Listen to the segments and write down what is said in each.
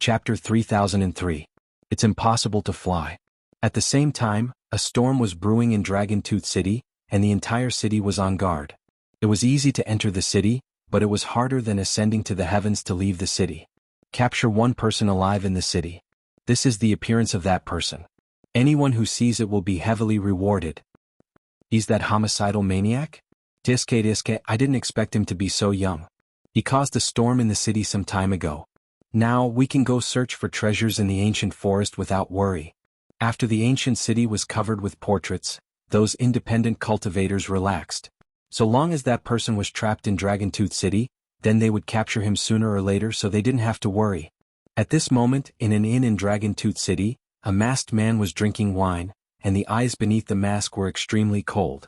Chapter 3003. It's impossible to fly. At the same time, a storm was brewing in Dragontooth City, and the entire city was on guard. It was easy to enter the city, but it was harder than ascending to the heavens to leave the city. Capture one person alive in the city. This is the appearance of that person. Anyone who sees it will be heavily rewarded. He's that homicidal maniac? Diske, I didn't expect him to be so young. He caused a storm in the city some time ago. Now we can go search for treasures in the ancient forest without worry. After the ancient city was covered with portraits, those independent cultivators relaxed. So long as that person was trapped in Dragontooth City, then they would capture him sooner or later so they didn't have to worry. At this moment, in an inn in Dragontooth City, a masked man was drinking wine, and the eyes beneath the mask were extremely cold.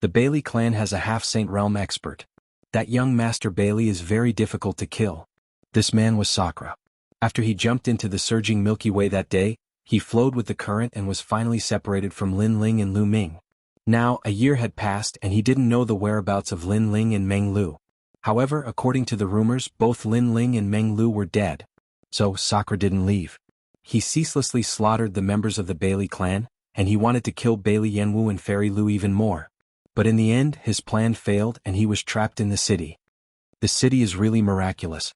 The Bailey clan has a half-Saint Realm expert. That young Master Bailey is very difficult to kill. This man was Sakura. After he jumped into the surging Milky Way that day, he flowed with the current and was finally separated from Lin Ling and Lu Ming. Now, a year had passed and he didn't know the whereabouts of Lin Ling and Meng Lu. However, according to the rumors, both Lin Ling and Meng Lu were dead. So, Sakura didn't leave. He ceaselessly slaughtered the members of the Bailey clan, and he wanted to kill Bailey Yanwu and Fairy Lu even more. But in the end, his plan failed and he was trapped in the city. The city is really miraculous.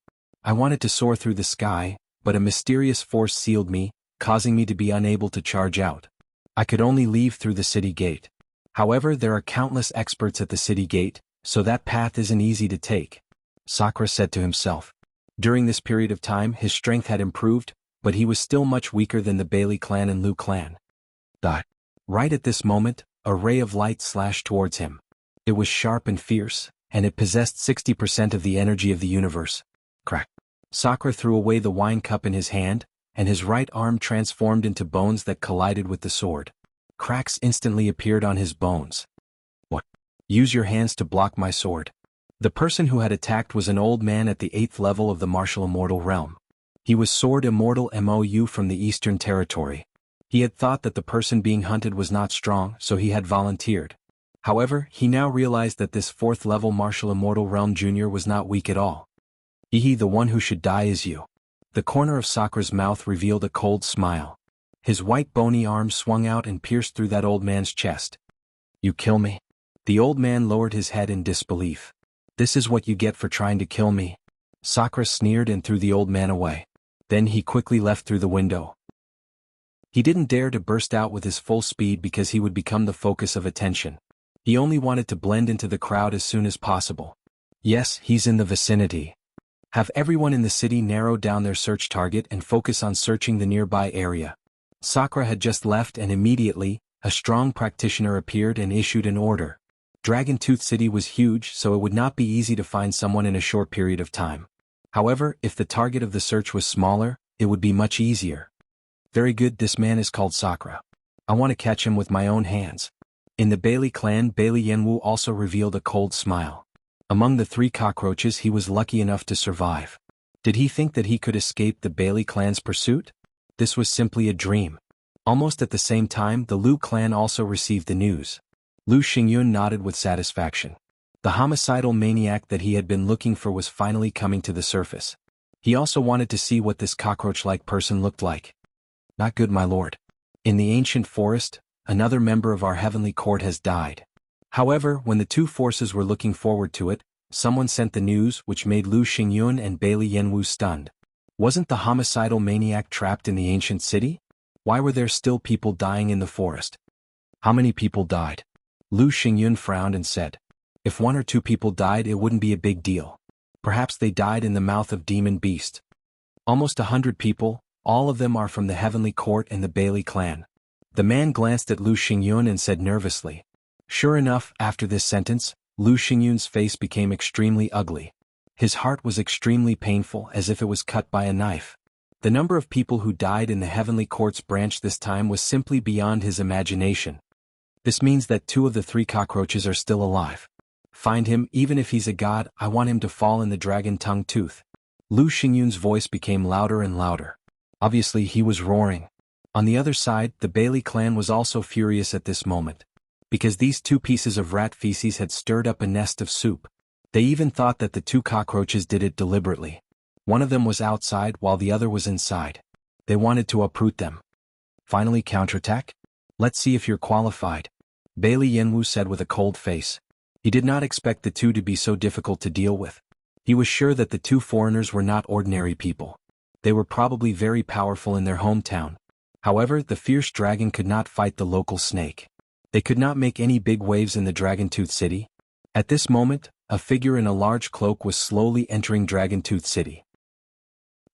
I wanted to soar through the sky, but a mysterious force sealed me, causing me to be unable to charge out. I could only leave through the city gate. However, there are countless experts at the city gate, so that path isn't easy to take. Sakura said to himself. During this period of time, his strength had improved, but he was still much weaker than the Bailey clan and Lu clan. Right at this moment, a ray of light slashed towards him. It was sharp and fierce, and it possessed 60% of the energy of the universe. Crack. Sakura threw away the wine cup in his hand, and his right arm transformed into bones that collided with the sword. Cracks instantly appeared on his bones. What? Use your hands to block my sword. The person who had attacked was an old man at the 8th level of the martial immortal realm. He was Sword Immortal MOU from the Eastern Territory. He had thought that the person being hunted was not strong, so he had volunteered. However, he now realized that this 4th level martial immortal realm junior was not weak at all. The one who should die is you. The corner of Sakura's mouth revealed a cold smile. His white bony arm swung out and pierced through that old man's chest. You kill me? The old man lowered his head in disbelief. This is what you get for trying to kill me. Sakura sneered and threw the old man away. Then he quickly left through the window. He didn't dare to burst out with his full speed because he would become the focus of attention. He only wanted to blend into the crowd as soon as possible. Yes, he's in the vicinity. Have everyone in the city narrow down their search target and focus on searching the nearby area. Sakura had just left and immediately, a strong practitioner appeared and issued an order. Dragontooth City was huge, so it would not be easy to find someone in a short period of time. However, if the target of the search was smaller, it would be much easier. Very good, this man is called Sakura. I want to catch him with my own hands. In the Bailey clan, Bailey Yanwu also revealed a cold smile. Among the 3 cockroaches, he was lucky enough to survive. Did he think that he could escape the Bailey clan's pursuit? This was simply a dream. Almost at the same time, the Lu clan also received the news. Lu Xingyun nodded with satisfaction. The homicidal maniac that he had been looking for was finally coming to the surface. He also wanted to see what this cockroach-like person looked like. Not good, my lord. In the ancient forest, another member of our heavenly court has died. However, when the 2 forces were looking forward to it, someone sent the news which made Lu Xingyun and Bailey Yanwu stunned. Wasn't the homicidal maniac trapped in the ancient city? Why were there still people dying in the forest? How many people died? Lu Xingyun frowned and said. If 1 or 2 people died, it wouldn't be a big deal. Perhaps they died in the mouth of demon beast. Almost 100 people, all of them are from the heavenly court and the Bailey clan. The man glanced at Lu Xingyun and said nervously. Sure enough, after this sentence, Lu Xingyun's face became extremely ugly. His heart was extremely painful, as if it was cut by a knife. The number of people who died in the heavenly court's branch this time was simply beyond his imagination. This means that 2 of the 3 cockroaches are still alive. Find him, even if he's a god. I want him to fall in the dragon tongue tooth. Lu Xingyun's voice became louder and louder. Obviously, he was roaring. On the other side, the Bailey clan was also furious at this moment. Because these 2 pieces of rat feces had stirred up a nest of soup. They even thought that the 2 cockroaches did it deliberately. One of them was outside while the other was inside. They wanted to uproot them. Finally counterattack? Let's see if you're qualified, Bailey Yanwu said with a cold face. He did not expect the two to be so difficult to deal with. He was sure that the two foreigners were not ordinary people. They were probably very powerful in their hometown. However, the fierce dragon could not fight the local snake. They could not make any big waves in the Dragon-Tooth City. At this moment, a figure in a large cloak was slowly entering Dragon-Tooth City.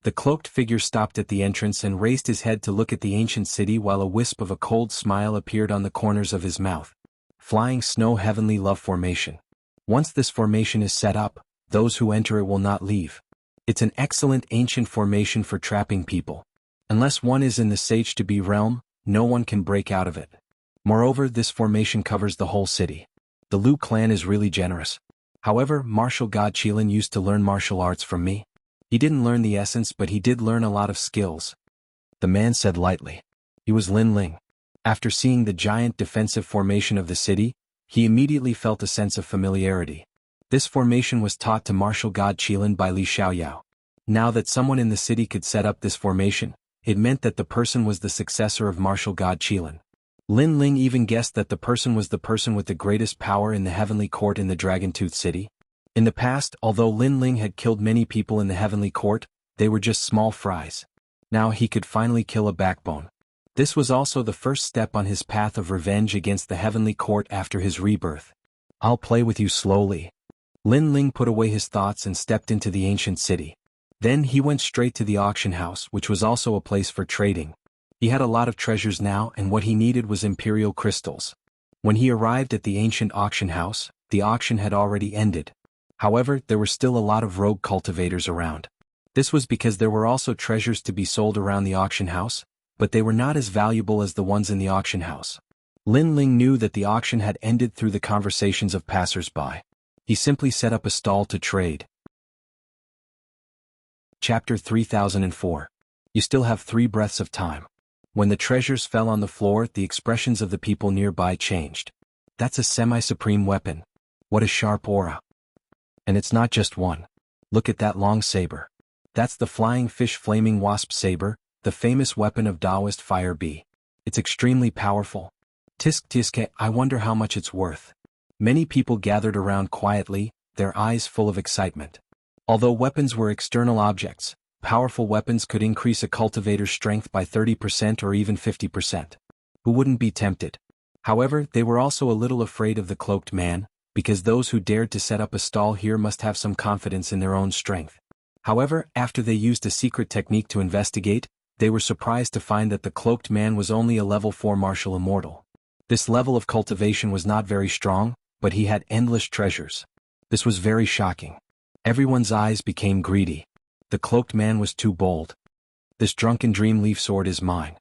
The cloaked figure stopped at the entrance and raised his head to look at the ancient city while a wisp of a cold smile appeared on the corners of his mouth. Flying Snow Heavenly Love Formation. Once this formation is set up, those who enter it will not leave. It's an excellent ancient formation for trapping people. Unless one is in the Sage-to-Be realm, no one can break out of it. Moreover, this formation covers the whole city. The Liu clan is really generous. However, martial god Qilin used to learn martial arts from me. He didn't learn the essence, but he did learn a lot of skills. The man said lightly. He was Lin Ling. After seeing the giant defensive formation of the city, he immediately felt a sense of familiarity. This formation was taught to martial god Qilin by Li Xiaoyao. Now that someone in the city could set up this formation, it meant that the person was the successor of martial god Qilin. Lin Ling even guessed that the person was the person with the greatest power in the heavenly court in the Dragon-Tooth City. In the past, although Lin Ling had killed many people in the heavenly court, they were just small fries. Now he could finally kill a backbone. This was also the first step on his path of revenge against the heavenly court after his rebirth. I'll play with you slowly. Lin Ling put away his thoughts and stepped into the ancient city. Then he went straight to the auction house, which was also a place for trading. He had a lot of treasures now, and what he needed was imperial crystals. When he arrived at the ancient auction house, the auction had already ended. However, there were still a lot of rogue cultivators around. This was because there were also treasures to be sold around the auction house, but they were not as valuable as the ones in the auction house. Lin Ling knew that the auction had ended through the conversations of passers-by. He simply set up a stall to trade. Chapter 3004. You still have 3 breaths of time. When the treasures fell on the floor, the expressions of the people nearby changed. That's a semi-supreme weapon. What a sharp aura. And it's not just one. Look at that long saber. That's the flying fish flaming wasp saber, the famous weapon of Taoist fire bee. It's extremely powerful. Tisk tiske, I wonder how much it's worth. Many people gathered around quietly, their eyes full of excitement. Although weapons were external objects, powerful weapons could increase a cultivator's strength by 30% or even 50%. Who wouldn't be tempted? However, they were also a little afraid of the cloaked man, because those who dared to set up a stall here must have some confidence in their own strength. However, after they used a secret technique to investigate, they were surprised to find that the cloaked man was only a level 4 martial immortal. This level of cultivation was not very strong, but he had endless treasures. This was very shocking. Everyone's eyes became greedy. The cloaked man was too bold. This drunken dream leaf sword is mine.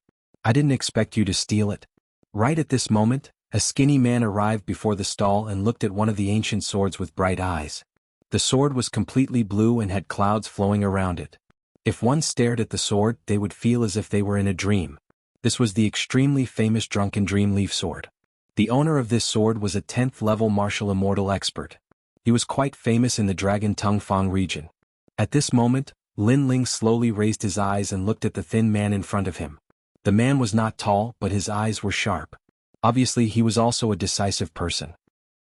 I didn't expect you to steal it. Right at this moment, a skinny man arrived before the stall and looked at one of the ancient swords with bright eyes. The sword was completely blue and had clouds flowing around it. If one stared at the sword, they would feel as if they were in a dream. This was the extremely famous drunken dream leaf sword. The owner of this sword was a 10th level martial immortal expert. He was quite famous in the Dragon Tongue Fang region. At this moment, Lin Ling slowly raised his eyes and looked at the thin man in front of him. The man was not tall, but his eyes were sharp. Obviously, he was also a decisive person.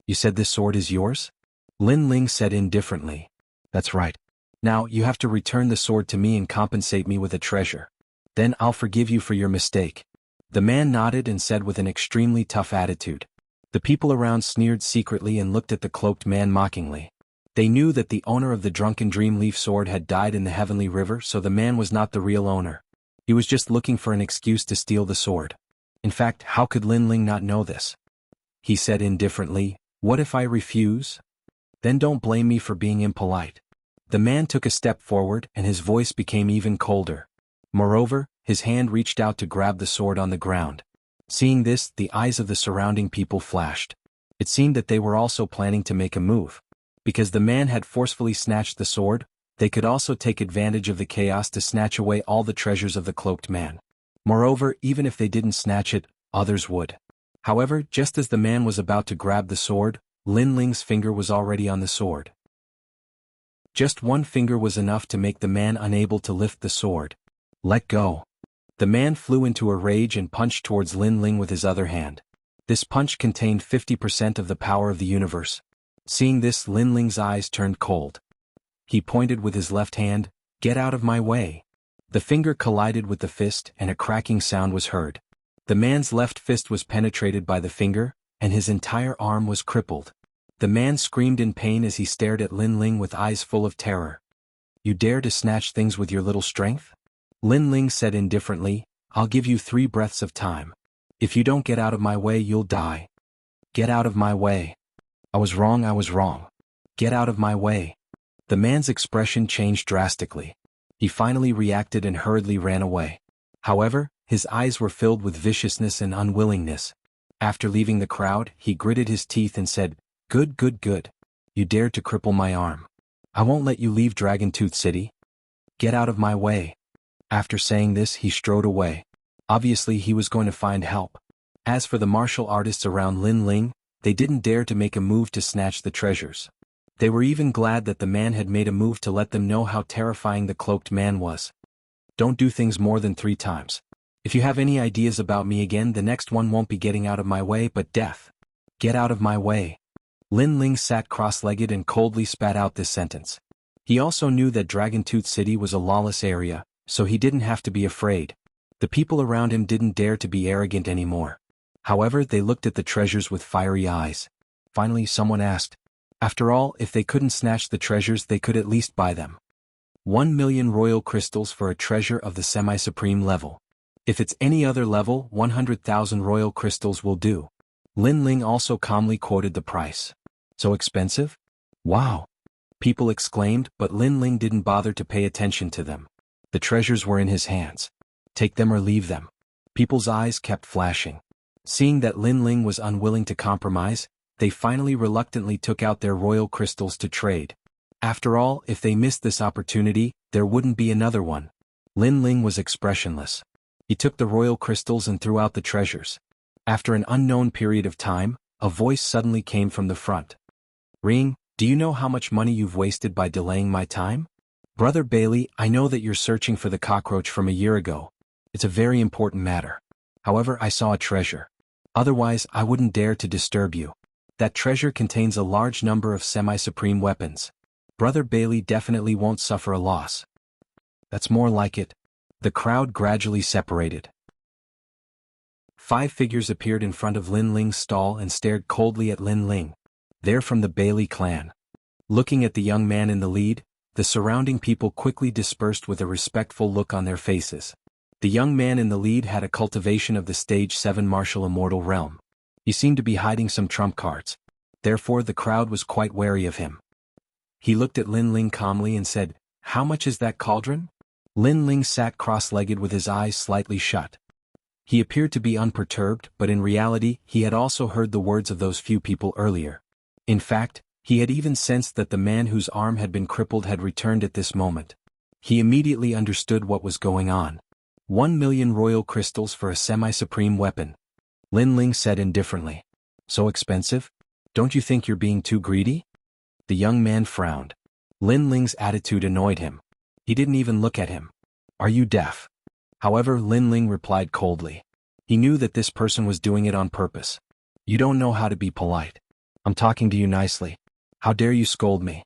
You said this sword is yours? Lin Ling said indifferently. That's right. Now, you have to return the sword to me and compensate me with a treasure. Then I'll forgive you for your mistake. The man nodded and said with an extremely tough attitude. The people around sneered secretly and looked at the cloaked man mockingly. They knew that the owner of the drunken dream leaf sword had died in the heavenly river, so the man was not the real owner. He was just looking for an excuse to steal the sword. In fact, how could Lin Ling not know this? He said indifferently, "What if I refuse? Then don't blame me for being impolite." The man took a step forward and his voice became even colder. Moreover, his hand reached out to grab the sword on the ground. Seeing this, the eyes of the surrounding people flashed. It seemed that they were also planning to make a move. Because the man had forcefully snatched the sword, they could also take advantage of the chaos to snatch away all the treasures of the cloaked man. Moreover, even if they didn't snatch it, others would. However, just as the man was about to grab the sword, Lin Ling's finger was already on the sword. Just one finger was enough to make the man unable to lift the sword. Let go. The man flew into a rage and punched towards Lin Ling with his other hand. This punch contained 50% of the power of the universe. Seeing this, Lin Ling's eyes turned cold. He pointed with his left hand, "Get out of my way." The finger collided with the fist and a cracking sound was heard. The man's left fist was penetrated by the finger, and his entire arm was crippled. The man screamed in pain as he stared at Lin Ling with eyes full of terror. "You dare to snatch things with your little strength?" Lin Ling said indifferently, "I'll give you 3 breaths of time. If you don't get out of my way, you'll die. Get out of my way. I was wrong. Get out of my way." The man's expression changed drastically. He finally reacted and hurriedly ran away. However, his eyes were filled with viciousness and unwillingness. After leaving the crowd, he gritted his teeth and said, Good. You dared to cripple my arm. I won't let you leave Dragon Tooth City. Get out of my way." After saying this, he strode away. Obviously, he was going to find help. As for the martial artists around Lin Ling, they didn't dare to make a move to snatch the treasures. They were even glad that the man had made a move to let them know how terrifying the cloaked man was. "Don't do things more than 3 times. If you have any ideas about me again, the next one won't be getting out of my way but death. Get out of my way." Lin Ling sat cross-legged and coldly spat out this sentence. He also knew that Dragon Tooth City was a lawless area, so he didn't have to be afraid. The people around him didn't dare to be arrogant anymore. However, they looked at the treasures with fiery eyes. Finally, someone asked, "After all, if they couldn't snatch the treasures, they could at least buy them. 1 million royal crystals for a treasure of the semi-supreme level. If it's any other level, 100,000 royal crystals will do." Lin Ling also calmly quoted the price. "So expensive?" "Wow!" people exclaimed, but Lin Ling didn't bother to pay attention to them. The treasures were in his hands. Take them or leave them. People's eyes kept flashing. Seeing that Lin Ling was unwilling to compromise, they finally reluctantly took out their royal crystals to trade. After all, if they missed this opportunity, there wouldn't be another one. Lin Ling was expressionless. He took the royal crystals and threw out the treasures. After an unknown period of time, a voice suddenly came from the front. "Ring, do you know how much money you've wasted by delaying my time? Brother Bailey, I know that you're searching for the cockroach from a year ago. It's a very important matter. However, I saw a treasure. Otherwise, I wouldn't dare to disturb you. That treasure contains a large number of semi-supreme weapons. Brother Bailey definitely won't suffer a loss." "That's more like it." The crowd gradually separated. 5 figures appeared in front of Lin Ling's stall and stared coldly at Lin Ling. They're from the Bailey clan. Looking at the young man in the lead, the surrounding people quickly dispersed with a respectful look on their faces. The young man in the lead had a cultivation of the Stage 7 martial immortal realm. He seemed to be hiding some trump cards. Therefore, the crowd was quite wary of him. He looked at Lin Ling calmly and said, "How much is that cauldron?" Lin Ling sat cross-legged with his eyes slightly shut. He appeared to be unperturbed, but in reality, he had also heard the words of those few people earlier. In fact, he had even sensed that the man whose arm had been crippled had returned at this moment. He immediately understood what was going on. 1 million royal crystals for a semi-supreme weapon. Lin Ling said indifferently. "So expensive? Don't you think you're being too greedy?" The young man frowned. Lin Ling's attitude annoyed him. He didn't even look at him. "Are you deaf?" However, Lin Ling replied coldly. He knew that this person was doing it on purpose. "You don't know how to be polite. I'm talking to you nicely. How dare you scold me?"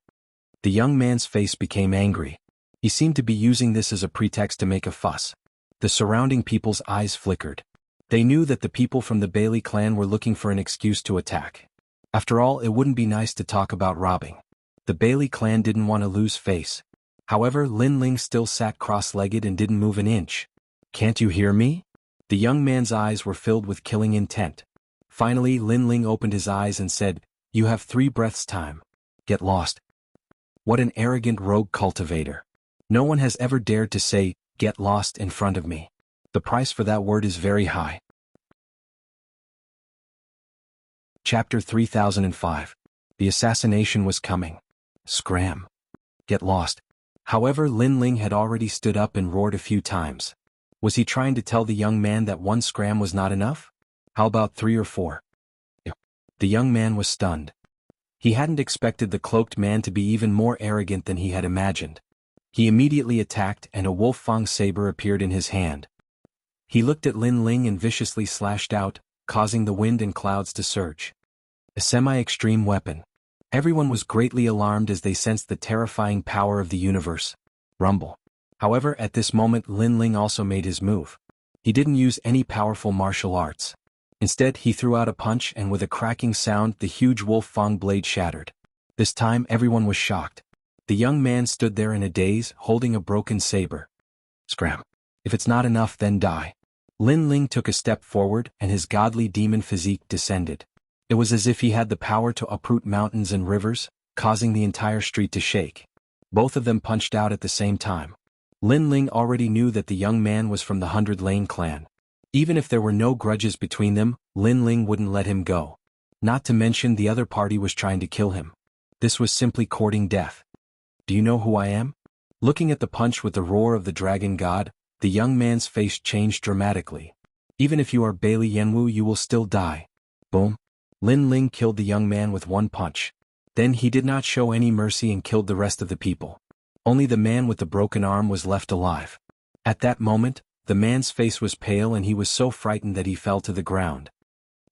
The young man's face became angry. He seemed to be using this as a pretext to make a fuss. The surrounding people's eyes flickered. They knew that the people from the Bailey clan were looking for an excuse to attack. After all, it wouldn't be nice to talk about robbing. The Bailey clan didn't want to lose face. However, Lin Ling still sat cross-legged and didn't move an inch. "Can't you hear me?" The young man's eyes were filled with killing intent. Finally, Lin Ling opened his eyes and said, "You have 3 breaths time. Get lost." What an arrogant rogue cultivator. No one has ever dared to say, "Get lost" in front of me. The price for that word is very high. Chapter 3005. The assassination was coming. Scram. Get lost. However, Lin Ling had already stood up and roared a few times. Was he trying to tell the young man that 1 scram was not enough? How about 3 or 4? The young man was stunned. He hadn't expected the cloaked man to be even more arrogant than he had imagined. He immediately attacked and a wolf-fang saber appeared in his hand. He looked at Lin Ling and viciously slashed out, causing the wind and clouds to surge. A semi-extreme weapon. Everyone was greatly alarmed as they sensed the terrifying power of the universe. Rumble. However, at this moment Lin Ling also made his move. He didn't use any powerful martial arts. Instead, he threw out a punch and with a cracking sound the huge wolf-fang blade shattered. This time everyone was shocked. The young man stood there in a daze, holding a broken saber. Scram. If it's not enough, then die. Lin Ling took a step forward and his godly demon physique descended. It was as if he had the power to uproot mountains and rivers, causing the entire street to shake. Both of them punched out at the same time. Lin Ling already knew that the young man was from the 100 Lane clan. Even if there were no grudges between them, Lin Ling wouldn't let him go. Not to mention the other party was trying to kill him. This was simply courting death. Do you know who I am? Looking at the punch with the roar of the dragon god, the young man's face changed dramatically. Even if you are Bailey Yanwu, you will still die. Boom. Lin Ling killed the young man with one punch. Then he did not show any mercy and killed the rest of the people. Only the man with the broken arm was left alive. At that moment, the man's face was pale and he was so frightened that he fell to the ground.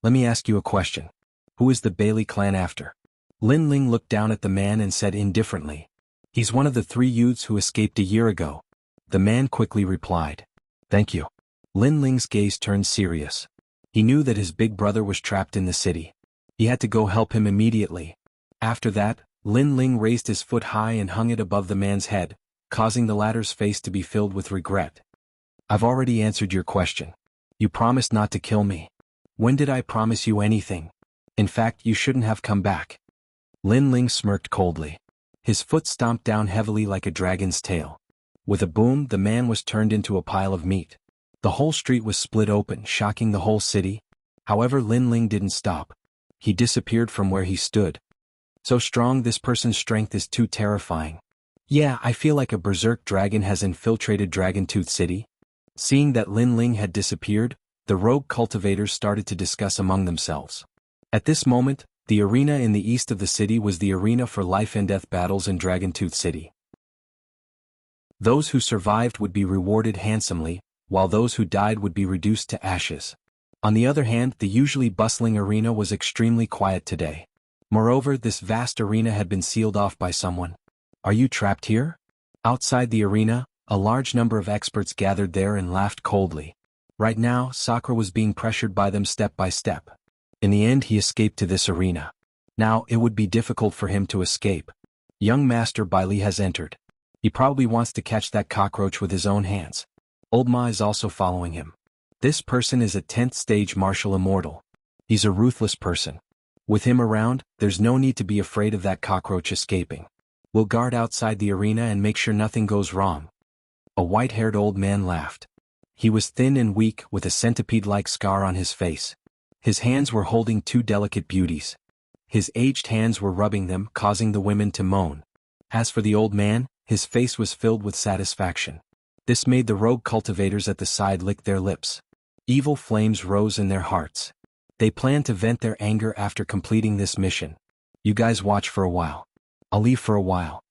Let me ask you a question. Who is the Bailey clan after? Lin Ling looked down at the man and said indifferently. He's one of the 3 youths who escaped a year ago. The man quickly replied. Thank you. Lin Ling's gaze turned serious. He knew that his big brother was trapped in the city. He had to go help him immediately. After that, Lin Ling raised his foot high and hung it above the man's head, causing the latter's face to be filled with regret. I've already answered your question. You promised not to kill me. When did I promise you anything? In fact, you shouldn't have come back. Lin Ling smirked coldly. His foot stomped down heavily like a dragon's tail. With a boom, the man was turned into a pile of meat. The whole street was split open, shocking the whole city. However, Lin Ling didn't stop. He disappeared from where he stood. So strong, this person's strength is too terrifying. Yeah, I feel like a berserk dragon has infiltrated Dragontooth City. Seeing that Lin Ling had disappeared, the rogue cultivators started to discuss among themselves. At this moment, the arena in the east of the city was the arena for life and death battles in Dragontooth City. Those who survived would be rewarded handsomely, while those who died would be reduced to ashes. On the other hand, the usually bustling arena was extremely quiet today. Moreover, this vast arena had been sealed off by someone. Are you trapped here? Outside the arena, a large number of experts gathered there and laughed coldly. Right now, Sakura was being pressured by them step by step. In the end, he escaped to this arena. Now, it would be difficult for him to escape. Young Master Bailey has entered. He probably wants to catch that cockroach with his own hands. Old Ma is also following him. This person is a 10th stage martial immortal. He's a ruthless person. With him around, there's no need to be afraid of that cockroach escaping. We'll guard outside the arena and make sure nothing goes wrong. A white-haired old man laughed. He was thin and weak with a centipede-like scar on his face. His hands were holding 2 delicate beauties. His aged hands were rubbing them, causing the women to moan. As for the old man, his face was filled with satisfaction. This made the rogue cultivators at the side lick their lips. Evil flames rose in their hearts. They planned to vent their anger after completing this mission. You guys watch for a while. I'll leave for a while.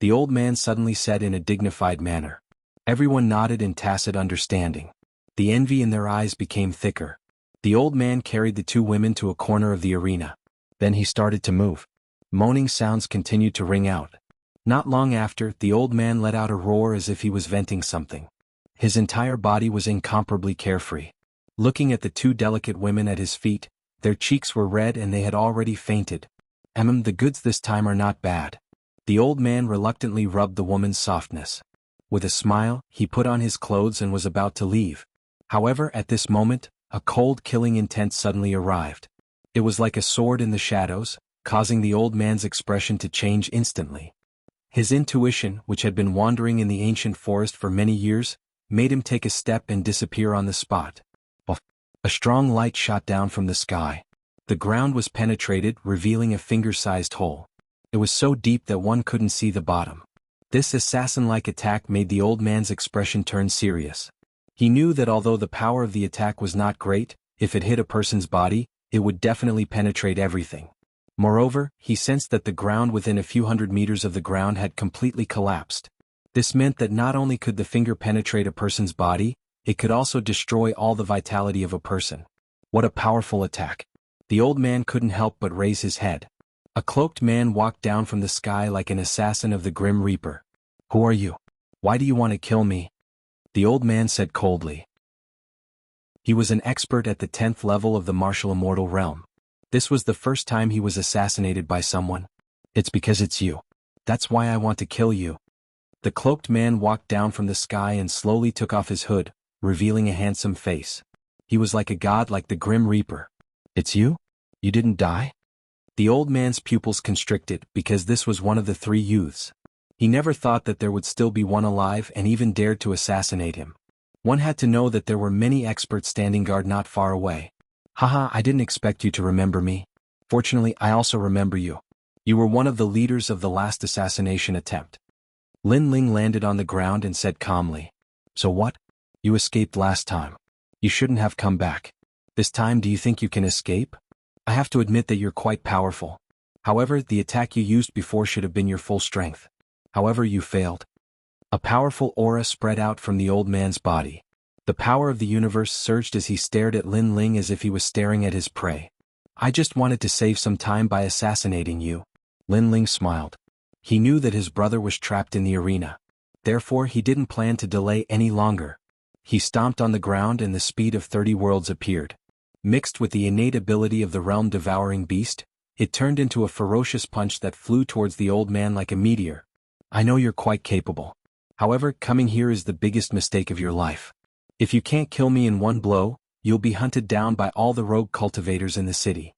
The old man suddenly said in a dignified manner. Everyone nodded in tacit understanding. The envy in their eyes became thicker. The old man carried the 2 women to a corner of the arena. Then he started to move. Moaning sounds continued to ring out. Not long after, the old man let out a roar as if he was venting something. His entire body was incomparably carefree. Looking at the 2 delicate women at his feet, their cheeks were red and they had already fainted. The goods this time are not bad. The old man reluctantly rubbed the woman's softness. With a smile, he put on his clothes and was about to leave. However, at this moment, a cold killing intent suddenly arrived. It was like a sword in the shadows, causing the old man's expression to change instantly. His intuition, which had been wandering in the ancient forest for many years, made him take a step and disappear on the spot. A strong light shot down from the sky. The ground was penetrated, revealing a finger-sized hole. It was so deep that one couldn't see the bottom. This assassin-like attack made the old man's expression turn serious. He knew that although the power of the attack was not great, if it hit a person's body, it would definitely penetrate everything. Moreover, he sensed that the ground within a few hundred meters of the ground had completely collapsed. This meant that not only could the finger penetrate a person's body, it could also destroy all the vitality of a person. What a powerful attack. The old man couldn't help but raise his head. A cloaked man walked down from the sky like an assassin of the Grim Reaper. Who are you? Why do you want to kill me? The old man said coldly. He was an expert at the 10th level of the martial immortal realm. This was the first time he was assassinated by someone. It's because it's you. That's why I want to kill you. The cloaked man walked down from the sky and slowly took off his hood, revealing a handsome face. He was like a god, like the Grim Reaper. It's you? You didn't die? The old man's pupils constricted because this was one of the 3 youths. He never thought that there would still be one alive and even dared to assassinate him. One had to know that there were many experts standing guard not far away. Haha, I didn't expect you to remember me. Fortunately, I also remember you. You were one of the leaders of the last assassination attempt. Lin Ling landed on the ground and said calmly. So what? You escaped last time. You shouldn't have come back. This time, do you think you can escape? I have to admit that you're quite powerful. However, the attack you used before should have been your full strength. However, you failed. A powerful aura spread out from the old man's body. The power of the universe surged as he stared at Lin Ling as if he was staring at his prey. I just wanted to save some time by assassinating you. Lin Ling smiled. He knew that his brother was trapped in the arena. Therefore, he didn't plan to delay any longer. He stomped on the ground and the speed of 30 worlds appeared. Mixed with the innate ability of the realm-devouring beast, it turned into a ferocious punch that flew towards the old man like a meteor. I know you're quite capable. However, coming here is the biggest mistake of your life. If you can't kill me in one blow, you'll be hunted down by all the rogue cultivators in the city.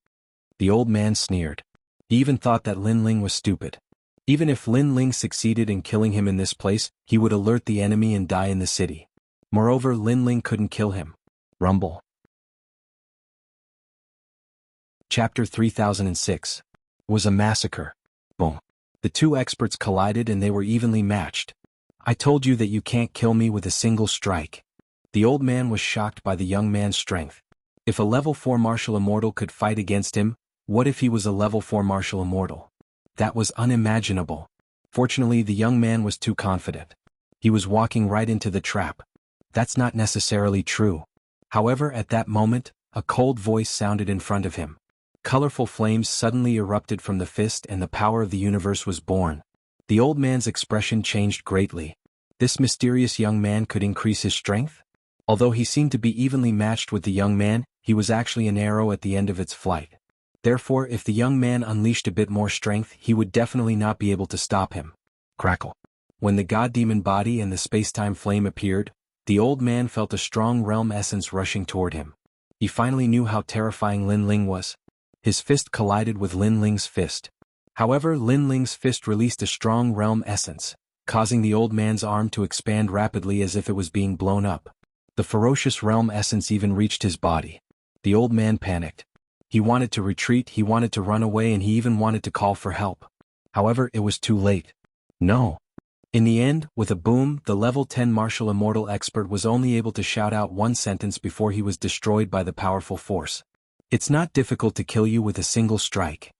The old man sneered. He even thought that Lin Ling was stupid. Even if Lin Ling succeeded in killing him in this place, he would alert the enemy and die in the city. Moreover, Lin Ling couldn't kill him. Rumble. Chapter 3006. Was a massacre. Boom. The 2 experts collided and they were evenly matched. I told you that you can't kill me with a single strike. The old man was shocked by the young man's strength. If a level 4 martial immortal could fight against him, what if he was a level 4 martial immortal? That was unimaginable. Fortunately, the young man was too confident. He was walking right into the trap. That's not necessarily true. However, at that moment, a cold voice sounded in front of him. Colorful flames suddenly erupted from the fist and the power of the universe was born. The old man's expression changed greatly. This mysterious young man could increase his strength? Although he seemed to be evenly matched with the young man, he was actually an arrow at the end of its flight. Therefore, if the young man unleashed a bit more strength, he would definitely not be able to stop him. Crackle. When the god-demon body and the space-time flame appeared, the old man felt a strong realm essence rushing toward him. He finally knew how terrifying Lin Ling was. His fist collided with Lin Ling's fist. However, Lin Ling's fist released a strong realm essence, causing the old man's arm to expand rapidly as if it was being blown up. The ferocious realm essence even reached his body. The old man panicked. He wanted to retreat, he wanted to run away, and he even wanted to call for help. However, it was too late. No. In the end, with a boom, the level 10 martial immortal expert was only able to shout out one sentence before he was destroyed by the powerful force. It's not difficult to kill you with a single strike.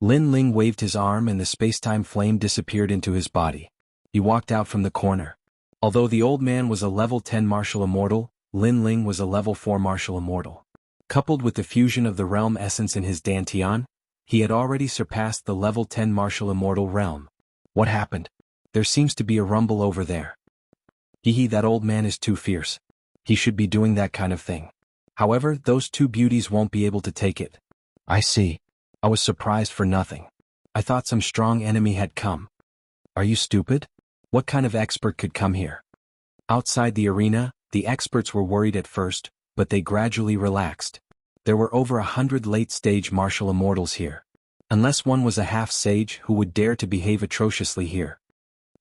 Lin Ling waved his arm and the space-time flame disappeared into his body. He walked out from the corner. Although the old man was a level 10 martial immortal, Lin Ling was a level 4 martial immortal. Coupled with the fusion of the realm essence in his dantian, he had already surpassed the level 10 martial immortal realm. What happened? There seems to be a rumble over there. Hee, that old man is too fierce. He should be doing that kind of thing. However, those 2 beauties won't be able to take it. I see. I was surprised for nothing. I thought some strong enemy had come. Are you stupid? What kind of expert could come here? Outside the arena, the experts were worried at first, but they gradually relaxed. There were over 100 late-stage martial immortals here. Unless one was a half-sage who would dare to behave atrociously here.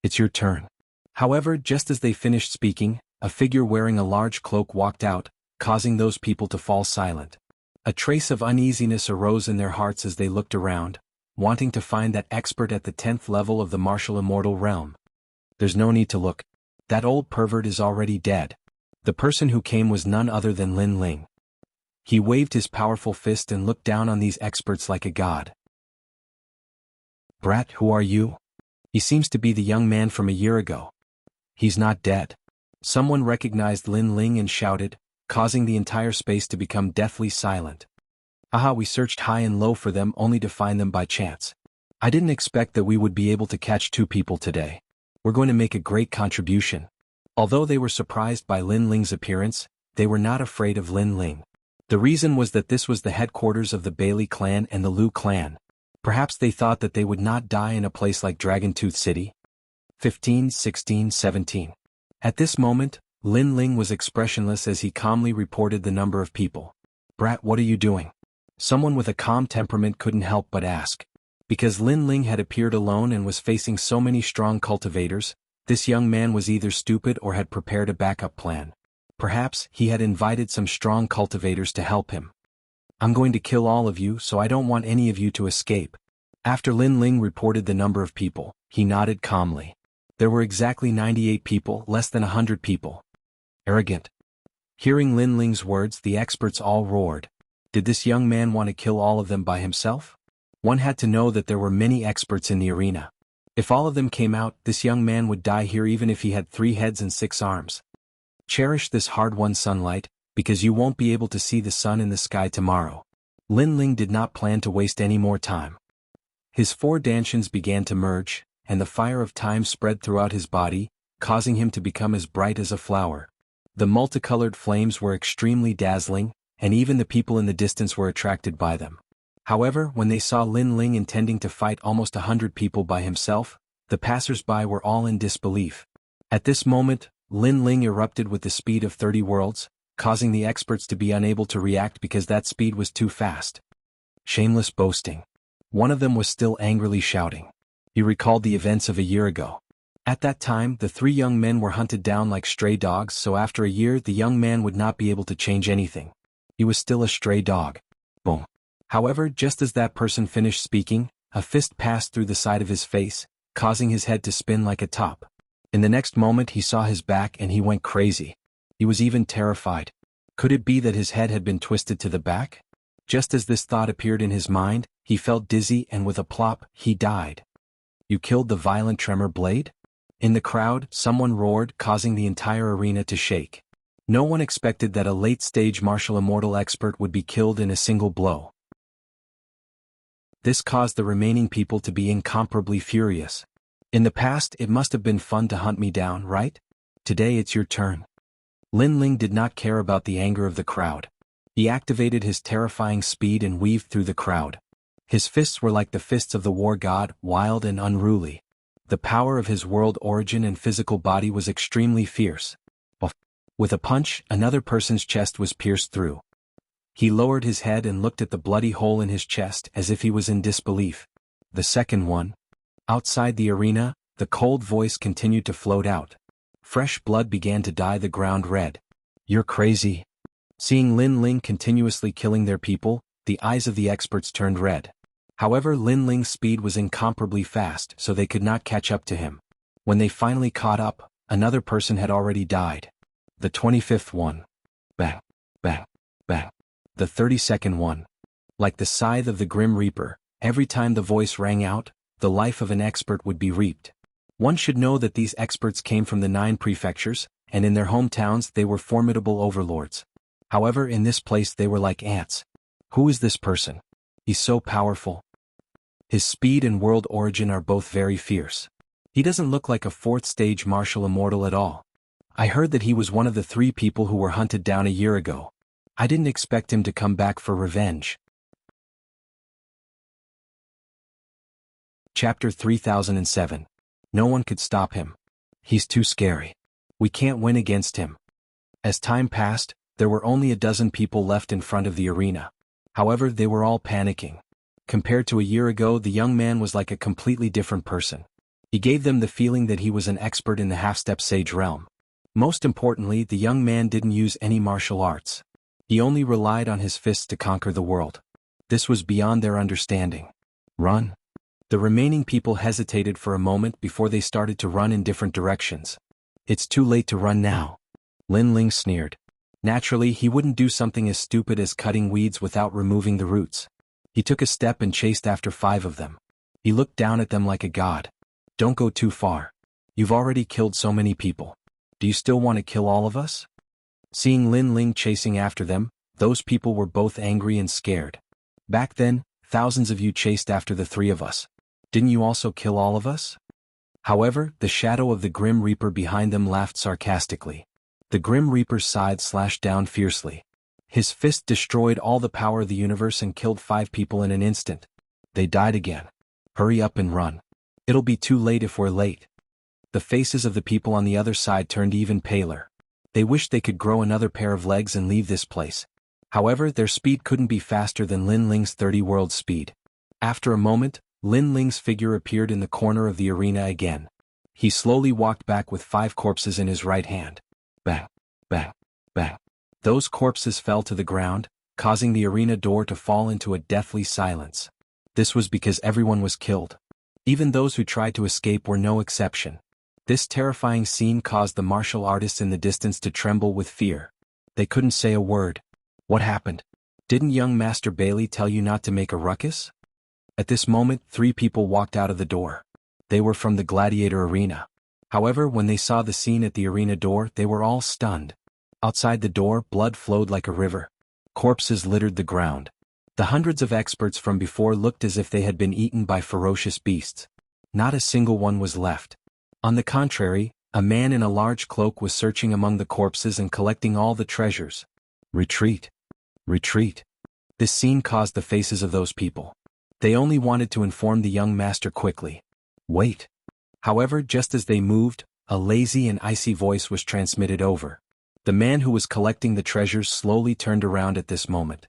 It's your turn. However, just as they finished speaking, a figure wearing a large cloak walked out, causing those people to fall silent. A trace of uneasiness arose in their hearts as they looked around, wanting to find that expert at the 10th level of the martial immortal realm. There's no need to look. That old pervert is already dead. The person who came was none other than Lin Ling. He waved his powerful fist and looked down on these experts like a god. Brat, who are you? He seems to be the young man from a year ago. He's not dead. Someone recognized Lin Ling and shouted, causing the entire space to become deathly silent. Aha, we searched high and low for them only to find them by chance. I didn't expect that we would be able to catch 2 people today. We're going to make a great contribution. Although they were surprised by Lin Ling's appearance, they were not afraid of Lin Ling. The reason was that this was the headquarters of the Bailey clan and the Liu clan. Perhaps they thought that they would not die in a place like Dragon Tooth City. 15, 16, 17. At this moment, Lin Ling was expressionless as he calmly reported the number of people. Brat, what are you doing? Someone with a calm temperament couldn't help but ask. Because Lin Ling had appeared alone and was facing so many strong cultivators, this young man was either stupid or had prepared a backup plan. Perhaps he had invited some strong cultivators to help him. I'm going to kill all of you, so I don't want any of you to escape. After Lin Ling reported the number of people, he nodded calmly. There were exactly 98 people, less than 100 people. Arrogant. Hearing Lin Ling's words, the experts all roared. Did this young man want to kill all of them by himself? One had to know that there were many experts in the arena. If all of them came out, this young man would die here even if he had 3 heads and 6 arms. Cherish this hard-won sunlight, because you won't be able to see the sun in the sky tomorrow. Lin Ling did not plan to waste any more time. His 4 dantians began to merge, and the fire of time spread throughout his body, causing him to become as bright as a flower. The multicolored flames were extremely dazzling, and even the people in the distance were attracted by them. However, when they saw Lin Ling intending to fight almost 100 people by himself, the passers-by were all in disbelief. At this moment, Lin Ling erupted with the speed of 30 worlds, causing the experts to be unable to react because that speed was too fast. Shameless boasting. One of them was still angrily shouting. He recalled the events of a year ago. At that time, the 3 young men were hunted down like stray dogs, so after a year the young man would not be able to change anything. He was still a stray dog. Boom. However, just as that person finished speaking, a fist passed through the side of his face, causing his head to spin like a top. In the next moment he saw his back and he went crazy. He was even terrified. Could it be that his head had been twisted to the back? Just as this thought appeared in his mind, he felt dizzy and with a plop, he died. You killed the violent tremor blade? In the crowd, someone roared, causing the entire arena to shake. No one expected that a late-stage martial immortal expert would be killed in a single blow. This caused the remaining people to be incomparably furious. In the past, it must have been fun to hunt me down, right? Today it's your turn. Lin Ling did not care about the anger of the crowd. He activated his terrifying speed and weaved through the crowd. His fists were like the fists of the war god, wild and unruly. The power of his world origin and physical body was extremely fierce. With a punch, another person's chest was pierced through. He lowered his head and looked at the bloody hole in his chest as if he was in disbelief. The second one. Outside the arena, the cold voice continued to float out. Fresh blood began to dye the ground red. You're crazy. Seeing Lin Ling continuously killing their people, the eyes of the experts turned red. However, Lin Ling's speed was incomparably fast, so they could not catch up to him. When they finally caught up, another person had already died. The 25th one. Bang, bang, bang. The 32nd one. Like the scythe of the Grim Reaper, every time the voice rang out, the life of an expert would be reaped. One should know that these experts came from the 9 prefectures, and in their hometowns they were formidable overlords. However, in this place they were like ants. Who is this person? He's so powerful. His speed and world origin are both very fierce. He doesn't look like a 4th-stage martial immortal at all. I heard that he was one of the 3 people who were hunted down a year ago. I didn't expect him to come back for revenge. Chapter 3007. No one could stop him. He's too scary. We can't win against him. As time passed, there were only a dozen people left in front of the arena. However, they were all panicking. Compared to a year ago, the young man was like a completely different person. He gave them the feeling that he was an expert in the half-step sage realm. Most importantly, the young man didn't use any martial arts. He only relied on his fists to conquer the world. This was beyond their understanding. Run. The remaining people hesitated for a moment before they started to run in different directions. It's too late to run now. Lin Ling sneered. Naturally, he wouldn't do something as stupid as cutting weeds without removing the roots. He took a step and chased after 5 of them. He looked down at them like a god. Don't go too far. You've already killed so many people. Do you still want to kill all of us? Seeing Lin Ling chasing after them, those people were both angry and scared. Back then, thousands of you chased after the three of us. Didn't you also kill all of us? However, the shadow of the Grim Reaper behind them laughed sarcastically. The Grim Reaper's side slashed down fiercely. His fist destroyed all the power of the universe and killed 5 people in an instant. They died again. Hurry up and run. It'll be too late if we're late. The faces of the people on the other side turned even paler. They wished they could grow another pair of legs and leave this place. However, their speed couldn't be faster than Lin Ling's 30 world speed. After a moment, Lin Ling's figure appeared in the corner of the arena again. He slowly walked back with 5 corpses in his right hand. Bang, bang, bang. Those corpses fell to the ground, causing the arena door to fall into a deathly silence. This was because everyone was killed. Even those who tried to escape were no exception. This terrifying scene caused the martial artists in the distance to tremble with fear. They couldn't say a word. What happened? Didn't young Master Bailey tell you not to make a ruckus? At this moment, 3 people walked out of the door. They were from the gladiator arena. However, when they saw the scene at the arena door, they were all stunned. Outside the door, blood flowed like a river. Corpses littered the ground. The hundreds of experts from before looked as if they had been eaten by ferocious beasts. Not a single one was left. On the contrary, a man in a large cloak was searching among the corpses and collecting all the treasures. Retreat. Retreat. This scene caused the faces of those people. They only wanted to inform the young master quickly. Wait. However, just as they moved, a lazy and icy voice was transmitted over. The man who was collecting the treasures slowly turned around at this moment.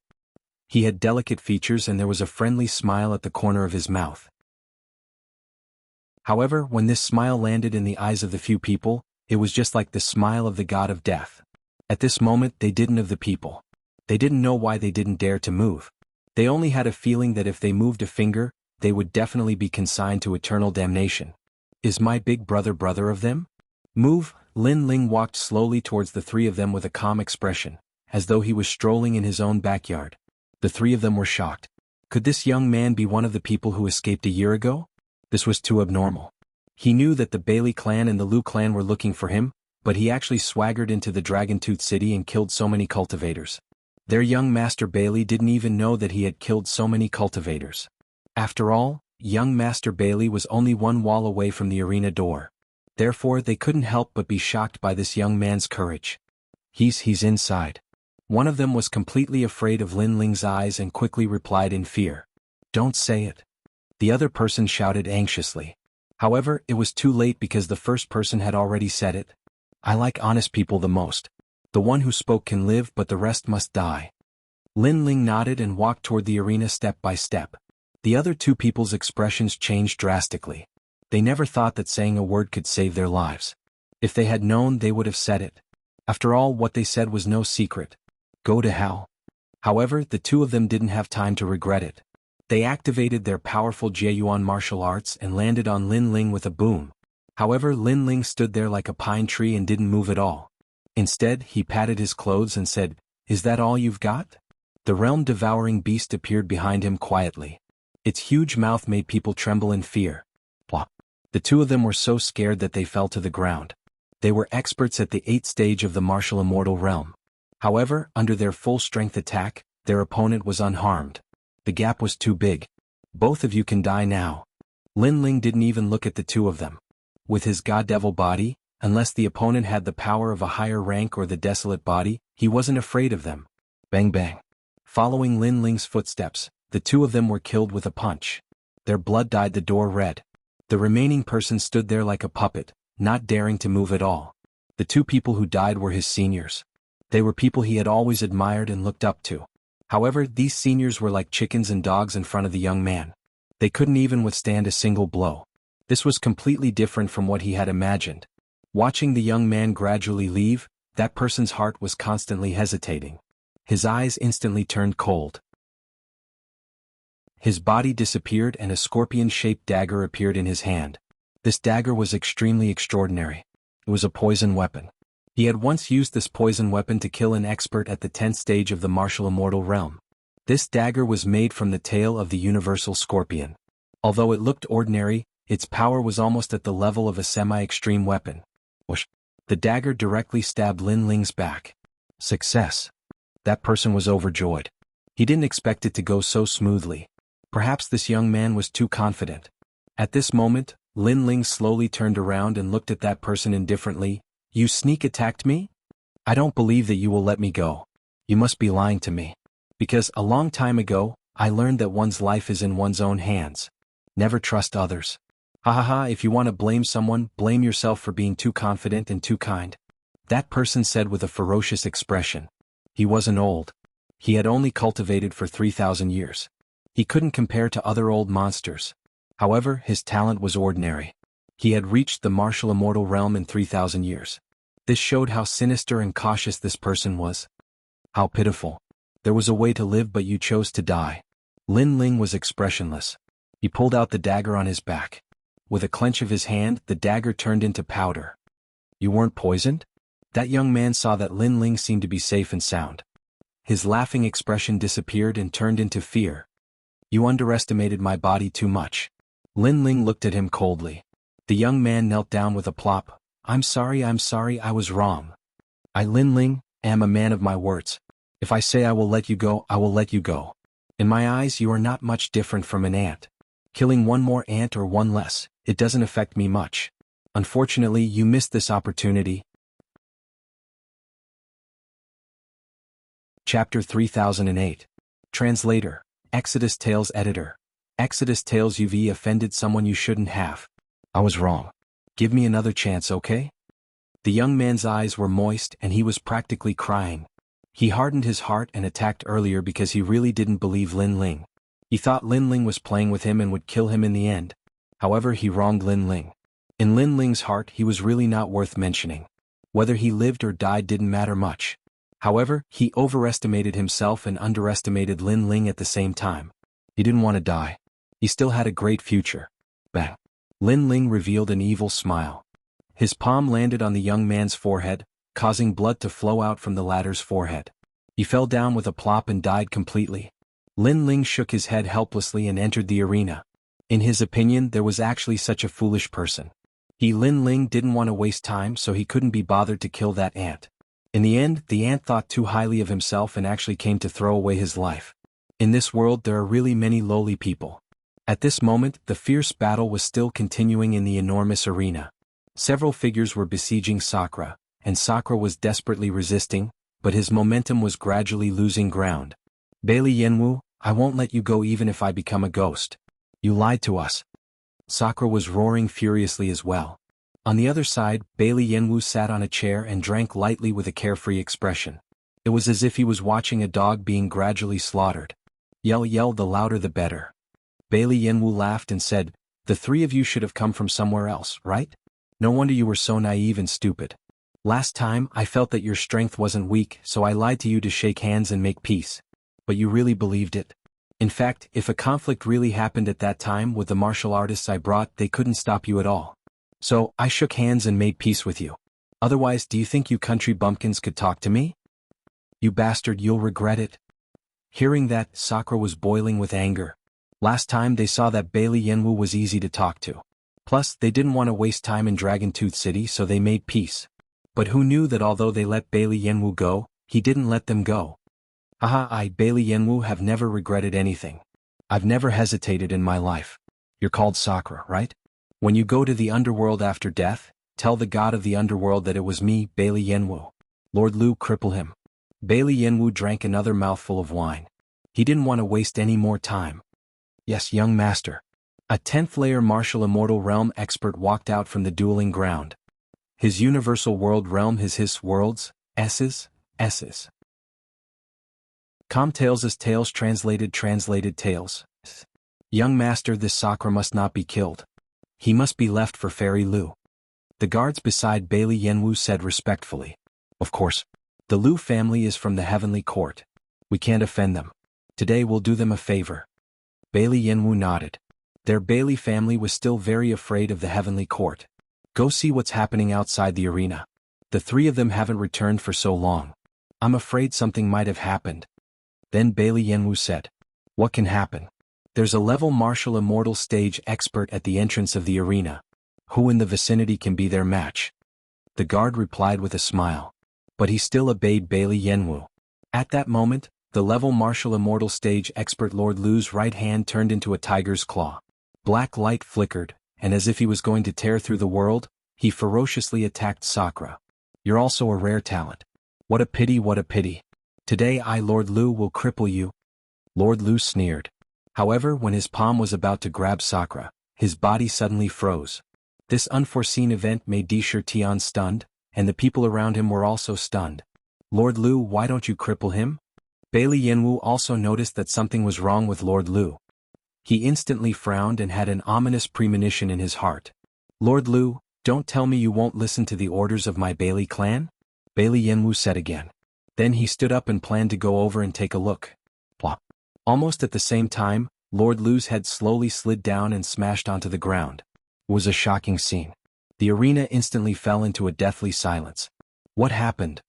He had delicate features and there was a friendly smile at the corner of his mouth. However, when this smile landed in the eyes of the few people, it was just like the smile of the god of death. At this moment, they didn't of the people. They didn't know why they didn't dare to move. They only had a feeling that if they moved a finger, they would definitely be consigned to eternal damnation. Is my big brother of them? Move. Lin Ling walked slowly towards the 3 of them with a calm expression, as though he was strolling in his own backyard. The 3 of them were shocked. Could this young man be one of the people who escaped a year ago? This was too abnormal. He knew that the Bailey clan and the Liu clan were looking for him, but he actually swaggered into the Dragon-Tooth City and killed so many cultivators. Their young Master Bailey didn't even know that he had killed so many cultivators. After all, young Master Bailey was only 1 wall away from the arena door. Therefore, they couldn't help but be shocked by this young man's courage. He's inside. One of them was completely afraid of Lin Ling's eyes and quickly replied in fear. Don't say it. The other person shouted anxiously. However, it was too late because the first person had already said it. I like honest people the most. The one who spoke can live but the rest must die. Lin Ling nodded and walked toward the arena step by step. The other 2 people's expressions changed drastically. They never thought that saying a word could save their lives. If they had known, they would have said it. After all, what they said was no secret. Go to hell. However, the 2 of them didn't have time to regret it. They activated their powerful Jiayuan martial arts and landed on Lin Ling with a boom. However, Lin Ling stood there like a pine tree and didn't move at all. Instead, he patted his clothes and said, Is that all you've got? The realm-devouring beast appeared behind him quietly. Its huge mouth made people tremble in fear. Plop. The 2 of them were so scared that they fell to the ground. They were experts at the 8th stage of the martial immortal realm. However, under their full-strength attack, their opponent was unharmed. The gap was too big. Both of you can die now. Lin Ling didn't even look at the 2 of them. With his god-devil body, unless the opponent had the power of a higher rank or the desolate body, he wasn't afraid of them. Bang bang. Following Lin Ling's footsteps, the 2 of them were killed with a punch. Their blood dyed the door red. The remaining person stood there like a puppet, not daring to move at all. The 2 people who died were his seniors. They were people he had always admired and looked up to. However, these seniors were like chickens and dogs in front of the young man. They couldn't even withstand a single blow. This was completely different from what he had imagined. Watching the young man gradually leave, that person's heart was constantly hesitating. His eyes instantly turned cold. His body disappeared and a scorpion-shaped dagger appeared in his hand. This dagger was extremely extraordinary. It was a poison weapon. He had once used this poison weapon to kill an expert at the 10th stage of the martial immortal realm. This dagger was made from the tail of the universal scorpion. Although it looked ordinary, its power was almost at the level of a semi-extreme weapon. Whoosh! The dagger directly stabbed Lin Ling's back. Success. That person was overjoyed. He didn't expect it to go so smoothly. Perhaps this young man was too confident. At this moment, Lin Ling slowly turned around and looked at that person indifferently. You sneak attacked me? I don't believe that you will let me go. You must be lying to me. Because a long time ago, I learned that one's life is in one's own hands. Never trust others. Ha ha ha, if you want to blame someone, blame yourself for being too confident and too kind. That person said with a ferocious expression. He wasn't old. He had only cultivated for 3,000 years. He couldn't compare to other old monsters. However, his talent was ordinary. He had reached the martial immortal realm in 3,000 years. This showed how sinister and cautious this person was. How pitiful. There was a way to live but you chose to die. Lin Ling was expressionless. He pulled out the dagger on his back. With a clench of his hand, the dagger turned into powder. You weren't poisoned? That young man saw that Lin Ling seemed to be safe and sound. His laughing expression disappeared and turned into fear. You underestimated my body too much. Lin Ling looked at him coldly. The young man knelt down with a plop. I'm sorry, I was wrong. I, Lin Ling, am a man of my words. If I say I will let you go, I will let you go. In my eyes, you are not much different from an ant. Killing one more ant or one less, it doesn't affect me much. Unfortunately, you missed this opportunity. Chapter 3008. Translator. Exodus Tales Editor. Exodus Tales UV offended someone you shouldn't have. I was wrong. Give me another chance, okay? The young man's eyes were moist and he was practically crying. He hardened his heart and attacked earlier because he really didn't believe Lin Ling. He thought Lin Ling was playing with him and would kill him in the end. However, he wronged Lin Ling. In Lin Ling's heart, he was really not worth mentioning. Whether he lived or died didn't matter much. However, he overestimated himself and underestimated Lin Ling at the same time. He didn't want to die. He still had a great future. Bang. Lin Ling revealed an evil smile. His palm landed on the young man's forehead, causing blood to flow out from the latter's forehead. He fell down with a plop and died completely. Lin Ling shook his head helplessly and entered the arena. In his opinion, there was actually such a foolish person. He, Lin Ling, didn't want to waste time, so he couldn't be bothered to kill that ant. In the end, the ant thought too highly of himself and actually came to throw away his life. In this world, there are really many lowly people. At this moment, the fierce battle was still continuing in the enormous arena. Several figures were besieging Sakura, and Sakura was desperately resisting, but his momentum was gradually losing ground. Bailey Yenwu, I won't let you go even if I become a ghost. You lied to us. Sakura was roaring furiously as well. On the other side, Bailey Yenwu sat on a chair and drank lightly with a carefree expression. It was as if he was watching a dog being gradually slaughtered. Yell, the louder the better. Bailey Yenwu laughed and said, the three of you should have come from somewhere else, right? No wonder you were so naive and stupid. Last time, I felt that your strength wasn't weak, so I lied to you to shake hands and make peace. But you really believed it. In fact, if a conflict really happened at that time with the martial artists I brought, they couldn't stop you at all. So, I shook hands and made peace with you. Otherwise, do you think you country bumpkins could talk to me? You bastard, you'll regret it. Hearing that, Sakura was boiling with anger. Last time they saw that Bailey Yenwu was easy to talk to. Plus, they didn't want to waste time in Dragon Tooth City, so they made peace. But who knew that although they let Bailey Yenwu go, he didn't let them go. Haha, I, Bailey Yenwu, have never regretted anything. I've never hesitated in my life. You're called Sakura, right? When you go to the underworld after death, tell the god of the underworld that it was me, Bailey Yenwu. Lord Lu, cripple him. Bailey Yenwu drank another mouthful of wine. He didn't want to waste any more time. Yes, young master. A 10th layer martial immortal realm expert walked out from the dueling ground. His universal world realm is his worlds, S's. Tales translated tales. Young master, this Sakura must not be killed. He must be left for Fairy Lu. The guards beside Bailey Yenwu said respectfully. Of course. The Lu family is from the heavenly court. We can't offend them. Today we'll do them a favor. Bailey Yenwu nodded. Their Bailey family was still very afraid of the heavenly court. Go see what's happening outside the arena. The three of them haven't returned for so long. I'm afraid something might have happened. Then Bailey Yenwu said. What can happen? There's a level martial immortal stage expert at the entrance of the arena. Who in the vicinity can be their match? The guard replied with a smile. But he still obeyed Bailey Yenwu. At that moment, the level martial immortal stage expert Lord Lu's right hand turned into a tiger's claw. Black light flickered, and as if he was going to tear through the world, he ferociously attacked Sakura. You're also a rare talent. What a pity, what a pity. Today I, Lord Lu, will cripple you. Lord Lu sneered. However, when his palm was about to grab Sakura, his body suddenly froze. This unforeseen event made Disher Tian stunned, and the people around him were also stunned. Lord Lu, why don't you cripple him? Bailey Yenwu also noticed that something was wrong with Lord Lu. He instantly frowned and had an ominous premonition in his heart. Lord Lu, don't tell me you won't listen to the orders of my Bailey clan? Bailey Yenwu said again. Then he stood up and planned to go over and take a look. Plop. Almost at the same time, Lord Lu's head slowly slid down and smashed onto the ground. It was a shocking scene. The arena instantly fell into a deathly silence. What happened?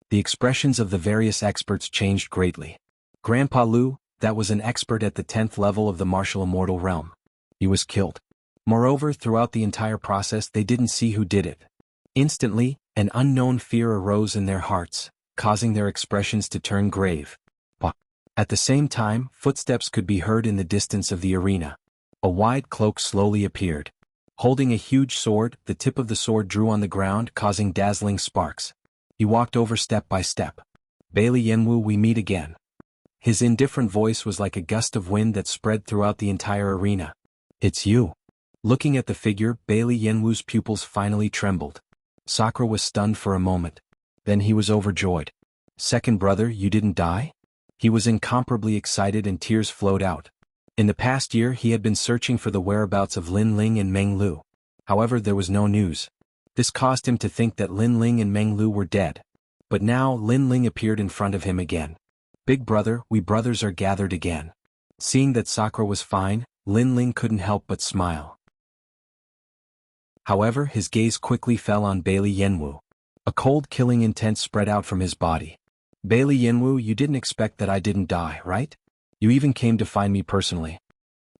The expressions of the various experts changed greatly. Grandpa Lu, that was an expert at the 10th level of the martial immortal realm. He was killed. Moreover, throughout the entire process they didn't see who did it. Instantly, an unknown fear arose in their hearts, causing their expressions to turn grave. At the same time, footsteps could be heard in the distance of the arena. A wide cloak slowly appeared. Holding a huge sword, the tip of the sword drew on the ground, causing dazzling sparks. He walked over step by step. Bailey Yenwu, we meet again. His indifferent voice was like a gust of wind that spread throughout the entire arena. It's you. Looking at the figure, Bailey Yenwu's pupils finally trembled. Sakura was stunned for a moment. Then he was overjoyed. Second brother, you didn't die? He was incomparably excited and tears flowed out. In the past year he had been searching for the whereabouts of Lin Ling and Meng Lu. However, there was no news. This caused him to think that Lin Ling and Meng Lu were dead. But now Lin Ling appeared in front of him again. Big brother, we brothers are gathered again. Seeing that Sakura was fine, Lin Ling couldn't help but smile. However, his gaze quickly fell on Bailey Yenwu. A cold killing intent spread out from his body. Bailey Yenwu, you didn't expect that I didn't die, right? You even came to find me personally.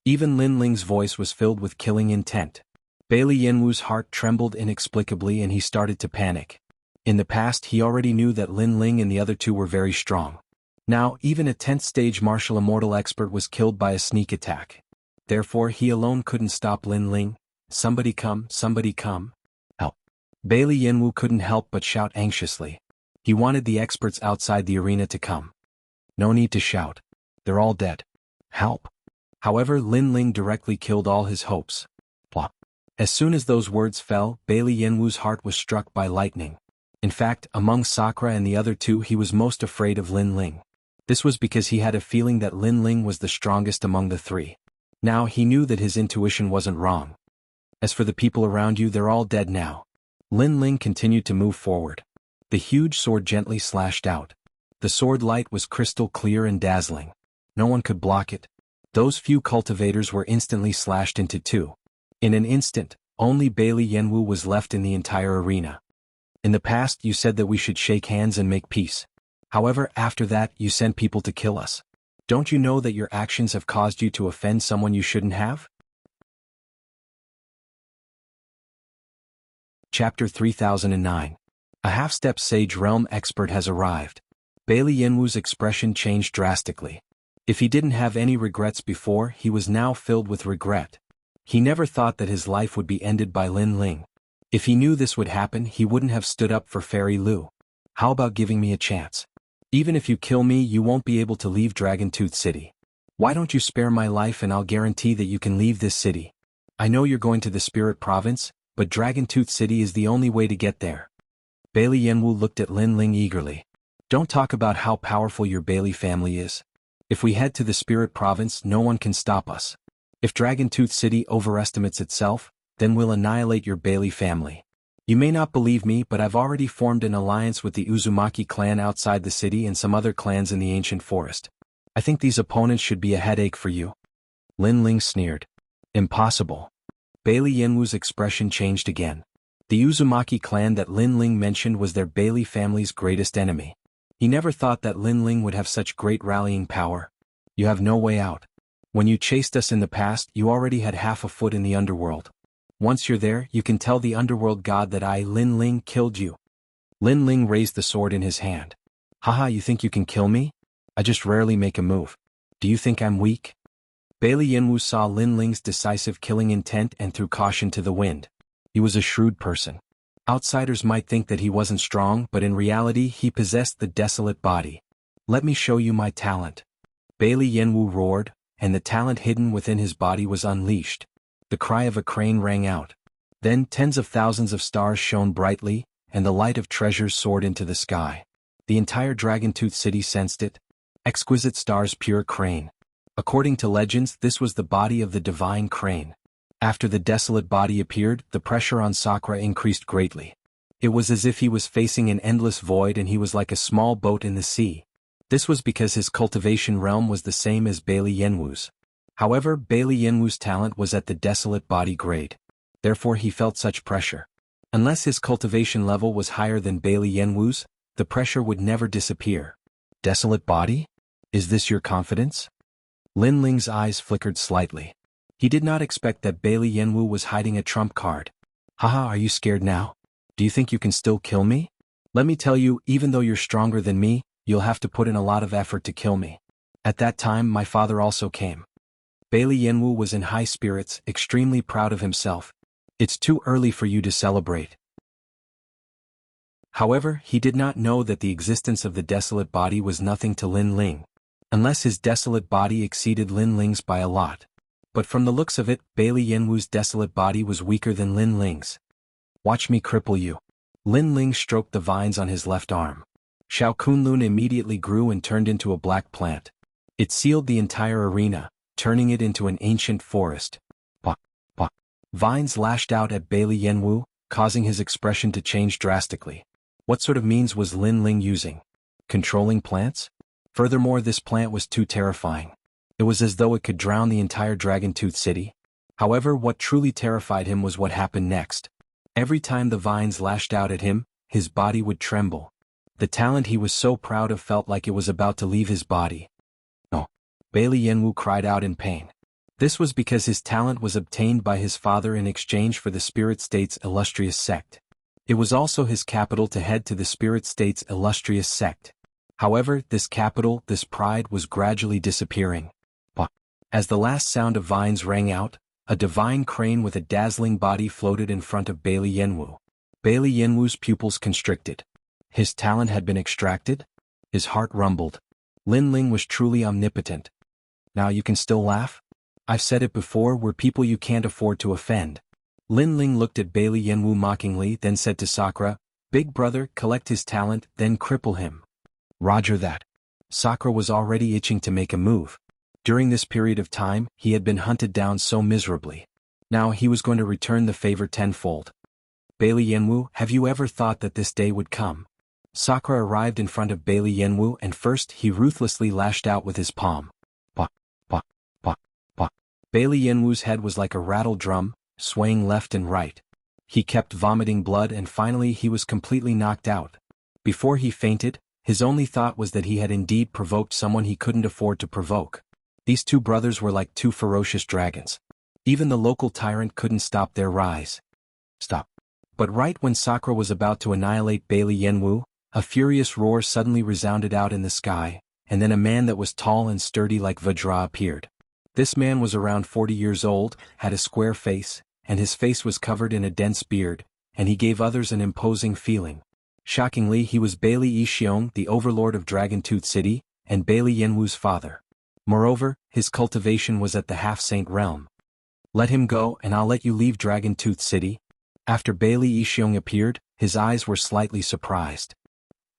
Even Lin Ling's voice was filled with killing intent. Bailey Yenwu's heart trembled inexplicably and he started to panic. In the past he already knew that Lin Ling and the other two were very strong. Now, even a 10th stage martial immortal expert was killed by a sneak attack. Therefore he alone couldn't stop Lin Ling. Somebody come, help. Bailey Yenwu couldn't help but shout anxiously. He wanted the experts outside the arena to come. No need to shout. They're all dead. Help. However, Lin Ling directly killed all his hopes. Plop. As soon as those words fell, Bailey Yenwu's heart was struck by lightning. In fact, among Sakura and the other two he was most afraid of Lin Ling. This was because he had a feeling that Lin Ling was the strongest among the three. Now he knew that his intuition wasn't wrong. As for the people around you, they're all dead now. Lin Ling continued to move forward. The huge sword gently slashed out. The sword light was crystal clear and dazzling. No one could block it. Those few cultivators were instantly slashed into two. In an instant, only Bailey Yenwu was left in the entire arena. In the past you said that we should shake hands and make peace. However, after that you sent people to kill us. Don't you know that your actions have caused you to offend someone you shouldn't have? Chapter 3009. A half-step Sage Realm expert has arrived. Bailey Yenwu's expression changed drastically. If he didn't have any regrets before, he was now filled with regret. He never thought that his life would be ended by Lin Ling. If he knew this would happen, he wouldn't have stood up for Fairy Lu. How about giving me a chance? Even if you kill me, you won't be able to leave Dragon Tooth City. Why don't you spare my life and I'll guarantee that you can leave this city. I know you're going to the Spirit Province, but Dragon Tooth City is the only way to get there. Bailey Yenwu looked at Lin Ling eagerly. Don't talk about how powerful your Bailey family is. If we head to the Spirit Province, no one can stop us. If Dragon Tooth City overestimates itself, then we'll annihilate your Bailey family. You may not believe me, but I've already formed an alliance with the Uzumaki clan outside the city and some other clans in the ancient forest. I think these opponents should be a headache for you. Lin Ling sneered. Impossible. Bailey Yenwu's expression changed again. The Uzumaki clan that Lin Ling mentioned was their Bailey family's greatest enemy. He never thought that Lin Ling would have such great rallying power. You have no way out. When you chased us in the past, you already had half a foot in the underworld. Once you're there, you can tell the underworld god that I, Lin Ling, killed you." Lin Ling raised the sword in his hand. "Haha, you think you can kill me? I just rarely make a move. Do you think I'm weak?" Bailey Yinwu saw Lin Ling's decisive killing intent and threw caution to the wind. He was a shrewd person. Outsiders might think that he wasn't strong, but in reality he possessed the desolate body. "Let me show you my talent." Bailey Yinwu roared, and the talent hidden within his body was unleashed. The cry of a crane rang out. Then tens of thousands of stars shone brightly, and the light of treasures soared into the sky. The entire Dragon-Tooth city sensed it. Exquisite stars, pure crane. According to legends, this was the body of the divine crane. After the desolate body appeared, the pressure on Sakura increased greatly. It was as if he was facing an endless void and he was like a small boat in the sea. This was because his cultivation realm was the same as Bailey Yenwu's. However, Bailey Yenwu's talent was at the desolate body grade. Therefore he felt such pressure. Unless his cultivation level was higher than Bailey Yenwu's, the pressure would never disappear. "Desolate body? Is this your confidence?" Lin Ling's eyes flickered slightly. He did not expect that Bailey Yenwu was hiding a trump card. "Haha, are you scared now? Do you think you can still kill me? Let me tell you, even though you're stronger than me, you'll have to put in a lot of effort to kill me." At that time my father also came. Bailey Yenwu was in high spirits, extremely proud of himself. "It's too early for you to celebrate." However, he did not know that the existence of the desolate body was nothing to Lin Ling. Unless his desolate body exceeded Lin Ling's by a lot. But from the looks of it, Bailey Yenwu's desolate body was weaker than Lin Ling's. "Watch me cripple you." Lin Ling stroked the vines on his left arm. Shao Kunlun immediately grew and turned into a black plant. It sealed the entire arena, turning it into an ancient forest. Bah, bah. Vines lashed out at Bailey Yenwu, causing his expression to change drastically. What sort of means was Lin Ling using? Controlling plants? Furthermore, this plant was too terrifying. It was as though it could drown the entire Dragon-Tooth city. However, what truly terrified him was what happened next. Every time the vines lashed out at him, his body would tremble. The talent he was so proud of felt like it was about to leave his body. "No!" Bailey Yenwu cried out in pain. This was because his talent was obtained by his father in exchange for the Spirit State's illustrious sect. It was also his capital to head to the Spirit State's illustrious sect. However, this capital, this pride, was gradually disappearing. But as the last sound of vines rang out, a divine crane with a dazzling body floated in front of Bailey Yenwu. Bailey Yenwu's pupils constricted. His talent had been extracted? His heart rumbled. Lin Ling was truly omnipotent. "Now you can still laugh? I've said it before, we're people you can't afford to offend." Lin Ling looked at Bailey Yenwu mockingly, then said to Sakura, "Big brother, collect his talent, then cripple him." Roger that. Sakura was already itching to make a move. During this period of time, he had been hunted down so miserably. Now he was going to return the favor tenfold. "Bailey Yenwu, have you ever thought that this day would come?" Sakura arrived in front of Bailey Yenwu and first he ruthlessly lashed out with his palm. Bah, bah, bah, bah. Bailey Yenwu's head was like a rattle drum, swaying left and right. He kept vomiting blood and finally he was completely knocked out. Before he fainted, his only thought was that he had indeed provoked someone he couldn't afford to provoke. These two brothers were like two ferocious dragons. Even the local tyrant couldn't stop their rise. Stop. But right when Sakura was about to annihilate Bailey Yenwu, a furious roar suddenly resounded out in the sky, and then a man that was tall and sturdy like Vajra appeared. This man was around 40 years old, had a square face, and his face was covered in a dense beard, and he gave others an imposing feeling. Shockingly, he was Bailey Yixiong, the overlord of Dragon-Tooth City, and Bailey Yenwu's father. Moreover, his cultivation was at the half-saint realm. "Let him go and I'll let you leave Dragon-Tooth City." After Bailey Yixiong appeared, his eyes were slightly surprised.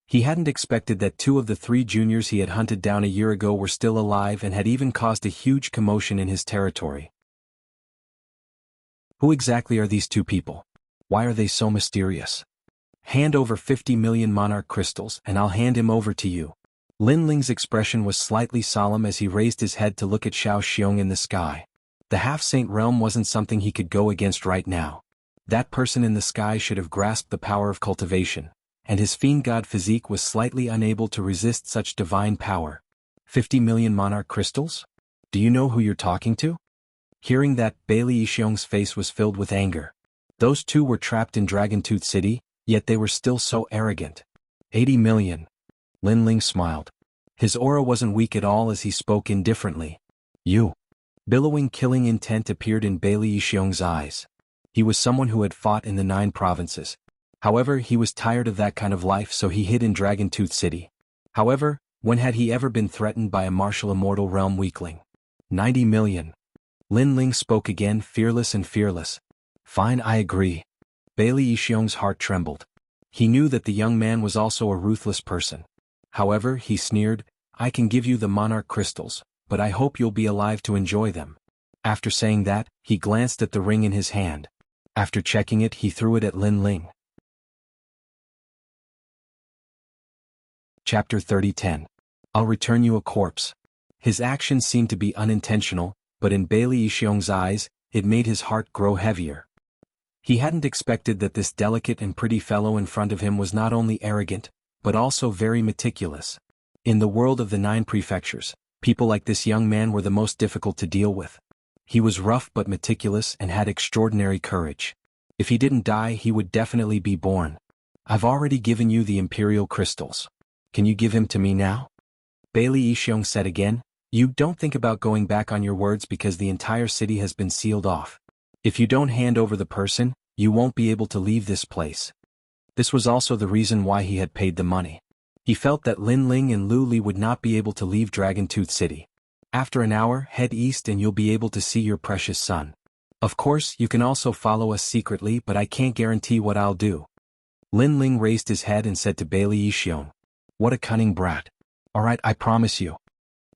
He hadn't expected that two of the three juniors he had hunted down a year ago were still alive and had even caused a huge commotion in his territory. Who exactly are these two people? Why are they so mysterious? "Hand over 50 million monarch crystals and I'll hand him over to you." Lin Ling's expression was slightly solemn as he raised his head to look at Shao Xiong in the sky. The half-saint realm wasn't something he could go against right now. That person in the sky should have grasped the power of cultivation, and his fiend god physique was slightly unable to resist such divine power. 50 million monarch crystals? Do you know who you're talking to? Hearing that, Bailey Yixiong's face was filled with anger. Those two were trapped in Dragon Tooth City, yet they were still so arrogant. 80 million. Lin Ling smiled. His aura wasn't weak at all as he spoke indifferently. You. Billowing killing intent appeared in Bailey Yixiong's eyes. He was someone who had fought in the 9 provinces. However, he was tired of that kind of life, so he hid in Dragon Tooth City. However, when had he ever been threatened by a martial immortal realm weakling? 90 million. Lin Ling spoke again, fearless and fearless. Fine, I agree. Bailey Yixiong's heart trembled. He knew that the young man was also a ruthless person. However, he sneered, I can give you the monarch crystals, but I hope you'll be alive to enjoy them. After saying that, he glanced at the ring in his hand. After checking it, he threw it at Lin Ling. Chapter 30:10. I'll return you a corpse. His actions seemed to be unintentional, but in Bailey Yixiong's eyes, it made his heart grow heavier. He hadn't expected that this delicate and pretty fellow in front of him was not only arrogant, but also very meticulous. In the world of the 9 prefectures, people like this young man were the most difficult to deal with. He was rough but meticulous and had extraordinary courage. If he didn't die, he would definitely be born. I've already given you the imperial crystals. Can you give him to me now? Bailey Yixiong said again, you don't think about going back on your words because the entire city has been sealed off. If you don't hand over the person, you won't be able to leave this place. This was also the reason why he had paid the money. He felt that Lin Ling and Lu Li would not be able to leave Dragon Tooth City. After an hour, head east and you'll be able to see your precious son. Of course, you can also follow us secretly, but I can't guarantee what I'll do. Lin Ling raised his head and said to Bailey Yixiong, what a cunning brat. Alright, I promise you.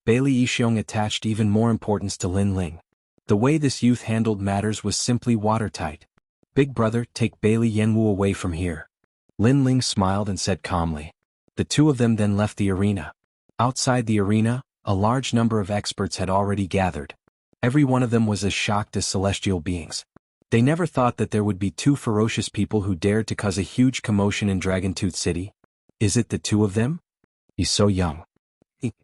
Bailey Yixiong attached even more importance to Lin Ling. The way this youth handled matters was simply watertight. Big brother, take Bailey Yanwu away from here. Lin Ling smiled and said calmly. The two of them then left the arena. Outside the arena, a large number of experts had already gathered. Every one of them was as shocked as celestial beings. They never thought that there would be 2 ferocious people who dared to cause a huge commotion in Dragon Tooth City. Is it the 2 of them? He's so young.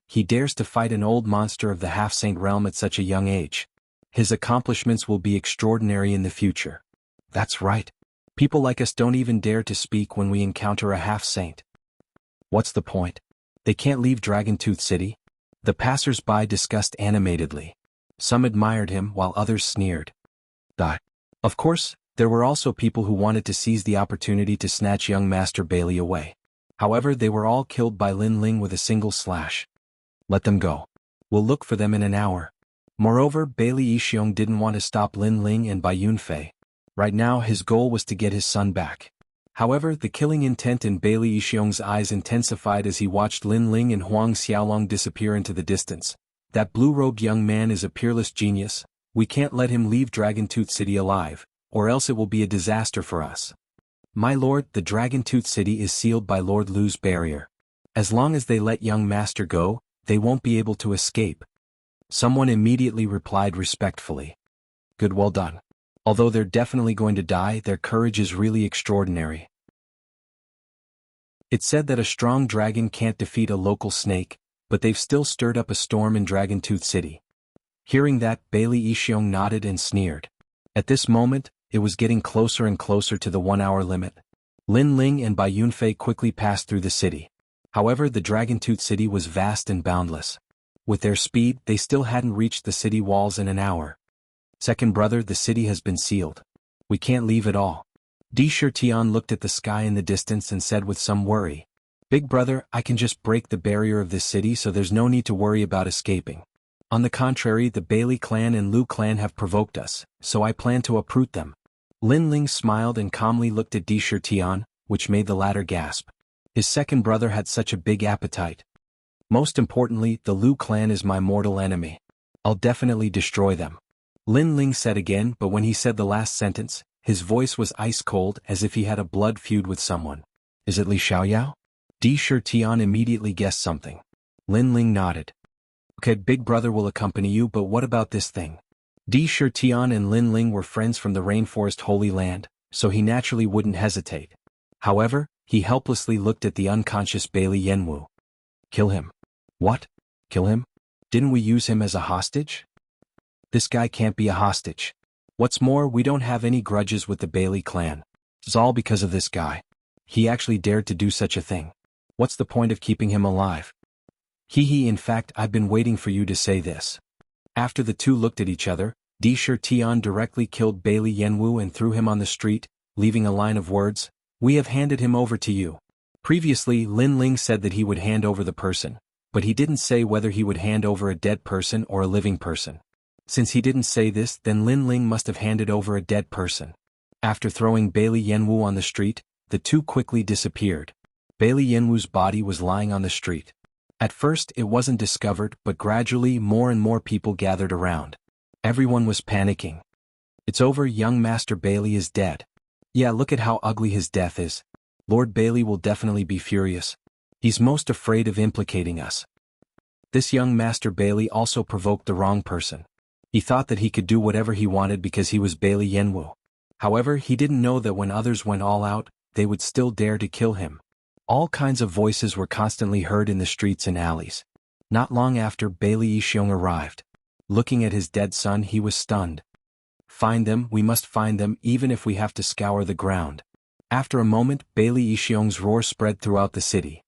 He dares to fight an old monster of the half-saint realm at such a young age. His accomplishments will be extraordinary in the future. That's right. People like us don't even dare to speak when we encounter a half-saint. What's the point? They can't leave Dragon Tooth City? The passers-by discussed animatedly. Some admired him while others sneered. Of course, there were also people who wanted to seize the opportunity to snatch young Master Bailey away. However, they were all killed by Lin Ling with a single slash. Let them go. We'll look for them in an hour. Moreover, Bailey Yixiong didn't want to stop Lin Ling and Bai Yunfei. Right now, his goal was to get his son back. However, the killing intent in Bailey Yixiong's eyes intensified as he watched Lin Ling and Huang Xiaolong disappear into the distance. That blue-robed young man is a peerless genius. We can't let him leave Dragon Tooth City alive, or else it will be a disaster for us. My lord, the Dragon Tooth City is sealed by Lord Lu's barrier. As long as they let young master go, they won't be able to escape. Someone immediately replied respectfully. Good, well done. Although they're definitely going to die, their courage is really extraordinary. It's said that a strong dragon can't defeat a local snake, but they've still stirred up a storm in Dragon Tooth City. Hearing that, Bailey Yixiong nodded and sneered. At this moment, it was getting closer and closer to the 1-hour limit. Lin Ling and Bai Yunfei quickly passed through the city. However, the Dragon Tooth City was vast and boundless. With their speed, they still hadn't reached the city walls in an hour. Second brother, the city has been sealed. We can't leave at all. Di Shirtian looked at the sky in the distance and said with some worry. Big brother, I can just break the barrier of this city so there's no need to worry about escaping. On the contrary, the Bailey clan and Lu clan have provoked us, so I plan to uproot them. Lin Ling smiled and calmly looked at Di Shirtian, which made the latter gasp. His second brother had such a big appetite. Most importantly, the Lu clan is my mortal enemy. I'll definitely destroy them. Lin Ling said again, but when he said the last sentence, his voice was ice cold as if he had a blood feud with someone. Is it Li Xiaoyao? Di Shirtian immediately guessed something. Lin Ling nodded. Okay, big brother will accompany you, but what about this thing? Di Shirtian and Lin Ling were friends from the Rainforest Holy Land, so he naturally wouldn't hesitate. However, he helplessly looked at the unconscious Bailey Yanwu. Kill him. What? Kill him? Didn't we use him as a hostage? This guy can't be a hostage. What's more, we don't have any grudges with the Bailey clan. It's all because of this guy. He actually dared to do such a thing. What's the point of keeping him alive? In fact, I've been waiting for you to say this. After the two looked at each other, Tian directly killed Bailey Yanwu and threw him on the street, leaving a line of words, "We have handed him over to you." Previously, Lin Ling said that he would hand over the person, but he didn't say whether he would hand over a dead person or a living person. Since he didn't say this, then Lin Ling must have handed over a dead person. After throwing Bailey Yanwu on the street, the two quickly disappeared. Bailey Yanwu's body was lying on the street. At first it wasn't discovered, but gradually more and more people gathered around. Everyone was panicking. "It's over, young Master Bailey is dead. Yeah, look at how ugly his death is. Lord Bailey will definitely be furious. He's most afraid of implicating us." This young Master Bailey also provoked the wrong person. He thought that he could do whatever he wanted because he was Bailey Yanwu. However, he didn't know that when others went all out, they would still dare to kill him. All kinds of voices were constantly heard in the streets and alleys. Not long after, Bailey Yixiong arrived. Looking at his dead son, he was stunned. "Find them, we must find them, even if we have to scour the ground." After a moment, Bailey Yixiong's roar spread throughout the city.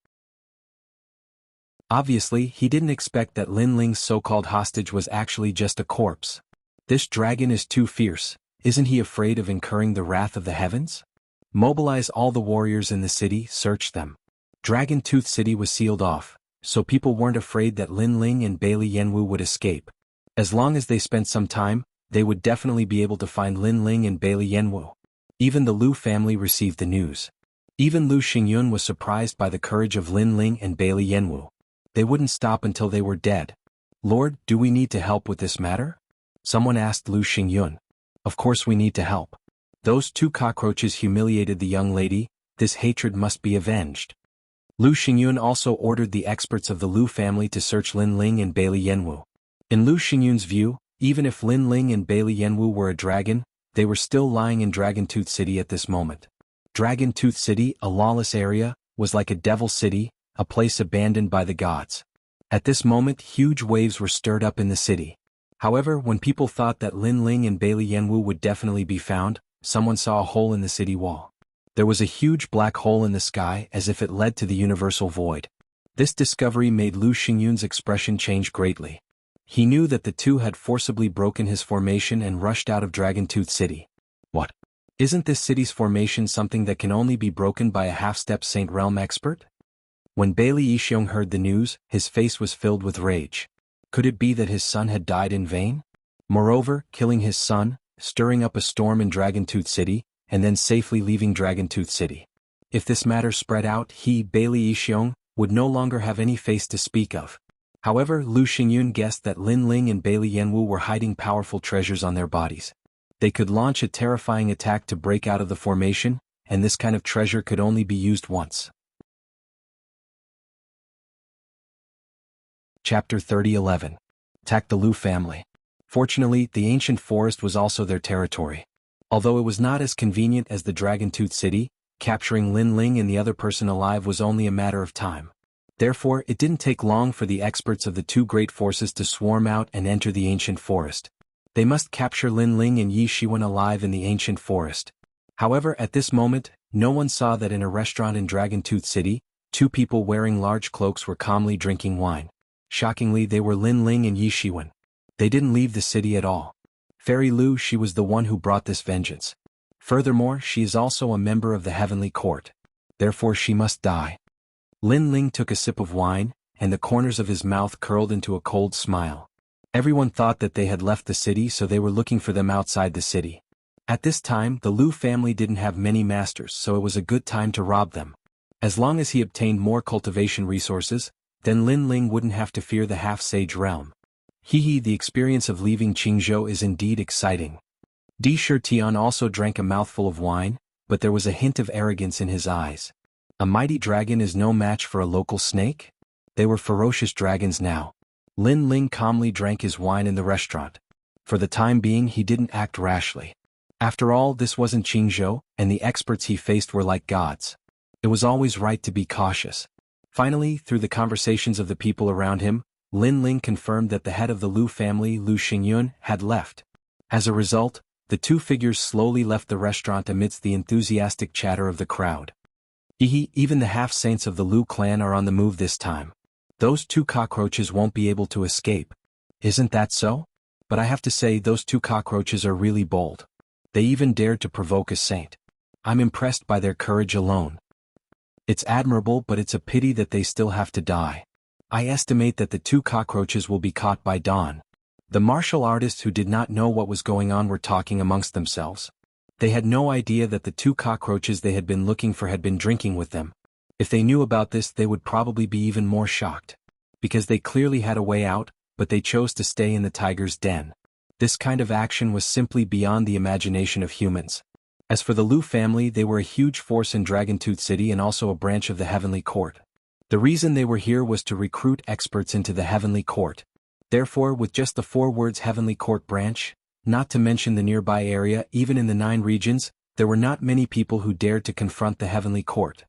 Obviously, he didn't expect that Lin Ling's so-called hostage was actually just a corpse. This dragon is too fierce. Isn't he afraid of incurring the wrath of the heavens? Mobilize all the warriors in the city, search them. Dragon Tooth City was sealed off, so people weren't afraid that Lin Ling and Bailey Yanwu would escape. As long as they spent some time, they would definitely be able to find Lin Ling and Bailey Yanwu. Even the Lu family received the news. Even Lu Xingyun was surprised by the courage of Lin Ling and Bailey Yanwu. They wouldn't stop until they were dead. "Lord, do we need to help with this matter?" Someone asked Lu Xingyun. "Of course we need to help. Those two cockroaches humiliated the young lady, this hatred must be avenged." Lu Xingyun also ordered the experts of the Lu family to search Lin Ling and Bailey Yanwu. In Lu Xingyun's view, even if Lin Ling and Bailey Yanwu were a dragon, they were still lying in Dragon Tooth City at this moment. Dragon Tooth City, a lawless area, was like a devil city, a place abandoned by the gods. At this moment, huge waves were stirred up in the city. However, when people thought that Lin Ling and Bailey Yanwu would definitely be found, someone saw a hole in the city wall. There was a huge black hole in the sky as if it led to the universal void. This discovery made Lu Xingyun's expression change greatly. He knew that the two had forcibly broken his formation and rushed out of Dragon Tooth City. What? Isn't this city's formation something that can only be broken by a half-step Saint Realm expert? When Bailey Yixiong heard the news, his face was filled with rage. Could it be that his son had died in vain? Moreover, killing his son, stirring up a storm in Dragon Tooth City, and then safely leaving Dragon Tooth City. If this matter spread out, Bailey Yixiong, would no longer have any face to speak of. However, Lu Xingyun guessed that Lin Ling and Bailey Yanwu were hiding powerful treasures on their bodies. They could launch a terrifying attack to break out of the formation, and this kind of treasure could only be used once. Chapter 30:11. Attack the Lu family. Fortunately, the ancient forest was also their territory. Although it was not as convenient as the Dragon Tooth City, capturing Lin Ling and the other person alive was only a matter of time. Therefore, it didn't take long for the experts of the two great forces to swarm out and enter the ancient forest. They must capture Lin Ling and Yi Shiwen alive in the ancient forest. However, at this moment, no one saw that in a restaurant in Dragon Tooth City, two people wearing large cloaks were calmly drinking wine. Shockingly, they were Lin Ling and Yi Shiwen. They didn't leave the city at all. Fairy Lu, she was the one who brought this vengeance. Furthermore, she is also a member of the Heavenly Court. Therefore she must die. Lin Ling took a sip of wine, and the corners of his mouth curled into a cold smile. Everyone thought that they had left the city, so they were looking for them outside the city. At this time, the Lu family didn't have many masters, so it was a good time to rob them. As long as he obtained more cultivation resources, then Lin Ling wouldn't have to fear the half-sage realm. The experience of leaving Qingzhou is indeed exciting. Tian also drank a mouthful of wine, but there was a hint of arrogance in his eyes. A mighty dragon is no match for a local snake? They were ferocious dragons now. Lin Ling calmly drank his wine in the restaurant. For the time being, he didn't act rashly. After all, this wasn't Qingzhou, and the experts he faced were like gods. It was always right to be cautious. Finally, through the conversations of the people around him, Lin Ling confirmed that the head of the Lu family, Lu Xingyun, had left. As a result, the two figures slowly left the restaurant amidst the enthusiastic chatter of the crowd. Even the half-saints of the Lu clan are on the move this time. Those two cockroaches won't be able to escape. Isn't that so? But I have to say those two cockroaches are really bold. They even dared to provoke a saint. I'm impressed by their courage alone. It's admirable, but it's a pity that they still have to die. I estimate that the two cockroaches will be caught by dawn. The martial artists who did not know what was going on were talking amongst themselves. They had no idea that the two cockroaches they had been looking for had been drinking with them. If they knew about this, they would probably be even more shocked. Because they clearly had a way out, but they chose to stay in the tiger's den. This kind of action was simply beyond the imagination of humans. As for the Lu family, they were a huge force in Dragontooth City and also a branch of the Heavenly Court. The reason they were here was to recruit experts into the Heavenly Court. Therefore, with just the 4 words Heavenly Court branch, not to mention the nearby area, even in the 9 regions, there were not many people who dared to confront the Heavenly Court.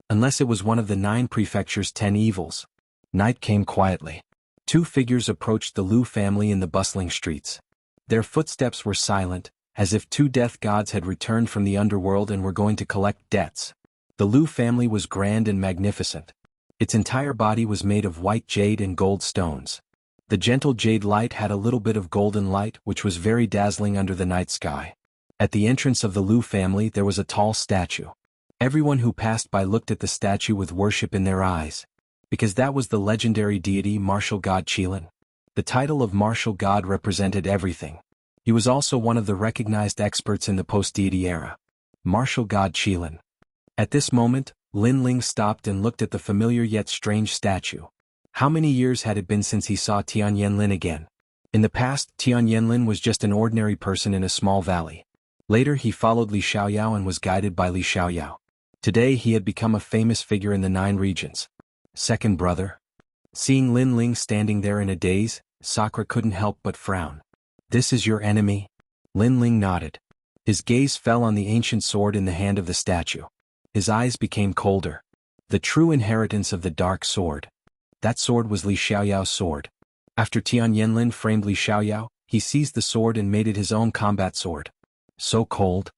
Unless it was one of the 9 prefecture's 10 evils. Night came quietly. 2 figures approached the Lu family in the bustling streets. Their footsteps were silent, as if 2 death gods had returned from the underworld and were going to collect debts. The Lu family was grand and magnificent. Its entire body was made of white jade and gold stones. The gentle jade light had a little bit of golden light which was very dazzling under the night sky. At the entrance of the Lu family there was a tall statue. Everyone who passed by looked at the statue with worship in their eyes. Because that was the legendary deity martial god Qilin. The title of martial god represented everything. He was also one of the recognized experts in the post-deity era. Martial god Qilin. At this moment, Lin Ling stopped and looked at the familiar yet strange statue. How many years had it been since he saw Tian Yanlin again? In the past, Tian Yanlin was just an ordinary person in a small valley. Later he followed Li Xiaoyao and was guided by Li Xiaoyao. Today he had become a famous figure in the 9 regions. Second brother. Seeing Lin Ling standing there in a daze, Sakura couldn't help but frown. This is your enemy? Lin Ling nodded. His gaze fell on the ancient sword in the hand of the statue. His eyes became colder. The true inheritance of the dark sword. That sword was Li Xiaoyao's sword. After Tian Yanlin framed Li Xiaoyao, he seized the sword and made it his own combat sword. So cold.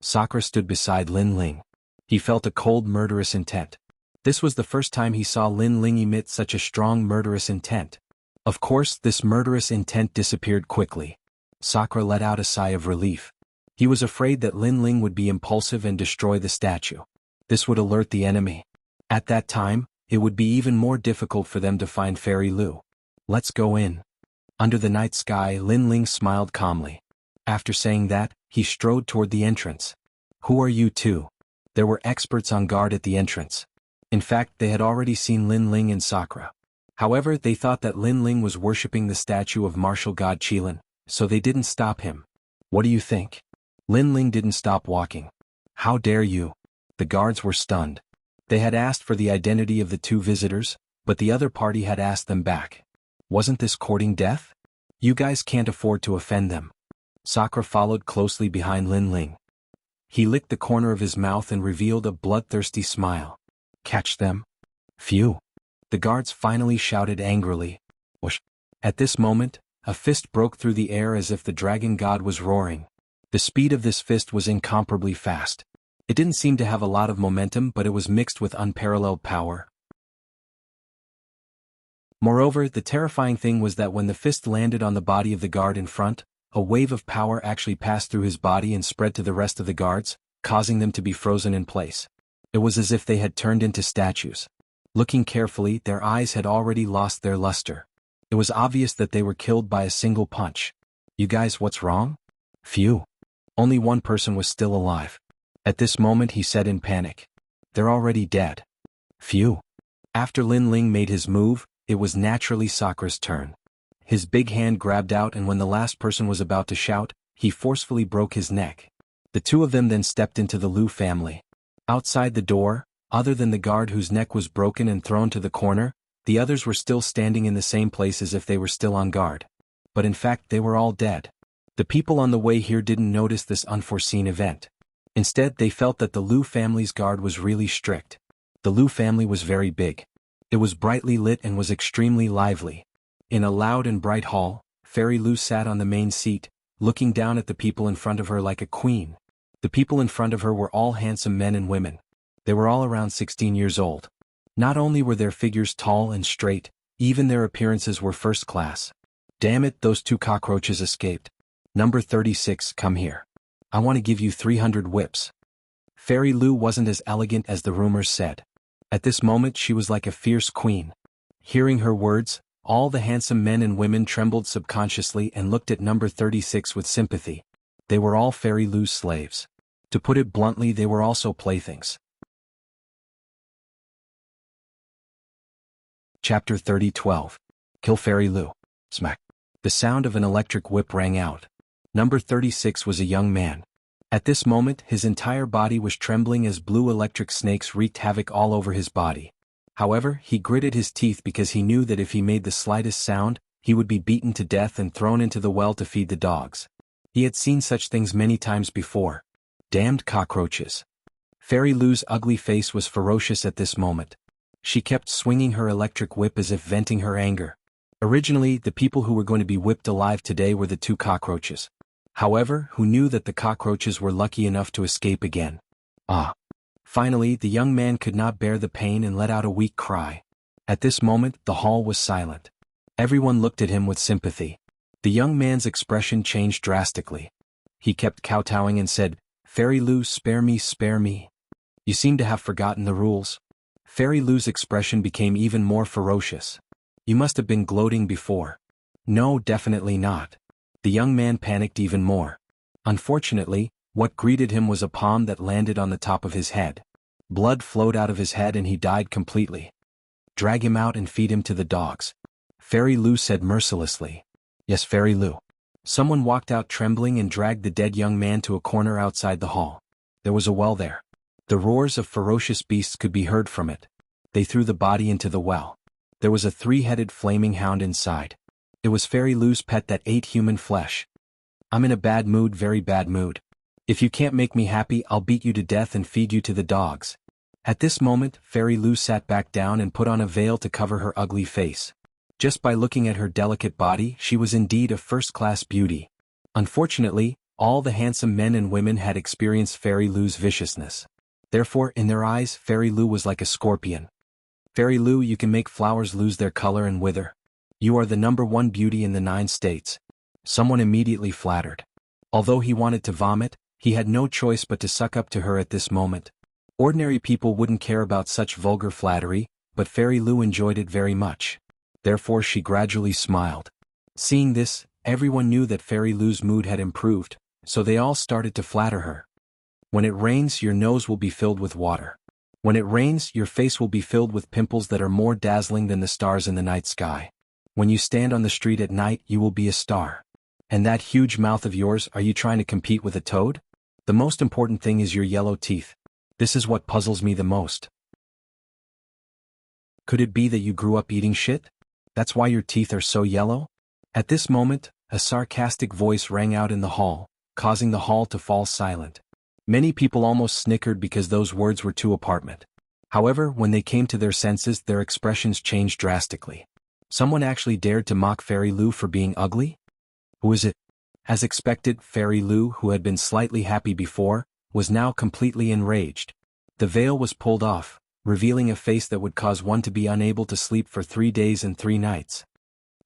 Sakura stood beside Lin Ling. He felt a cold murderous intent. This was the first time he saw Lin Ling emit such a strong murderous intent. Of course, this murderous intent disappeared quickly. Sakura let out a sigh of relief. He was afraid that Lin Ling would be impulsive and destroy the statue. This would alert the enemy. At that time, it would be even more difficult for them to find Fairy Lu. Let's go in. Under the night sky, Lin Ling smiled calmly. After saying that, he strode toward the entrance. Who are you two? There were experts on guard at the entrance. In fact, they had already seen Lin Ling and Sakura. However, they thought that Lin Ling was worshipping the statue of martial god Qilin, so they didn't stop him. What do you think? Lin Ling didn't stop walking. How dare you? The guards were stunned. They had asked for the identity of the 2 visitors, but the other party had asked them back. Wasn't this courting death? You guys can't afford to offend them. Sakura followed closely behind Lin Ling. He licked the corner of his mouth and revealed a bloodthirsty smile. Catch them? Phew. The guards finally shouted angrily. Whoosh. At this moment, a fist broke through the air as if the dragon god was roaring. The speed of this fist was incomparably fast. It didn't seem to have a lot of momentum, but it was mixed with unparalleled power. Moreover, the terrifying thing was that when the fist landed on the body of the guard in front, a wave of power actually passed through his body and spread to the rest of the guards, causing them to be frozen in place. It was as if they had turned into statues. Looking carefully, their eyes had already lost their luster. It was obvious that they were killed by a single punch. You guys, what's wrong? Phew. Only one person was still alive. At this moment he said in panic. They're already dead. Phew. After Lin Ling made his move, it was naturally Sakura's turn. His big hand grabbed out, and when the last person was about to shout, he forcefully broke his neck. The 2 of them then stepped into the Lu family. Outside the door, other than the guard whose neck was broken and thrown to the corner, the others were still standing in the same place as if they were still on guard. But in fact they were all dead. The people on the way here didn't notice this unforeseen event. Instead, they felt that the Lu family's guard was really strict. The Lu family was very big. It was brightly lit and was extremely lively. In a loud and bright hall, Fairy Lou sat on the main seat, looking down at the people in front of her like a queen. The people in front of her were all handsome men and women. They were all around 16 years old. Not only were their figures tall and straight, even their appearances were first class. Damn it, those 2 cockroaches escaped. Number 36, come here. I want to give you 300 whips. Fairy Lou wasn't as elegant as the rumors said. At this moment she was like a fierce queen. Hearing her words, all the handsome men and women trembled subconsciously and looked at number 36 with sympathy. They were all Fairy Lou's slaves. To put it bluntly, they were also playthings. Chapter 30:12. Kill Fairy Lou. Smack. The sound of an electric whip rang out. Number 36 was a young man. At this moment his entire body was trembling as blue electric snakes wreaked havoc all over his body. However, he gritted his teeth because he knew that if he made the slightest sound, he would be beaten to death and thrown into the well to feed the dogs. He had seen such things many times before. Damned cockroaches. Fairy Lou's ugly face was ferocious at this moment. She kept swinging her electric whip as if venting her anger. Originally, the people who were going to be whipped alive today were the 2 cockroaches. However, who knew that the cockroaches were lucky enough to escape again? Ah. Finally, the young man could not bear the pain and let out a weak cry. At this moment, the hall was silent. Everyone looked at him with sympathy. The young man's expression changed drastically. He kept kowtowing and said, "Fairy Lou, spare me, spare me. You seem to have forgotten the rules." Fairy Lou's expression became even more ferocious. "You must have been gloating before." "No, definitely not." The young man panicked even more. Unfortunately, what greeted him was a palm that landed on the top of his head. Blood flowed out of his head and he died completely. "Drag him out and feed him to the dogs," Fairy Lou said mercilessly. "Yes, Fairy Lou." Someone walked out trembling and dragged the dead young man to a corner outside the hall. There was a well there. The roars of ferocious beasts could be heard from it. They threw the body into the well. There was a 3-headed flaming hound inside. It was Fairy Lou's pet that ate human flesh. "I'm in a bad mood, very bad mood. If you can't make me happy, I'll beat you to death and feed you to the dogs." At this moment, Fairy Lou sat back down and put on a veil to cover her ugly face. Just by looking at her delicate body, she was indeed a first-class beauty. Unfortunately, all the handsome men and women had experienced Fairy Lou's viciousness. Therefore, in their eyes, Fairy Lou was like a scorpion. "Fairy Lou, you can make flowers lose their color and wither. You are the number 1 beauty in the 9 states. Someone immediately flattered. Although he wanted to vomit, he had no choice but to suck up to her at this moment. Ordinary people wouldn't care about such vulgar flattery, but Fairy Lou enjoyed it very much. Therefore she gradually smiled. Seeing this, everyone knew that Fairy Lou's mood had improved, so they all started to flatter her. "When it rains, your nose will be filled with water. When it rains, your face will be filled with pimples that are more dazzling than the stars in the night sky. When you stand on the street at night, you will be a star. And that huge mouth of yours, are you trying to compete with a toad? The most important thing is your yellow teeth. This is what puzzles me the most. Could it be that you grew up eating shit? That's why your teeth are so yellow?" At this moment, a sarcastic voice rang out in the hall, causing the hall to fall silent. Many people almost snickered because those words were too apparent. However, when they came to their senses, their expressions changed drastically. Someone actually dared to mock Fairy Lou for being ugly? Who is it? As expected, Fairy Lou, who had been slightly happy before, was now completely enraged. The veil was pulled off, revealing a face that would cause one to be unable to sleep for 3 days and 3 nights.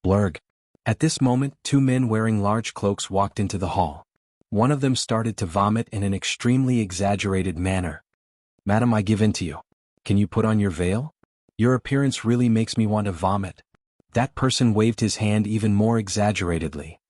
Blurg. At this moment, 2 men wearing large cloaks walked into the hall. One of them started to vomit in an extremely exaggerated manner. "Madam, I give in to you. Can you put on your veil? Your appearance really makes me want to vomit." That person waved his hand even more exaggeratedly.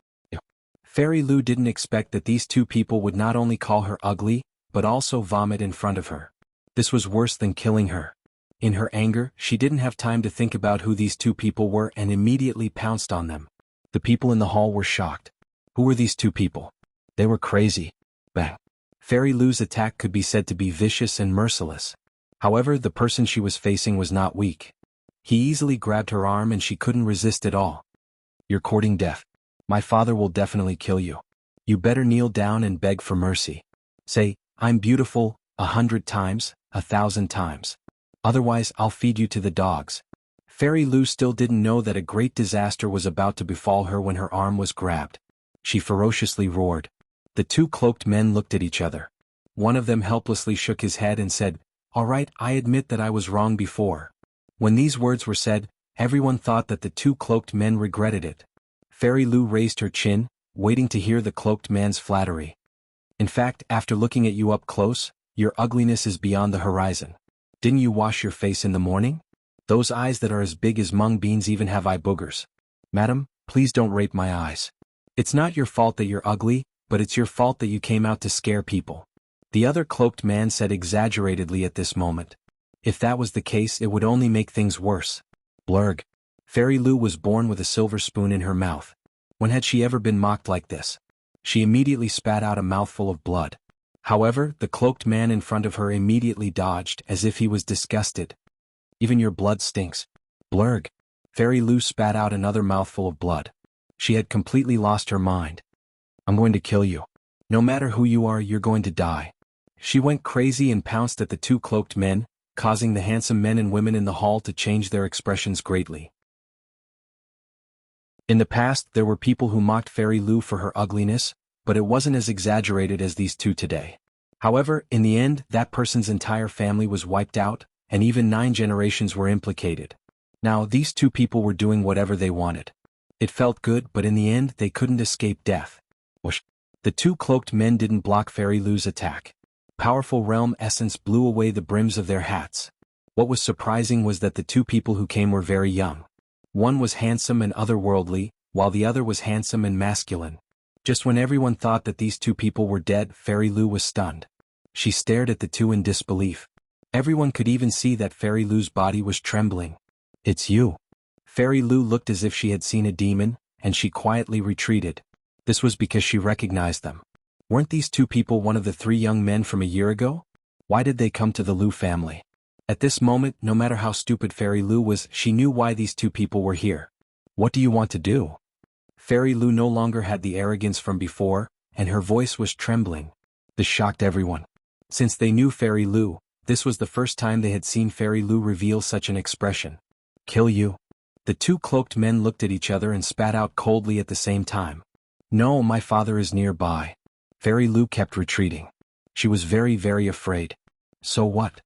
Fairy Lou didn't expect that these 2 people would not only call her ugly, but also vomit in front of her. This was worse than killing her. In her anger, she didn't have time to think about who these 2 people were and immediately pounced on them. The people in the hall were shocked. Who were these 2 people? They were crazy. Bang. Fairy Lou's attack could be said to be vicious and merciless. However, the person she was facing was not weak. He easily grabbed her arm and she couldn't resist at all. "You're courting death. My father will definitely kill you. You better kneel down and beg for mercy. Say, 'I'm beautiful,' 100 times, 1,000 times. Otherwise, I'll feed you to the dogs." Fairy Lu still didn't know that a great disaster was about to befall her when her arm was grabbed. She ferociously roared. The two cloaked men looked at each other. One of them helplessly shook his head and said, "All right, I admit that I was wrong before." When these words were said, everyone thought that the two cloaked men regretted it. Fairy Lu raised her chin, waiting to hear the cloaked man's flattery. "In fact, after looking at you up close, your ugliness is beyond the horizon. Didn't you wash your face in the morning? Those eyes that are as big as mung beans even have eye boogers. Madam, please don't rape my eyes. It's not your fault that you're ugly, but it's your fault that you came out to scare people." The other cloaked man said exaggeratedly at this moment. If that was the case, it would only make things worse. Blurg. Fairy Lu was born with a silver spoon in her mouth. When had she ever been mocked like this? She immediately spat out a mouthful of blood. However, the cloaked man in front of her immediately dodged as if he was disgusted. "Even your blood stinks." Blurg. Fairy Lu spat out another mouthful of blood. She had completely lost her mind. "I'm going to kill you. No matter who you are, you're going to die." She went crazy and pounced at the two cloaked men, causing the handsome men and women in the hall to change their expressions greatly. In the past, there were people who mocked Fairy Lu for her ugliness, but it wasn't as exaggerated as these two today. However, in the end, that person's entire family was wiped out, and even 9 generations were implicated. Now, these two people were doing whatever they wanted. It felt good, but in the end, they couldn't escape death. Whoosh. The two cloaked men didn't block Fairy Lu's attack. Powerful realm essence blew away the brims of their hats. What was surprising was that the two people who came were very young. One was handsome and otherworldly, while the other was handsome and masculine. Just when everyone thought that these two people were dead, Fairy Lu was stunned. She stared at the two in disbelief. Everyone could even see that Fairy Lu's body was trembling. "It's you." Fairy Lu looked as if she had seen a demon, and she quietly retreated. This was because she recognized them. Weren't these two people one of the 3 young men from a year ago? Why did they come to the Lu family? At this moment, no matter how stupid Fairy Lu was, she knew why these two people were here. "What do you want to do?" Fairy Lu no longer had the arrogance from before, and her voice was trembling. This shocked everyone. Since they knew Fairy Lu, this was the first time they had seen Fairy Lu reveal such an expression. "Kill you?" The two cloaked men looked at each other and spat out coldly at the same time. "No, my father is nearby." Fairy Lu kept retreating. She was very, very afraid. So what?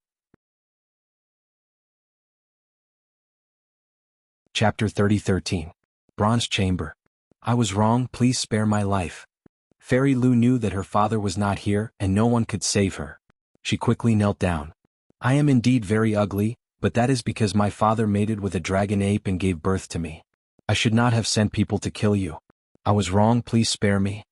Chapter 30:13. Bronze Chamber. "I was wrong, please spare my life." Fairy Lu knew that her father was not here and no one could save her. She quickly knelt down. "I am indeed very ugly, but that is because my father mated with a dragon ape and gave birth to me. I should not have sent people to kill you. I was wrong, please spare me."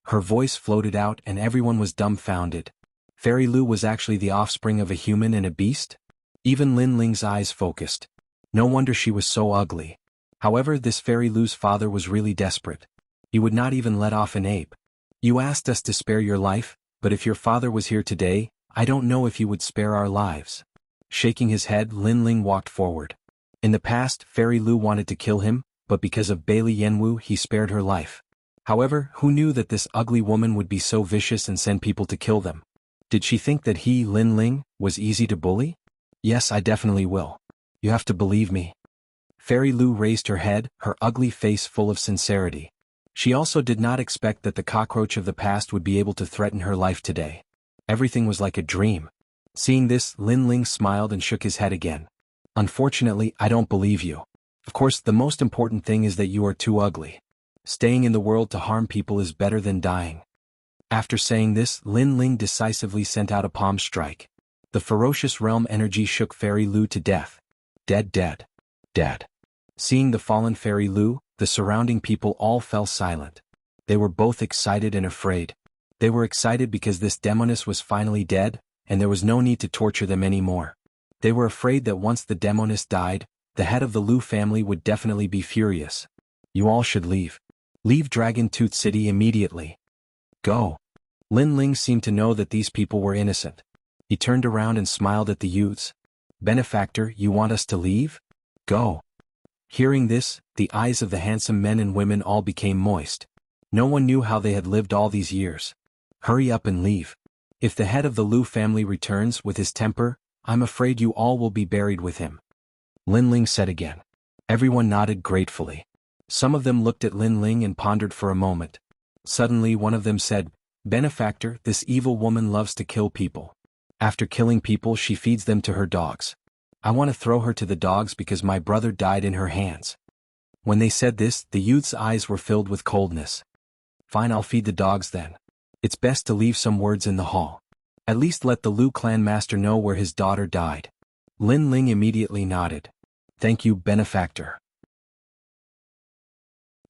Her voice floated out and everyone was dumbfounded. Fairy Lu was actually the offspring of a human and a beast? Even Lin Ling's eyes focused. No wonder she was so ugly. However, this Fairy Lu's father was really desperate. He would not even let off an ape. "You asked us to spare your life, but if your father was here today, I don't know if he would spare our lives." Shaking his head, Lin Ling walked forward. In the past, Fairy Lu wanted to kill him, but because of Bailey Yanwu he spared her life. However, who knew that this ugly woman would be so vicious and send people to kill them? Did she think that he, Lin Ling, was easy to bully? "Yes, I definitely will. You have to believe me." Fairy Lu raised her head, her ugly face full of sincerity. She also did not expect that the cockroach of the past would be able to threaten her life today. Everything was like a dream. Seeing this, Lin Ling smiled and shook his head again. "Unfortunately, I don't believe you. Of course, the most important thing is that you are too ugly. Staying in the world to harm people is better than dying." After saying this, Lin Ling decisively sent out a palm strike. The ferocious realm energy shook Fairy Lu to death. Dead, dead, dead. Seeing the fallen Fairy Lu, the surrounding people all fell silent. They were both excited and afraid. They were excited because this demoness was finally dead, and there was no need to torture them anymore. They were afraid that once the demoness died, the head of the Lu family would definitely be furious. "You all should leave. Leave Dragon Tooth City immediately. Go." Lin Ling seemed to know that these people were innocent. He turned around and smiled at the youths. "Benefactor, you want us to leave? Go." Hearing this, the eyes of the handsome men and women all became moist. No one knew how they had lived all these years. "Hurry up and leave. If the head of the Lu family returns with his temper, I'm afraid you all will be buried with him." Lin Ling said again. Everyone nodded gratefully. Some of them looked at Lin Ling and pondered for a moment. Suddenly one of them said, "Benefactor, this evil woman loves to kill people. After killing people she feeds them to her dogs. I want to throw her to the dogs because my brother died in her hands." When they said this, the youth's eyes were filled with coldness. "Fine, I'll feed the dogs then. It's best to leave some words in the hall. At least let the Lu clan master know where his daughter died." Lin Ling immediately nodded. "Thank you, benefactor."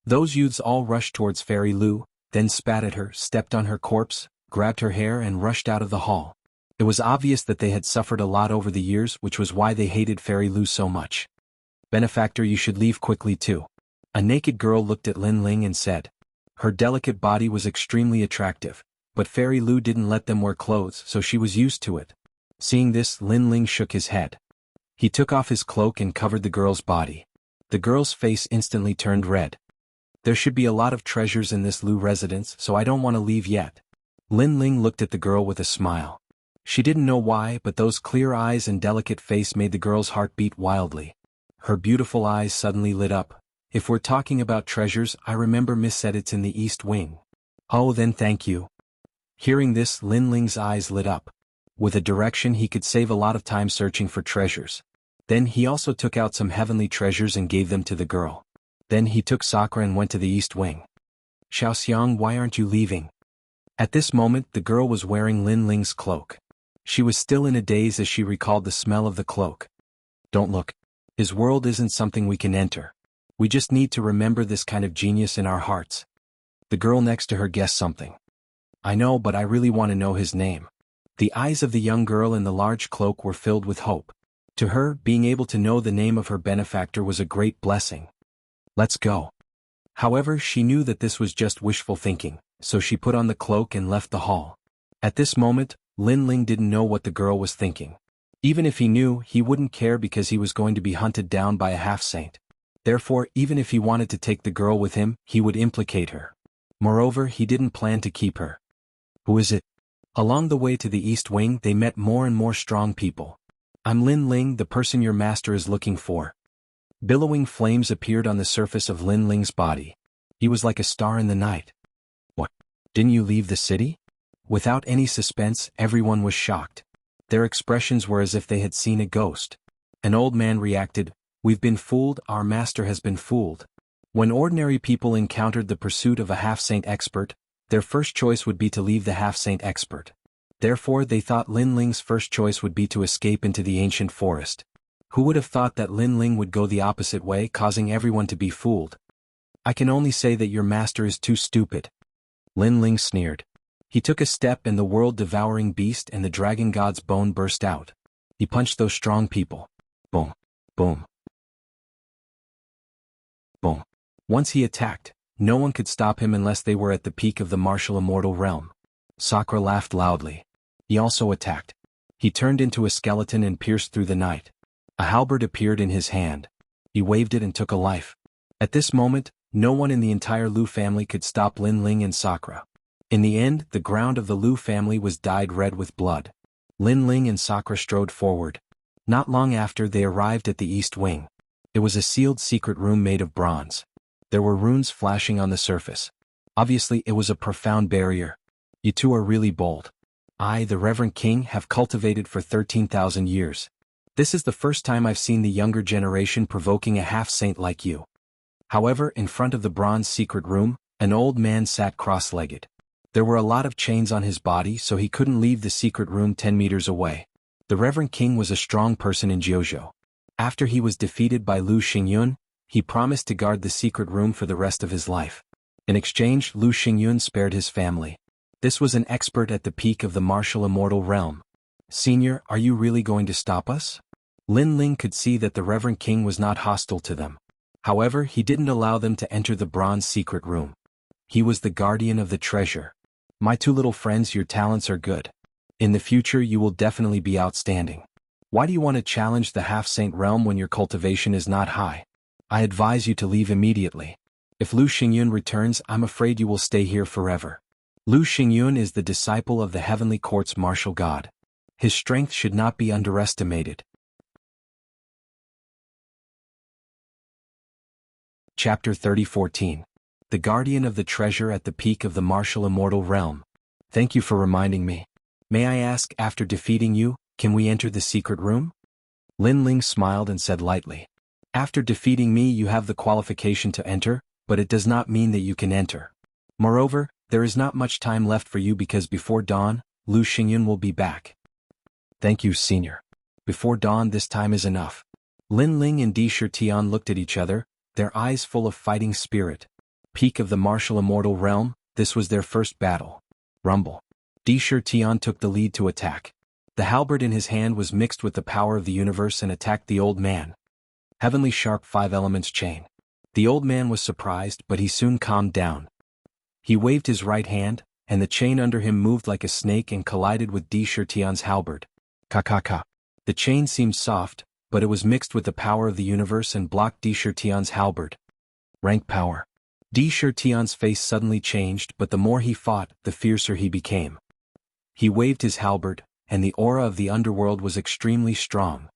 Those youths all rushed towards Fairy Lu, then spat at her, stepped on her corpse, grabbed her hair and rushed out of the hall. It was obvious that they had suffered a lot over the years, which was why they hated Fairy Lu so much. "Benefactor, you should leave quickly too." A naked girl looked at Lin Ling and said. Her delicate body was extremely attractive, but Fairy Lu didn't let them wear clothes, so she was used to it. Seeing this, Lin Ling shook his head. He took off his cloak and covered the girl's body. The girl's face instantly turned red. "There should be a lot of treasures in this Lu residence, so I don't want to leave yet." Lin Ling looked at the girl with a smile. She didn't know why, but those clear eyes and delicate face made the girl's heart beat wildly. Her beautiful eyes suddenly lit up. "If we're talking about treasures, I remember Miss said it's in the East Wing." "Oh, then thank you." Hearing this, Lin Ling's eyes lit up. With a direction he could save a lot of time searching for treasures. Then he also took out some heavenly treasures and gave them to the girl. Then he took Sakura and went to the East Wing. "Xiaoxiang, why aren't you leaving?" At this moment the girl was wearing Lin Ling's cloak. She was still in a daze as she recalled the smell of the cloak. "Don't look. His world isn't something we can enter. We just need to remember this kind of genius in our hearts." The girl next to her guessed something. "I know, but I really want to know his name." The eyes of the young girl in the large cloak were filled with hope. To her, being able to know the name of her benefactor was a great blessing. "Let's go." However, she knew that this was just wishful thinking, so she put on the cloak and left the hall. At this moment, Lin Ling didn't know what the girl was thinking. Even if he knew, he wouldn't care because he was going to be hunted down by a half-saint. Therefore, even if he wanted to take the girl with him, he would implicate her. Moreover, he didn't plan to keep her. "Who is it?" Along the way to the East Wing they met more and more strong people. "I'm Lin Ling, the person your master is looking for." Billowing flames appeared on the surface of Lin Ling's body. He was like a star in the night. "What? Didn't you leave the city?" Without any suspense, everyone was shocked. Their expressions were as if they had seen a ghost. An old man reacted, "We've been fooled, our master has been fooled." When ordinary people encountered the pursuit of a half-saint expert, their first choice would be to leave the half-saint expert. Therefore they thought Lin Ling's first choice would be to escape into the ancient forest. Who would have thought that Lin Ling would go the opposite way, causing everyone to be fooled? "I can only say that your master is too stupid." Lin Ling sneered. He took a step and the world-devouring beast and the dragon god's bone burst out. He punched those strong people. Boom. Boom. Boom. Once he attacked, no one could stop him unless they were at the peak of the martial immortal realm. Sakura laughed loudly. He also attacked. He turned into a skeleton and pierced through the night. A halberd appeared in his hand. He waved it and took a life. At this moment, no one in the entire Lu family could stop Lin Ling and Sakura. In the end, the ground of the Lu family was dyed red with blood. Lin Ling and Sakura strode forward. Not long after they arrived at the East Wing. It was a sealed secret room made of bronze. There were runes flashing on the surface. Obviously it was a profound barrier. "You two are really bold. I, the Reverend King, have cultivated for 13,000 years. This is the first time I've seen the younger generation provoking a half-saint like you." However, in front of the bronze secret room, an old man sat cross-legged. There were a lot of chains on his body, so he couldn't leave the secret room 10 meters away. The Reverend King was a strong person in Jianghu. After he was defeated by Lu Xingyun, he promised to guard the secret room for the rest of his life. In exchange, Lu Xingyun spared his family. This was an expert at the peak of the martial immortal realm. "Senior, are you really going to stop us?" Lin Ling could see that the Reverend King was not hostile to them. However, he didn't allow them to enter the bronze secret room. He was the guardian of the treasure. "My two little friends, your talents are good. In the future you will definitely be outstanding. Why do you want to challenge the half-saint realm when your cultivation is not high? I advise you to leave immediately. If Lu Xingyun returns, I'm afraid you will stay here forever." Lu Xingyun is the disciple of the heavenly court's martial god. His strength should not be underestimated. Chapter 30:14. The Guardian of the Treasure at the Peak of the Martial Immortal Realm. Thank you for reminding me. May I ask, after defeating you, can we enter the secret room? Lin Ling smiled and said lightly. After defeating me you have the qualification to enter, but it does not mean that you can enter. Moreover, there is not much time left for you because before dawn, Lu Xingyun will be back. Thank you, Senior. Before dawn this time is enough. Lin Ling and Di Shitian looked at each other, their eyes full of fighting spirit. Peak of the martial immortal realm, this was their first battle. Rumble. Di Shitian took the lead to attack. The halberd in his hand was mixed with the power of the universe and attacked the old man. Heavenly Sharp 5 Elements Chain. The old man was surprised, but he soon calmed down. He waved his right hand, and the chain under him moved like a snake and collided with Di Shitian's halberd. Ka. The chain seemed soft, but it was mixed with the power of the universe and blocked Di Shitian's halberd. Rank power. Di Shitian's face suddenly changed, but the more he fought, the fiercer he became. He waved his halberd, and the aura of the underworld was extremely strong.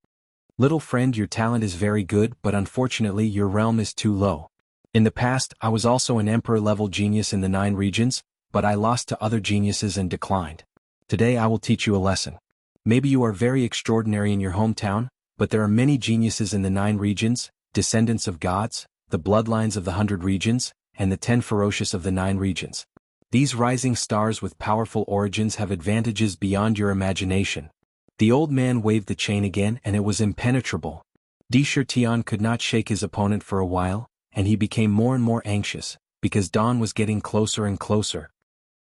Little friend, your talent is very good, but unfortunately your realm is too low. In the past, I was also an emperor-level genius in the 9 regions, but I lost to other geniuses and declined. Today I will teach you a lesson. Maybe you are very extraordinary in your hometown, but there are many geniuses in the 9 regions, descendants of gods, the bloodlines of the 100 regions, and the 10 ferocious of the 9 regions. These rising stars with powerful origins have advantages beyond your imagination. The old man waved the chain again and it was impenetrable. Di Shitian could not shake his opponent for a while, and he became more and more anxious, because dawn was getting closer and closer.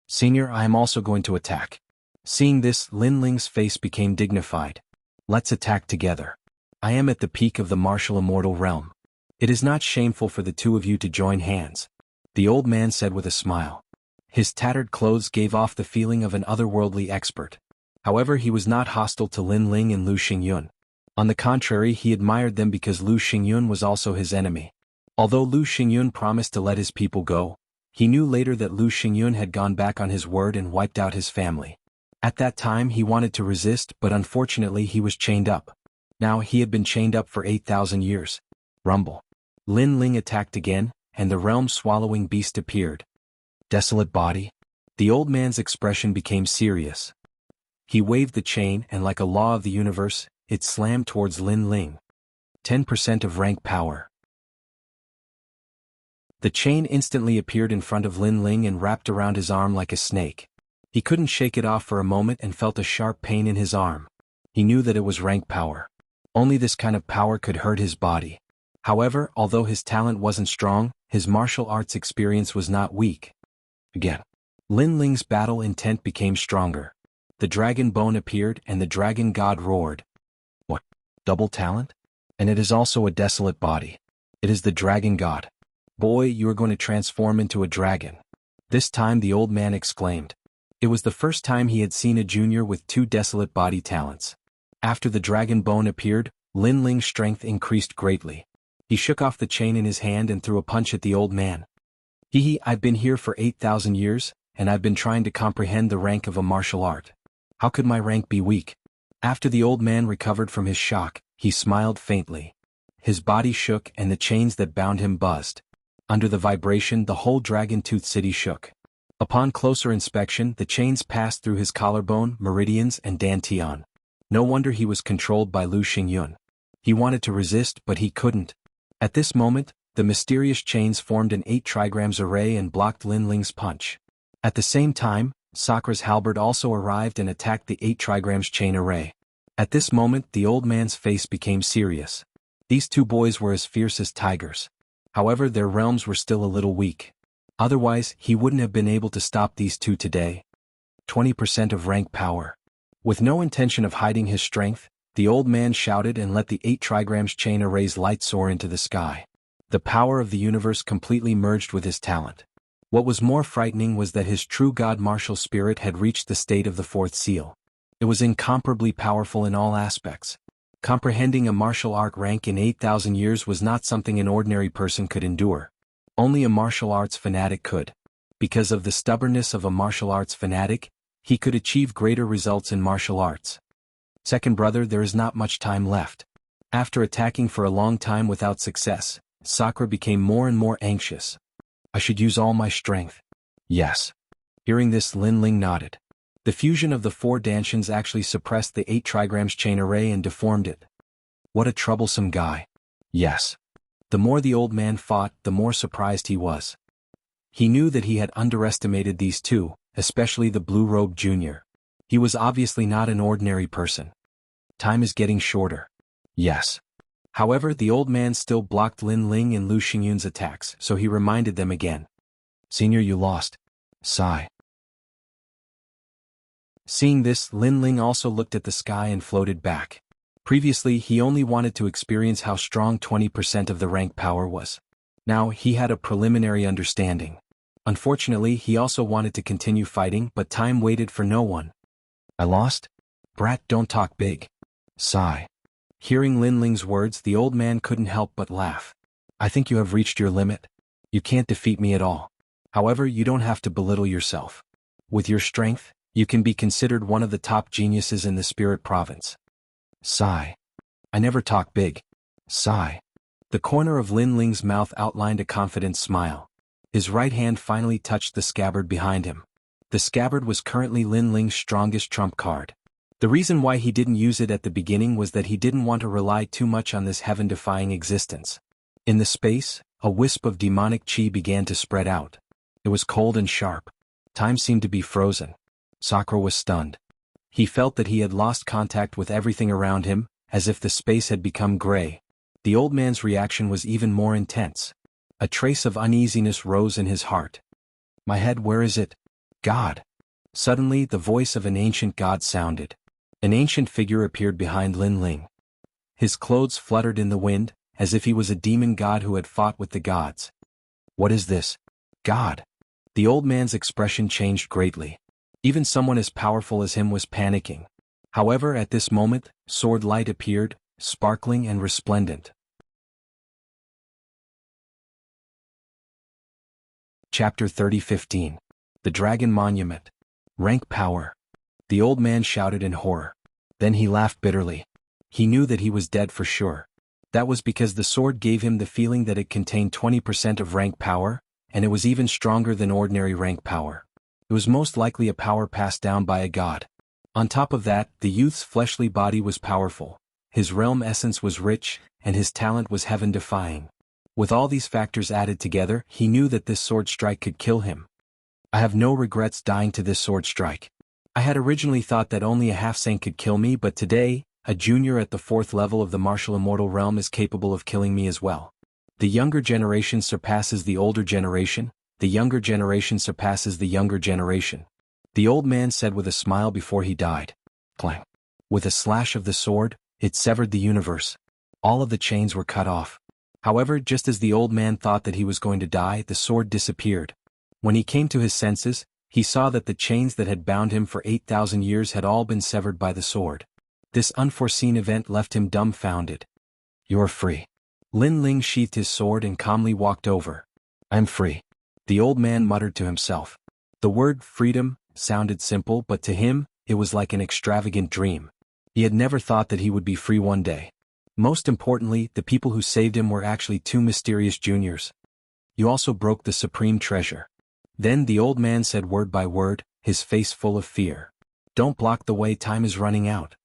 Senior, I am also going to attack. Seeing this, Lin Ling's face became dignified. Let's attack together. I am at the peak of the martial immortal realm. It is not shameful for the two of you to join hands. The old man said with a smile. His tattered clothes gave off the feeling of an otherworldly expert. However, he was not hostile to Lin Ling and Lu Xingyun. On the contrary, he admired them because Lu Xingyun was also his enemy. Although Lu Xingyun promised to let his people go, he knew later that Lu Xingyun had gone back on his word and wiped out his family. At that time he wanted to resist, but unfortunately he was chained up. Now he had been chained up for 8,000 years. Rumble. Lin Ling attacked again, and the realm-swallowing beast appeared. Desolate body. The old man's expression became serious. He waved the chain and like a law of the universe, it slammed towards Lin Ling. 10% of rank power. The chain instantly appeared in front of Lin Ling and wrapped around his arm like a snake. He couldn't shake it off for a moment and felt a sharp pain in his arm. He knew that it was rank power. Only this kind of power could hurt his body. However, although his talent wasn't strong, his martial arts experience was not weak. Again. Lin Ling's battle intent became stronger. The dragon bone appeared and the dragon god roared. What? Double talent? And it is also a desolate body. It is the dragon god. Boy, you are going to transform into a dragon. This time the old man exclaimed. It was the first time he had seen a junior with 2 desolate body talents. After the dragon bone appeared, Lin Ling's strength increased greatly. He shook off the chain in his hand and threw a punch at the old man. I've been here for 8,000 years, and I've been trying to comprehend the rank of a martial art. How could my rank be weak? After the old man recovered from his shock, he smiled faintly. His body shook and the chains that bound him buzzed. Under the vibration, the whole Dragon Tooth City shook. Upon closer inspection, the chains passed through his collarbone, meridians, and dantian. No wonder he was controlled by Lu Xingyun. He wanted to resist, but he couldn't. At this moment, the mysterious chains formed an 8 trigrams array and blocked Lin Ling's punch. At the same time, Sakra's halberd also arrived and attacked the 8 trigrams chain array. At this moment, the old man's face became serious. These 2 boys were as fierce as tigers. However, their realms were still a little weak. Otherwise, he wouldn't have been able to stop these 2 today. 20% of rank power. With no intention of hiding his strength, the old man shouted and let the 8 trigrams chain array's light soar into the sky. The power of the universe completely merged with his talent. What was more frightening was that his true god martial spirit had reached the state of the 4th seal. It was incomparably powerful in all aspects. Comprehending a martial art rank in 8,000 years was not something an ordinary person could endure. Only a martial arts fanatic could. Because of the stubbornness of a martial arts fanatic, he could achieve greater results in martial arts. Second brother, there is not much time left. After attacking for a long time without success, Sakura became more and more anxious. I should use all my strength. Yes. Hearing this, Lin Ling nodded. The fusion of the 4 Danshians actually suppressed the 8 trigrams chain array and deformed it. What a troublesome guy. Yes. The more the old man fought, the more surprised he was. He knew that he had underestimated these two, especially the blue-robed junior. He was obviously not an ordinary person. Time is getting shorter. Yes. However, the old man still blocked Lin Ling and Lu Xingyun's attacks, so he reminded them again. Senior, you lost. Sigh. Seeing this, Lin Ling also looked at the sky and floated back. Previously, he only wanted to experience how strong 20% of the rank power was. Now, he had a preliminary understanding. Unfortunately, he also wanted to continue fighting, but time waited for no one. I lost? Brat, don't talk big. Sigh. Hearing Lin Ling's words, the old man couldn't help but laugh. I think you have reached your limit. You can't defeat me at all. However, you don't have to belittle yourself. With your strength, you can be considered one of the top geniuses in the Spirit Province. Sigh. I never talk big. Sigh. The corner of Lin Ling's mouth outlined a confident smile. His right hand finally touched the scabbard behind him. The scabbard was currently Lin Ling's strongest trump card. The reason why he didn't use it at the beginning was that he didn't want to rely too much on this heaven-defying existence. In the space, a wisp of demonic chi began to spread out. It was cold and sharp. Time seemed to be frozen. Sakura was stunned. He felt that he had lost contact with everything around him, as if the space had become gray. The old man's reaction was even more intense. A trace of uneasiness rose in his heart. My head, where is it? God. Suddenly, the voice of an ancient god sounded. An ancient figure appeared behind Lin Ling. His clothes fluttered in the wind, as if he was a demon god who had fought with the gods. What is this? God. The old man's expression changed greatly. Even someone as powerful as him was panicking. However, at this moment, sword light appeared, sparkling and resplendent. Chapter 30:15. The Dragon Monument. Rank power. The old man shouted in horror. Then he laughed bitterly. He knew that he was dead for sure. That was because the sword gave him the feeling that it contained 20% of rank power, and it was even stronger than ordinary rank power. It was most likely a power passed down by a god. On top of that, the youth's fleshly body was powerful, his realm essence was rich, and his talent was heaven-defying. With all these factors added together, he knew that this sword strike could kill him. I have no regrets dying to this sword strike. I had originally thought that only a half-saint could kill me, but today, a junior at the 4th level of the martial immortal realm is capable of killing me as well. The younger generation surpasses the older generation, the younger generation surpasses the younger generation. The old man said with a smile before he died. Clang. With a slash of the sword, it severed the universe. All of the chains were cut off. However, just as the old man thought that he was going to die, the sword disappeared. When he came to his senses, he saw that the chains that had bound him for 8,000 years had all been severed by the sword. This unforeseen event left him dumbfounded. You're free. Lin Ling sheathed his sword and calmly walked over. I'm free. The old man muttered to himself. The word freedom sounded simple, but to him, it was like an extravagant dream. He had never thought that he would be free one day. Most importantly, the people who saved him were actually 2 mysterious juniors. You also broke the supreme treasure. Then the old man said word by word, his face full of fear. Don't block the way, time is running out.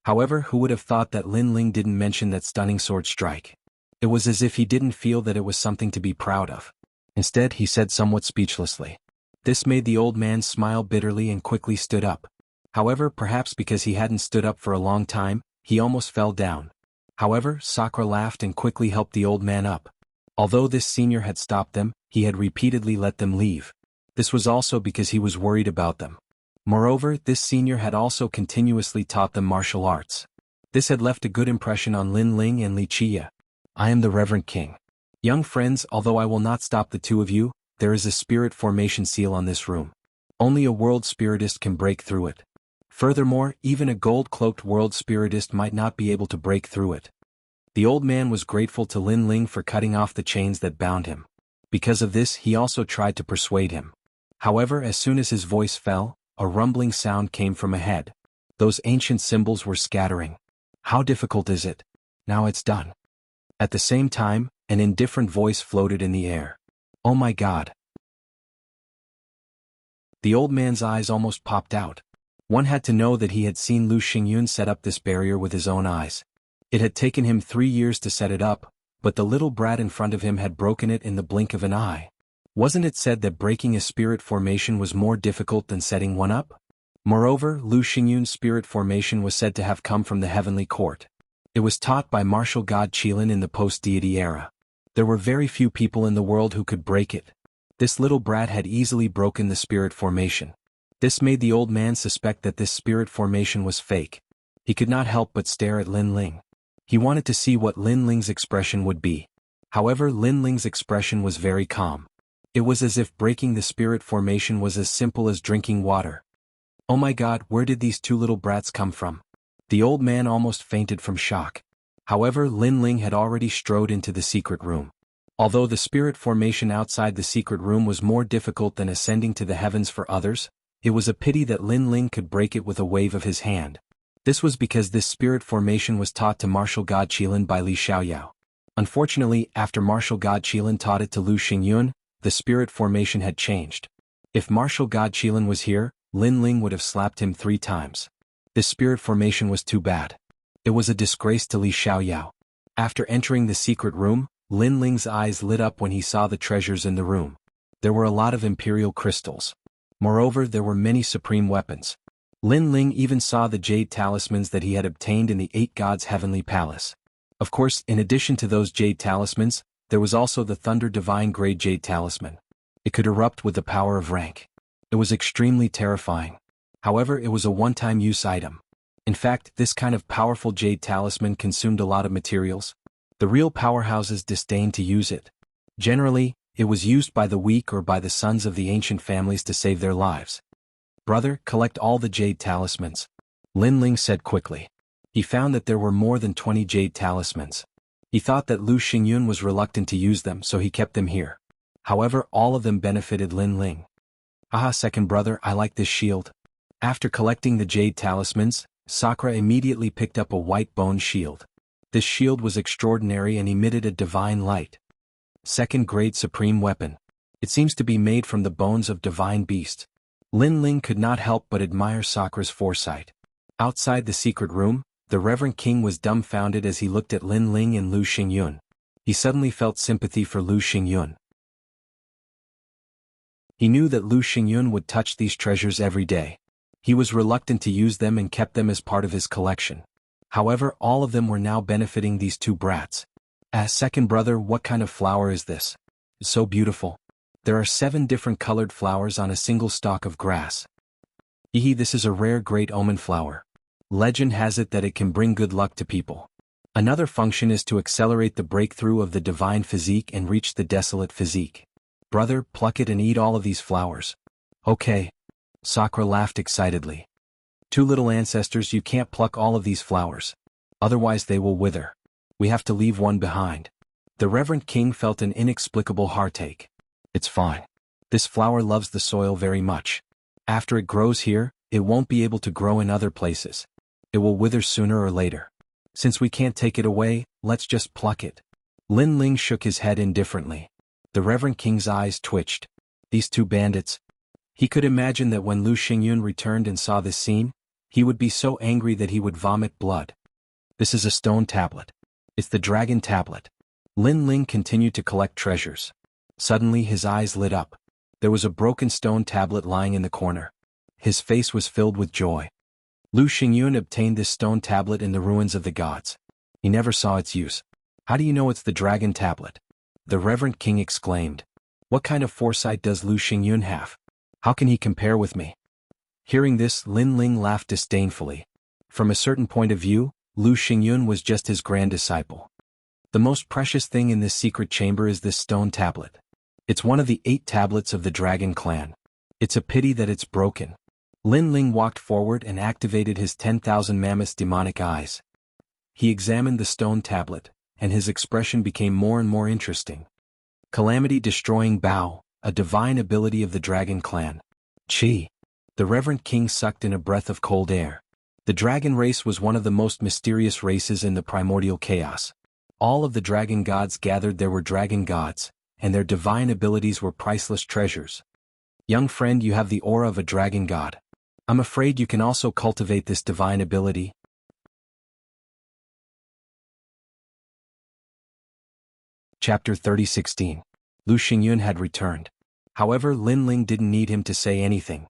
However, who would have thought that Lin Ling didn't mention that stunning sword strike? It was as if he didn't feel that it was something to be proud of. Instead, he said somewhat speechlessly. This made the old man smile bitterly and quickly stood up. However, perhaps because he hadn't stood up for a long time, he almost fell down. However, Sakura laughed and quickly helped the old man up. Although this senior had stopped them, he had repeatedly let them leave. This was also because he was worried about them. Moreover, this senior had also continuously taught them martial arts. This had left a good impression on Lin Ling and Li Chia. I am the Reverend King. Young friends, although I will not stop the two of you, there is a spirit formation seal on this room. Only a world spiritist can break through it. Furthermore, even a gold-cloaked world spiritist might not be able to break through it. The old man was grateful to Lin Ling for cutting off the chains that bound him. Because of this, he also tried to persuade him. However, as soon as his voice fell, a rumbling sound came from ahead. Those ancient symbols were scattering. How difficult is it? Now it's done. At the same time, An indifferent voice floated in the air. "Oh my God." The old man's eyes almost popped out. One had to know that he had seen Lu Xingyun set up this barrier with his own eyes. It had taken him 3 years to set it up, but the little brat in front of him had broken it in the blink of an eye. Wasn't it said that breaking a spirit formation was more difficult than setting one up? Moreover, Lu Xingyun's spirit formation was said to have come from the heavenly court. It was taught by martial god Qilin in the post-deity era. There were very few people in the world who could break it. This little brat had easily broken the spirit formation. This made the old man suspect that this spirit formation was fake. He could not help but stare at Lin Ling. He wanted to see what Lin Ling's expression would be. However, Lin Ling's expression was very calm. It was as if breaking the spirit formation was as simple as drinking water. Oh my God, where did these two little brats come from? The old man almost fainted from shock. However, Lin Ling had already strode into the secret room. Although the spirit formation outside the secret room was more difficult than ascending to the heavens for others, it was a pity that Lin Ling could break it with a wave of his hand. This was because this spirit formation was taught to martial god Qilin by Li Xiaoyao. Unfortunately, after martial god Qilin taught it to Lu Xingyun, the spirit formation had changed. If martial god Qilin was here, Lin Ling would have slapped him 3 times. This spirit formation was too bad. It was a disgrace to Li Xiaoyao. After entering the secret room, Lin Ling's eyes lit up when he saw the treasures in the room. There were a lot of imperial crystals. Moreover, there were many supreme weapons. Lin Ling even saw the jade talismans that he had obtained in the 8 gods' heavenly palace. Of course, in addition to those jade talismans, there was also the Thunder Divine Grade Jade Talisman. It could erupt with the power of rank. It was extremely terrifying. However, it was a one-time use item. In fact, this kind of powerful jade talisman consumed a lot of materials. The real powerhouses disdained to use it. Generally, it was used by the weak or by the sons of the ancient families to save their lives. "Brother, collect all the jade talismans," Lin Ling said quickly. He found that there were more than 20 jade talismans. He thought that Lu Xingyun was reluctant to use them, so he kept them here. However, all of them benefited Lin Ling. "Aha, second brother, I like this shield." After collecting the jade talismans, Sakura immediately picked up a white bone shield. This shield was extraordinary and emitted a divine light. Second grade supreme weapon. It seems to be made from the bones of divine beast. Lin Ling could not help but admire Sakura's foresight. Outside the secret room, the Reverend King was dumbfounded as he looked at Lin Ling and Lu Xingyun. He suddenly felt sympathy for Lu Xingyun. He knew that Lu Xingyun would touch these treasures every day. He was reluctant to use them and kept them as part of his collection. However, all of them were now benefiting these 2 brats. Second brother, what kind of flower is this? So beautiful. There are 7 different colored flowers on a single stalk of grass. This is a rare great omen flower. Legend has it that it can bring good luck to people. Another function is to accelerate the breakthrough of the divine physique and reach the desolate physique. Brother, pluck it and eat all of these flowers. Okay. Sakura laughed excitedly. 2 little ancestors, you can't pluck all of these flowers. Otherwise they will wither. We have to leave one behind. The Reverend King felt an inexplicable heartache. It's fine. This flower loves the soil very much. After it grows here, it won't be able to grow in other places. It will wither sooner or later. Since we can't take it away, let's just pluck it. Lin Ling shook his head indifferently. The Reverend King's eyes twitched. These 2 bandits. He could imagine that when Lu Xingyun returned and saw this scene, he would be so angry that he would vomit blood. This is a stone tablet. It's the dragon tablet. Lin Ling continued to collect treasures. Suddenly his eyes lit up. There was a broken stone tablet lying in the corner. His face was filled with joy. Lu Xingyun obtained this stone tablet in the ruins of the gods. He never saw its use. How do you know it's the dragon tablet? The Reverend King exclaimed. What kind of foresight does Lu Xingyun have? How can he compare with me? Hearing this, Lin Ling laughed disdainfully. From a certain point of view, Lu Xingyun was just his grand disciple. The most precious thing in this secret chamber is this stone tablet. It's one of the 8 tablets of the dragon clan. It's a pity that it's broken. Lin Ling walked forward and activated his 10,000 mammoth demonic eyes. He examined the stone tablet, and his expression became more and more interesting. Calamity-destroying bow, a divine ability of the dragon clan. Chi. The Reverend King sucked in a breath of cold air. The dragon race was one of the most mysterious races in the primordial chaos. All of the dragon gods gathered there were dragon gods, and their divine abilities were priceless treasures. Young friend, you have the aura of a dragon god. I'm afraid you can also cultivate this divine ability. Chapter 30:16. Lu Xingyun had returned. However, Lin Ling didn't need him to say anything.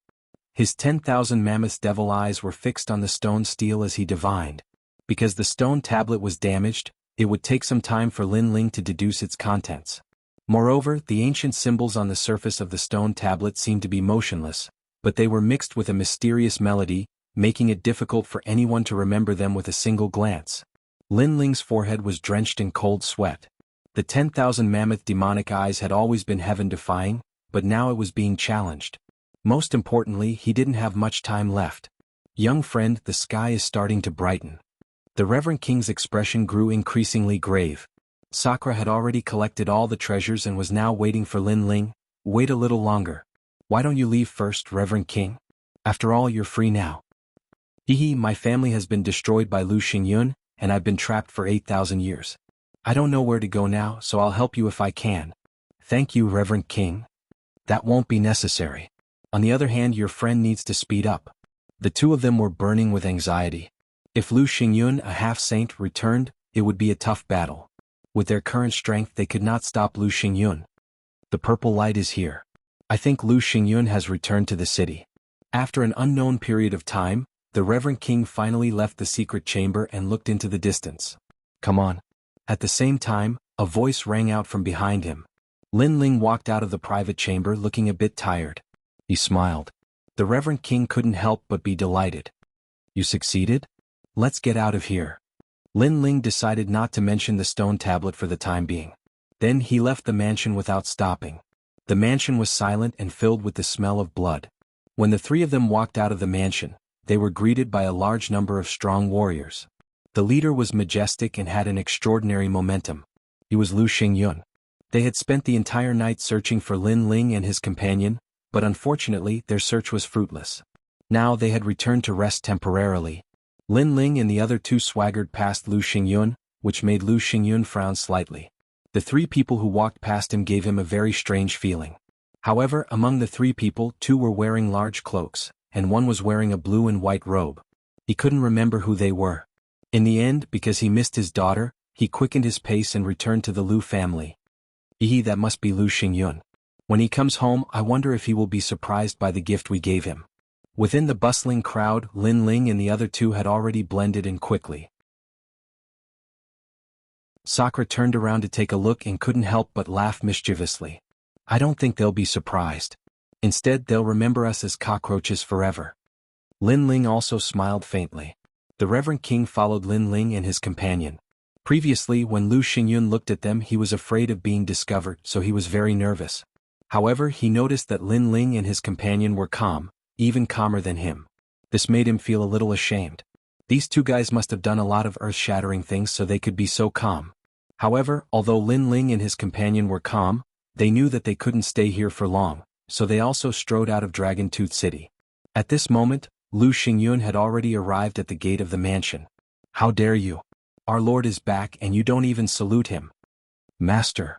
His 10,000 mammoth devil eyes were fixed on the stone stele as he divined. Because the stone tablet was damaged, it would take some time for Lin Ling to deduce its contents. Moreover, the ancient symbols on the surface of the stone tablet seemed to be motionless, but they were mixed with a mysterious melody, making it difficult for anyone to remember them with a single glance. Lin Ling's forehead was drenched in cold sweat. The 10,000 mammoth demonic eyes had always been heaven-defying, but now it was being challenged. Most importantly, he didn't have much time left. Young friend, the sky is starting to brighten. The Reverend King's expression grew increasingly grave. Sakura had already collected all the treasures and was now waiting for Lin Ling. Wait a little longer. Why don't you leave first, Reverend King? After all, you're free now. Hehe, my family has been destroyed by Lu Xingyun, and I've been trapped for 8,000 years. I don't know where to go now, so I'll help you if I can. Thank you, Reverend King. That won't be necessary. On the other hand, your friend needs to speed up. The two of them were burning with anxiety. If Lu Xingyun, a half-saint, returned, it would be a tough battle. With their current strength, they could not stop Lu Xingyun. The purple light is here. I think Lu Xingyun has returned to the city. After an unknown period of time, the Reverend King finally left the secret chamber and looked into the distance. Come on. At the same time, a voice rang out from behind him. Lin Ling walked out of the private chamber looking a bit tired. He smiled. The Reverend King couldn't help but be delighted. You succeeded? Let's get out of here. Lin Ling decided not to mention the stone tablet for the time being. Then he left the mansion without stopping. The mansion was silent and filled with the smell of blood. When the three of them walked out of the mansion, they were greeted by a large number of strong warriors. The leader was majestic and had an extraordinary momentum. He was Lu Xingyun. They had spent the entire night searching for Lin Ling and his companion, but unfortunately their search was fruitless. Now they had returned to rest temporarily. Lin Ling and the other two swaggered past Lu Xingyun, which made Lu Xingyun frown slightly. The three people who walked past him gave him a very strange feeling. However, among the three people, two were wearing large cloaks, and one was wearing a blue and white robe. He couldn't remember who they were. In the end, because he missed his daughter, he quickened his pace and returned to the Lu family. That must be Lu Xingyun. When he comes home, I wonder if he will be surprised by the gift we gave him. Within the bustling crowd, Lin Ling and the other two had already blended in quickly. Sakura turned around to take a look and couldn't help but laugh mischievously. I don't think they'll be surprised. Instead, they'll remember us as cockroaches forever. Lin Ling also smiled faintly. The Reverend King followed Lin Ling and his companion. Previously, when Lu Xingyun looked at them, he was afraid of being discovered, so he was very nervous. However, he noticed that Lin Ling and his companion were calm, even calmer than him. This made him feel a little ashamed. These two guys must have done a lot of earth-shattering things so they could be so calm. However, although Lin Ling and his companion were calm, they knew that they couldn't stay here for long, so they also strode out of Dragon Tooth City. At this moment, Lu Xingyun had already arrived at the gate of the mansion. How dare you? Our lord is back and you don't even salute him. Master.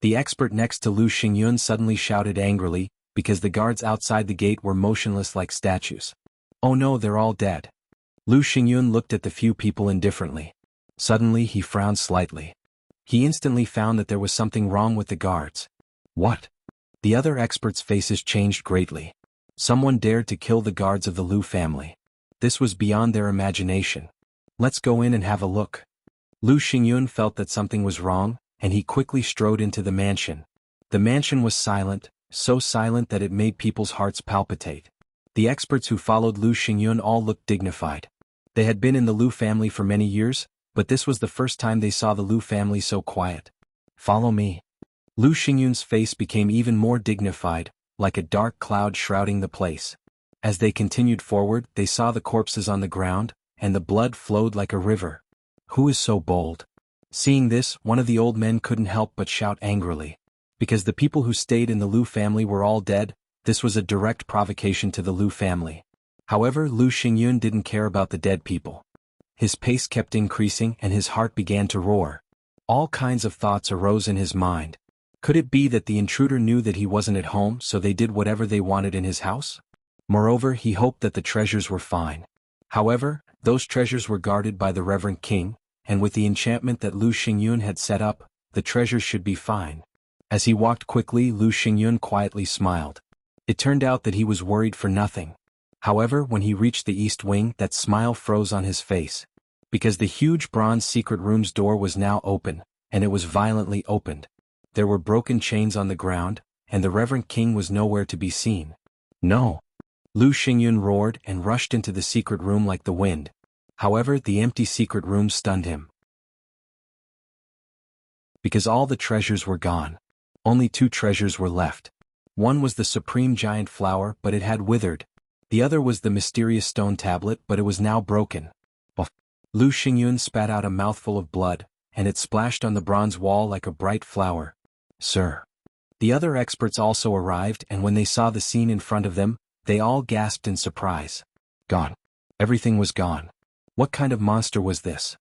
The expert next to Lu Xingyun suddenly shouted angrily, because the guards outside the gate were motionless like statues. Oh no, they're all dead. Lu Xingyun looked at the few people indifferently. Suddenly he frowned slightly. He instantly found that there was something wrong with the guards. What? The other experts' faces changed greatly. Someone dared to kill the guards of the Lu family. This was beyond their imagination. Let's go in and have a look. Lu Xingyun felt that something was wrong, and he quickly strode into the mansion. The mansion was silent, so silent that it made people's hearts palpitate. The experts who followed Lu Xingyun all looked dignified. They had been in the Lu family for many years, but this was the first time they saw the Lu family so quiet. Follow me. Lu Xingyun's face became even more dignified, like a dark cloud shrouding the place. As they continued forward, they saw the corpses on the ground, and the blood flowed like a river. Who is so bold? Seeing this, one of the old men couldn't help but shout angrily. Because the people who stayed in the Lu family were all dead, this was a direct provocation to the Lu family. However, Lu Xingyun didn't care about the dead people. His pace kept increasing and his heart began to roar. All kinds of thoughts arose in his mind. Could it be that the intruder knew that he wasn't at home, so they did whatever they wanted in his house? Moreover, he hoped that the treasures were fine. However, those treasures were guarded by the Reverend King, and with the enchantment that Lu Xingyun had set up, the treasures should be fine. As he walked quickly, Lu Xingyun quietly smiled. It turned out that he was worried for nothing. However, when he reached the east wing, that smile froze on his face. Because the huge bronze secret room's door was now open, and it was violently opened. There were broken chains on the ground, and the Reverend King was nowhere to be seen. No! Lu Xingyun roared and rushed into the secret room like the wind. However, the empty secret room stunned him. Because all the treasures were gone. Only 2 treasures were left. One was the supreme giant flower, but it had withered. The other was the mysterious stone tablet, but it was now broken. Lu Xingyun spat out a mouthful of blood, and it splashed on the bronze wall like a bright flower. Sir. The other experts also arrived, and when they saw the scene in front of them, they all gasped in surprise. Gone. Everything was gone. What kind of monster was this?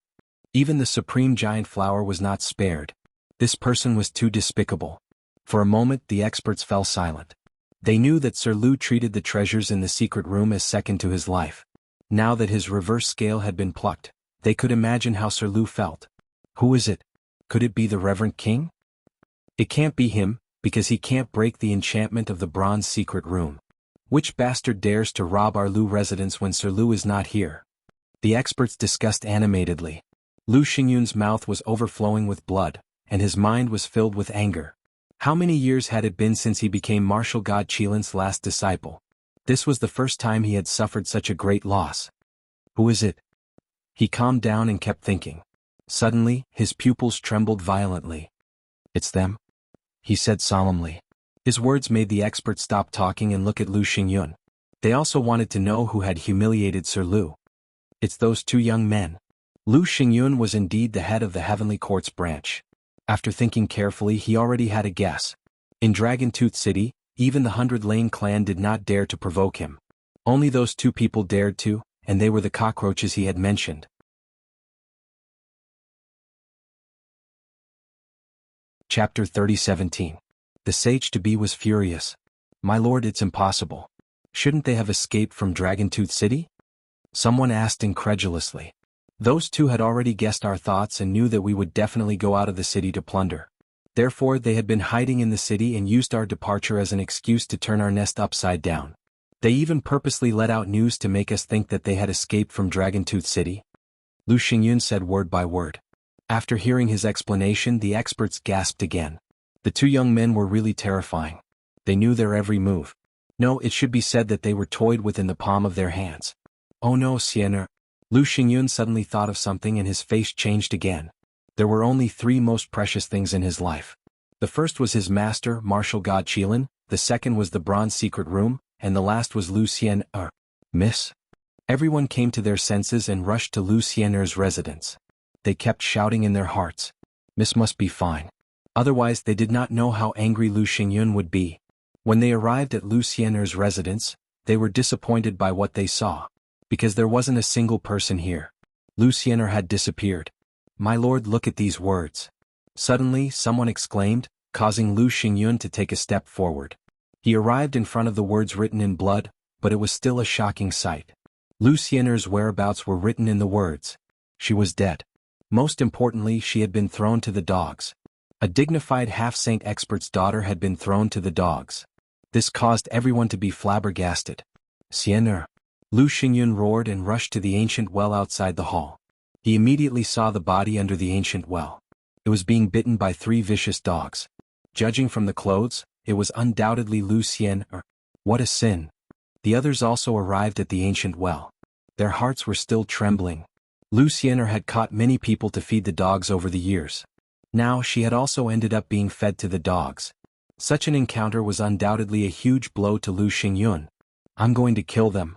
Even the supreme giant flower was not spared. This person was too despicable. For a moment the experts fell silent. They knew that Sir Lu treated the treasures in the secret room as second to his life. Now that his reverse scale had been plucked, they could imagine how Sir Lu felt. Who is it? Could it be the Reverend King? It can't be him, because he can't break the enchantment of the bronze secret room. Which bastard dares to rob our Lu residence when Sir Lu is not here? The experts discussed animatedly. Lu Xingyun's mouth was overflowing with blood, and his mind was filled with anger. How many years had it been since he became martial god Qilin's last disciple? This was the first time he had suffered such a great loss. Who is it? He calmed down and kept thinking. Suddenly, his pupils trembled violently. It's them? He said solemnly. His words made the experts stop talking and look at Lu Xingyun. They also wanted to know who had humiliated Sir Lu. It's those 2 young men. Lu Xingyun was indeed the head of the Heavenly Court's branch. After thinking carefully, he already had a guess. In Dragon Tooth City, even the 100 Lane clan did not dare to provoke him. Only those 2 people dared to, and they were the cockroaches he had mentioned. Chapter 30:17. The sage-to-be was furious. My lord, it's impossible. Shouldn't they have escaped from Dragon Tooth City? Someone asked incredulously. Those 2 had already guessed our thoughts and knew that we would definitely go out of the city to plunder. Therefore they had been hiding in the city and used our departure as an excuse to turn our nest upside down. They even purposely let out news to make us think that they had escaped from Dragon Tooth City. Lu Xingyun said word by word. After hearing his explanation, the experts gasped again. The 2 young men were really terrifying. They knew their every move. No, it should be said that they were toyed within the palm of their hands. Oh no, Sienna. Lu Xingyun suddenly thought of something and his face changed again. There were only 3 most precious things in his life. The first was his master, martial god Qilin, the second was the bronze secret room, and the last was Lu Xian'er. Miss? Everyone came to their senses and rushed to Lu Xian'er's residence. They kept shouting in their hearts. Miss must be fine. Otherwise they did not know how angry Lu Xingyun would be. When they arrived at Lu Xian'er's residence, they were disappointed by what they saw. Because there wasn't a single person here. Lu Xian'er had disappeared. My lord, look at these words. Suddenly, someone exclaimed, causing Lu Xingyun to take a step forward. He arrived in front of the words written in blood, but it was still a shocking sight. Lu Xian'er's whereabouts were written in the words. She was dead. Most importantly, she had been thrown to the dogs. A dignified half-saint expert's daughter had been thrown to the dogs. This caused everyone to be flabbergasted. Xian'er. Lu Xingyun roared and rushed to the ancient well outside the hall. He immediately saw the body under the ancient well. It was being bitten by 3 vicious dogs. Judging from the clothes, it was undoubtedly Lu Xian'er. What a sin. The others also arrived at the ancient well. Their hearts were still trembling. Lu Xian'er had caught many people to feed the dogs over the years. Now she had also ended up being fed to the dogs. Such an encounter was undoubtedly a huge blow to Lu Xingyun. I'm going to kill them.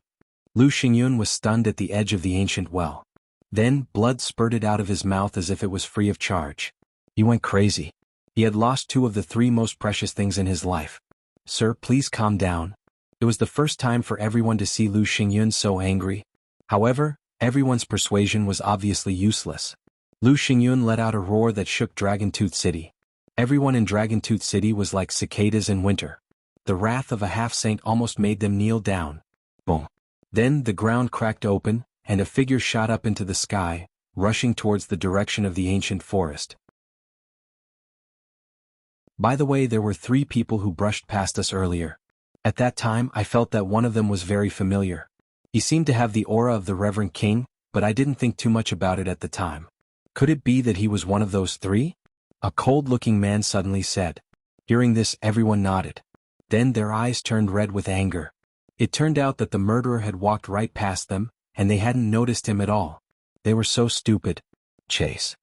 Lu Xingyun was stunned at the edge of the ancient well. Then, blood spurted out of his mouth as if it was free of charge. He went crazy. He had lost 2 of the 3 most precious things in his life. Sir, please calm down. It was the first time for everyone to see Lu Xingyun so angry. However, everyone's persuasion was obviously useless. Lu Xingyun let out a roar that shook Dragontooth City. Everyone in Dragontooth City was like cicadas in winter. The wrath of a half-saint almost made them kneel down. Boom. Then the ground cracked open, and a figure shot up into the sky, rushing towards the direction of the ancient forest. By the way, there were 3 people who brushed past us earlier. At that time I felt that one of them was very familiar. He seemed to have the aura of the Reverend King, but I didn't think too much about it at the time. Could it be that he was one of those 3? A cold-looking man suddenly said. Hearing this, everyone nodded. Then their eyes turned red with anger. It turned out that the murderer had walked right past them, and they hadn't noticed him at all. They were so stupid. Chase.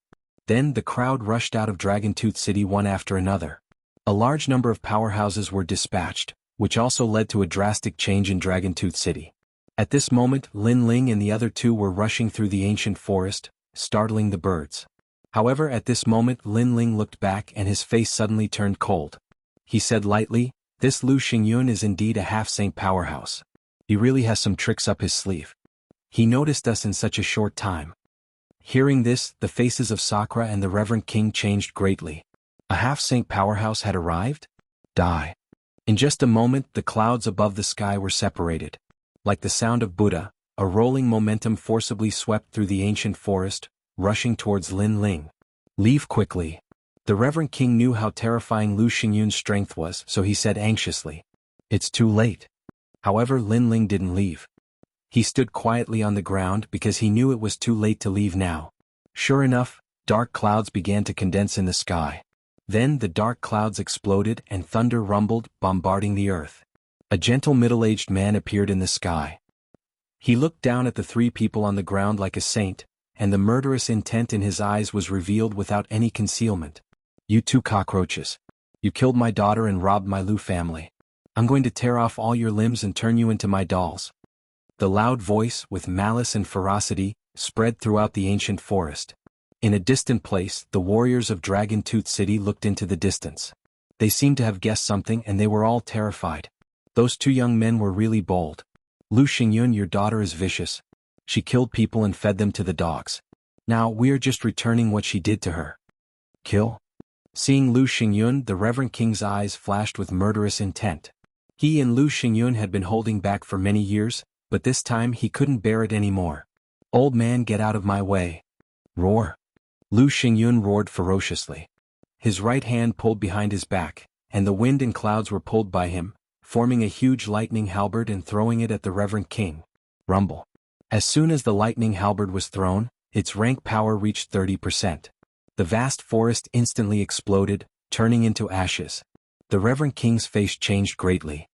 Then the crowd rushed out of Dragontooth City one after another. A large number of powerhouses were dispatched, which also led to a drastic change in Dragontooth City. At this moment, Lin Ling and the other 2 were rushing through the ancient forest, startling the birds. However, at this moment Lin Ling looked back and his face suddenly turned cold. He said lightly, "This Lu Xingyun is indeed a half-saint powerhouse. He really has some tricks up his sleeve. He noticed us in such a short time." Hearing this, the faces of Sakura and the Reverend King changed greatly. A half-saint powerhouse had arrived? Die. In just a moment the clouds above the sky were separated. Like the sound of Buddha, a rolling momentum forcibly swept through the ancient forest, rushing towards Lin Ling. "Leave quickly." The Reverend King knew how terrifying Lu Xingyun's strength was, so he said anxiously. "It's too late." However, Lin Ling didn't leave. He stood quietly on the ground because he knew it was too late to leave now. Sure enough, dark clouds began to condense in the sky. Then the dark clouds exploded and thunder rumbled, bombarding the earth. A gentle middle-aged man appeared in the sky. He looked down at the 3 people on the ground like a saint, and the murderous intent in his eyes was revealed without any concealment. "You 2 cockroaches. You killed my daughter and robbed my Lu family. I'm going to tear off all your limbs and turn you into my dolls." The loud voice, with malice and ferocity, spread throughout the ancient forest. In a distant place, the warriors of Dragontooth City looked into the distance. They seemed to have guessed something and they were all terrified. Those 2 young men were really bold. "Lu Xingyun, your daughter is vicious. She killed people and fed them to the dogs. Now we are just returning what she did to her." "Kill?" Seeing Lu Xingyun, the Reverend King's eyes flashed with murderous intent. He and Lu Xingyun had been holding back for many years, but this time he couldn't bear it anymore. "Old man, get out of my way." Roar. Lu Xingyun roared ferociously. His right hand pulled behind his back, and the wind and clouds were pulled by him, forming a huge lightning halberd and throwing it at the Reverend King. Rumble. As soon as the lightning halberd was thrown, its rank power reached 30%. The vast forest instantly exploded, turning into ashes. The Reverend King's face changed greatly.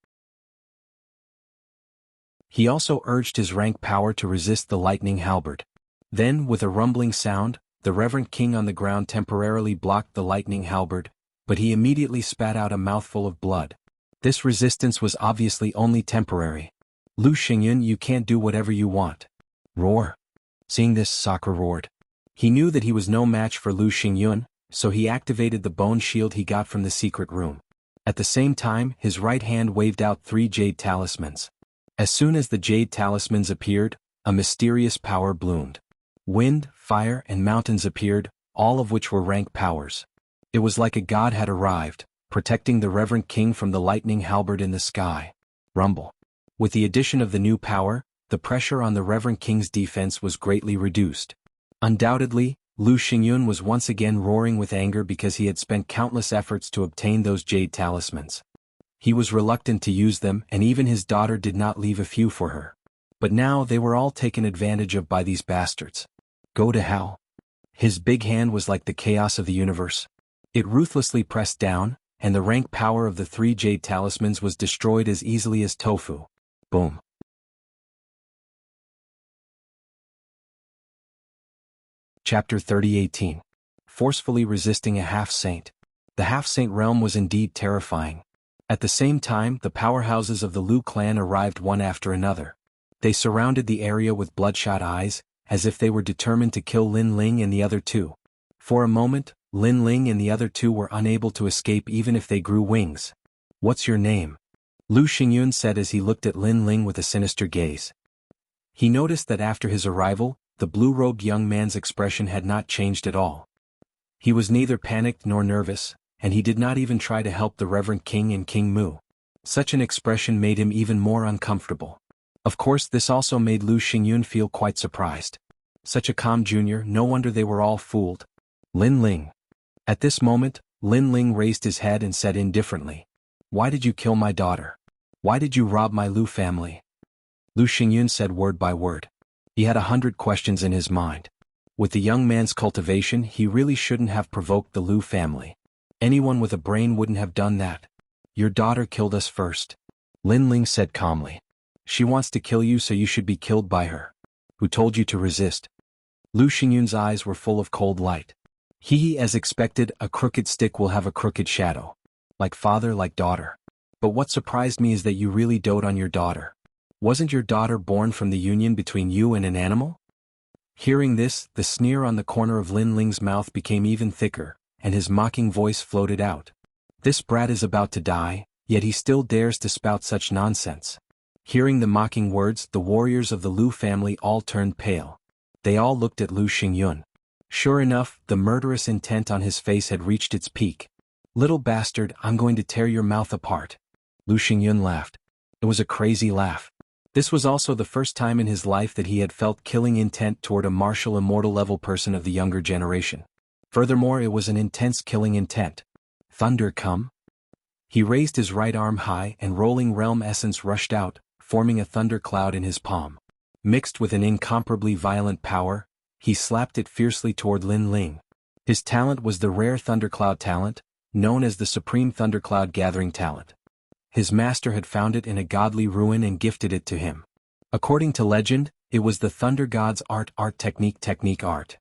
He also urged his rank power to resist the lightning halberd. Then, with a rumbling sound, the Reverend King on the ground temporarily blocked the lightning halberd, but he immediately spat out a mouthful of blood. This resistance was obviously only temporary. "Lu Xingyun, you can't do whatever you want." Roar. Seeing this, Sakura roared. He knew that he was no match for Lu Xingyun, so he activated the bone shield he got from the secret room. At the same time, his right hand waved out 3 jade talismans. As soon as the jade talismans appeared, a mysterious power bloomed. Wind, fire, and mountains appeared, all of which were rank powers. It was like a god had arrived, protecting the Reverend King from the lightning halberd in the sky. Rumble. With the addition of the new power, the pressure on the Reverend King's defense was greatly reduced. Undoubtedly, Lu Xingyun was once again roaring with anger because he had spent countless efforts to obtain those jade talismans. He was reluctant to use them, and even his daughter did not leave a few for her. But now they were all taken advantage of by these bastards. Go to hell. His big hand was like the chaos of the universe. It ruthlessly pressed down, and the rank power of the 3 jade talismans was destroyed as easily as tofu. Boom. Chapter 30:18. Forcefully resisting a half-saint. The half-saint realm was indeed terrifying. At the same time, the powerhouses of the Lu clan arrived one after another. They surrounded the area with bloodshot eyes, as if they were determined to kill Lin Ling and the other 2. For a moment, Lin Ling and the other 2 were unable to escape even if they grew wings. "What's your name?" Lu Xingyun said as he looked at Lin Ling with a sinister gaze. He noticed that after his arrival, the blue-robed young man's expression had not changed at all. He was neither panicked nor nervous, and he did not even try to help the Reverend King and King Mu. Such an expression made him even more uncomfortable. Of course, this also made Lu Xingyun feel quite surprised. Such a calm junior, no wonder they were all fooled. Lin Ling. At this moment, Lin Ling raised his head and said indifferently, "Why did you kill my daughter? Why did you rob my Lu family?" Lu Xingyun said word by word. He had 100 questions in his mind. With the young man's cultivation, he really shouldn't have provoked the Lu family. Anyone with a brain wouldn't have done that. "Your daughter killed us first," Lin Ling said calmly. "She wants to kill you, so you should be killed by her. Who told you to resist?" Lu Xingyun's eyes were full of cold light. As expected, a crooked stick will have a crooked shadow. Like father, like daughter. But what surprised me is that you really dote on your daughter. Wasn't your daughter born from the union between you and an animal? Hearing this, the sneer on the corner of Lin Ling's mouth became even thicker, and his mocking voice floated out. This brat is about to die, yet he still dares to spout such nonsense. Hearing the mocking words, the warriors of the Lu family all turned pale. They all looked at Lu Xingyun. Sure enough, the murderous intent on his face had reached its peak. "Little bastard, I'm going to tear your mouth apart." Lu Xingyun laughed. It was a crazy laugh. This was also the first time in his life that he had felt killing intent toward a martial immortal level person of the younger generation. Furthermore, it was an intense killing intent. Thunder come? He raised his right arm high and rolling realm essence rushed out, forming a thunder cloud in his palm. Mixed with an incomparably violent power, he slapped it fiercely toward Lin Ling. His talent was the rare thundercloud talent, known as the Supreme Thundercloud Gathering Talent. His master had found it in a godly ruin and gifted it to him. According to legend, it was the Thunder God's art technique art.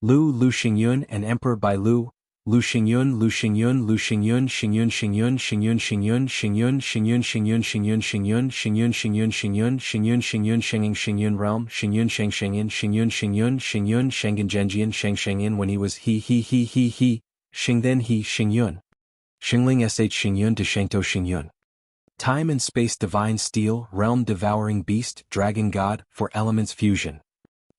Lu Xingyun and Emperor by Lu Xingyun Xingyun Xingyun Xingyun Xingyun Xingyun Xingyun Xingyun Xingyun Xingyun Xingyun Xingyun Xingyun Xingyun Xingyun Xingyun Realm Xingyun Sheng Shengyin Xingyun Shengen Zhenjian Sheng Shengyin when he was he Xing then he Xingyun Xingling sh Xingyun to Shengtou Xingyun. Time and space divine steel, realm devouring beast, dragon god, for elements fusion.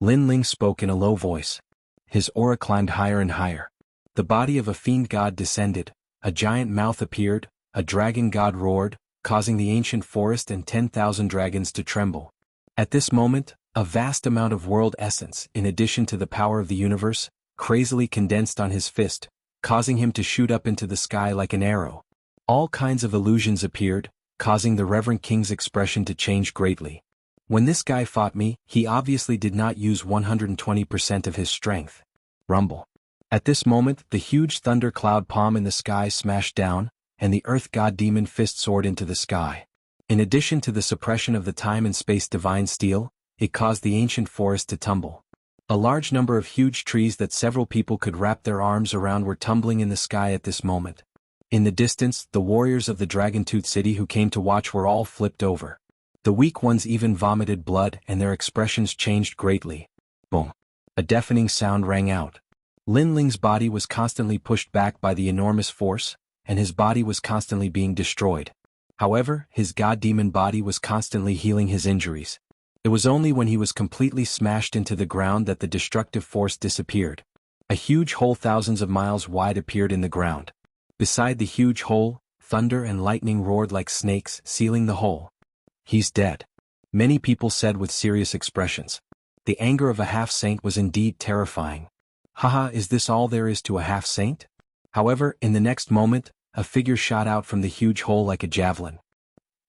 Lin Ling spoke in a low voice. His aura climbed higher and higher. The body of a fiend god descended, a giant mouth appeared, a dragon god roared, causing the ancient forest and 10,000 dragons to tremble. At this moment, a vast amount of world essence, in addition to the power of the universe, crazily condensed on his fist, causing him to shoot up into the sky like an arrow. All kinds of illusions appeared, causing the Reverend King's expression to change greatly. When this guy fought me, he obviously did not use 120% of his strength. Rumble. At this moment, the huge thunder cloud palm in the sky smashed down, and the earth god demon fist soared into the sky. In addition to the suppression of the time and space divine steel, it caused the ancient forest to tumble. A large number of huge trees that several people could wrap their arms around were tumbling in the sky at this moment. In the distance, the warriors of the Dragon-Tooth City who came to watch were all flipped over. The weak ones even vomited blood and their expressions changed greatly. Boom. A deafening sound rang out. Lin Ling's body was constantly pushed back by the enormous force, and his body was constantly being destroyed. However, his god-demon body was constantly healing his injuries. It was only when he was completely smashed into the ground that the destructive force disappeared. A huge hole thousands of miles wide appeared in the ground. Beside the huge hole, thunder and lightning roared like snakes, sealing the hole. "He's dead," many people said with serious expressions. The anger of a half-saint was indeed terrifying. Haha, is this all there is to a half-saint? However, in the next moment, a figure shot out from the huge hole like a javelin.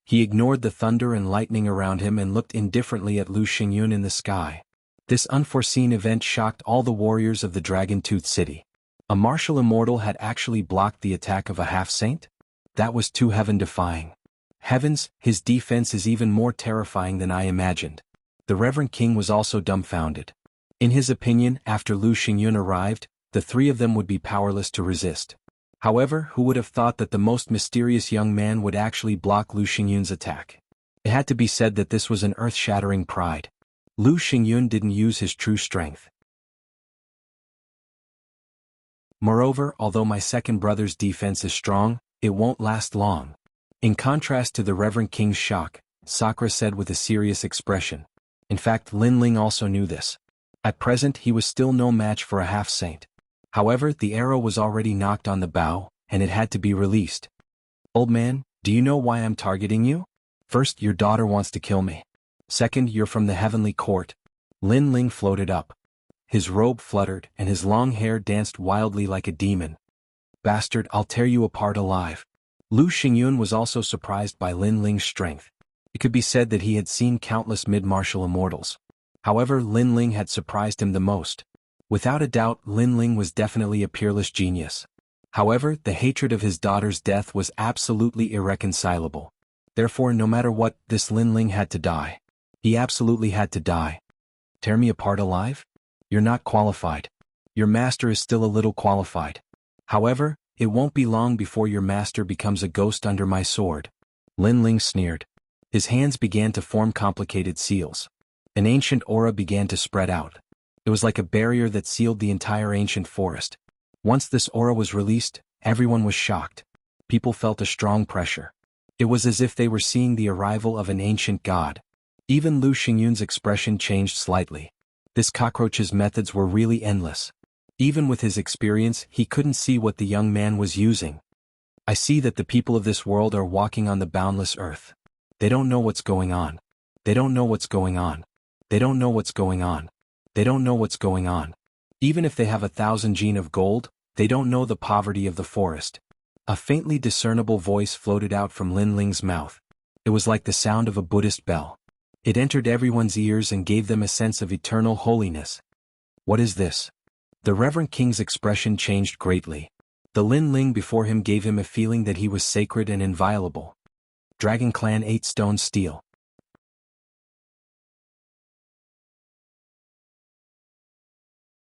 He ignored the thunder and lightning around him and looked indifferently at Lu Xingyun in the sky. This unforeseen event shocked all the warriors of the Dragon-Tooth City. A martial immortal had actually blocked the attack of a half-saint? That was too heaven-defying. Heavens, his defense is even more terrifying than I imagined. The Reverend King was also dumbfounded. In his opinion, after Lu Xingyun arrived, the three of them would be powerless to resist. However, who would have thought that the most mysterious young man would actually block Lu Xingyun's attack? It had to be said that this was an earth-shattering pride. Lu Xingyun didn't use his true strength. Moreover, although my second brother's defense is strong, it won't last long. In contrast to the Reverend King's shock, Sakura said with a serious expression. In fact, Lin Ling also knew this. At present he was still no match for a half-saint. However, the arrow was already knocked on the bow, and it had to be released. Old man, do you know why I'm targeting you? First, your daughter wants to kill me. Second, you're from the heavenly court. Lin Ling floated up. His robe fluttered, and his long hair danced wildly like a demon. Bastard, I'll tear you apart alive. Lu Xingyun was also surprised by Lin Ling's strength. It could be said that he had seen countless mid-martial immortals. However, Lin Ling had surprised him the most. Without a doubt, Lin Ling was definitely a peerless genius. However, the hatred of his daughter's death was absolutely irreconcilable. Therefore, no matter what, this Lin Ling had to die. He absolutely had to die. Tear me apart alive? You're not qualified. Your master is still a little qualified. However, it won't be long before your master becomes a ghost under my sword. Lin Ling sneered. His hands began to form complicated seals. An ancient aura began to spread out. It was like a barrier that sealed the entire ancient forest. Once this aura was released, everyone was shocked. People felt a strong pressure. It was as if they were seeing the arrival of an ancient god. Even Lu Xingyun's expression changed slightly. This cockroach's methods were really endless. Even with his experience, he couldn't see what the young man was using. I see that the people of this world are walking on the boundless earth. They don't know what's going on. They don't know what's going on. They don't know what's going on. They don't know what's going on. Even if they have 1,000 gene of gold, they don't know the poverty of the forest. A faintly discernible voice floated out from Lin Ling's mouth. It was like the sound of a Buddhist bell. It entered everyone's ears and gave them a sense of eternal holiness. What is this? The Reverend King's expression changed greatly. The Lin Ling before him gave him a feeling that he was sacred and inviolable. Dragon Clan 8 Stone Steel.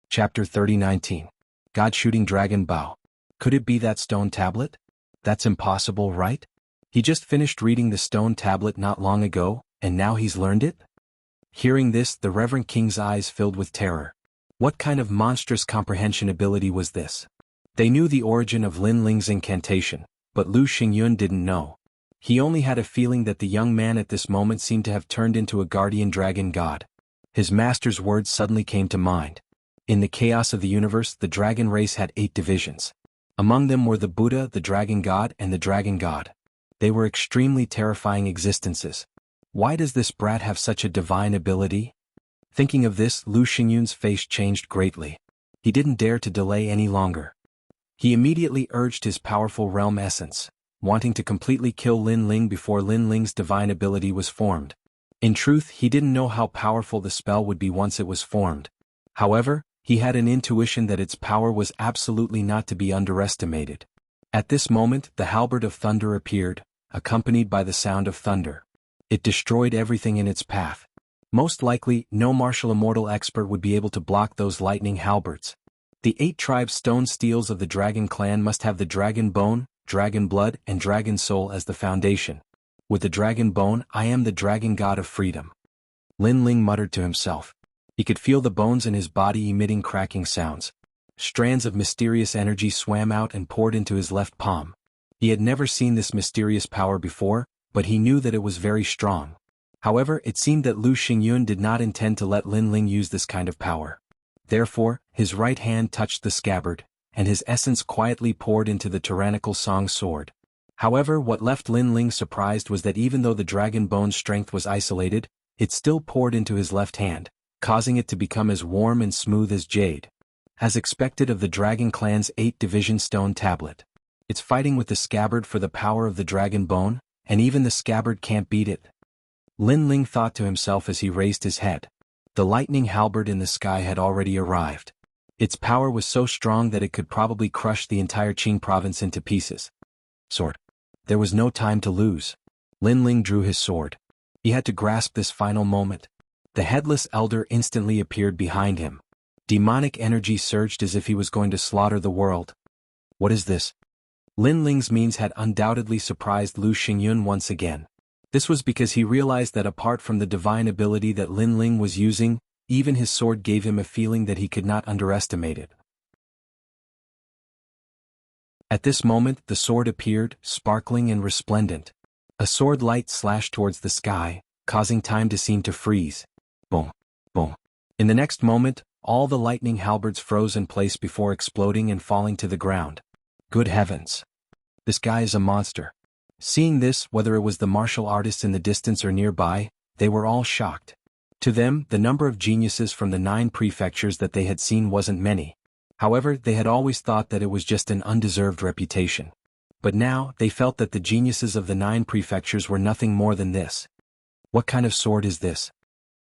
Chapter 30:19. God Shooting Dragon Bow. Could it be that stone tablet? That's impossible, right? He just finished reading the stone tablet not long ago, and now he's learned it? Hearing this, the Reverend King's eyes filled with terror. What kind of monstrous comprehension ability was this? They knew the origin of Lin Ling's incantation, but Lu Xingyun didn't know. He only had a feeling that the young man at this moment seemed to have turned into a guardian dragon god. His master's words suddenly came to mind. In the chaos of the universe, the dragon race had 8 divisions. Among them were the Buddha, the dragon god, and the dragon god. They were extremely terrifying existences. Why does this brat have such a divine ability? Thinking of this, Lu Xingyun's face changed greatly. He didn't dare to delay any longer. He immediately urged his powerful realm essence, wanting to completely kill Lin Ling before Lin Ling's divine ability was formed. In truth, he didn't know how powerful the spell would be once it was formed. However, he had an intuition that its power was absolutely not to be underestimated. At this moment, the halberd of thunder appeared, accompanied by the sound of thunder. It destroyed everything in its path. Most likely, no martial immortal expert would be able to block those lightning halberds. The 8 tribes stone steels of the dragon clan must have the dragon bone, dragon blood, and dragon soul as the foundation. With the dragon bone, I am the dragon god of freedom. Lin Ling muttered to himself. He could feel the bones in his body emitting cracking sounds. Strands of mysterious energy swam out and poured into his left palm. He had never seen this mysterious power before, but he knew that it was very strong. However, it seemed that Lu Xingyun did not intend to let Lin Ling use this kind of power. Therefore, his right hand touched the scabbard, and his essence quietly poured into the tyrannical Song sword. However, what left Lin Ling surprised was that even though the dragon bone's strength was isolated, it still poured into his left hand, causing it to become as warm and smooth as jade. As expected of the dragon clan's 8-division stone tablet. It's fighting with the scabbard for the power of the dragon bone, and even the scabbard can't beat it. Lin Ling thought to himself as he raised his head. The lightning halberd in the sky had already arrived. Its power was so strong that it could probably crush the entire Qing province into pieces. Sword. There was no time to lose. Lin Ling drew his sword. He had to grasp this final moment. The headless elder instantly appeared behind him. Demonic energy surged as if he was going to slaughter the world. What is this? Lin Ling's means had undoubtedly surprised Lu Xingyun once again. This was because he realized that apart from the divine ability that Lin Ling was using, even his sword gave him a feeling that he could not underestimate it. At this moment, the sword appeared, sparkling and resplendent. A sword light slashed towards the sky, causing time to seem to freeze. Boom. Boom. In the next moment, all the lightning halberds froze in place before exploding and falling to the ground. Good heavens! This guy is a monster. Seeing this, whether it was the martial artists in the distance or nearby, they were all shocked. To them, the number of geniuses from the 9 prefectures that they had seen wasn't many. However, they had always thought that it was just an undeserved reputation. But now, they felt that the geniuses of the 9 prefectures were nothing more than this. What kind of sword is this?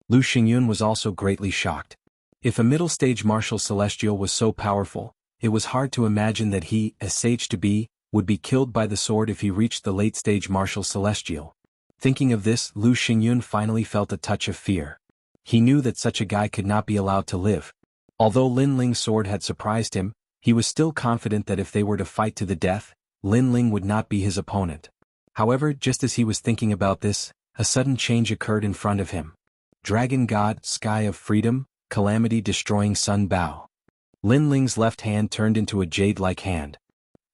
Lu Xingyun was also greatly shocked. If a middle-stage martial celestial was so powerful, it was hard to imagine that he, as sage to be, would be killed by the sword if he reached the late-stage martial celestial. Thinking of this, Lu Xingyun finally felt a touch of fear. He knew that such a guy could not be allowed to live. Although Lin Ling's sword had surprised him, he was still confident that if they were to fight to the death, Lin Ling would not be his opponent. However, just as he was thinking about this, a sudden change occurred in front of him. Dragon God, Sky of Freedom, Calamity-destroying Sun Bao. Lin Ling's left hand turned into a jade-like hand.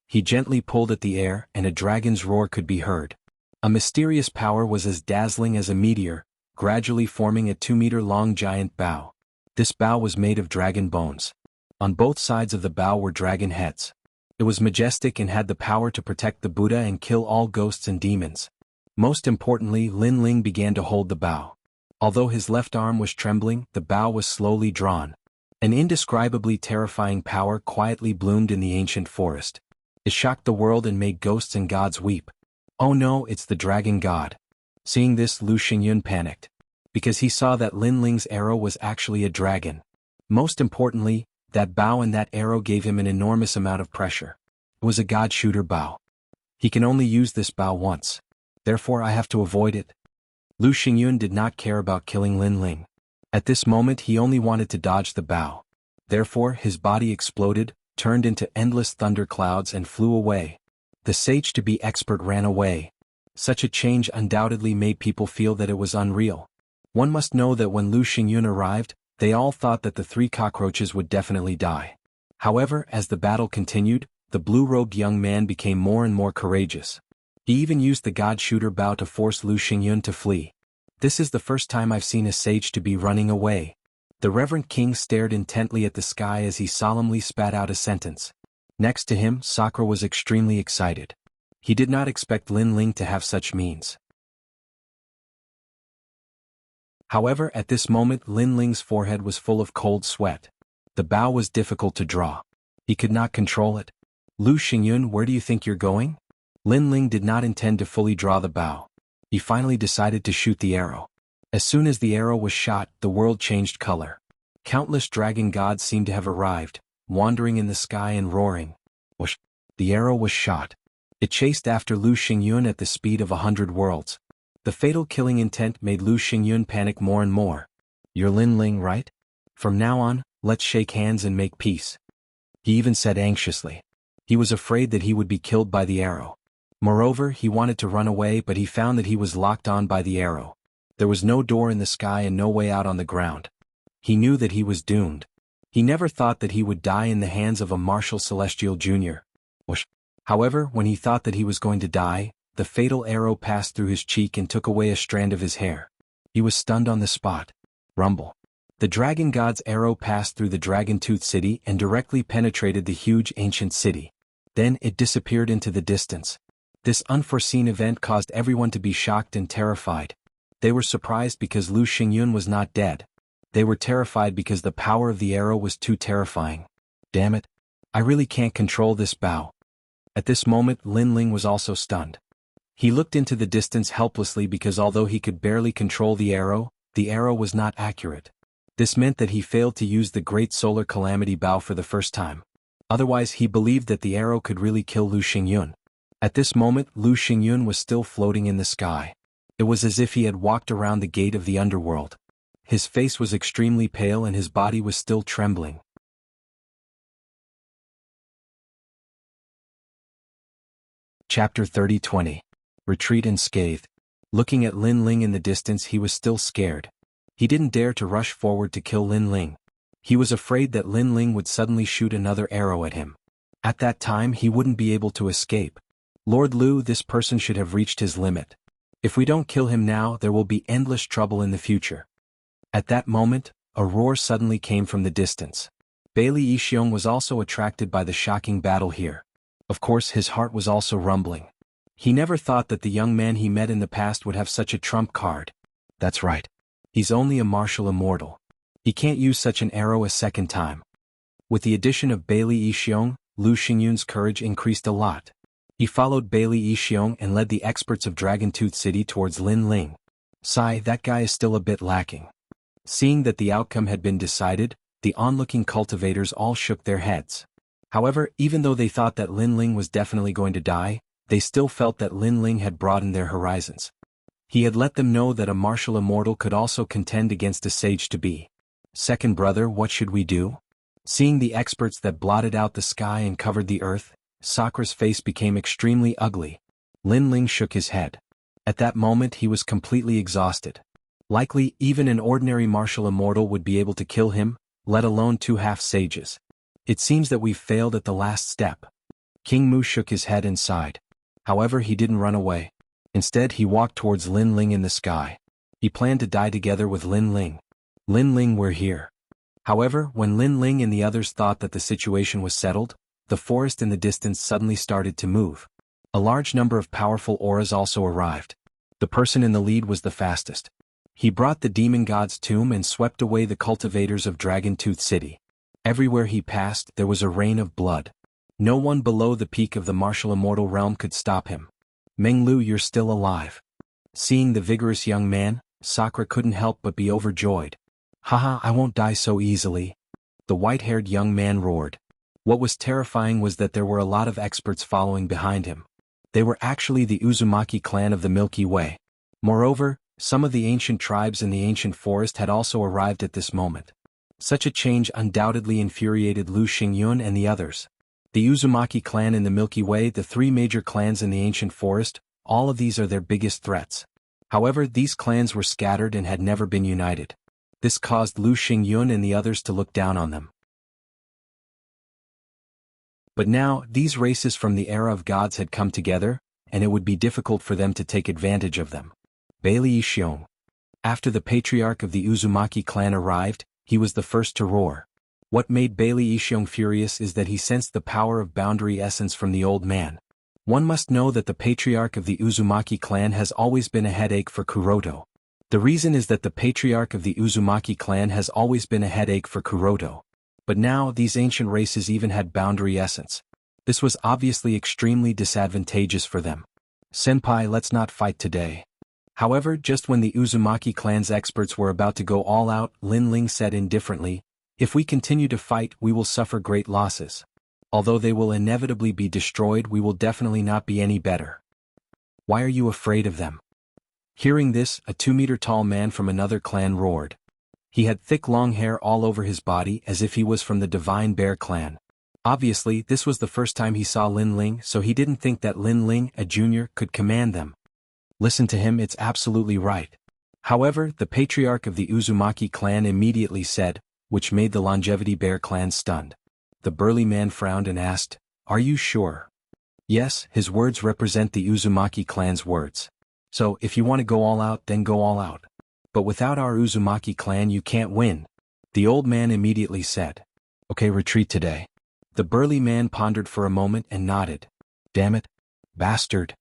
He gently pulled at the air, and a dragon's roar could be heard. A mysterious power was as dazzling as a meteor, gradually forming a 2-meter-long giant bow. This bow was made of dragon bones. On both sides of the bow were dragon heads. It was majestic and had the power to protect the Buddha and kill all ghosts and demons. Most importantly, Lin Ling began to hold the bow. Although his left arm was trembling, the bow was slowly drawn. An indescribably terrifying power quietly bloomed in the ancient forest. It shocked the world and made ghosts and gods weep. Oh no, it's the dragon god. Seeing this, Lu Xingyun panicked. Because he saw that Lin Ling's arrow was actually a dragon. Most importantly, that bow and that arrow gave him an enormous amount of pressure. It was a god-shooter bow. He can only use this bow once. Therefore I have to avoid it. Lu Xingyun did not care about killing Lin Ling. At this moment he only wanted to dodge the bow. Therefore his body exploded, turned into endless thunder clouds and flew away. The sage-to-be expert ran away. Such a change undoubtedly made people feel that it was unreal. One must know that when Lu Xingyun arrived, they all thought that the 3 cockroaches would definitely die. However, as the battle continued, the blue-robed young man became more and more courageous. He even used the god-shooter bow to force Lu Xingyun to flee. This is the first time I've seen a sage to be running away. The Reverend King stared intently at the sky as he solemnly spat out a sentence. Next to him, Sakura was extremely excited. He did not expect Lin Ling to have such means. However, at this moment Lin Ling's forehead was full of cold sweat. The bow was difficult to draw. He could not control it. Lu Xingyun, where do you think you're going? Lin Ling did not intend to fully draw the bow. He finally decided to shoot the arrow. As soon as the arrow was shot, the world changed color. Countless dragon gods seemed to have arrived, wandering in the sky and roaring. Whoosh! The arrow was shot. It chased after Lu Xingyun at the speed of 100 worlds. The fatal killing intent made Lu Xingyun panic more and more. You're Lin Ling, right? From now on, let's shake hands and make peace. He even said anxiously. He was afraid that he would be killed by the arrow. Moreover, he wanted to run away, but he found that he was locked on by the arrow. There was no door in the sky and no way out on the ground. He knew that he was doomed. He never thought that he would die in the hands of a martial celestial junior. Whoosh! However, when he thought that he was going to die, the fatal arrow passed through his cheek and took away a strand of his hair. He was stunned on the spot. Rumble. The dragon god's arrow passed through the dragon-tooth city and directly penetrated the huge ancient city. Then it disappeared into the distance. This unforeseen event caused everyone to be shocked and terrified. They were surprised because Lu Xingyun was not dead. They were terrified because the power of the arrow was too terrifying. Damn it. I really can't control this bow. At this moment, Lin Ling was also stunned. He looked into the distance helplessly because although he could barely control the arrow was not accurate. This meant that he failed to use the Great Solar Calamity bow for the first time. Otherwise, he believed that the arrow could really kill Lu Xingyun. At this moment, Lu Xingyun was still floating in the sky. It was as if he had walked around the gate of the underworld. His face was extremely pale and his body was still trembling. Chapter 30-20. Retreat unscathed. Looking at Lin Ling in the distance, he was still scared. He didn't dare to rush forward to kill Lin Ling. He was afraid that Lin Ling would suddenly shoot another arrow at him. At that time, he wouldn't be able to escape. Lord Lu, this person should have reached his limit. If we don't kill him now, there will be endless trouble in the future. At that moment, a roar suddenly came from the distance. Bailey Yixiong was also attracted by the shocking battle here. Of course, his heart was also rumbling. He never thought that the young man he met in the past would have such a trump card. That's right. He's only a martial immortal. He can't use such an arrow a second time. With the addition of Bailey Yixiong, Lu Xingyun's courage increased a lot. He followed Bailey Yixiong and led the experts of Dragontooth City towards Lin Ling. Sigh, that guy is still a bit lacking. Seeing that the outcome had been decided, the onlooking cultivators all shook their heads. However, even though they thought that Lin Ling was definitely going to die, they still felt that Lin Ling had broadened their horizons. He had let them know that a martial immortal could also contend against a sage-to-be. Second brother, what should we do? Seeing the experts that blotted out the sky and covered the earth, Sakura's face became extremely ugly. Lin Ling shook his head. At that moment he was completely exhausted. Likely, even an ordinary martial immortal would be able to kill him, let alone two half-sages. It seems that we've failed at the last step. King Mu shook his head and sighed. However, he didn't run away. Instead, he walked towards Lin Ling in the sky. He planned to die together with Lin Ling. Lin Ling, we're here. However, when Lin Ling and the others thought that the situation was settled, the forest in the distance suddenly started to move. A large number of powerful auras also arrived. The person in the lead was the fastest. He brought the demon god's tomb and swept away the cultivators of Dragontooth City. Everywhere he passed, there was a rain of blood. No one below the peak of the martial immortal realm could stop him. Menglu, you're still alive. Seeing the vigorous young man, Sakura couldn't help but be overjoyed. Haha, I won't die so easily. The white-haired young man roared. What was terrifying was that there were a lot of experts following behind him. They were actually the Uzumaki clan of the Milky Way. Moreover, some of the ancient tribes in the ancient forest had also arrived at this moment. Such a change undoubtedly infuriated Lu Xingyun and the others. The Uzumaki clan in the Milky Way, the three major clans in the ancient forest, all of these are their biggest threats. However, these clans were scattered and had never been united. This caused Lu Xingyun and the others to look down on them. But now, these races from the era of gods had come together, and it would be difficult for them to take advantage of them. Bailey Yixiong. After the patriarch of the Uzumaki clan arrived, he was the first to roar. What made Bailey Yixiong furious is that he sensed the power of boundary essence from the old man. One must know that the patriarch of the Uzumaki clan has always been a headache for Kuroto. The reason is that the patriarch of the Uzumaki clan has always been a headache for Kuroto. But now, these ancient races even had boundary essence. This was obviously extremely disadvantageous for them. Senpai, let's not fight today. However, just when the Uzumaki clan's experts were about to go all out, Lin Ling said indifferently, if we continue to fight, we will suffer great losses. Although they will inevitably be destroyed, we will definitely not be any better. Why are you afraid of them? Hearing this, a 2-meter-tall man from another clan roared. He had thick long hair all over his body as if he was from the Divine Bear clan. Obviously, this was the first time he saw Lin Ling, so he didn't think that Lin Ling, a junior, could command them. Listen to him, it's absolutely right. However, the patriarch of the Uzumaki clan immediately said, which made the Longevity Bear clan stunned. The burly man frowned and asked, are you sure? Yes, his words represent the Uzumaki clan's words. So, if you want to go all out, then go all out. But without our Uzumaki clan you can't win. The old man immediately said. Okay, retreat today. The burly man pondered for a moment and nodded. Damn it. Bastard.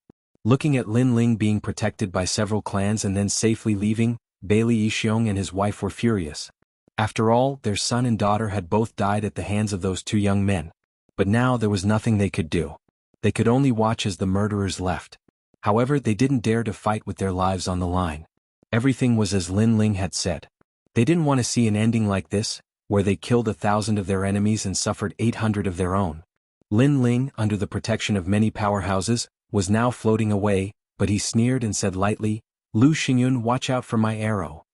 Looking at Lin Ling being protected by several clans and then safely leaving, Bailey Yixiong and his wife were furious. After all, their son and daughter had both died at the hands of those two young men. But now there was nothing they could do. They could only watch as the murderers left. However, they didn't dare to fight with their lives on the line. Everything was as Lin Ling had said. They didn't want to see an ending like this, where they killed 1,000 of their enemies and suffered 800 of their own. Lin Ling, under the protection of many powerhouses, was now floating away, but he sneered and said lightly, Lu Xingyun, watch out for my arrow.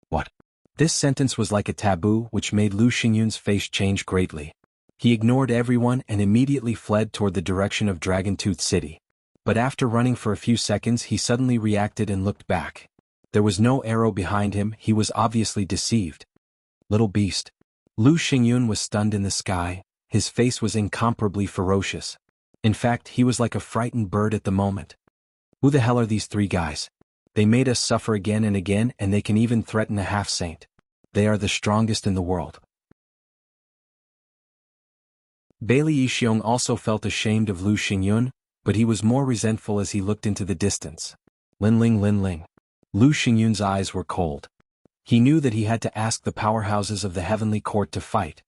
What? This sentence was like a taboo which made Lu Xingyun's face change greatly. He ignored everyone and immediately fled toward the direction of Dragontooth City. But after running for a few seconds he suddenly reacted and looked back. There was no arrow behind him, he was obviously deceived. Little beast. Lu Xingyun was stunned in the sky, his face was incomparably ferocious. In fact, he was like a frightened bird at the moment. Who the hell are these three guys? They made us suffer again and again and they can even threaten a half-saint. They are the strongest in the world. Bailey Yixiong also felt ashamed of Lu Xingyun, but he was more resentful as he looked into the distance. Linling, Linling. Lu Xingyun's eyes were cold. He knew that he had to ask the powerhouses of the Heavenly Court to fight.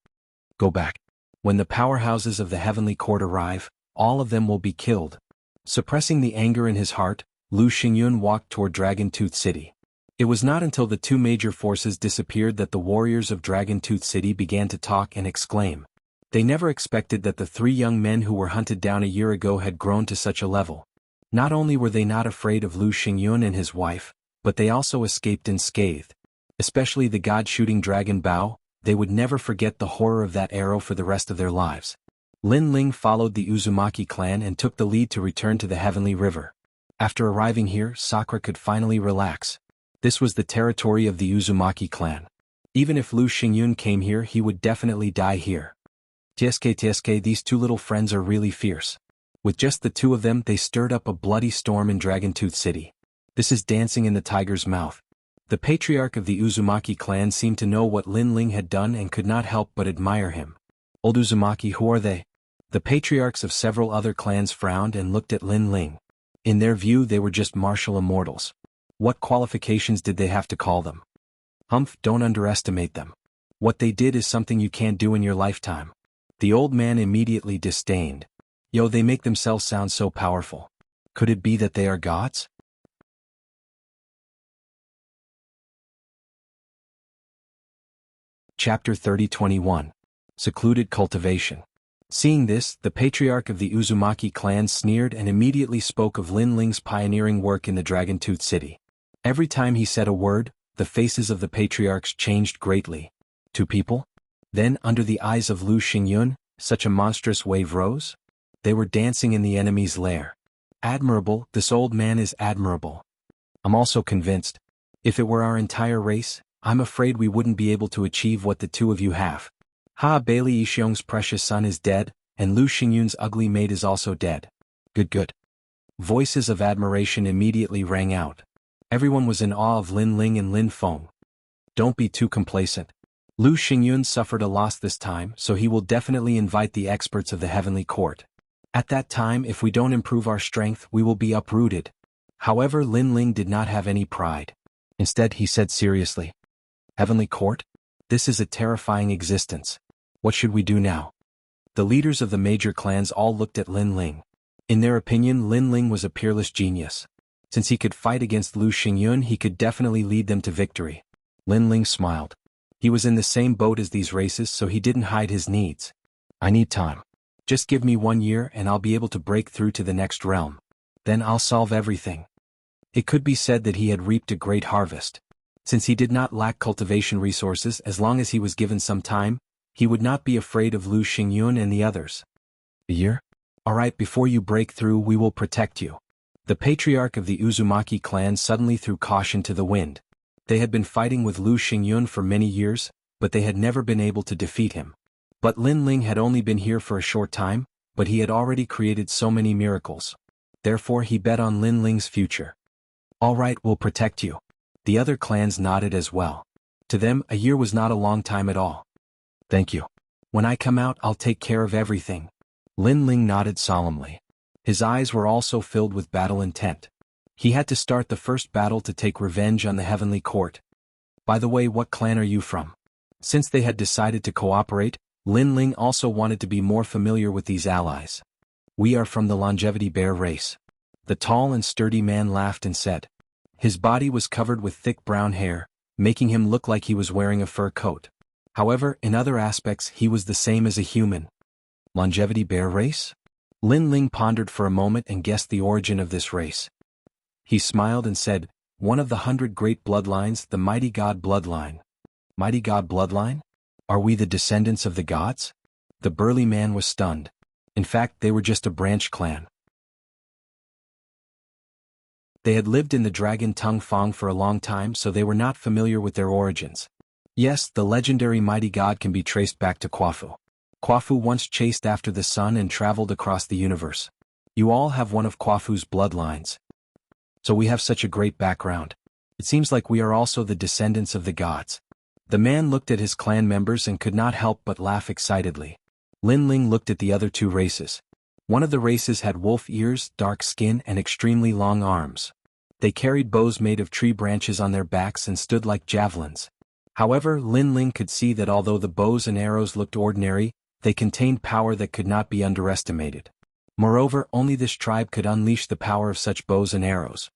Go back. When the powerhouses of the Heavenly Court arrive, all of them will be killed. Suppressing the anger in his heart, Lu Xingyun walked toward Dragon Tooth City. It was not until the two major forces disappeared that the warriors of Dragon Tooth City began to talk and exclaim. They never expected that the three young men who were hunted down a year ago had grown to such a level. Not only were they not afraid of Lu Xingyun and his wife, but they also escaped unscathed. Especially the god-shooting dragon Bao, they would never forget the horror of that arrow for the rest of their lives. Lin Ling followed the Uzumaki clan and took the lead to return to the Heavenly River. After arriving here, Sakura could finally relax. This was the territory of the Uzumaki clan. Even if Lu Xingyun came here, he would definitely die here. TSK, these two little friends are really fierce. With just the two of them, they stirred up a bloody storm in Dragon Tooth City. This is dancing in the tiger's mouth. The patriarch of the Uzumaki clan seemed to know what Lin Ling had done and could not help but admire him. Old Uzumaki, who are they? The patriarchs of several other clans frowned and looked at Lin Ling. In their view, they were just martial immortals. What qualifications did they have to call them? Humph, don't underestimate them. What they did is something you can't do in your lifetime. The old man immediately disdained. Yo, they make themselves sound so powerful. Could it be that they are gods? Chapter 30-21. Secluded Cultivation. Seeing this, the patriarch of the Uzumaki clan sneered and immediately spoke of Lin Ling's pioneering work in the Dragon Tooth City. Every time he said a word, the faces of the patriarchs changed greatly. Two people? Then, under the eyes of Lu Xingyun, such a monstrous wave rose? They were dancing in the enemy's lair. Admirable, this old man is admirable. I'm also convinced. If it were our entire race, I'm afraid we wouldn't be able to achieve what the two of you have. Bailey Yixiong's precious son is dead, and Lu Xingyun's ugly maid is also dead. Good. Voices of admiration immediately rang out. Everyone was in awe of Lin Ling and Lin Feng. Don't be too complacent. Lu Xingyun suffered a loss this time, so he will definitely invite the experts of the Heavenly Court. At that time, if we don't improve our strength, we will be uprooted. However, Lin Ling did not have any pride. Instead, he said seriously, Heavenly Court? This is a terrifying existence. What should we do now? The leaders of the major clans all looked at Lin Ling. In their opinion, Lin Ling was a peerless genius. Since he could fight against Lu Xingyun, he could definitely lead them to victory. Lin Ling smiled. He was in the same boat as these races, so he didn't hide his needs. I need time. Just give me 1 year and I'll be able to break through to the next realm. Then I'll solve everything. It could be said that he had reaped a great harvest. Since he did not lack cultivation resources, as long as he was given some time, he would not be afraid of Lu Xingyun and the others. A year? Alright, before you break through, we will protect you. The patriarch of the Uzumaki clan suddenly threw caution to the wind. They had been fighting with Lu Xingyun for many years, but they had never been able to defeat him. But Lin Ling had only been here for a short time, but he had already created so many miracles. Therefore he bet on Lin Ling's future. Alright, we'll protect you. The other clans nodded as well. To them, a year was not a long time at all. Thank you. When I come out, I'll take care of everything. Lin Ling nodded solemnly. His eyes were also filled with battle intent. He had to start the first battle to take revenge on the Heavenly Court. By the way, what clan are you from? Since they had decided to cooperate, Lin Ling also wanted to be more familiar with these allies. We are from the Longevity Bear race. The tall and sturdy man laughed and said. His body was covered with thick brown hair, making him look like he was wearing a fur coat. However, in other aspects he was the same as a human. Longevity Bear race? Lin Ling pondered for a moment and guessed the origin of this race. He smiled and said, one of the 100 great bloodlines, the Mighty God bloodline. Mighty God bloodline? Are we the descendants of the gods? The burly man was stunned. In fact, they were just a branch clan. They had lived in the Dragon Tongue Fong for a long time, so they were not familiar with their origins. Yes, the legendary Mighty God can be traced back to Quafu. Quafu once chased after the sun and traveled across the universe. You all have one of Quafu's bloodlines. So we have such a great background. It seems like we are also the descendants of the gods. The man looked at his clan members and could not help but laugh excitedly. Lin Ling looked at the other two races. One of the races had wolf ears, dark skin and extremely long arms. They carried bows made of tree branches on their backs and stood like javelins. However, Lin Ling could see that although the bows and arrows looked ordinary, they contained power that could not be underestimated. Moreover, only this tribe could unleash the power of such bows and arrows.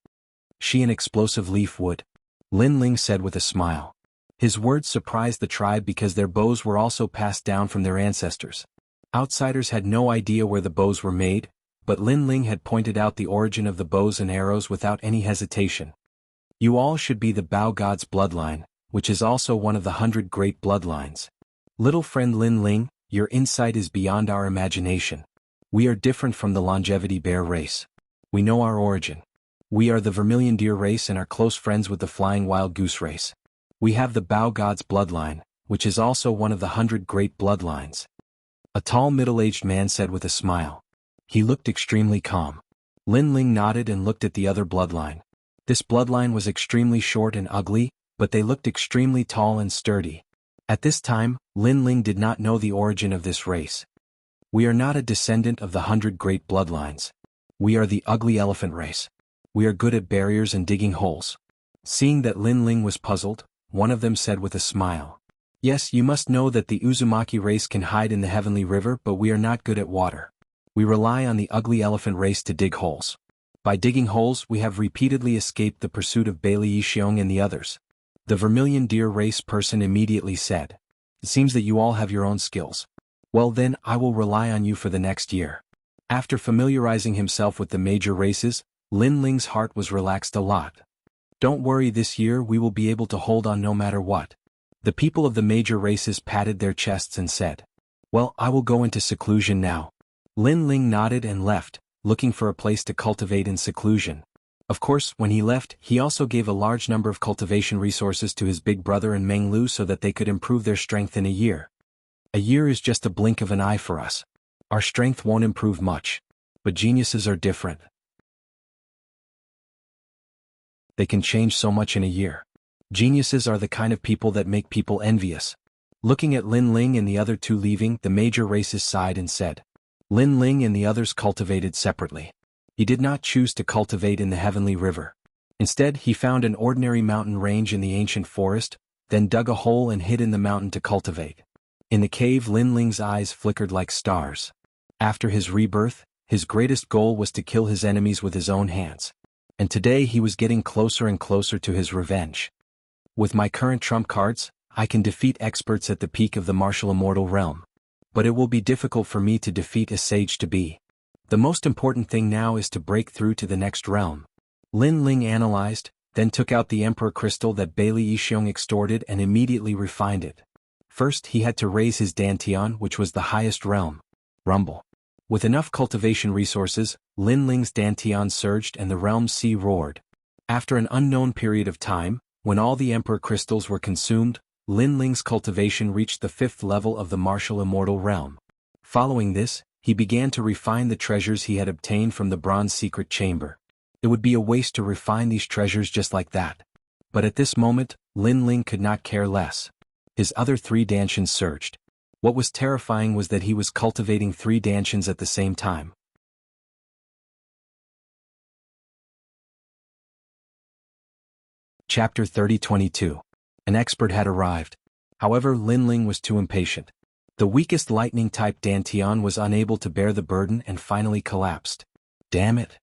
She an explosive leaf would? Lin Ling said with a smile. His words surprised the tribe because their bows were also passed down from their ancestors. Outsiders had no idea where the bows were made, but Lin Ling had pointed out the origin of the bows and arrows without any hesitation. You all should be the Bao God's bloodline, which is also one of the 100 great bloodlines. Little friend Lin Ling, your insight is beyond our imagination. We are different from the longevity bear race. We know our origin. We are the vermilion deer race and are close friends with the flying wild goose race. We have the Bao God's bloodline, which is also one of the 100 great bloodlines. A tall middle-aged man said with a smile. He looked extremely calm. Lin Ling nodded and looked at the other bloodline. This bloodline was extremely short and ugly, but they looked extremely tall and sturdy. At this time, Lin Ling did not know the origin of this race. We are not a descendant of the 100 great bloodlines. We are the ugly elephant race. We are good at barriers and digging holes. Seeing that Lin Ling was puzzled, one of them said with a smile. Yes, you must know that the Uzumaki race can hide in the heavenly river, but we are not good at water. We rely on the ugly elephant race to dig holes. By digging holes we have repeatedly escaped the pursuit of Bailey Yixiong and the others. The vermilion deer race person immediately said. It seems that you all have your own skills. Well then, I will rely on you for the next year. After familiarizing himself with the major races, Lin Ling's heart was relaxed a lot. Don't worry, this year we will be able to hold on no matter what. The people of the major races patted their chests and said. Well, I will go into seclusion now. Lin Ling nodded and left, looking for a place to cultivate in seclusion. Of course, when he left, he also gave a large number of cultivation resources to his big brother and Meng Lu so that they could improve their strength in a year. A year is just a blink of an eye for us. Our strength won't improve much. But geniuses are different. They can change so much in a year. Geniuses are the kind of people that make people envious. Looking at Lin Ling and the other two leaving, the major races sighed and said. Lin Ling and the others cultivated separately. He did not choose to cultivate in the heavenly river. Instead, he found an ordinary mountain range in the ancient forest, then dug a hole and hid in the mountain to cultivate. In the cave, Lin Ling's eyes flickered like stars. After his rebirth, his greatest goal was to kill his enemies with his own hands. And today he was getting closer and closer to his revenge. With my current trump cards, I can defeat experts at the peak of the martial immortal realm. But it will be difficult for me to defeat a sage to be. The most important thing now is to break through to the next realm. Lin Ling analyzed, then took out the Emperor Crystal that Bailey Yixiong extorted and immediately refined it. First he had to raise his Dantian, which was the highest realm. Rumble. With enough cultivation resources, Lin Ling's Dantian surged and the realm's sea roared. After an unknown period of time, when all the Emperor Crystals were consumed, Lin Ling's cultivation reached the 5th level of the martial immortal realm. Following this, he began to refine the treasures he had obtained from the bronze secret chamber. It would be a waste to refine these treasures just like that. But at this moment, Lin Ling could not care less. His other 3 Dantians surged. What was terrifying was that he was cultivating 3 Dantians at the same time. Chapter 30-22. An expert had arrived. However, Lin Ling was too impatient. The weakest lightning-type Dantian was unable to bear the burden and finally collapsed. Damn it!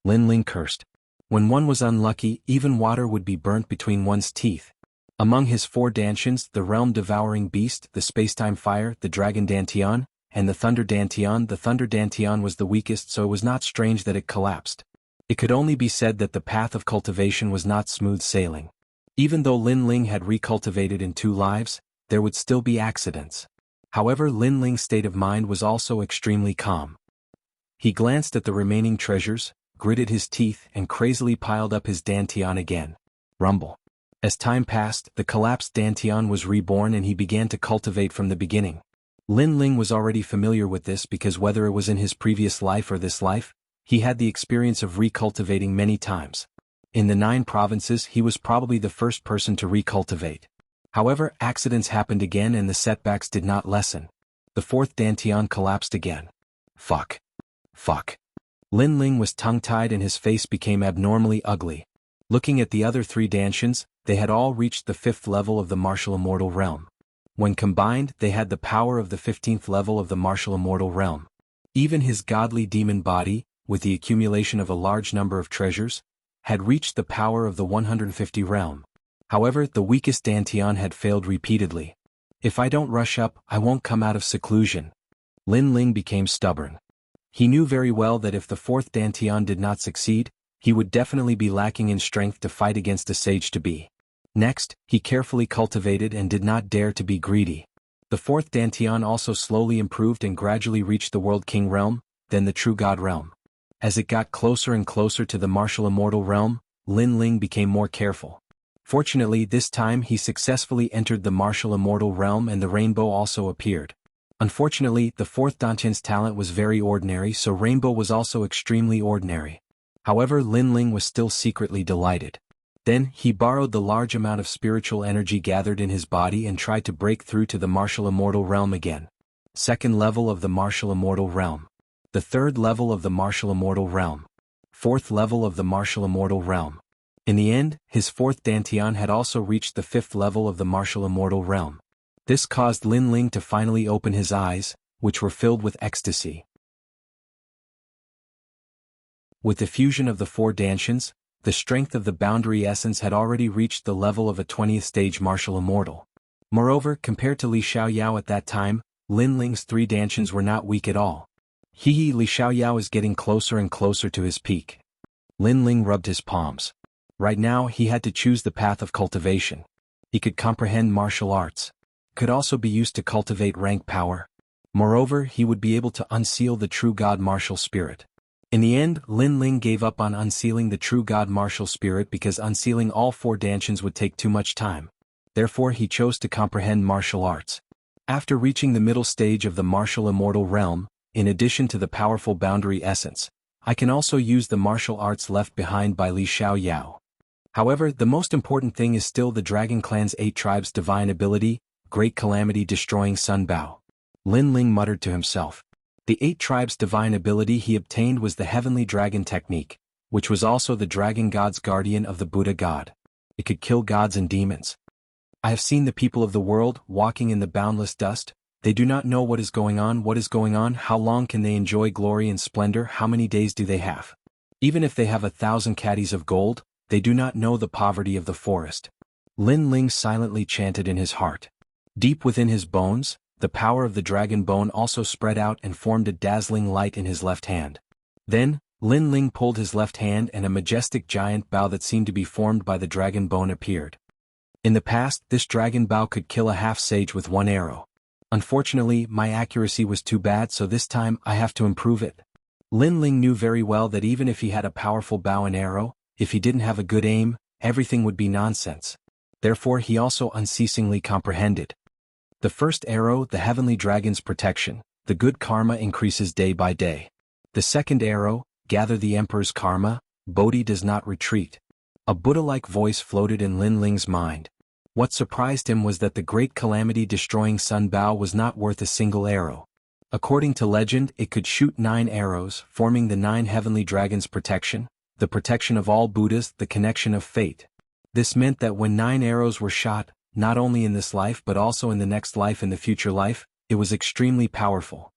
Lin Ling cursed. When one was unlucky, even water would be burnt between one's teeth. Among his 4 Dantians, the realm-devouring beast, the space-time fire, the dragon Dantian, and the thunder Dantian was the weakest, so it was not strange that it collapsed. It could only be said that the path of cultivation was not smooth sailing. Even though Lin Ling had recultivated in 2 lives, there would still be accidents. However, Lin Ling's state of mind was also extremely calm. He glanced at the remaining treasures, gritted his teeth and crazily piled up his Dantian again. Rumble. As time passed, the collapsed Dantian was reborn and he began to cultivate from the beginning. Lin Ling was already familiar with this because whether it was in his previous life or this life, he had the experience of recultivating many times. In the 9 provinces he was probably the first person to recultivate. However, accidents happened again and the setbacks did not lessen. The fourth dantian collapsed again. Fuck. Fuck. Lin Ling was tongue-tied and his face became abnormally ugly. Looking at the other three dantians, they had all reached the 5th level of the martial immortal realm. When combined, they had the power of the 15th level of the martial immortal realm. Even his godly demon body, with the accumulation of a large number of treasures, had reached the power of the 150 realm. However, the weakest dantian had failed repeatedly. If I don't rush up, I won't come out of seclusion. Lin Ling became stubborn. He knew very well that if the 4th dantian did not succeed, he would definitely be lacking in strength to fight against a sage-to-be. Next, he carefully cultivated and did not dare to be greedy. The 4th dantian also slowly improved and gradually reached the World King realm, then the True God realm. As it got closer and closer to the martial immortal realm, Lin Ling became more careful. Fortunately, this time he successfully entered the martial immortal realm and the rainbow also appeared. Unfortunately, the 4th dantian's talent was very ordinary, so rainbow was also extremely ordinary. However, Lin Ling was still secretly delighted. Then, he borrowed the large amount of spiritual energy gathered in his body and tried to break through to the martial immortal realm again. 2nd level of the martial immortal realm. The 3rd level of the martial immortal realm. 4th level of the martial immortal realm. In the end, his 4th dantian had also reached the 5th level of the martial immortal realm. This caused Lin Ling to finally open his eyes, which were filled with ecstasy. With the fusion of the 4 dantians, the strength of the boundary essence had already reached the level of a 20th stage martial immortal. Moreover, compared to Li Xiaoyao at that time, Lin Ling's 3 dantians were not weak at all. Li Xiaoyao is getting closer and closer to his peak. Lin Ling rubbed his palms. Right now he had to choose the path of cultivation. He could comprehend martial arts. Could also be used to cultivate rank power. Moreover, he would be able to unseal the true God martial spirit. In the end, Lin Ling gave up on unsealing the true God martial spirit because unsealing all 4 dantians would take too much time. Therefore he chose to comprehend martial arts. After reaching the middle stage of the martial immortal realm, in addition to the powerful boundary essence, I can also use the martial arts left behind by Li Xiaoyao. However, the most important thing is still the Dragon Clan's 8 tribes' divine ability, Great Calamity Destroying Sun Bao. Lin Ling muttered to himself. The 8 tribes' divine ability he obtained was the Heavenly Dragon Technique, which was also the Dragon God's guardian of the Buddha God. It could kill gods and demons. I have seen the people of the world walking in the boundless dust. They do not know what is going on, how long can they enjoy glory and splendor, how many days do they have. Even if they have 1,000 caddies of gold, they do not know the poverty of the forest. Lin Ling silently chanted in his heart. Deep within his bones, the power of the dragon bone also spread out and formed a dazzling light in his left hand. Then, Lin Ling pulled his left hand and a majestic giant bow that seemed to be formed by the dragon bone appeared. In the past, this dragon bow could kill a half-sage with 1 arrow. Unfortunately, my accuracy was too bad, so this time I have to improve it. Lin Ling knew very well that even if he had a powerful bow and arrow, if he didn't have a good aim, everything would be nonsense. Therefore he also unceasingly comprehended. The first arrow, the heavenly dragon's protection, the good karma increases day by day. The second arrow, gather the emperor's karma, Bodhi does not retreat. A Buddha-like voice floated in Lin Ling's mind. What surprised him was that the great calamity destroying Sun Bao was not worth a single arrow. According to legend, it could shoot 9 arrows, forming the 9 heavenly dragons' protection, the protection of all Buddhas, the connection of fate. This meant that when 9 arrows were shot, not only in this life but also in the next life and the future life, it was extremely powerful.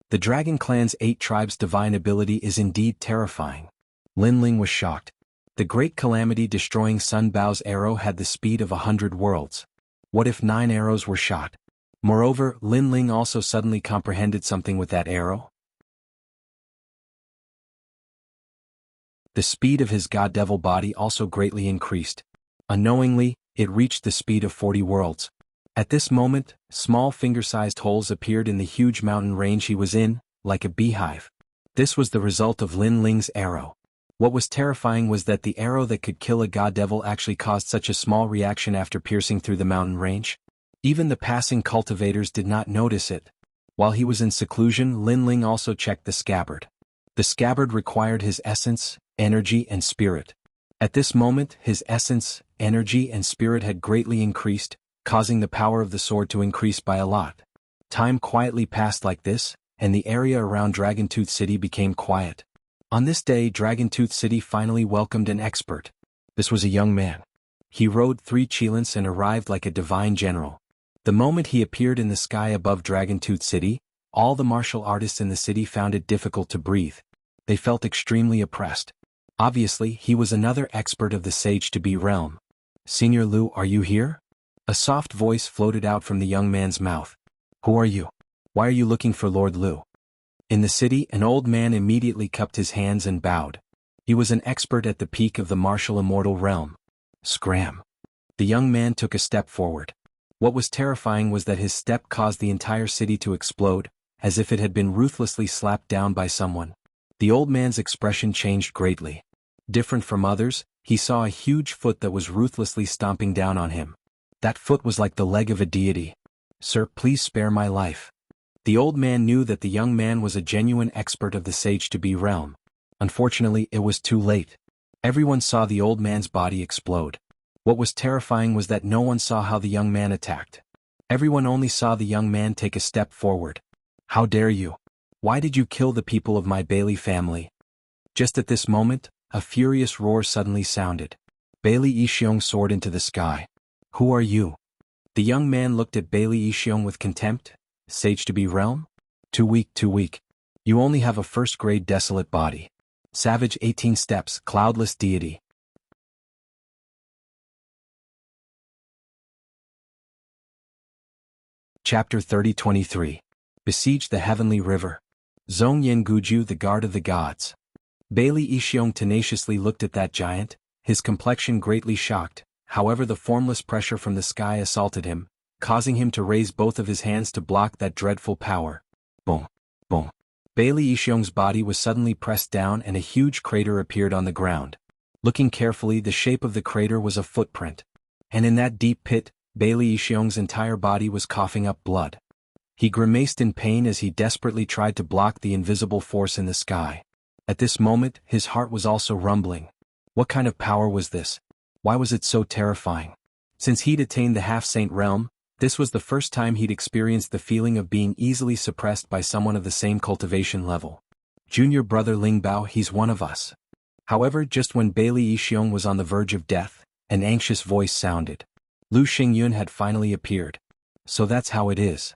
The Dragon Clan's 8 tribes' divine ability is indeed terrifying. Lin Ling was shocked. The great calamity destroying Sun Bao's arrow had the speed of 100 worlds. What if 9 arrows were shot? Moreover, Lin Ling also suddenly comprehended something with that arrow. The speed of his god-devil body also greatly increased. Unknowingly, it reached the speed of 40 worlds. At this moment, small finger-sized holes appeared in the huge mountain range he was in, like a beehive. This was the result of Lin Ling's arrow. What was terrifying was that the arrow that could kill a god-devil actually caused such a small reaction after piercing through the mountain range. Even the passing cultivators did not notice it. While he was in seclusion, Lin Ling also checked the scabbard. The scabbard required his essence, energy and spirit. At this moment, his essence, energy and spirit had greatly increased, causing the power of the sword to increase by a lot. Time quietly passed like this, and the area around Dragontooth City became quiet. On this day, Dragontooth City finally welcomed an expert. This was a young man. He rode 3 Chilants and arrived like a divine general. The moment he appeared in the sky above Dragontooth City, all the martial artists in the city found it difficult to breathe. They felt extremely oppressed. Obviously, he was another expert of the Sage-to-Be realm. "Senior Lu, are you here?" A soft voice floated out from the young man's mouth. "Who are you? Why are you looking for Lord Lu?" In the city, an old man immediately cupped his hands and bowed. He was an expert at the peak of the martial immortal realm. Scram. The young man took a step forward. What was terrifying was that his step caused the entire city to explode, as if it had been ruthlessly slapped down by someone. The old man's expression changed greatly. Different from others, he saw a huge foot that was ruthlessly stomping down on him. That foot was like the leg of a deity. "Sir, please spare my life." The old man knew that the young man was a genuine expert of the Sage-to-Be realm. Unfortunately, it was too late. Everyone saw the old man's body explode. What was terrifying was that no one saw how the young man attacked. Everyone only saw the young man take a step forward. "How dare you? Why did you kill the people of my Bailey family?" Just at this moment, a furious roar suddenly sounded. Bailey Yixiong soared into the sky. "Who are you?" The young man looked at Bailey Yixiong with contempt. "Sage-to-Be realm? Too weak, too weak. You only have a first-grade desolate body. Savage 18 steps, cloudless deity." Chapter 30-23. Besiege the Heavenly River. Zhong Yenguju, the Guard of the Gods. Bailey Yixiong tenaciously looked at that giant, his complexion greatly shocked. However, the formless pressure from the sky assaulted him, causing him to raise both of his hands to block that dreadful power. Boom, boom. Bailey Yixiong's body was suddenly pressed down and a huge crater appeared on the ground. Looking carefully, the shape of the crater was a footprint. And in that deep pit, Bailey Yixiong's entire body was coughing up blood. He grimaced in pain as he desperately tried to block the invisible force in the sky. At this moment, his heart was also rumbling. What kind of power was this? Why was it so terrifying? Since he'd attained the half-saint realm, this was the first time he'd experienced the feeling of being easily suppressed by someone of the same cultivation level. "Junior brother Lingbao, he's one of us." However, just when Bailey Yixiong was on the verge of death, an anxious voice sounded. Lu Xingyun had finally appeared. "So that's how it is."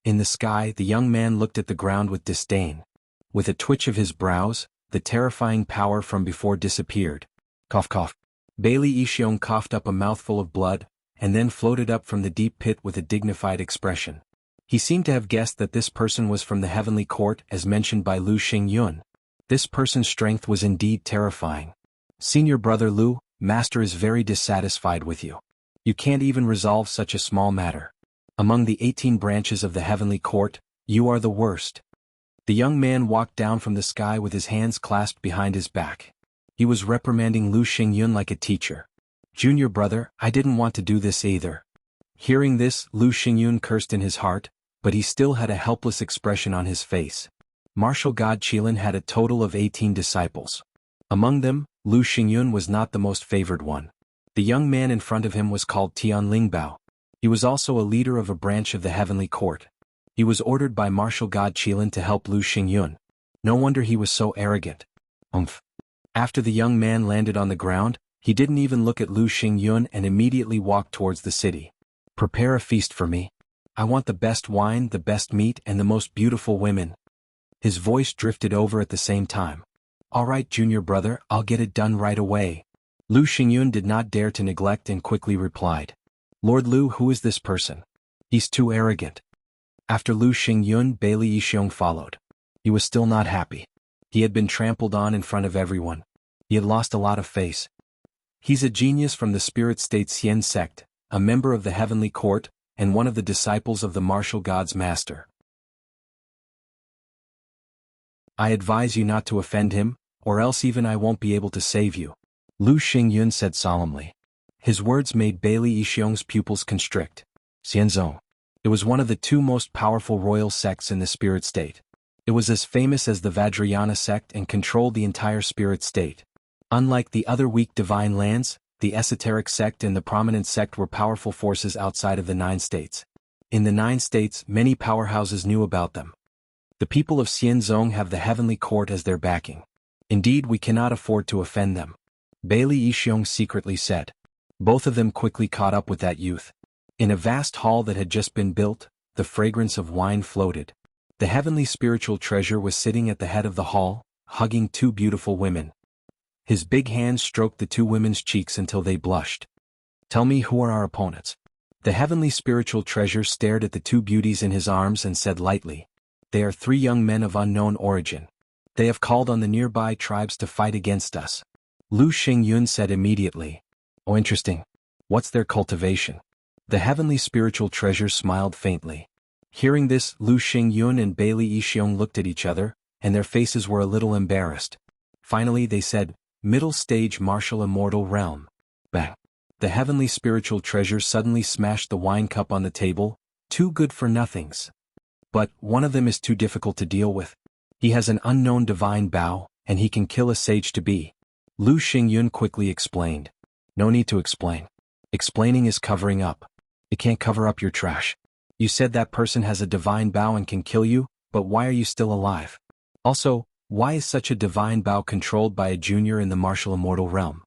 In the sky, the young man looked at the ground with disdain. With a twitch of his brows, the terrifying power from before disappeared. Cough cough. Bailey Yixiong coughed up a mouthful of blood, and then floated up from the deep pit with a dignified expression. He seemed to have guessed that this person was from the heavenly court as mentioned by Lu Xingyun. This person's strength was indeed terrifying. "Senior brother Lu, master is very dissatisfied with you. You can't even resolve such a small matter. Among the 18 branches of the heavenly court, you are the worst." The young man walked down from the sky with his hands clasped behind his back. He was reprimanding Lu Xingyun like a teacher. "Junior brother, I didn't want to do this either." Hearing this, Lu Xingyun cursed in his heart, but he still had a helpless expression on his face. Martial God Qilin had a total of 18 disciples. Among them, Lu Xingyun was not the most favored one. The young man in front of him was called Tian Lingbao. He was also a leader of a branch of the heavenly court. He was ordered by Martial God Qilin to help Lu Xingyun. No wonder he was so arrogant. After the young man landed on the ground, he didn't even look at Lu Xingyun and immediately walked towards the city. "Prepare a feast for me. I want the best wine, the best meat, and the most beautiful women." His voice drifted over at the same time. "All right, junior brother, I'll get it done right away." Lu Xingyun did not dare to neglect and quickly replied. "Lord Lu, who is this person? He's too arrogant." After Lu Xingyun, Bailey Yixiong followed. He was still not happy. He had been trampled on in front of everyone. He had lost a lot of face. He's a genius from the spirit state Xian sect, a member of the heavenly court, and one of the disciples of the martial god's master. I advise you not to offend him, or else even I won't be able to save you," Lu Xingyun said solemnly. His words made Bailey Yixiong's pupils constrict. Xianzong. It was one of the 2 most powerful royal sects in the spirit state. It was as famous as the Vajrayana sect and controlled the entire spirit state. Unlike the other weak divine lands, the esoteric sect and the prominent sect were powerful forces outside of the 9 states. In the 9 states, many powerhouses knew about them. The people of Xianzong have the heavenly court as their backing. Indeed, we cannot afford to offend them. Bailey Yixiong secretly said. Both of them quickly caught up with that youth. In a vast hall that had just been built, the fragrance of wine floated. The heavenly spiritual treasure was sitting at the head of the hall, hugging 2 beautiful women. His big hands stroked the 2 women's cheeks until they blushed. Tell me, who are our opponents? The heavenly spiritual treasure stared at the 2 beauties in his arms and said lightly, they are 3 young men of unknown origin. They have called on the nearby tribes to fight against us. Lu Xingyun said immediately. Oh, interesting. What's their cultivation? The heavenly spiritual treasure smiled faintly. Hearing this, Lu Xingyun and Bailey Yixiong looked at each other, and their faces were a little embarrassed. Finally they said, middle stage martial immortal realm. Bang. The heavenly spiritual treasure suddenly smashed the wine cup on the table, 2 good-for-nothings. But one of them is too difficult to deal with. He has an unknown divine bow, and he can kill a sage-to-be. Lu Xingyun quickly explained. No need to explain. Explaining is covering up. It can't cover up your trash. You said that person has a divine bow and can kill you, but why are you still alive? Also, why is such a divine bow controlled by a junior in the martial immortal realm?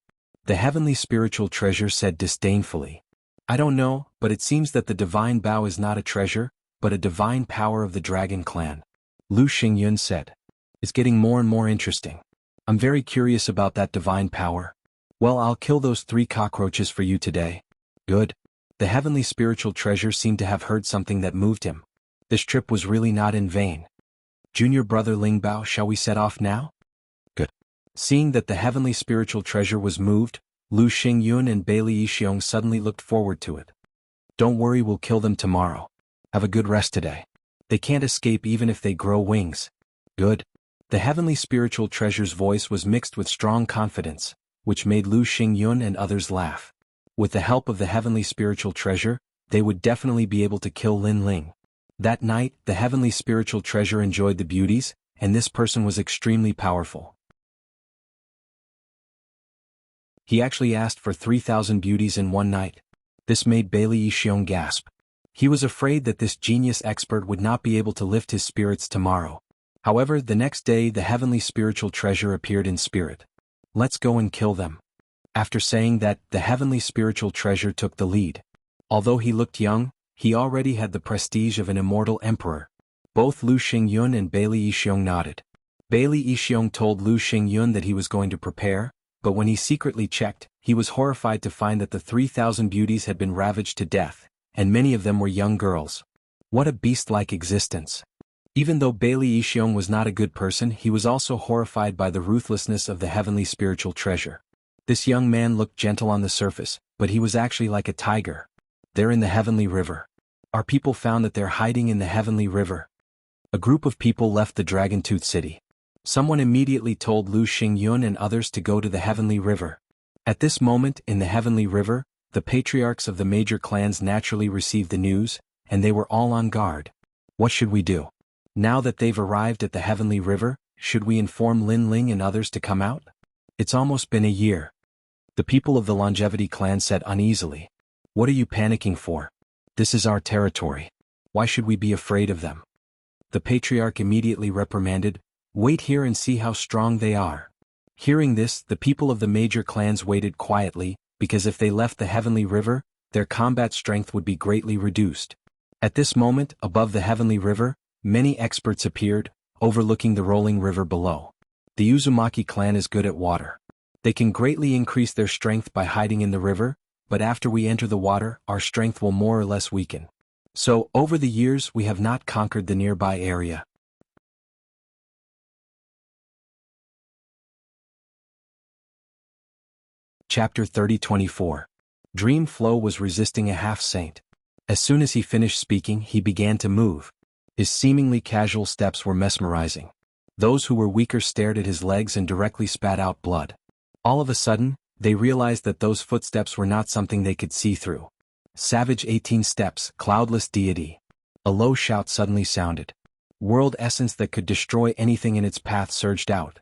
The heavenly spiritual treasure said disdainfully. I don't know, but it seems that the divine bow is not a treasure, but a divine power of the dragon clan. Lu Xingyun said. It's getting more and more interesting. I'm very curious about that divine power. Well, I'll kill those 3 cockroaches for you today. Good. The heavenly spiritual treasure seemed to have heard something that moved him. This trip was really not in vain. Junior brother Lingbao, shall we set off now? Good. Seeing that the heavenly spiritual treasure was moved, Lu Xingyun and Bailey Yixiong suddenly looked forward to it. Don't worry, we'll kill them tomorrow. Have a good rest today. They can't escape even if they grow wings. Good. The heavenly spiritual treasure's voice was mixed with strong confidence, which made Lu Xingyun and others laugh. With the help of the heavenly spiritual treasure, they would definitely be able to kill Lin Ling. That night, the heavenly spiritual treasure enjoyed the beauties, and this person was extremely powerful. He actually asked for 3,000 beauties in one night. This made Bailey Yixiong gasp. He was afraid that this genius expert would not be able to lift his spirits tomorrow. However, the next day the heavenly spiritual treasure appeared in spirit. Let's go and kill them. After saying that, the heavenly spiritual treasure took the lead. Although he looked young, he already had the prestige of an immortal emperor. Both Lu Xingyun and Bailey Yixiong nodded. Bailey Yixiong told Lu Xingyun that he was going to prepare, but when he secretly checked, he was horrified to find that the 3,000 beauties had been ravaged to death, and many of them were young girls. What a beast-like existence. Even though Bailey Yixiong was not a good person, he was also horrified by the ruthlessness of the heavenly spiritual treasure. This young man looked gentle on the surface, but he was actually like a tiger. They're in the heavenly river. Our people found that they're hiding in the heavenly river. A group of people left the Dragon Tooth City. Someone immediately told Lu Xingyun and others to go to the heavenly river. At this moment, in the heavenly river, the patriarchs of the major clans naturally received the news, and they were all on guard. What should we do? Now that they've arrived at the heavenly river, should we inform Lin Ling and others to come out? It's almost been a year. The people of the Longevity clan said uneasily. What are you panicking for? This is our territory. Why should we be afraid of them? The patriarch immediately reprimanded, wait here and see how strong they are. Hearing this, the people of the major clans waited quietly, because if they left the heavenly river, their combat strength would be greatly reduced. At this moment, above the heavenly river, many experts appeared, overlooking the rolling river below. The Uzumaki clan is good at water. They can greatly increase their strength by hiding in the river, but after we enter the water, our strength will more or less weaken. So, over the years, we have not conquered the nearby area. Chapter 30-24. Dream Flow was resisting a half-saint. As soon as he finished speaking, he began to move. His seemingly casual steps were mesmerizing. Those who were weaker stared at his legs and directly spat out blood. All of a sudden, they realized that those footsteps were not something they could see through. Savage 18 steps, cloudless deity. A low shout suddenly sounded. World essence that could destroy anything in its path surged out.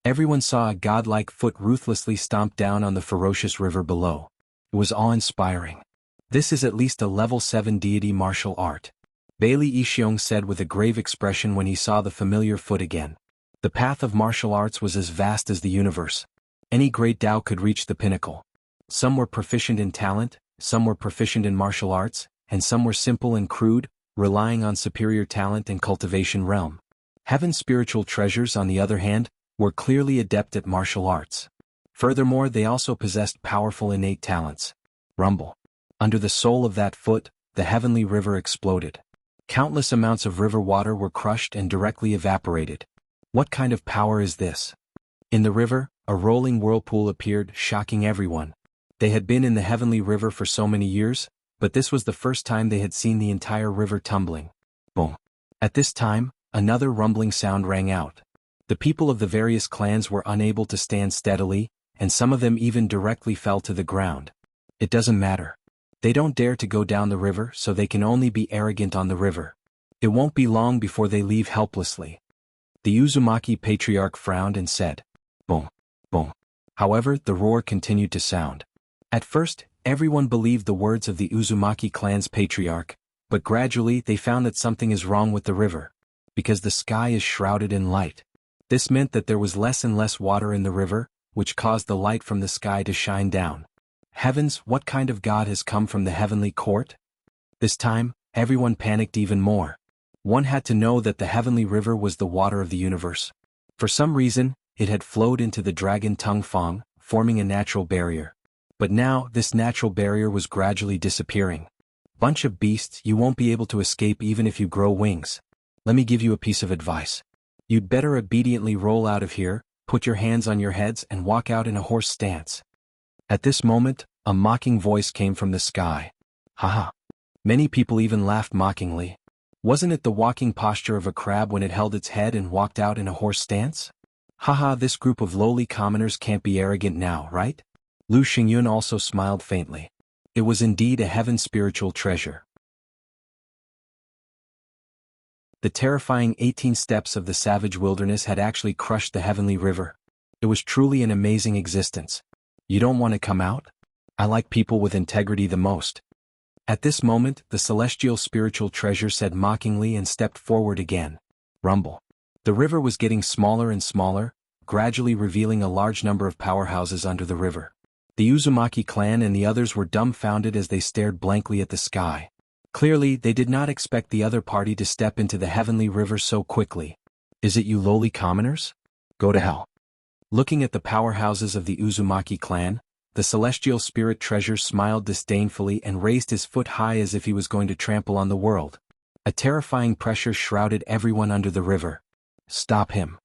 Everyone saw a godlike foot ruthlessly stomp down on the ferocious river below. It was awe-inspiring. This is at least a level 7 deity martial art, Bailey Yixiong said with a grave expression when he saw the familiar foot again. The path of martial arts was as vast as the universe. Any great Tao could reach the pinnacle. Some were proficient in talent, some were proficient in martial arts, and some were simple and crude, relying on superior talent and cultivation realm. Heaven's spiritual treasures, on the other hand, were clearly adept at martial arts. Furthermore, they also possessed powerful innate talents. Rumble. Under the sole of that foot, the heavenly river exploded. Countless amounts of river water were crushed and directly evaporated. What kind of power is this? In the river, a rolling whirlpool appeared, shocking everyone. They had been in the heavenly river for so many years, but this was the first time they had seen the entire river tumbling. Boom. At this time, another rumbling sound rang out. The people of the various clans were unable to stand steadily, and some of them even directly fell to the ground. It doesn't matter. They don't dare to go down the river, so they can only be arrogant on the river. It won't be long before they leave helplessly. The Uzumaki patriarch frowned and said, boom, boom. However, the roar continued to sound. At first, everyone believed the words of the Uzumaki clan's patriarch, but gradually they found that something is wrong with the river. Because the sky is shrouded in light. This meant that there was less and less water in the river, which caused the light from the sky to shine down. Heavens, what kind of god has come from the heavenly court? This time, everyone panicked even more. One had to know that the heavenly river was the water of the universe. For some reason, it had flowed into the dragon tongue Fong, forming a natural barrier. But now, this natural barrier was gradually disappearing. Bunch of beasts, you won't be able to escape even if you grow wings. Let me give you a piece of advice. You'd better obediently roll out of here, put your hands on your heads and walk out in a horse stance. At this moment, a mocking voice came from the sky. Haha. Many people even laughed mockingly. Wasn't it the walking posture of a crab when it held its head and walked out in a horse stance? Haha, this group of lowly commoners can't be arrogant now, right? Lu Xingyun also smiled faintly. It was indeed a heaven spiritual treasure. The terrifying 18 steps of the savage wilderness had actually crushed the heavenly river. It was truly an amazing existence. You don't want to come out? I like people with integrity the most. At this moment, the celestial spiritual treasure said mockingly and stepped forward again. Rumble. The river was getting smaller and smaller, gradually revealing a large number of powerhouses under the river. The Uzumaki clan and the others were dumbfounded as they stared blankly at the sky. Clearly, they did not expect the other party to step into the heavenly river so quickly. Is it you lowly commoners? Go to hell. Looking at the powerhouses of the Uzumaki clan, the celestial spirit treasure smiled disdainfully and raised his foot high as if he was going to trample on the world. A terrifying pressure shrouded everyone under the river. Stop him.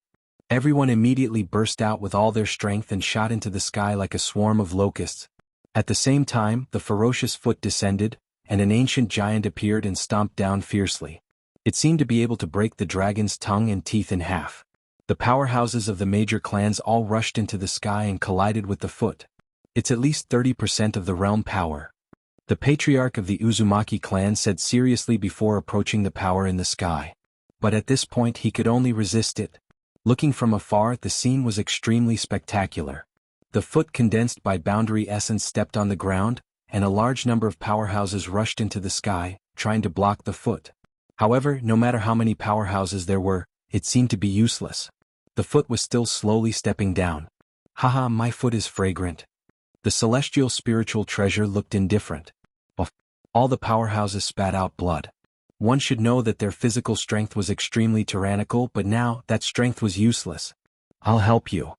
Everyone immediately burst out with all their strength and shot into the sky like a swarm of locusts. At the same time, the ferocious foot descended, and an ancient giant appeared and stomped down fiercely. It seemed to be able to break the dragon's tongue and teeth in half. The powerhouses of the major clans all rushed into the sky and collided with the foot. It's at least 30% of the realm power. The patriarch of the Uzumaki clan said seriously before approaching the power in the sky. But at this point he could only resist it. Looking from afar, the scene was extremely spectacular. The foot condensed by boundary essence stepped on the ground, and a large number of powerhouses rushed into the sky, trying to block the foot. However, no matter how many powerhouses there were, it seemed to be useless. The foot was still slowly stepping down. Haha, my foot is fragrant. The celestial spiritual treasure looked indifferent. All the powerhouses spat out blood. One should know that their physical strength was extremely tyrannical, but now that strength was useless. I'll help you.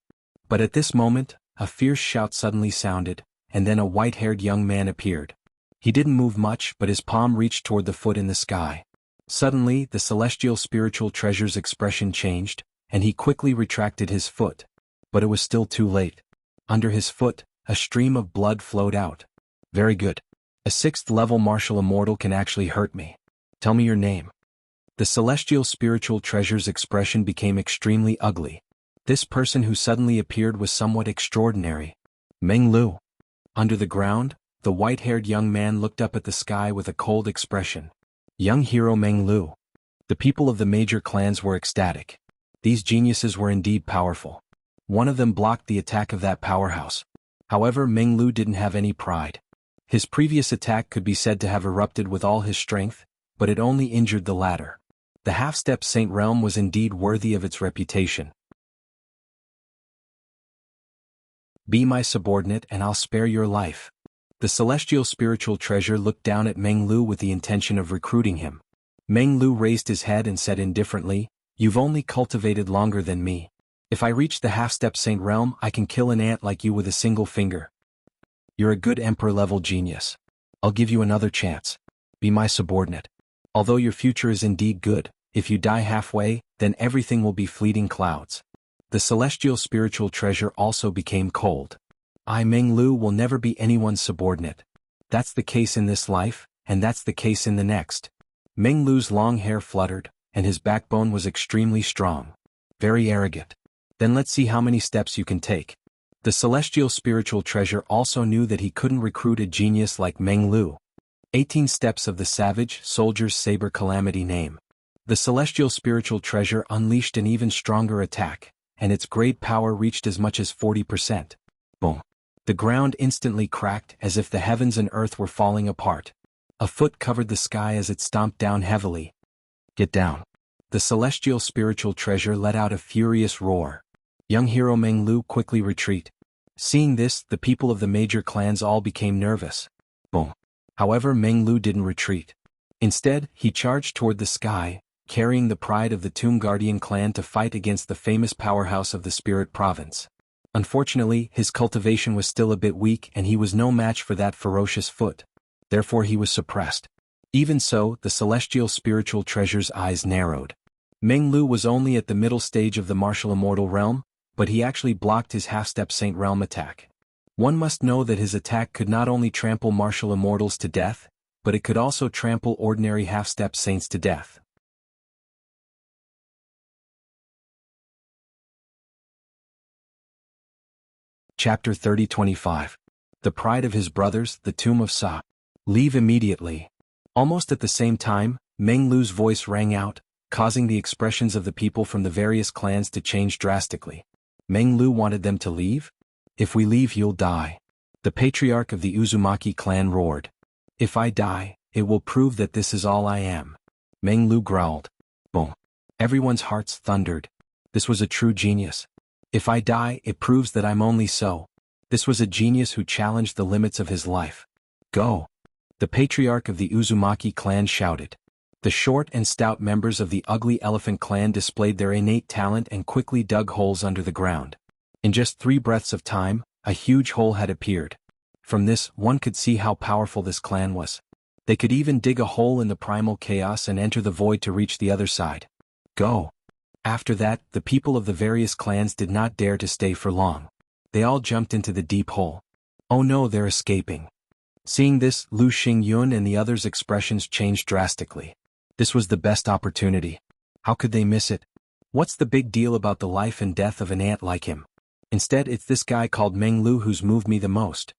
But at this moment, a fierce shout suddenly sounded, and then a white-haired young man appeared. He didn't move much, but his palm reached toward the foot in the sky. Suddenly, the celestial spiritual treasure's expression changed, and he quickly retracted his foot. But it was still too late. Under his foot, a stream of blood flowed out. Very good. A 6th-level martial immortal can actually hurt me. Tell me your name. The celestial spiritual treasure's expression became extremely ugly. This person who suddenly appeared was somewhat extraordinary. Meng Lu. Under the ground, the white-haired young man looked up at the sky with a cold expression. Young hero Meng Lu. The people of the major clans were ecstatic. These geniuses were indeed powerful. One of them blocked the attack of that powerhouse. However, Meng Lu didn't have any pride. His previous attack could be said to have erupted with all his strength, but it only injured the latter. The half-step saint realm was indeed worthy of its reputation. Be my subordinate and I'll spare your life. The celestial spiritual treasure looked down at Meng Lu with the intention of recruiting him. Meng Lu raised his head and said indifferently, "You've only cultivated longer than me. If I reach the half-step saint realm, I can kill an ant like you with a single finger. You're a good emperor-level genius. I'll give you another chance. Be my subordinate. Although your future is indeed good, if you die halfway, then everything will be fleeting clouds." The celestial spiritual treasure also became cold. I, Meng Lu, will never be anyone's subordinate. That's the case in this life, and that's the case in the next. Meng Lu's long hair fluttered, and his backbone was extremely strong. Very arrogant. Then let's see how many steps you can take. The celestial spiritual treasure also knew that he couldn't recruit a genius like Meng Lu. 18 steps of the savage soldier's saber calamity name. The celestial spiritual treasure unleashed an even stronger attack, and its great power reached as much as 40%. Boom. The ground instantly cracked as if the heavens and earth were falling apart. A foot covered the sky as it stomped down heavily. Get down. The celestial spiritual treasure let out a furious roar. Young hero Meng Lu quickly retreat. Seeing this, the people of the major clans all became nervous. Boom. However, Meng Lu didn't retreat. Instead, he charged toward the sky, carrying the pride of the Tomb Guardian clan to fight against the famous powerhouse of the Spirit Province. Unfortunately, his cultivation was still a bit weak and he was no match for that ferocious foot. Therefore he was suppressed. Even so, the celestial spiritual treasure's eyes narrowed. Meng Lu was only at the middle stage of the martial immortal realm, but he actually blocked his half-step saint realm attack. One must know that his attack could not only trample martial immortals to death, but it could also trample ordinary half-step saints to death. Chapter 30-25. The pride of his brothers, the tomb of Sa. Leave immediately. Almost at the same time, Meng Lu's voice rang out, causing the expressions of the people from the various clans to change drastically. Meng Lu wanted them to leave? If we leave, you'll die. The patriarch of the Uzumaki clan roared. If I die, it will prove that this is all I am. Meng Lu growled. Boom. Everyone's hearts thundered. This was a true genius. If I die, it proves that I'm only so. This was a genius who challenged the limits of his life. Go. The patriarch of the Uzumaki clan shouted. The short and stout members of the ugly elephant clan displayed their innate talent and quickly dug holes under the ground. In just 3 breaths of time, a huge hole had appeared. From this, one could see how powerful this clan was. They could even dig a hole in the primal chaos and enter the void to reach the other side. Go. After that, the people of the various clans did not dare to stay for long. They all jumped into the deep hole. Oh no, they're escaping. Seeing this, Lu Xingyun and the others' expressions changed drastically. This was the best opportunity. How could they miss it? What's the big deal about the life and death of an ant like him? Instead, it's this guy called Meng Lu who's moved me the most.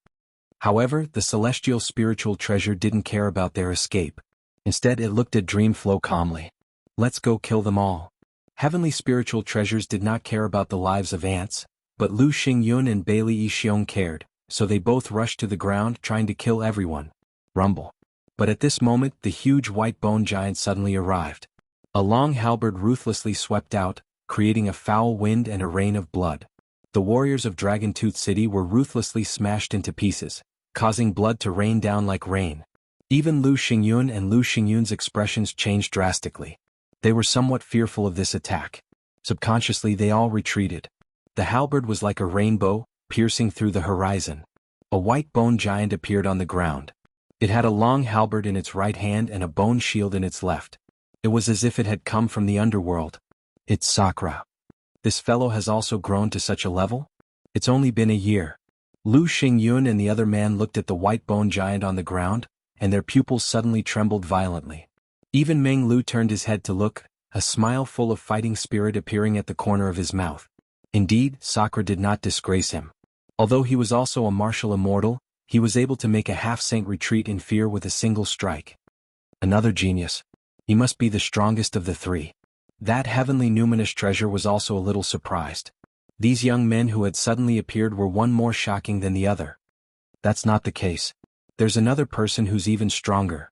However, the celestial spiritual treasure didn't care about their escape. Instead, it looked at Dreamflow calmly. Let's go kill them all. Heavenly spiritual treasures did not care about the lives of ants, but Lu Xingyun and Bailey Yixiong cared, so they both rushed to the ground trying to kill everyone. Rumble. But at this moment, the huge white bone giant suddenly arrived. A long halberd ruthlessly swept out, creating a foul wind and a rain of blood. The warriors of Dragon Tooth City were ruthlessly smashed into pieces, causing blood to rain down like rain. Even Lu Xingyun and Lu Xingyun's expressions changed drastically. They were somewhat fearful of this attack. Subconsciously they all retreated. The halberd was like a rainbow, piercing through the horizon. A white bone giant appeared on the ground. It had a long halberd in its right hand and a bone shield in its left. It was as if it had come from the underworld. It's Sakura. This fellow has also grown to such a level? It's only been a year. Lu Xingyun and the other man looked at the white bone giant on the ground, and their pupils suddenly trembled violently. Even Meng Lu turned his head to look, a smile full of fighting spirit appearing at the corner of his mouth. Indeed, Sakura did not disgrace him. Although he was also a martial immortal, he was able to make a half-saint retreat in fear with a single strike. Another genius. He must be the strongest of the 3. That heavenly numinous treasure was also a little surprised. These young men who had suddenly appeared were one more shocking than the other. That's not the case. There's another person who's even stronger.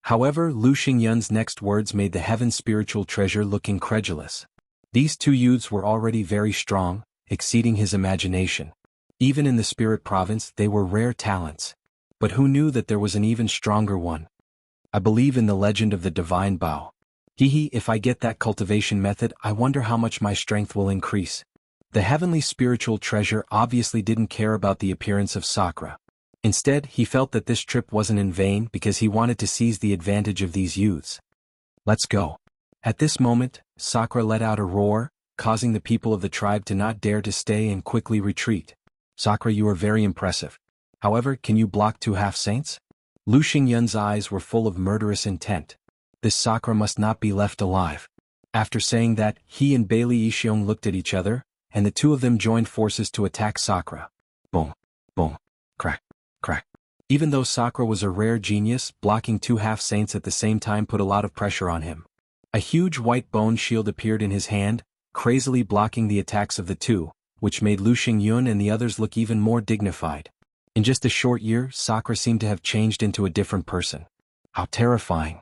However, Lu Xingyun's next words made the heaven's spiritual treasure look incredulous. These two youths were already very strong, exceeding his imagination. Even in the spirit province they were rare talents. But who knew that there was an even stronger one? I believe in the legend of the divine bow. If I get that cultivation method, I wonder how much my strength will increase. The heavenly spiritual treasure obviously didn't care about the appearance of Sakura. Instead, he felt that this trip wasn't in vain because he wanted to seize the advantage of these youths. Let's go. At this moment, Sakura let out a roar, causing the people of the tribe to not dare to stay and quickly retreat. Sakura, you are very impressive. However, can you block two half-saints? Lu Xingyun's eyes were full of murderous intent. This Sakura must not be left alive. After saying that, he and Bailey Yixiong looked at each other, and the two of them joined forces to attack Sakura. Boom, boom, crack, crack. Even though Sakura was a rare genius, blocking two half-saints at the same time put a lot of pressure on him. A huge white bone shield appeared in his hand, crazily blocking the attacks of the two, which made Lu Xingyun and the others look even more dignified. In just a short year, Sakura seemed to have changed into a different person. How terrifying.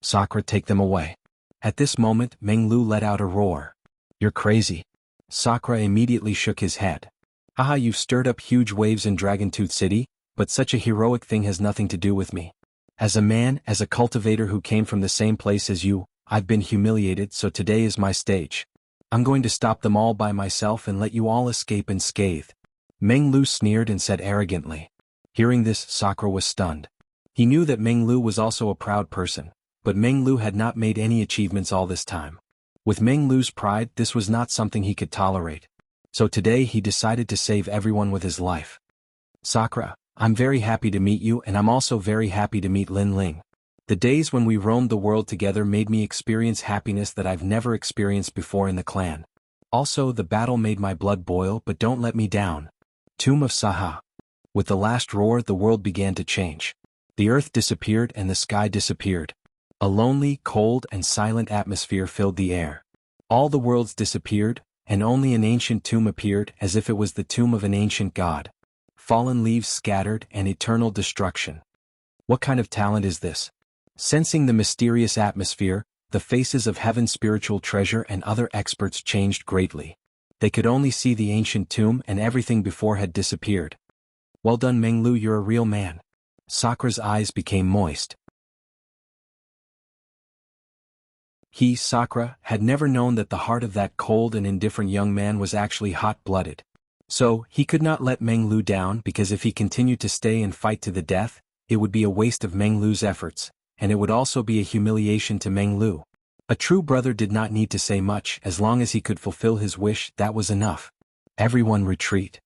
Sakura, take them away. At this moment, Meng Lu let out a roar. You're crazy. Sakura immediately shook his head. Haha, you've stirred up huge waves in Dragontooth City, but such a heroic thing has nothing to do with me. As a man, as a cultivator who came from the same place as you, I've been humiliated, so today is my stage. I'm going to stop them all by myself and let you all escape unscathed. Meng Lu sneered and said arrogantly. Hearing this, Sakura was stunned. He knew that Meng Lu was also a proud person, but Meng Lu had not made any achievements all this time. With Meng Lu's pride, this was not something he could tolerate. So today he decided to save everyone with his life. Sakura, I'm very happy to meet you, and I'm also very happy to meet Lin Ling. The days when we roamed the world together made me experience happiness that I've never experienced before in the clan. Also, the battle made my blood boil, but don't let me down. Tomb of Saha. With the last roar, the world began to change. The earth disappeared and the sky disappeared. A lonely, cold, and silent atmosphere filled the air. All the worlds disappeared, and only an ancient tomb appeared, as if it was the tomb of an ancient god. Fallen leaves scattered and eternal destruction. What kind of talent is this? Sensing the mysterious atmosphere, the faces of heaven's spiritual treasure and other experts changed greatly. They could only see the ancient tomb, and everything before had disappeared. Well done, Meng Lu, you're a real man. Sakura's eyes became moist. He, Sakura, had never known that the heart of that cold and indifferent young man was actually hot-blooded. So, he could not let Meng Lu down, because if he continued to stay and fight to the death, it would be a waste of Meng Lu's efforts, and it would also be a humiliation to Meng Lu. A true brother did not need to say much. As long as he could fulfill his wish, that was enough. Everyone retreat.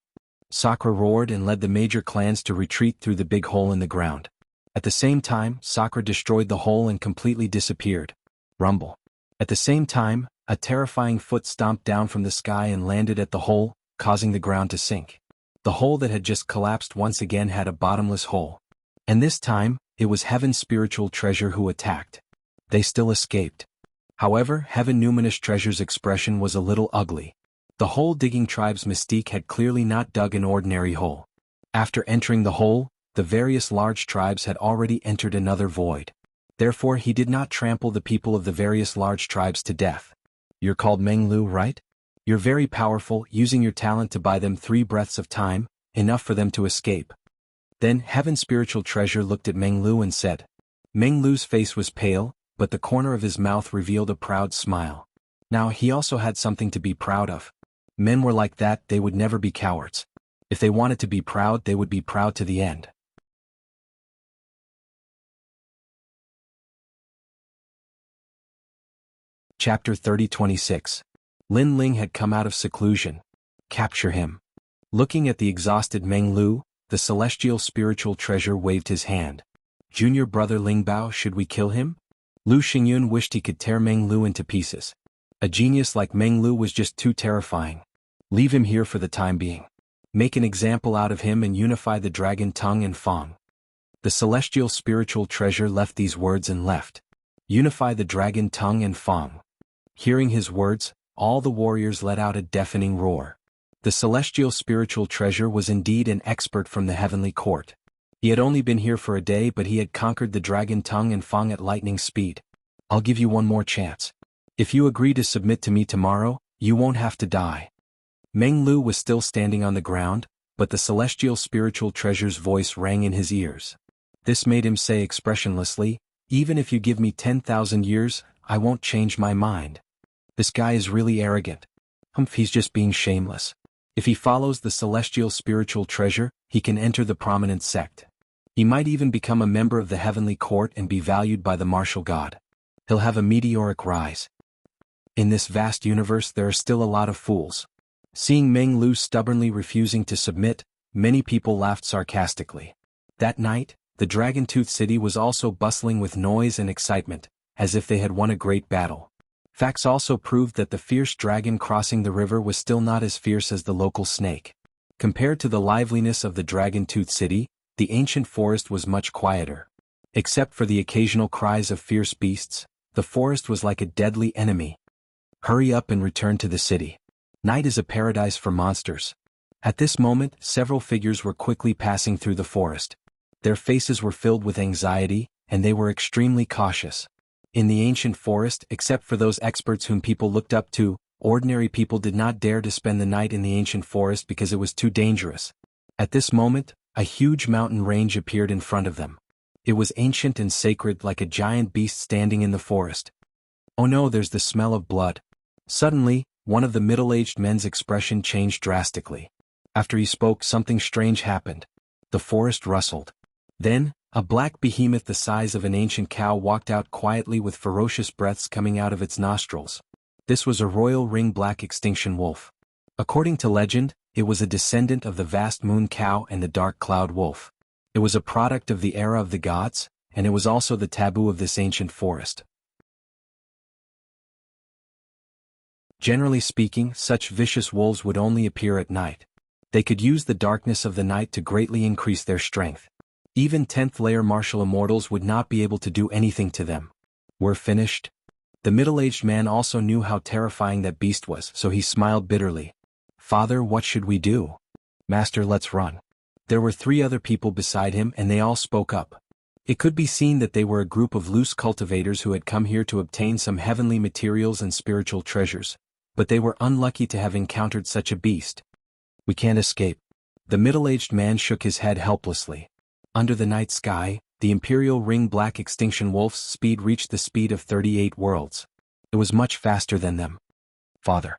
Sakura roared and led the major clans to retreat through the big hole in the ground. At the same time, Sakura destroyed the hole and completely disappeared. Rumble. At the same time, a terrifying foot stomped down from the sky and landed at the hole, causing the ground to sink. The hole that had just collapsed once again had a bottomless hole. And this time, it was Heaven's spiritual treasure who attacked. They still escaped. However, Heaven Numinous Treasure's expression was a little ugly. The hole-digging tribe's mystique had clearly not dug an ordinary hole. After entering the hole, the various large tribes had already entered another void. Therefore he did not trample the people of the various large tribes to death. You're called Meng Lu, right? You're very powerful, using your talent to buy them 3 breaths of time, enough for them to escape. Then Heaven's spiritual treasure looked at Meng Lu and said. Meng Lu's face was pale, but the corner of his mouth revealed a proud smile. Now he also had something to be proud of. Men were like that, they would never be cowards. If they wanted to be proud, they would be proud to the end. Chapter 30-26. Lin Ling had come out of seclusion. Capture him. Looking at the exhausted Meng Lu, the celestial spiritual treasure waved his hand. Junior brother Lingbao, should we kill him? Lu Xingyun wished he could tear Meng Lu into pieces. A genius like Meng Lu was just too terrifying. Leave him here for the time being. Make an example out of him and unify the dragon Tung and Fang. The celestial spiritual treasure left these words and left. Unify the dragon Tung and Fang. Hearing his words, all the warriors let out a deafening roar. The celestial spiritual treasure was indeed an expert from the heavenly court. He had only been here for a day, but he had conquered the dragon tongue and Fang at lightning speed. I'll give you one more chance. If you agree to submit to me tomorrow, you won't have to die. Meng Lu was still standing on the ground, but the celestial spiritual treasure's voice rang in his ears. This made him say expressionlessly, "Even if you give me 10,000 years, I won't change my mind." This guy is really arrogant. He's just being shameless. If he follows the celestial spiritual treasure, he can enter the prominent sect. He might even become a member of the heavenly court and be valued by the martial god. He'll have a meteoric rise. In this vast universe there are still a lot of fools. Seeing Meng Lu stubbornly refusing to submit, many people laughed sarcastically. That night, the Dragon-Tooth City was also bustling with noise and excitement, as if they had won a great battle. Facts also proved that the fierce dragon crossing the river was still not as fierce as the local snake. Compared to the liveliness of the Dragon-Tooth City, the ancient forest was much quieter. Except for the occasional cries of fierce beasts, the forest was like a deadly enemy. Hurry up and return to the city. Night is a paradise for monsters. At this moment, several figures were quickly passing through the forest. Their faces were filled with anxiety, and they were extremely cautious. In the ancient forest, except for those experts whom people looked up to, ordinary people did not dare to spend the night in the ancient forest because it was too dangerous. At this moment, a huge mountain range appeared in front of them. It was ancient and sacred, like a giant beast standing in the forest. "Oh no, there's the smell of blood." Suddenly, one of the middle-aged men's expression changed drastically. After he spoke, something strange happened. The forest rustled. Then, a black behemoth the size of an ancient cow walked out quietly with ferocious breaths coming out of its nostrils. This was a royal ring black extinction wolf. According to legend, it was a descendant of the vast moon cow and the dark cloud wolf. It was a product of the era of the gods, and it was also the taboo of this ancient forest. Generally speaking, such vicious wolves would only appear at night. They could use the darkness of the night to greatly increase their strength. Even 10th layer martial immortals would not be able to do anything to them. "We're finished?" The middle-aged man also knew how terrifying that beast was, so he smiled bitterly. "Father, what should we do?" "Master, let's run." There were 3 other people beside him and they all spoke up. It could be seen that they were a group of loose cultivators who had come here to obtain some heavenly materials and spiritual treasures. But they were unlucky to have encountered such a beast. "We can't escape." The middle-aged man shook his head helplessly. Under the night sky, the Imperial Ring Black Extinction Wolf's speed reached the speed of 38 worlds. It was much faster than them. "Father."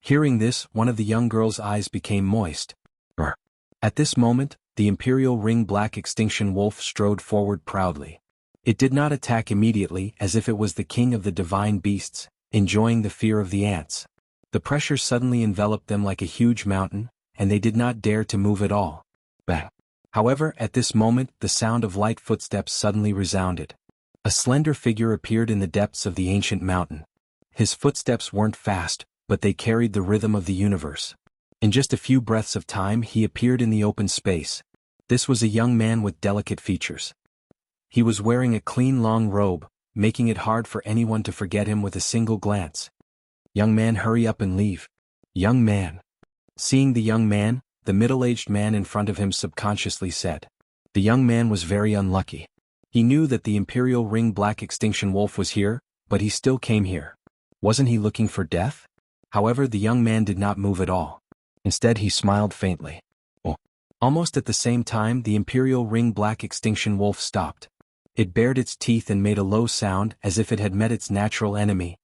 Hearing this, one of the young girl's eyes became moist. Brr. At this moment, the Imperial Ring Black Extinction Wolf strode forward proudly. It did not attack immediately, as if it was the king of the divine beasts, enjoying the fear of the ants. The pressure suddenly enveloped them like a huge mountain, and they did not dare to move at all. Bang. However, at this moment, the sound of light footsteps suddenly resounded. A slender figure appeared in the depths of the ancient mountain. His footsteps weren't fast, but they carried the rhythm of the universe. In just a few breaths of time, he appeared in the open space. This was a young man with delicate features. He was wearing a clean long robe, making it hard for anyone to forget him with a single glance. "Young man, hurry up and leave." "Young man." Seeing the young man, the middle-aged man in front of him subconsciously said. The young man was very unlucky. He knew that the Imperial Ring Black Extinction Wolf was here, but he still came here. Wasn't he looking for death? However, the young man did not move at all. Instead, he smiled faintly. Oh. Almost at the same time, the Imperial Ring Black Extinction Wolf stopped. It bared its teeth and made a low sound as if it had met its natural enemy.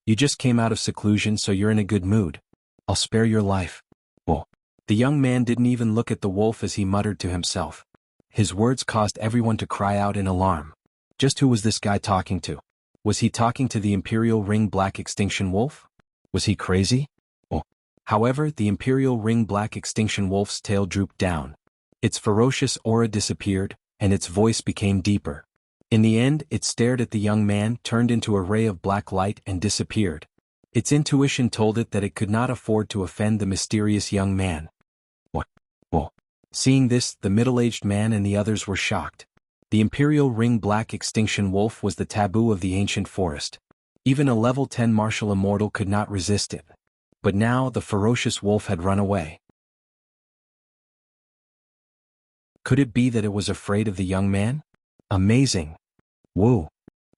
"You just came out of seclusion, so you're in a good mood. I'll spare your life." Oh. The young man didn't even look at the wolf as he muttered to himself. His words caused everyone to cry out in alarm. Just who was this guy talking to? Was he talking to the Imperial Ring Black Extinction Wolf? Was he crazy? Oh. However, the Imperial Ring Black Extinction Wolf's tail drooped down. Its ferocious aura disappeared, and its voice became deeper. In the end, it stared at the young man, turned into a ray of black light and disappeared. Its intuition told it that it could not afford to offend the mysterious young man. What? Oh. Seeing this, the middle-aged man and the others were shocked. The Imperial Ring Black Extinction Wolf was the taboo of the ancient forest. Even a level 10 martial immortal could not resist it. But now the ferocious wolf had run away. Could it be that it was afraid of the young man? Amazing! Woo!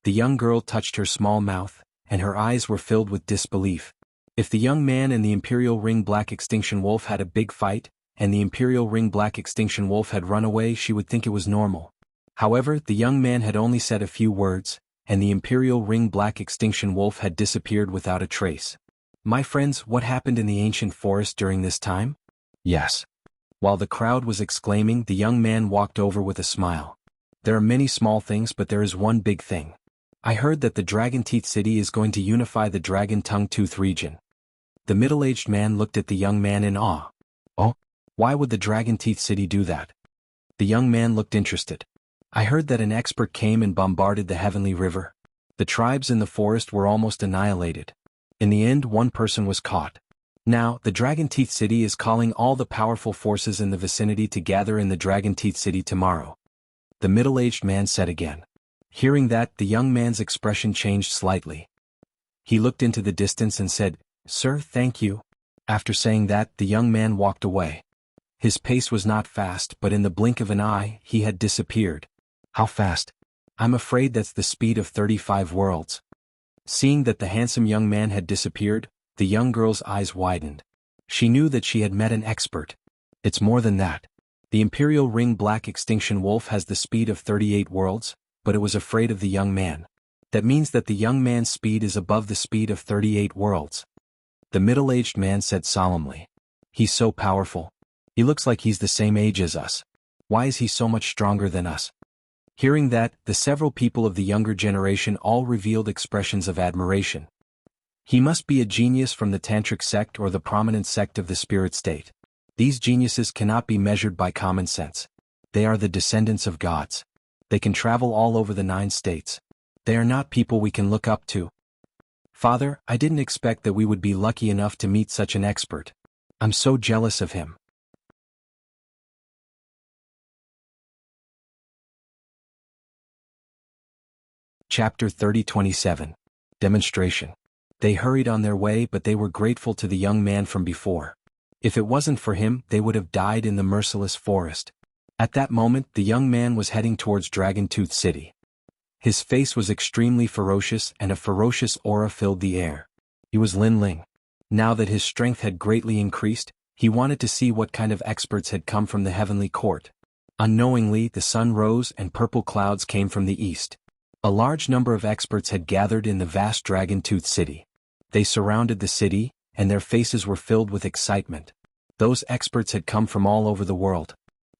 The young girl touched her small mouth, and her eyes were filled with disbelief. If the young man and the Imperial Ring Black Extinction Wolf had a big fight, and the Imperial Ring Black Extinction Wolf had run away, she would think it was normal. However, the young man had only said a few words, and the Imperial Ring Black Extinction Wolf had disappeared without a trace. My friends, what happened in the ancient forest during this time? Yes. While the crowd was exclaiming, the young man walked over with a smile. There are many small things, but there is one big thing. I heard that the Dragon Teeth City is going to unify the Dragon Tongue Tooth region. The middle-aged man looked at the young man in awe. Oh? Why would the Dragon Teeth City do that? The young man looked interested. I heard that an expert came and bombarded the Heavenly River. The tribes in the forest were almost annihilated. In the end, one person was caught. Now, the Dragon Teeth City is calling all the powerful forces in the vicinity to gather in the Dragon Teeth City tomorrow. The middle-aged man said again. Hearing that, the young man's expression changed slightly. He looked into the distance and said, "Sir, thank you." After saying that, the young man walked away. His pace was not fast, but in the blink of an eye, he had disappeared. How fast? I'm afraid that's the speed of 35 worlds. Seeing that the handsome young man had disappeared, the young girl's eyes widened. She knew that she had met an expert. It's more than that. The Imperial Ring Black Extinction Wolf has the speed of 38 worlds, but it was afraid of the young man. That means that the young man's speed is above the speed of 38 worlds. The middle-aged man said solemnly. He's so powerful. He looks like he's the same age as us. Why is he so much stronger than us? Hearing that, the several people of the younger generation all revealed expressions of admiration. He must be a genius from the Tantric sect or the prominent sect of the spirit state. These geniuses cannot be measured by common sense. They are the descendants of gods. They can travel all over the 9 states. They are not people we can look up to. Father, I didn't expect that we would be lucky enough to meet such an expert. I'm so jealous of him. Chapter 30-27. Demonstration. They hurried on their way, but they were grateful to the young man from before. If it wasn't for him, they would have died in the merciless forest. At that moment, the young man was heading towards Dragon Tooth City. His face was extremely ferocious, and a ferocious aura filled the air. He was Lin Ling. Now that his strength had greatly increased, he wanted to see what kind of experts had come from the heavenly court. Unknowingly, the sun rose and purple clouds came from the east. A large number of experts had gathered in the vast Dragon Tooth City. They surrounded the city, and their faces were filled with excitement. Those experts had come from all over the world.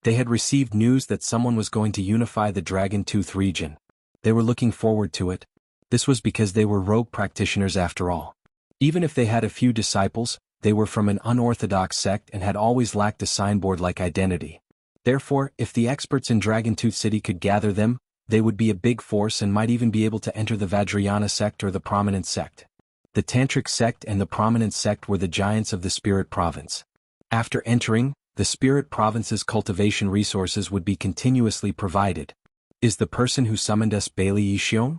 They had received news that someone was going to unify the Dragon Tooth region. They were looking forward to it. This was because they were rogue practitioners after all. Even if they had a few disciples, they were from an unorthodox sect and had always lacked a signboard-like identity. Therefore, if the experts in Dragon Tooth City could gather them, they would be a big force and might even be able to enter the Vajrayana sect or the prominent sect. The Tantric sect and the prominent sect were the giants of the spirit province. After entering, the spirit province's cultivation resources would be continuously provided. Is the person who summoned us Bailey Yixiong?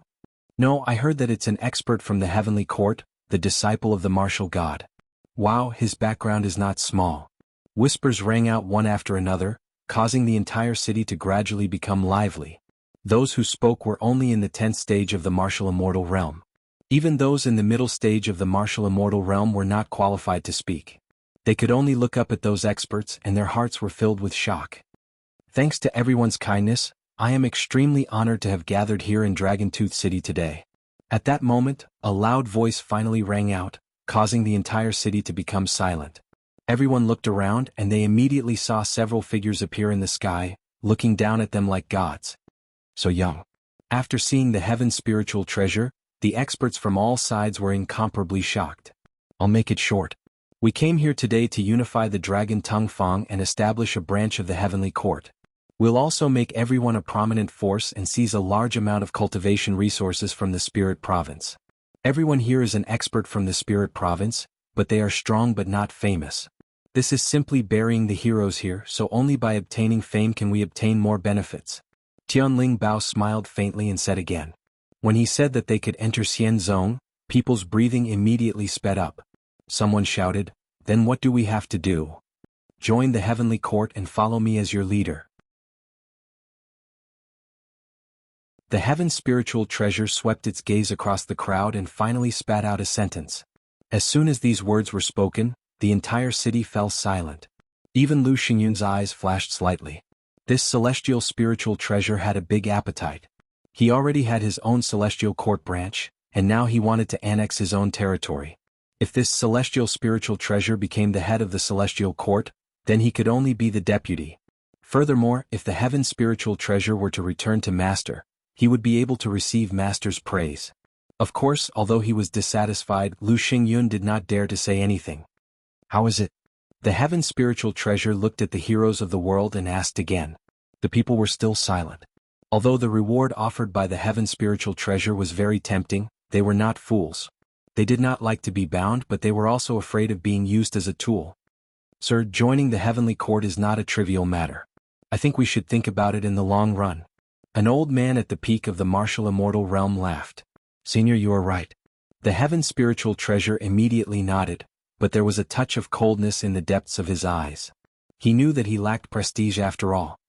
No, I heard that it's an expert from the heavenly court, the disciple of the martial god. Wow, his background is not small. Whispers rang out one after another, causing the entire city to gradually become lively. Those who spoke were only in the 10th stage of the martial immortal realm. Even those in the middle stage of the martial immortal realm were not qualified to speak. They could only look up at those experts and their hearts were filled with shock. Thanks to everyone's kindness, I am extremely honored to have gathered here in Dragon Tooth City today. At that moment, a loud voice finally rang out, causing the entire city to become silent. Everyone looked around and they immediately saw several figures appear in the sky, looking down at them like gods. So young. After seeing the heaven's spiritual treasure, the experts from all sides were incomparably shocked. I'll make it short. We came here today to unify the Dragon Tongue Fang and establish a branch of the heavenly court. We'll also make everyone a prominent force and seize a large amount of cultivation resources from the spirit province. Everyone here is an expert from the spirit province, but they are strong but not famous. This is simply burying the heroes here, so only by obtaining fame can we obtain more benefits. Tianling Bao smiled faintly and said again. When he said that they could enter Xian Zone, People's breathing immediately sped up. Someone shouted, "Then what do we have to do? Join the heavenly court and follow me as your leader." The heaven's spiritual treasure swept its gaze across the crowd and finally spat out a sentence. As soon as these words were spoken, the entire city fell silent. Even Lu Xingyun's eyes flashed slightly. This celestial spiritual treasure had a big appetite. He already had his own celestial court branch, and now he wanted to annex his own territory. If this celestial spiritual treasure became the head of the celestial court, then he could only be the deputy. Furthermore, if the heaven's spiritual treasure were to return to Master, he would be able to receive Master's praise. Of course, although he was dissatisfied, Lu Xingyun did not dare to say anything. "How is it?" The heaven's spiritual treasure looked at the heroes of the world and asked again. The people were still silent. Although the reward offered by the heaven's spiritual treasure was very tempting, they were not fools. They did not like to be bound, but they were also afraid of being used as a tool. "Sir, joining the heavenly court is not a trivial matter. I think we should think about it in the long run." An old man at the peak of the martial immortal realm laughed. "Senior, you are right." The heaven's spiritual treasure immediately nodded, but there was a touch of coldness in the depths of his eyes. He knew that he lacked prestige after all.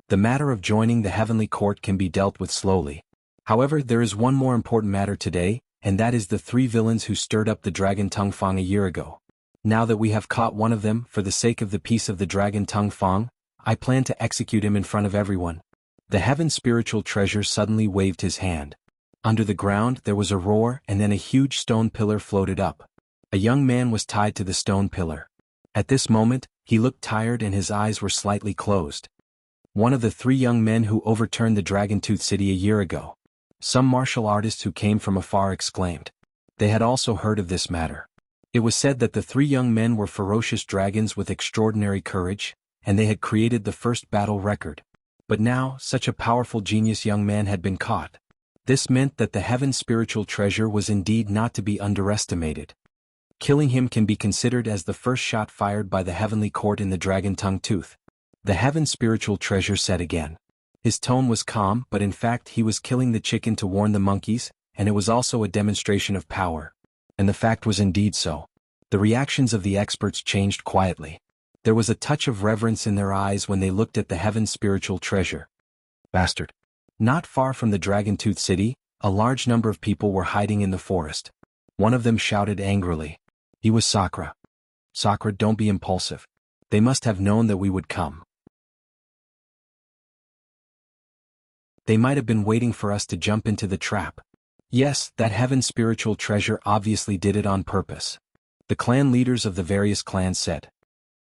The matter of joining the heavenly court can be dealt with slowly. However, there is one more important matter today, and that is the 3 villains who stirred up the dragon Tung Fong a year ago. Now that we have caught one of them, for the sake of the peace of the dragon Tung Fong, I plan to execute him in front of everyone. The heaven's spiritual treasure suddenly waved his hand. Under the ground there was a roar, and then a huge stone pillar floated up. A young man was tied to the stone pillar. At this moment, he looked tired and his eyes were slightly closed. One of the 3 young men who overturned the Dragon Tooth City a year ago. Some martial artists who came from afar exclaimed. They had also heard of this matter. It was said that the 3 young men were ferocious dragons with extraordinary courage, and they had created the first battle record. But now, such a powerful genius young man had been caught. This meant that the heaven's spiritual treasure was indeed not to be underestimated. Killing him can be considered as the first shot fired by the heavenly court in the Dragon Tongue Tooth. The heaven's spiritual treasure said again. His tone was calm, but in fact he was killing the chicken to warn the monkeys, and it was also a demonstration of power. And the fact was indeed so. The reactions of the experts changed quietly. There was a touch of reverence in their eyes when they looked at the heaven's spiritual treasure. Bastard. Not far from the Dragon Tooth City, a large number of people were hiding in the forest. One of them shouted angrily. He was Sakura. Sakura, don't be impulsive. They must have known that we would come. They might have been waiting for us to jump into the trap. Yes, that heaven's spiritual treasure obviously did it on purpose. The clan leaders of the various clans said.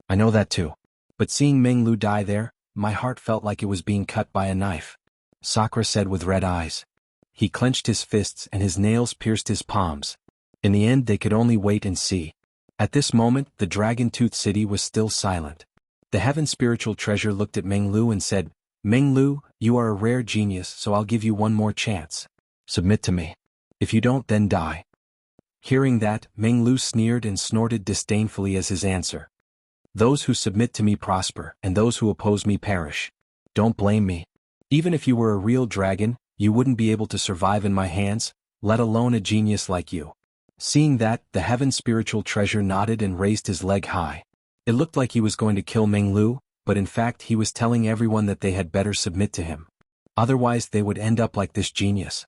I know that too. But seeing Meng Lu die there, my heart felt like it was being cut by a knife. Sakura said with red eyes. He clenched his fists and his nails pierced his palms. In the end they could only wait and see. At this moment, the Dragon Tooth City was still silent. The heaven spiritual treasure looked at Meng Lu and said, Meng Lu, you are a rare genius, so I'll give you one more chance. Submit to me. If you don't, then die. Hearing that, Meng Lu sneered and snorted disdainfully as his answer. Those who submit to me prosper, and those who oppose me perish. Don't blame me. Even if you were a real dragon, you wouldn't be able to survive in my hands, let alone a genius like you. Seeing that, the heaven spiritual treasure nodded and raised his leg high. It looked like he was going to kill Meng Lu, but in fact he was telling everyone that they had better submit to him. Otherwise they would end up like this genius.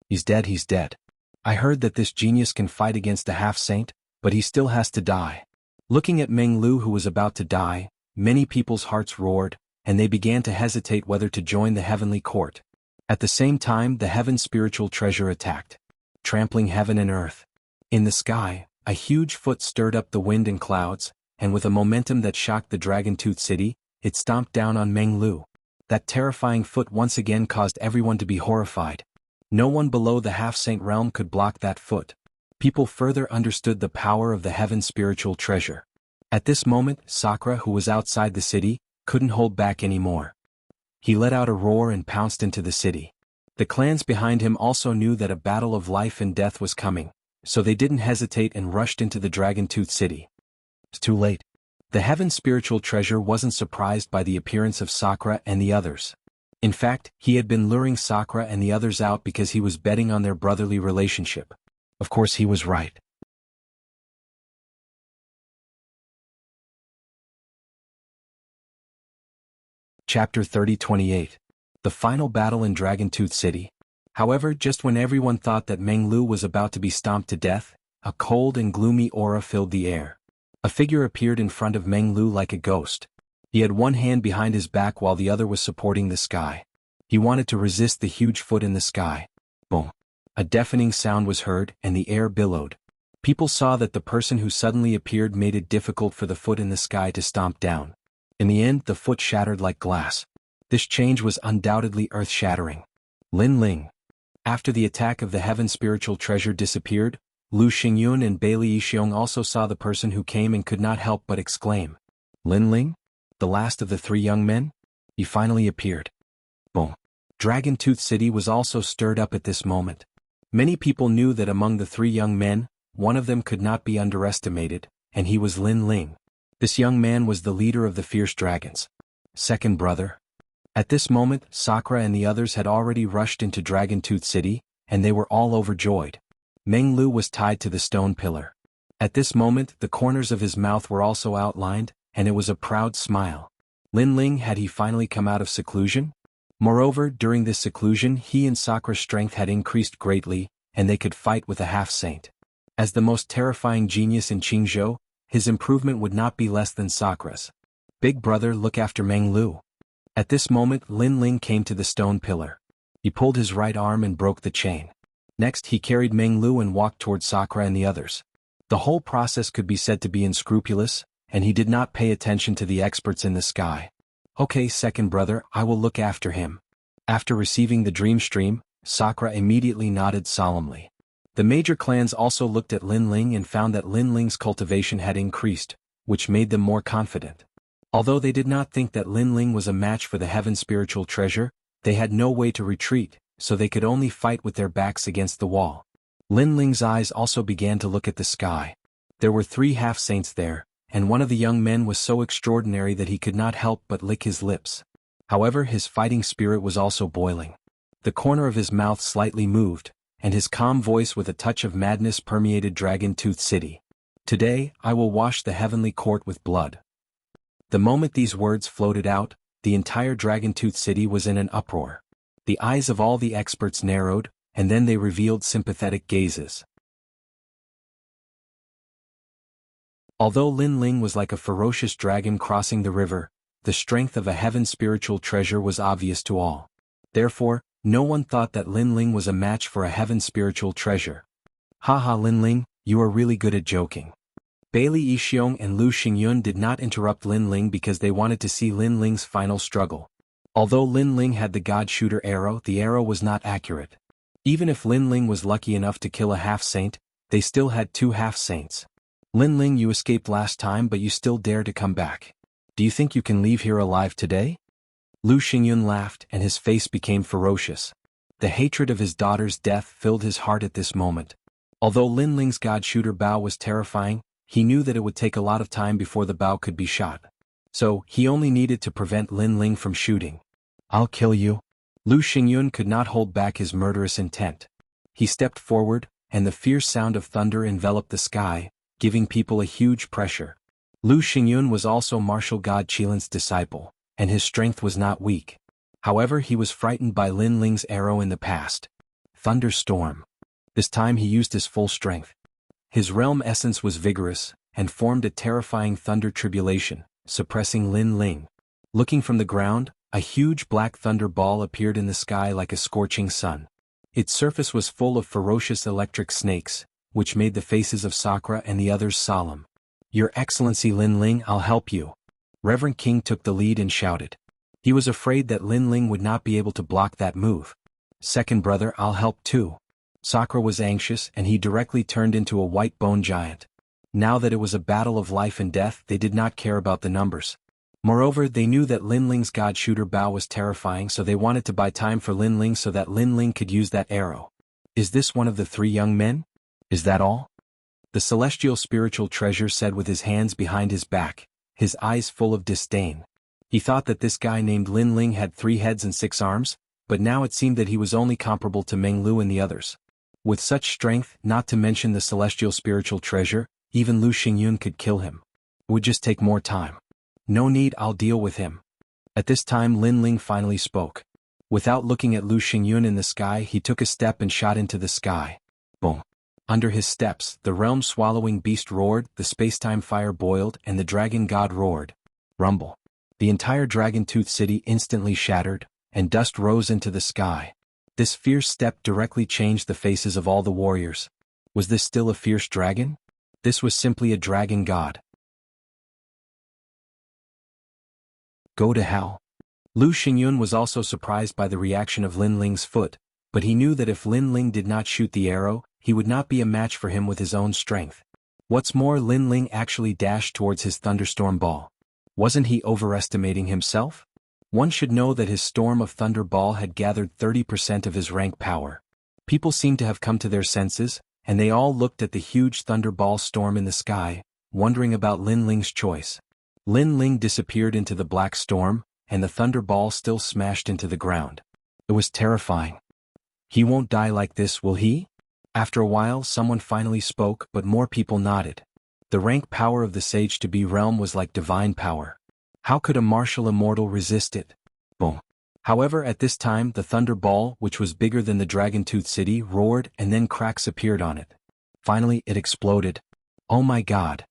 He's dead, he's dead. I heard that this genius can fight against a half-saint, but he still has to die. Looking at Meng Lu who was about to die, many people's hearts roared, and they began to hesitate whether to join the heavenly court. At the same time the heaven spiritual treasure attacked, trampling heaven and earth. In the sky, a huge foot stirred up the wind and clouds, and with a momentum that shocked the Dragon Tooth City, it stomped down on Meng Lu. That terrifying foot once again caused everyone to be horrified. No one below the half-saint realm could block that foot. People further understood the power of the heaven spiritual treasure. At this moment, Sakura, who was outside the city, couldn't hold back anymore. He let out a roar and pounced into the city. The clans behind him also knew that a battle of life and death was coming, so they didn't hesitate and rushed into the Dragon Tooth City. It's too late. The heaven spiritual treasure wasn't surprised by the appearance of Sakura and the others. In fact, he had been luring Sakura and the others out because he was betting on their brotherly relationship. Of course he was right. Chapter 30-28. The final battle in Dragontooth City. However, just when everyone thought that Meng Lu was about to be stomped to death, a cold and gloomy aura filled the air. A figure appeared in front of Meng Lu like a ghost. He had one hand behind his back while the other was supporting the sky. He wanted to resist the huge foot in the sky. Boom. A deafening sound was heard, and the air billowed. People saw that the person who suddenly appeared made it difficult for the foot in the sky to stomp down. In the end, the foot shattered like glass. This change was undoubtedly earth-shattering. Lin Ling. After the attack of the heaven spiritual treasure disappeared, Lu Xingyun and Bailey Yixiong also saw the person who came and could not help but exclaim, "Lin Ling? The last of the three young men? He finally appeared." Boom. Dragontooth City was also stirred up at this moment. Many people knew that among the three young men, one of them could not be underestimated, and he was Lin Ling. This young man was the leader of the fierce dragons. Second brother. At this moment, Sakura and the others had already rushed into Dragontooth City, and they were all overjoyed. Meng Lu was tied to the stone pillar. At this moment, the corners of his mouth were also outlined, and it was a proud smile. Lin Ling, had he finally come out of seclusion? Moreover, during this seclusion he and Sakura's strength had increased greatly, and they could fight with a half-saint. As the most terrifying genius in Qingzhou, his improvement would not be less than Sakura's. Big brother, look after Meng Lu. At this moment Lin Ling came to the stone pillar. He pulled his right arm and broke the chain. Next he carried Meng Lu and walked toward Sakura and the others. The whole process could be said to be unscrupulous, and he did not pay attention to the experts in the sky. "Okay, second brother, I will look after him." After receiving the dream stream, Sakura immediately nodded solemnly. The major clans also looked at Lin Ling and found that Lin Ling's cultivation had increased, which made them more confident. Although they did not think that Lin Ling was a match for the heaven spiritual treasure, they had no way to retreat, so they could only fight with their backs against the wall. Lin Ling's eyes also began to look at the sky. There were three half-saints there, and one of the young men was so extraordinary that he could not help but lick his lips. However, his fighting spirit was also boiling. The corner of his mouth slightly moved, and his calm voice with a touch of madness permeated Dragontooth City. "Today, I will wash the heavenly court with blood." The moment these words floated out, the entire Dragontooth City was in an uproar. The eyes of all the experts narrowed, and then they revealed sympathetic gazes. Although Lin Ling was like a ferocious dragon crossing the river, the strength of a heaven spiritual treasure was obvious to all. Therefore, no one thought that Lin Ling was a match for a heaven spiritual treasure. "Haha, Lin Ling, you are really good at joking." Bailey Yixiong and Lu Xingyun did not interrupt Lin Ling because they wanted to see Lin Ling's final struggle. Although Lin Ling had the God Shooter arrow, the arrow was not accurate. Even if Lin Ling was lucky enough to kill a half-saint, they still had two half-saints. "Lin Ling, you escaped last time but you still dare to come back. Do you think you can leave here alive today?" Lu Xingyun laughed and his face became ferocious. The hatred of his daughter's death filled his heart at this moment. Although Lin Ling's God Shooter bow was terrifying, he knew that it would take a lot of time before the bow could be shot. So, he only needed to prevent Lin Ling from shooting. "I'll kill you." Lu Xingyun could not hold back his murderous intent. He stepped forward, and the fierce sound of thunder enveloped the sky, giving people a huge pressure. Lu Xingyun was also martial god Qilin's disciple, and his strength was not weak. However, he was frightened by Lin Ling's arrow in the past. Thunderstorm. This time he used his full strength. His realm essence was vigorous, and formed a terrifying thunder tribulation, suppressing Lin Ling. Looking from the ground, a huge black thunder ball appeared in the sky like a scorching sun. Its surface was full of ferocious electric snakes, which made the faces of Sakura and the others solemn. "Your Excellency Lin Ling, I'll help you." Reverend King took the lead and shouted. He was afraid that Lin Ling would not be able to block that move. "Second brother, I'll help too." Sakura was anxious and he directly turned into a white bone giant. Now that it was a battle of life and death, they did not care about the numbers. Moreover, they knew that Lin Ling's God Shooter bow was terrifying, so they wanted to buy time for Lin Ling so that Lin Ling could use that arrow. "Is this one of the three young men? Is that all?" The celestial spiritual treasure said with his hands behind his back, his eyes full of disdain. He thought that this guy named Lin Ling had 3 heads and 6 arms, but now it seemed that he was only comparable to Meng Lu and the others. With such strength, not to mention the celestial spiritual treasure, even Lu Xingyun could kill him. It would just take more time. No need, I'll deal with him. At this time Lin Ling finally spoke. Without looking at Lu Xingyun in the sky, he took a step and shot into the sky. Boom. Under his steps, the realm-swallowing beast roared, the spacetime fire boiled, and the dragon god roared. Rumble. The entire dragon-tooth city instantly shattered, and dust rose into the sky. This fierce step directly changed the faces of all the warriors. Was this still a fierce dragon? This was simply a dragon god. Go to hell. Lu Xingyun was also surprised by the reaction of Lin Ling's foot, but he knew that if Lin Ling did not shoot the arrow, he would not be a match for him with his own strength. What's more, Lin Ling actually dashed towards his thunderstorm ball. Wasn't he overestimating himself? One should know that his storm of thunder ball had gathered 30% of his rank power. People seemed to have come to their senses, and they all looked at the huge thunder ball storm in the sky, wondering about Lin Ling's choice. Lin Ling disappeared into the black storm, and the thunder ball still smashed into the ground. It was terrifying. He won't die like this, will he? After a while someone finally spoke, but more people nodded. The rank power of the Sage-to-Be realm was like divine power. How could a martial immortal resist it? Boom. However, at this time the thunder ball, which was bigger than the dragon-tooth city, roared, and then cracks appeared on it. Finally it exploded. Oh my god.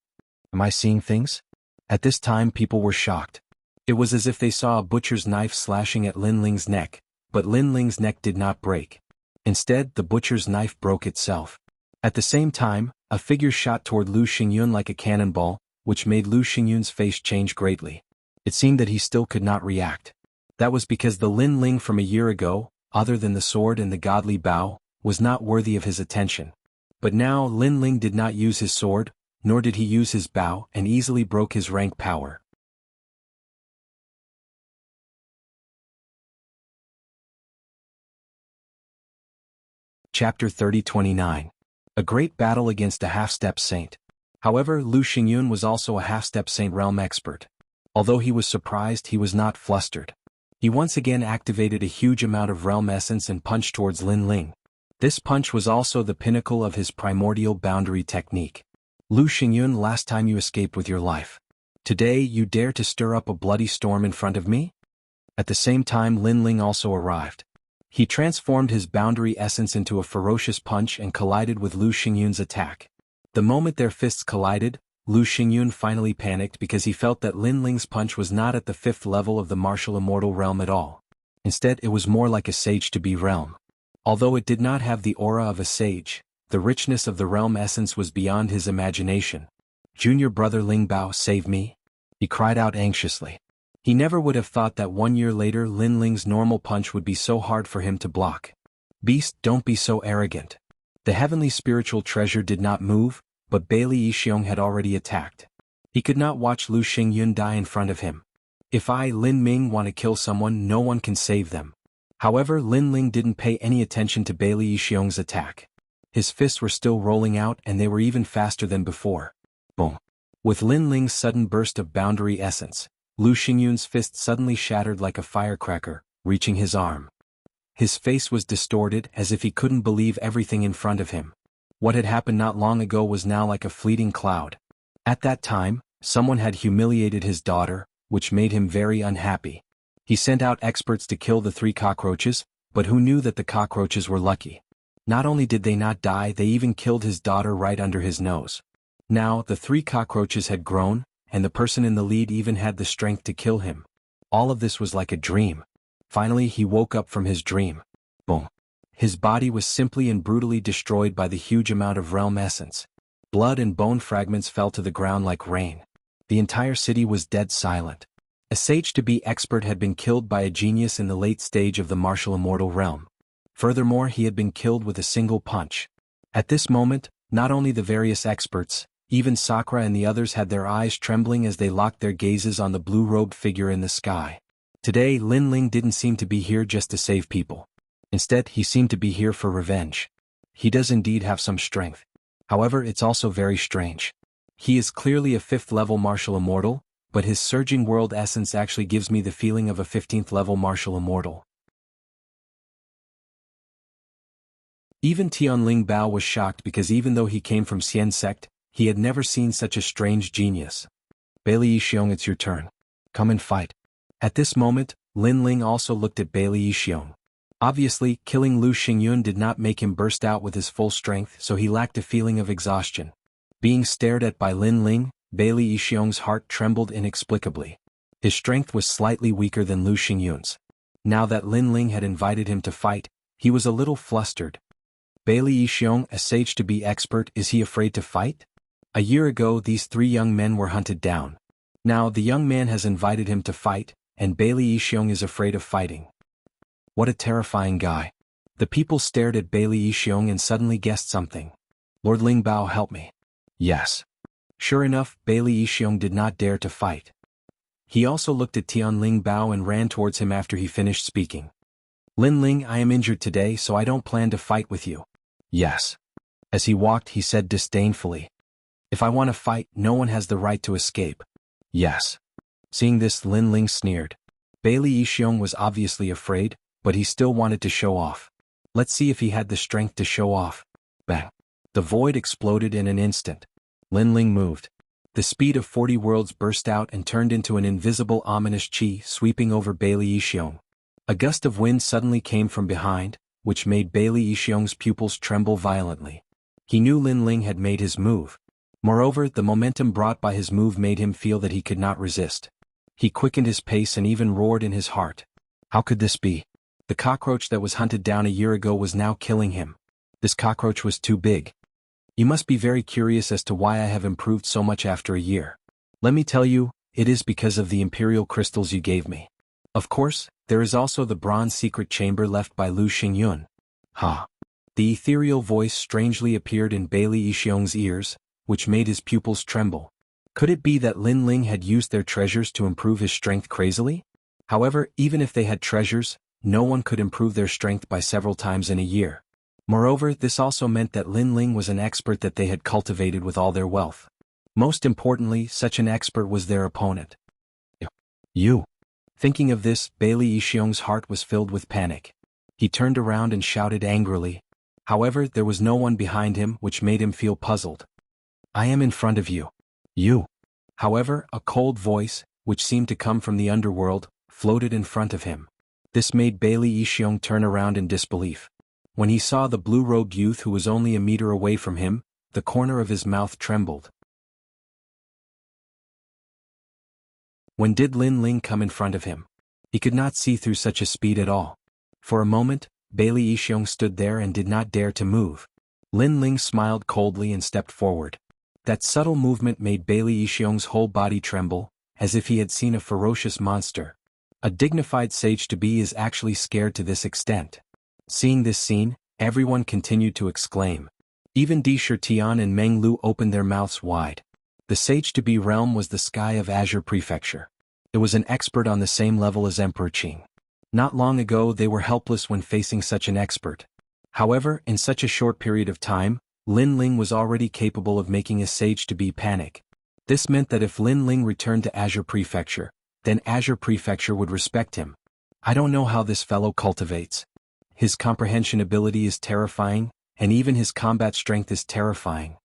Am I seeing things? At this time people were shocked. It was as if they saw a butcher's knife slashing at Lin Ling's neck, but Lin Ling's neck did not break. Instead, the butcher's knife broke itself. At the same time, a figure shot toward Lu Xingyun like a cannonball, which made Lu Xingyun's face change greatly. It seemed that he still could not react. That was because the Lin Ling from a year ago, other than the sword and the godly bow, was not worthy of his attention. But now Lin Ling did not use his sword, nor did he use his bow, and easily broke his rank power. Chapter 30-29. A great battle against a half-step saint. However, Lu Xingyun was also a half-step saint realm expert. Although he was surprised, he was not flustered. He once again activated a huge amount of realm essence and punched towards Lin Ling. This punch was also the pinnacle of his primordial boundary technique. Lu Xingyun, last time you escaped with your life. Today you dare to stir up a bloody storm in front of me? At the same time Lin Ling also arrived. He transformed his boundary essence into a ferocious punch and collided with Lu Xingyun's attack. The moment their fists collided, Lu Xingyun finally panicked because he felt that Lin Ling's punch was not at the 5th level of the martial immortal realm at all. Instead, it was more like a Sage-to-Be realm. Although it did not have the aura of a sage, the richness of the realm essence was beyond his imagination. Junior brother Ling Bao, save me? He cried out anxiously. He never would have thought that 1 year later Lin Ling's normal punch would be so hard for him to block. Beast, don't be so arrogant. The heavenly spiritual treasure did not move, but Bailey Yixiong had already attacked. He could not watch Lu Xingyun die in front of him. If I, Lin Ming, want to kill someone, no one can save them. However, Lin Ling didn't pay any attention to Bailey Yixiong's attack. His fists were still rolling out and they were even faster than before. Boom. With Lin Ling's sudden burst of boundary essence, Lu Xingyun's fist suddenly shattered like a firecracker, reaching his arm. His face was distorted as if he couldn't believe everything in front of him. What had happened not long ago was now like a fleeting cloud. At that time, someone had humiliated his daughter, which made him very unhappy. He sent out experts to kill the 3 cockroaches, but who knew that the cockroaches were lucky? Not only did they not die, they even killed his daughter right under his nose. Now, the 3 cockroaches had grown, and the person in the lead even had the strength to kill him. All of this was like a dream. Finally he woke up from his dream. Boom. His body was simply and brutally destroyed by the huge amount of realm essence. Blood and bone fragments fell to the ground like rain. The entire city was dead silent. A Sage-to-Be expert had been killed by a genius in the late stage of the martial immortal realm. Furthermore, he had been killed with a single punch. At this moment, not only the various experts, even Sakura and the others had their eyes trembling as they locked their gazes on the blue-robed figure in the sky. Today Lin Ling didn't seem to be here just to save people. Instead, he seemed to be here for revenge. He does indeed have some strength. However, it's also very strange. He is clearly a 5th level martial immortal, but his surging world essence actually gives me the feeling of a 15th level martial immortal. Even Tianling Bao was shocked because even though he came from Xian sect, he had never seen such a strange genius. Bailey Yixiong, it's your turn. Come and fight. At this moment, Lin Ling also looked at Bailey Yixiong. Obviously, killing Lu Xingyun did not make him burst out with his full strength, so he lacked a feeling of exhaustion. Being stared at by Lin Ling, Bailey Yixiong's heart trembled inexplicably. His strength was slightly weaker than Lu Xingyun's. Now that Lin Ling had invited him to fight, he was a little flustered. Bailey Yixiong, a sage-to-be expert, is he afraid to fight? A year ago these three young men were hunted down. Now the young man has invited him to fight, and Bailey Yixiong is afraid of fighting. What a terrifying guy. The people stared at Bailey Yixiong and suddenly guessed something. Lord Ling Bao, help me. Yes. Sure enough, Bailey Yixiong did not dare to fight. He also looked at Tianling Bao and ran towards him after he finished speaking. Lin Ling, I am injured today, so I don't plan to fight with you. Yes. As he walked, he said disdainfully. If I want to fight, no one has the right to escape. Yes. Seeing this, Lin Ling sneered. Bailey Yixiong was obviously afraid, but he still wanted to show off. Let's see if he had the strength to show off. Bang. The void exploded in an instant. Lin Ling moved. The speed of 40 worlds burst out and turned into an invisible ominous chi sweeping over Bailey Yixiong. A gust of wind suddenly came from behind, which made Bailey Yixiong's pupils tremble violently. He knew Lin Ling had made his move. Moreover, the momentum brought by his move made him feel that he could not resist. He quickened his pace and even roared in his heart. How could this be? The cockroach that was hunted down a year ago was now killing him. This cockroach was too big. You must be very curious as to why I have improved so much after a year. Let me tell you, it is because of the imperial crystals you gave me. Of course, there is also the bronze secret chamber left by Lu Xingyun. Ha! The ethereal voice strangely appeared in Bailey Yixiong's ears, which made his pupils tremble. Could it be that Lin Ling had used their treasures to improve his strength crazily? However, even if they had treasures, no one could improve their strength by several times in a year. Moreover, this also meant that Lin Ling was an expert that they had cultivated with all their wealth. Most importantly, such an expert was their opponent. You. Thinking of this, Bailey Yixiong's heart was filled with panic. He turned around and shouted angrily. However, there was no one behind him, which made him feel puzzled. I am in front of you. You. However, a cold voice, which seemed to come from the underworld, floated in front of him. This made Bailey Yixiong turn around in disbelief. When he saw the blue-robed youth who was only a meter away from him, the corner of his mouth trembled. When did Lin Ling come in front of him? He could not see through such a speed at all. For a moment, Bailey Yixiong stood there and did not dare to move. Lin Ling smiled coldly and stepped forward. That subtle movement made Bailey Yixiong's whole body tremble, as if he had seen a ferocious monster. A dignified sage-to-be is actually scared to this extent. Seeing this scene, everyone continued to exclaim. Even Di Shitian and Meng Lu opened their mouths wide. The sage-to-be realm was the sky of Azure Prefecture. It was an expert on the same level as Emperor Qing. Not long ago they were helpless when facing such an expert. However, in such a short period of time, Lin Ling was already capable of making a sage-to-be panic. This meant that if Lin Ling returned to Azure Prefecture, then Azure Prefecture would respect him. I don't know how this fellow cultivates. His comprehension ability is terrifying, and even his combat strength is terrifying.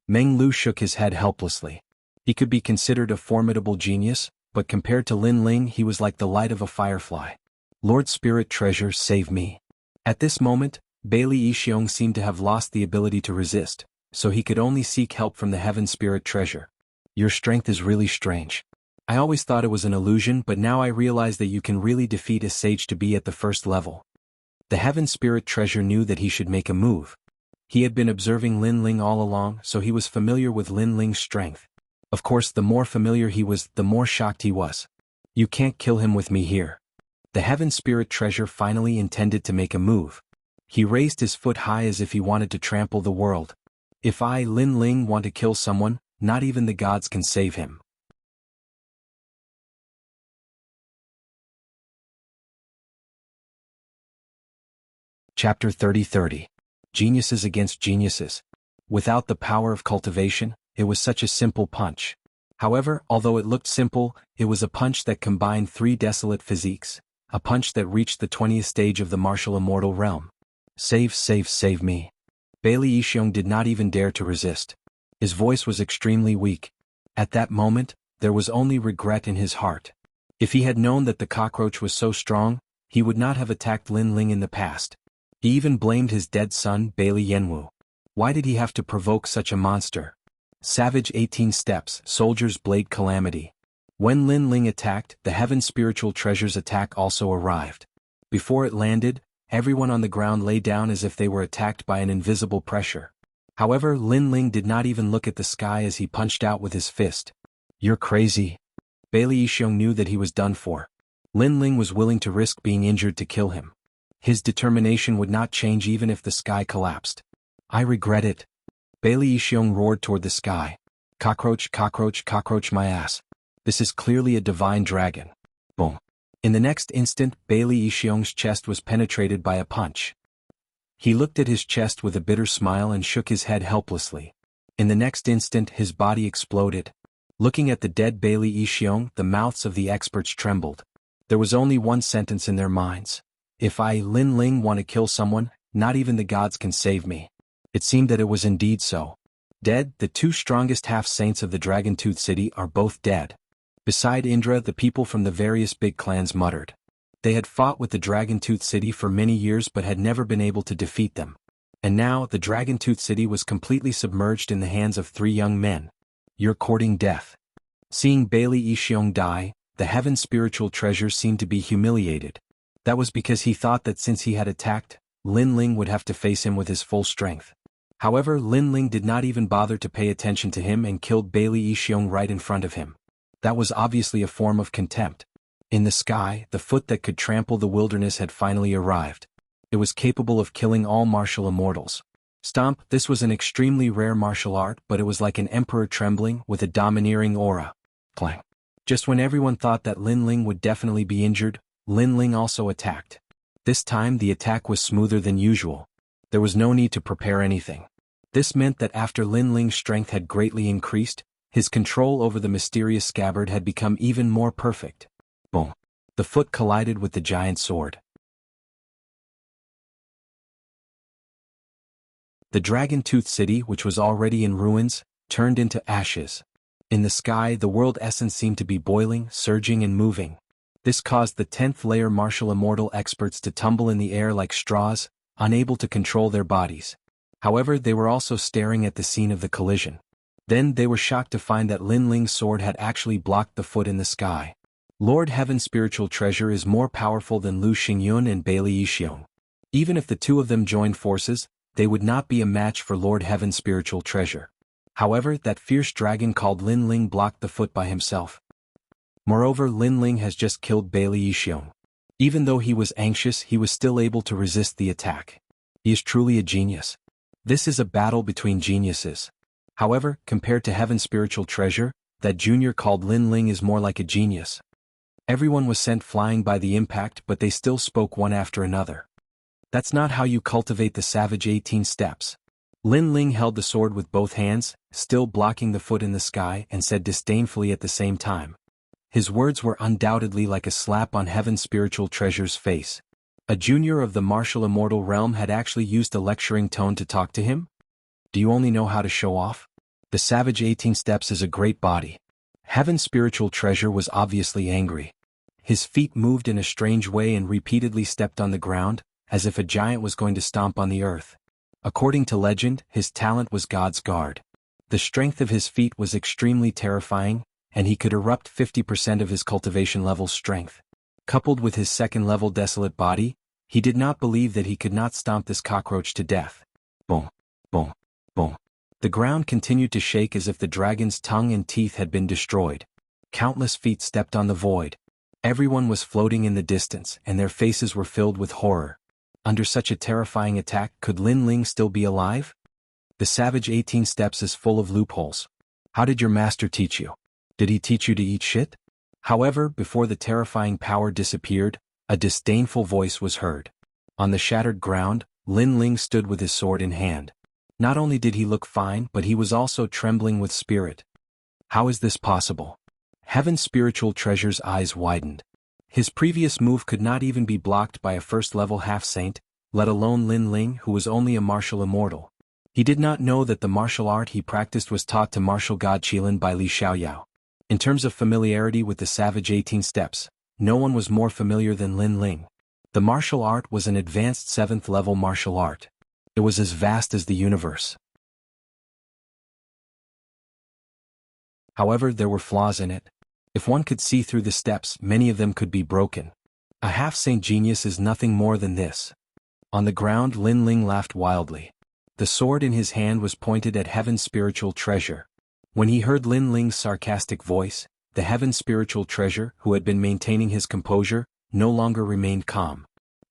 Meng Lu shook his head helplessly. He could be considered a formidable genius, but compared to Lin Ling he was like the light of a firefly. Lord Spirit Treasure, save me. At this moment, Bailey Yixiong seemed to have lost the ability to resist, so he could only seek help from the Heaven Spirit Treasure. Your strength is really strange. I always thought it was an illusion, but now I realize that you can really defeat a sage-to-be at the first level. The Heaven Spirit Treasure knew that he should make a move. He had been observing Lin Ling all along, so he was familiar with Lin Ling's strength. Of course, the more familiar he was, the more shocked he was. You can't kill him with me here. The Heaven Spirit Treasure finally intended to make a move. He raised his foot high as if he wanted to trample the world. If I, Lin Ling, want to kill someone, not even the gods can save him. Chapter 30. Geniuses against geniuses. Without the power of cultivation, it was such a simple punch. However, although it looked simple, it was a punch that combined three desolate physiques, a punch that reached the 20th stage of the martial immortal realm. Save me. Bailey Yixiong did not even dare to resist. His voice was extremely weak. At that moment, there was only regret in his heart. If he had known that the cockroach was so strong, he would not have attacked Lin Ling in the past. He even blamed his dead son, Bailey Yanwu. Why did he have to provoke such a monster? Savage 18 Steps, Soldier's Blade Calamity. When Lin Ling attacked, the Heaven Spiritual Treasure's attack also arrived. Before it landed, everyone on the ground lay down as if they were attacked by an invisible pressure. However, Lin Ling did not even look at the sky as he punched out with his fist. You're crazy. Bailey Yixiong knew that he was done for. Lin Ling was willing to risk being injured to kill him. His determination would not change even if the sky collapsed. I regret it. Bailey Yixiong roared toward the sky. Cockroach, cockroach, cockroach my ass. This is clearly a divine dragon. Boom. In the next instant, Bailey Yixiong's chest was penetrated by a punch. He looked at his chest with a bitter smile and shook his head helplessly. In the next instant, his body exploded. Looking at the dead Bailey Yixiong, the mouths of the experts trembled. There was only one sentence in their minds. If I, Lin Ling, want to kill someone, not even the gods can save me. It seemed that it was indeed so. Dead, the two strongest half-saints of the Dragon-Tooth City are both dead. Beside Indra, the people from the various big clans muttered. They had fought with the Dragon-Tooth City for many years but had never been able to defeat them. And now, the Dragon-Tooth City was completely submerged in the hands of three young men. You're courting death. Seeing Bailey Yixiong die, the Heaven Spiritual Treasure seemed to be humiliated. That was because he thought that since he had attacked, Lin Ling would have to face him with his full strength. However, Lin Ling did not even bother to pay attention to him and killed Bailey Yixiong right in front of him. That was obviously a form of contempt. In the sky, the foot that could trample the wilderness had finally arrived. It was capable of killing all martial immortals. Stomp, this was an extremely rare martial art, but it was like an emperor trembling with a domineering aura. Clang. Just when everyone thought that Lin Ling would definitely be injured, Lin Ling also attacked. This time the attack was smoother than usual. There was no need to prepare anything. This meant that after Lin Ling's strength had greatly increased, his control over the mysterious scabbard had become even more perfect. Boom. The foot collided with the giant sword. The Dragon-Tooth City, which was already in ruins, turned into ashes. In the sky, the world essence seemed to be boiling, surging and moving. This caused the 10th layer martial immortal experts to tumble in the air like straws, unable to control their bodies. However, they were also staring at the scene of the collision. Then they were shocked to find that Lin Ling's sword had actually blocked the foot in the sky. Lord Heaven's Spiritual Treasure is more powerful than Lu Xingyun and Bailey Yixiong. Even if the two of them joined forces, they would not be a match for Lord Heaven's Spiritual Treasure. However, that fierce dragon called Lin Ling blocked the foot by himself. Moreover, Lin Ling has just killed Bailey Yixiong. Even though he was anxious, he was still able to resist the attack. He is truly a genius. This is a battle between geniuses. However, compared to Heaven's Spiritual Treasure, that junior called Lin Ling is more like a genius. Everyone was sent flying by the impact, but they still spoke one after another. That's not how you cultivate the savage 18 steps. Lin Ling held the sword with both hands, still blocking the foot in the sky, and said disdainfully at the same time. His words were undoubtedly like a slap on Heaven's Spiritual Treasure's face. A junior of the martial immortal realm had actually used a lecturing tone to talk to him? Do you only know how to show off? The savage 18 steps is a great body. Heaven's Spiritual Treasure was obviously angry. His feet moved in a strange way and repeatedly stepped on the ground, as if a giant was going to stomp on the earth. According to legend, his talent was God's guard. The strength of his feet was extremely terrifying, and he could erupt 50% of his cultivation level strength. Coupled with his second-level desolate body, he did not believe that he could not stomp this cockroach to death. Boom, boom, boom. The ground continued to shake as if the dragon's tongue and teeth had been destroyed. Countless feet stepped on the void. Everyone was floating in the distance, and their faces were filled with horror. Under such a terrifying attack, could Lin Ling still be alive? The savage 18 steps is full of loopholes. How did your master teach you? Did he teach you to eat shit? However, before the terrifying power disappeared, a disdainful voice was heard. On the shattered ground, Lin Ling stood with his sword in hand. Not only did he look fine, but he was also trembling with spirit. How is this possible? Heaven's Spiritual Treasure's eyes widened. His previous move could not even be blocked by a first-level half-saint, let alone Lin Ling, who was only a martial immortal. He did not know that the martial art he practiced was taught to martial god Qilin by Li Xiaoyao. In terms of familiarity with the savage 18 steps, no one was more familiar than Lin Ling. The martial art was an advanced 7th level martial art. It was as vast as the universe. However, there were flaws in it. If one could see through the steps, many of them could be broken. A half-saint genius is nothing more than this. On the ground, Lin Ling laughed wildly. The sword in his hand was pointed at Heaven's spiritual treasure. When he heard Lin Ling's sarcastic voice, the Heaven's spiritual treasure, who had been maintaining his composure, no longer remained calm.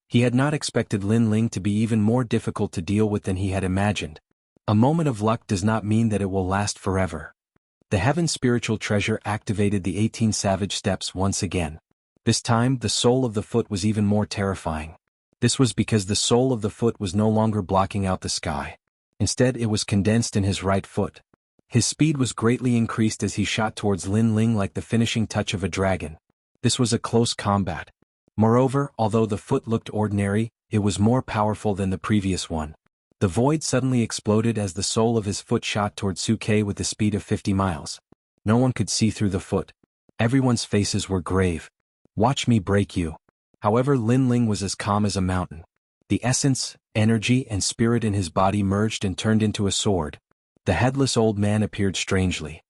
He had not expected Lin Ling to be even more difficult to deal with than he had imagined. A moment of luck does not mean that it will last forever. The Heaven's spiritual treasure activated the 18 savage steps once again. This time, the sole of the foot was even more terrifying. This was because the sole of the foot was no longer blocking out the sky. Instead, it was condensed in his right foot. His speed was greatly increased as he shot towards Lin Ling like the finishing touch of a dragon. This was a close combat. Moreover, although the foot looked ordinary, it was more powerful than the previous one. The void suddenly exploded as the sole of his foot shot toward Suke with the speed of 50 miles. No one could see through the foot. Everyone's faces were grave. Watch me break you. However, Lin Ling was as calm as a mountain. The essence, energy, and spirit in his body merged and turned into a sword. The headless old man appeared strangely.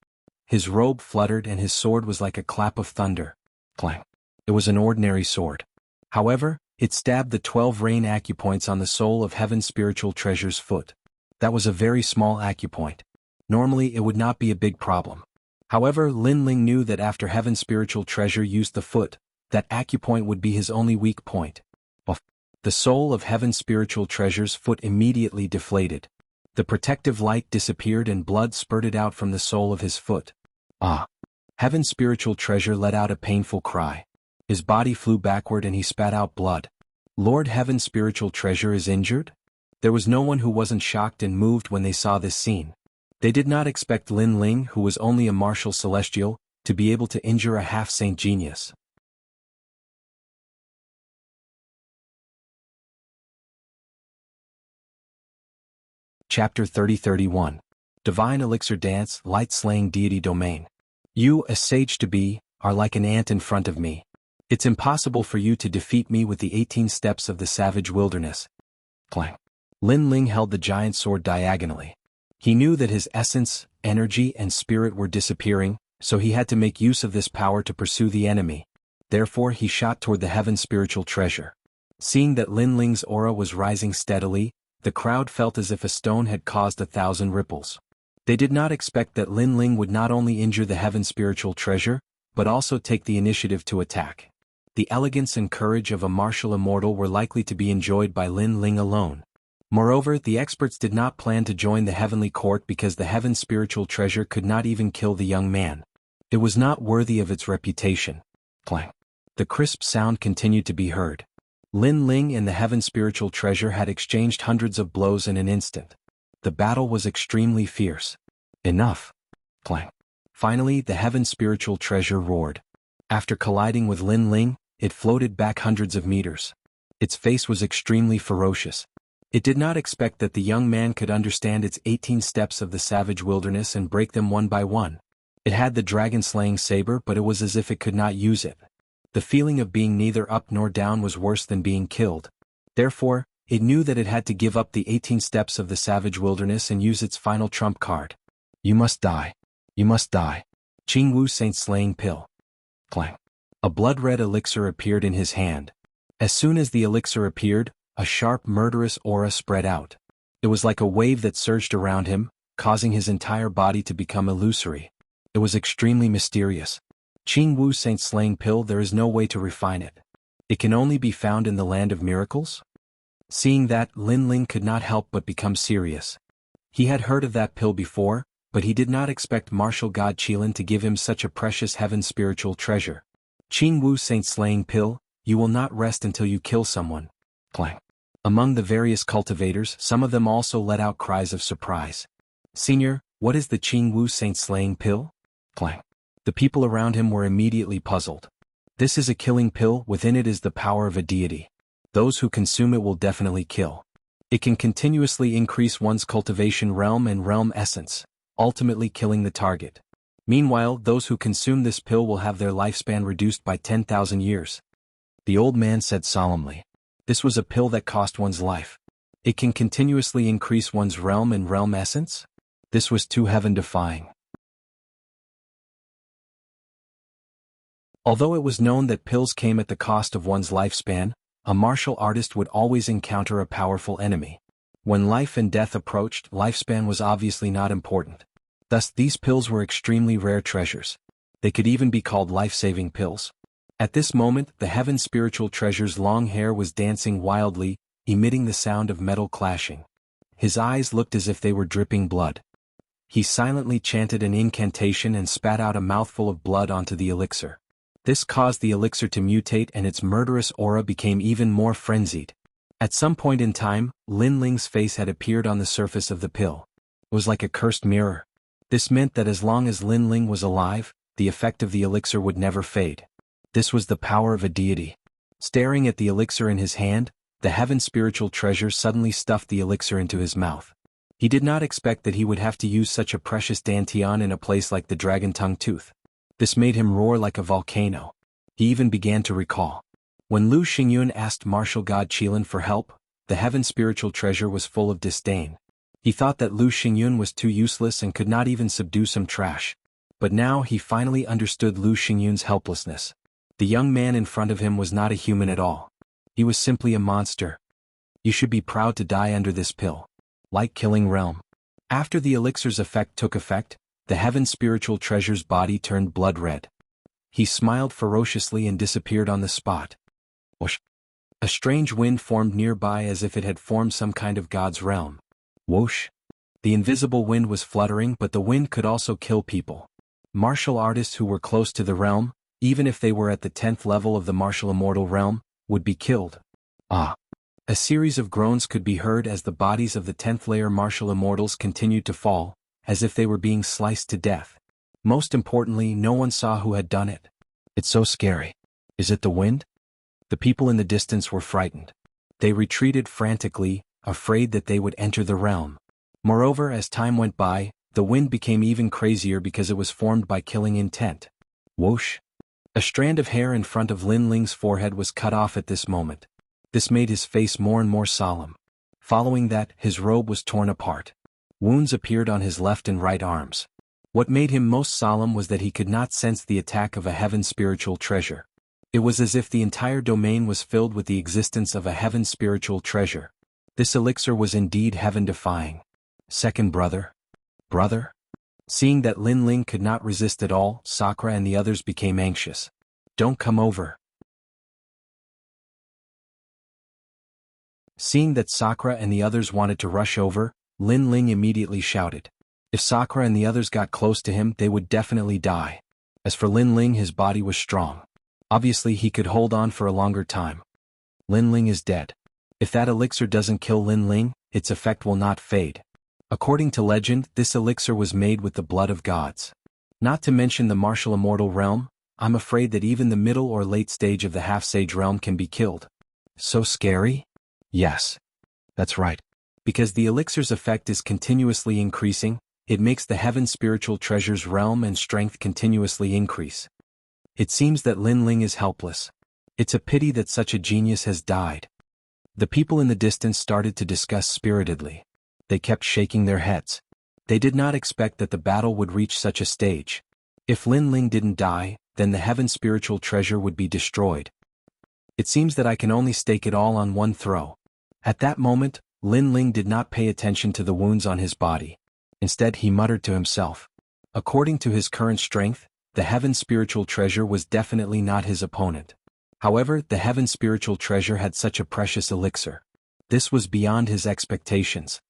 His robe fluttered and his sword was like a clap of thunder. Clang. It was an ordinary sword. However, it stabbed the 12 rain acupoints on the sole of Heaven's spiritual treasure's foot. That was a very small acupoint. Normally it would not be a big problem. However, Lin Ling knew that after Heaven's spiritual treasure used the foot, that acupoint would be his only weak point. The soul of Heaven's spiritual treasure's foot immediately deflated. The protective light disappeared and blood spurted out from the sole of his foot. Ah! Heaven's spiritual treasure let out a painful cry. His body flew backward and he spat out blood. Lord Heaven's spiritual treasure is injured? There was no one who wasn't shocked and moved when they saw this scene. They did not expect Lin Ling, who was only a martial celestial, to be able to injure a half-saint genius. Chapter 30-31. Divine Elixir Dance, Light-Slaying Deity Domain. You, a sage-to-be, are like an ant in front of me. It's impossible for you to defeat me with the 18 steps of the savage wilderness. Clang. Lin Ling held the giant sword diagonally. He knew that his essence, energy, and spirit were disappearing, so he had to make use of this power to pursue the enemy. Therefore he shot toward the Heaven's spiritual treasure. Seeing that Lin Ling's aura was rising steadily, the crowd felt as if a stone had caused 1,000 ripples. They did not expect that Lin Ling would not only injure the Heaven's spiritual treasure, but also take the initiative to attack. The elegance and courage of a martial immortal were likely to be enjoyed by Lin Ling alone. Moreover, the experts did not plan to join the heavenly court because the Heaven's spiritual treasure could not even kill the young man. It was not worthy of its reputation. Clang. The crisp sound continued to be heard. Lin Ling and the Heaven's spiritual treasure had exchanged hundreds of blows in an instant. The battle was extremely fierce. Enough. Clang. Finally, the Heaven's spiritual treasure roared. After colliding with Lin Ling, it floated back hundreds of meters. Its face was extremely ferocious. It did not expect that the young man could understand its 18 steps of the savage wilderness and break them one by one. It had the dragon-slaying saber, but it was as if it could not use it. The feeling of being neither up nor down was worse than being killed. Therefore, it knew that it had to give up the 18 steps of the savage wilderness and use its final trump card. You must die. You must die. Jianghu Saint-Slaying Pill. Clang. A blood-red elixir appeared in his hand. As soon as the elixir appeared, a sharp murderous aura spread out. It was like a wave that surged around him, causing his entire body to become illusory. It was extremely mysterious. Jianghu Saint-Slaying Pill, there is no way to refine it. It can only be found in the land of miracles? Seeing that, Lin Ling could not help but become serious. He had heard of that pill before, but he did not expect martial god Qilin to give him such a precious heaven's spiritual treasure. Jianghu Saint-Slaying Pill, you will not rest until you kill someone. Clang. Among the various cultivators, some of them also let out cries of surprise. Senior, what is the Jianghu Saint-Slaying Pill? Clang. The people around him were immediately puzzled. This is a killing pill, within it is the power of a deity. Those who consume it will definitely kill. It can continuously increase one's cultivation realm and realm essence, ultimately killing the target. Meanwhile, those who consume this pill will have their lifespan reduced by 10,000 years. The old man said solemnly. This was a pill that cost one's life. It can continuously increase one's realm and realm essence? This was too heaven-defying. Although it was known that pills came at the cost of one's lifespan, a martial artist would always encounter a powerful enemy. When life and death approached, lifespan was obviously not important. Thus, these pills were extremely rare treasures. They could even be called life-saving pills. At this moment, the heaven spiritual treasure's long hair was dancing wildly, emitting the sound of metal clashing. His eyes looked as if they were dripping blood. He silently chanted an incantation and spat out a mouthful of blood onto the elixir. This caused the elixir to mutate and its murderous aura became even more frenzied. At some point in time, Lin Ling's face had appeared on the surface of the pill. It was like a cursed mirror. This meant that as long as Lin Ling was alive, the effect of the elixir would never fade. This was the power of a deity. Staring at the elixir in his hand, the heaven spiritual treasure suddenly stuffed the elixir into his mouth. He did not expect that he would have to use such a precious dantian in a place like the Dragon Tongue Tooth. This made him roar like a volcano. He even began to recall. When Lu Xingyun asked martial god Qilin for help, the heaven spiritual treasure was full of disdain. He thought that Lu Xingyun was too useless and could not even subdue some trash. But now he finally understood Lu Xingyun's helplessness. The young man in front of him was not a human at all. He was simply a monster. You should be proud to die under this pill. Like killing realm. After the elixir's effect took effect, the heaven spiritual treasure's body turned blood red. He smiled ferociously and disappeared on the spot. Whoosh! A strange wind formed nearby as if it had formed some kind of god's realm. Whoosh! The invisible wind was fluttering, but the wind could also kill people. Martial artists who were close to the realm, even if they were at the 10th level of the martial immortal realm, would be killed. Ah! A series of groans could be heard as the bodies of the 10th layer martial immortals continued to fall, as if they were being sliced to death. Most importantly, no one saw who had done it. It's so scary. Is it the wind? The people in the distance were frightened. They retreated frantically, afraid that they would enter the realm. Moreover, as time went by, the wind became even crazier because it was formed by killing intent. Whoosh! A strand of hair in front of Lin Ling's forehead was cut off at this moment. This made his face more and more solemn. Following that, his robe was torn apart. Wounds appeared on his left and right arms. What made him most solemn was that he could not sense the attack of a heaven spiritual treasure. It was as if the entire domain was filled with the existence of a heaven spiritual treasure. This elixir was indeed heaven-defying. Second brother? Brother? Seeing that Lin Ling could not resist at all, Sakura and the others became anxious. Don't come over. Seeing that Sakura and the others wanted to rush over, Lin Ling immediately shouted. If Sakura and the others got close to him, they would definitely die. As for Lin Ling, his body was strong. Obviously, he could hold on for a longer time. Lin Ling is dead. If that elixir doesn't kill Lin Ling, its effect will not fade. According to legend, this elixir was made with the blood of gods. Not to mention the martial immortal realm, I'm afraid that even the middle or late stage of the half-sage realm can be killed. So scary? Yes. That's right. Because the elixir's effect is continuously increasing, it makes the heaven spiritual treasure's realm and strength continuously increase. It seems that Lin Ling is helpless. It's a pity that such a genius has died. The people in the distance started to discuss spiritedly. They kept shaking their heads. They did not expect that the battle would reach such a stage. If Lin Ling didn't die, then the heaven spiritual treasure would be destroyed. It seems that I can only stake it all on one throw. At that moment, Lin Ling did not pay attention to the wounds on his body. Instead, he muttered to himself. According to his current strength, the heaven spiritual treasure was definitely not his opponent. However, the heaven spiritual treasure had such a precious elixir. This was beyond his expectations.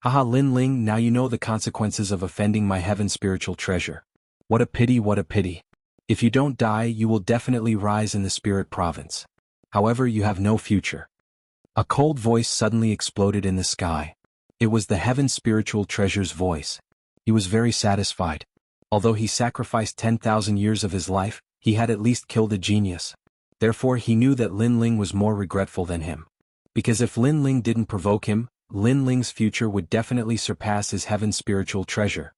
Haha, Lin Ling, now you know the consequences of offending my heaven spiritual treasure. What a pity, what a pity. If you don't die, you will definitely rise in the spirit province. However, you have no future. A cold voice suddenly exploded in the sky. It was the heaven spiritual treasure's voice. He was very satisfied. Although he sacrificed 10,000 years of his life, he had at least killed a genius. Therefore he knew that Lin Ling was more regretful than him. Because if Lin Ling didn't provoke him, Lin Ling's future would definitely surpass his heaven's spiritual treasure.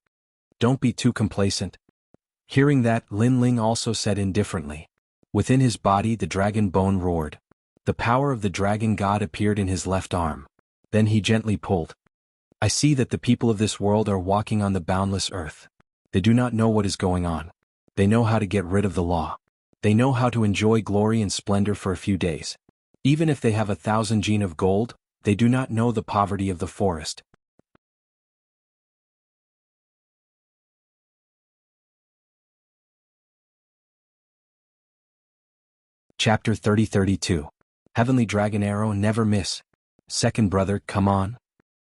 Don't be too complacent. Hearing that, Lin Ling also said indifferently. Within his body the dragon bone roared. The power of the dragon god appeared in his left arm. Then he gently pulled. I see that the people of this world are walking on the boundless earth. They do not know what is going on. They know how to get rid of the law. They know how to enjoy glory and splendor for a few days. Even if they have 1,000 jin of gold, they do not know the poverty of the forest. Chapter 30-32. Heavenly Dragon Arrow Never Miss. Second brother, come on.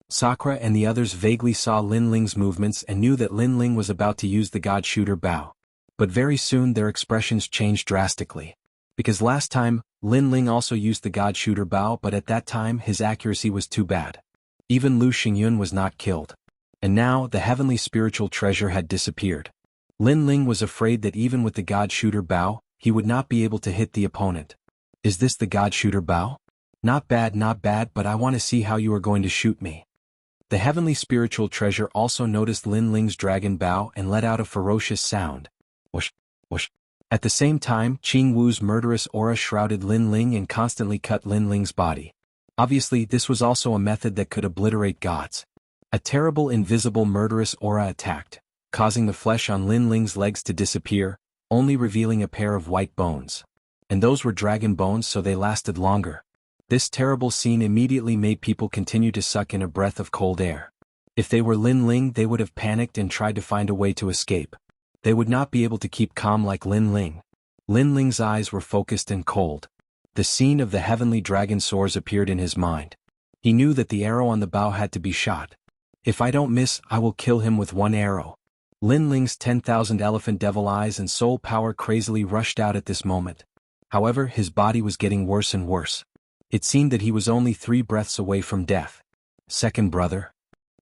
Sakura and the others vaguely saw Lin Ling's movements and knew that Lin Ling was about to use the God Shooter bow. But very soon their expressions changed drastically. Because last time, Lin Ling also used the God Shooter bow, but at that time his accuracy was too bad. Even Lu Xingyun was not killed. And now the heavenly spiritual treasure had disappeared. Lin Ling was afraid that even with the God Shooter bow, he would not be able to hit the opponent. Is this the God Shooter bow? Not bad, but I want to see how you are going to shoot me. The heavenly spiritual treasure also noticed Lin Ling's dragon bow and let out a ferocious sound. Whoosh, whoosh. At the same time, Qing Wu's murderous aura shrouded Lin Ling and constantly cut Lin Ling's body. Obviously, this was also a method that could obliterate gods. A terrible invisible murderous aura attacked, causing the flesh on Lin Ling's legs to disappear, only revealing a pair of white bones. And those were dragon bones, so they lasted longer. This terrible scene immediately made people continue to suck in a breath of cold air. If they were Lin Ling, they would have panicked and tried to find a way to escape. They would not be able to keep calm like Lin Ling. Lin Ling's eyes were focused and cold. The scene of the heavenly dragon soars appeared in his mind. He knew that the arrow on the bow had to be shot. If I don't miss, I will kill him with one arrow. Lin Ling's 10,000 elephant devil eyes and soul power crazily rushed out at this moment. However, his body was getting worse and worse. It seemed that he was only 3 breaths away from death. Second brother.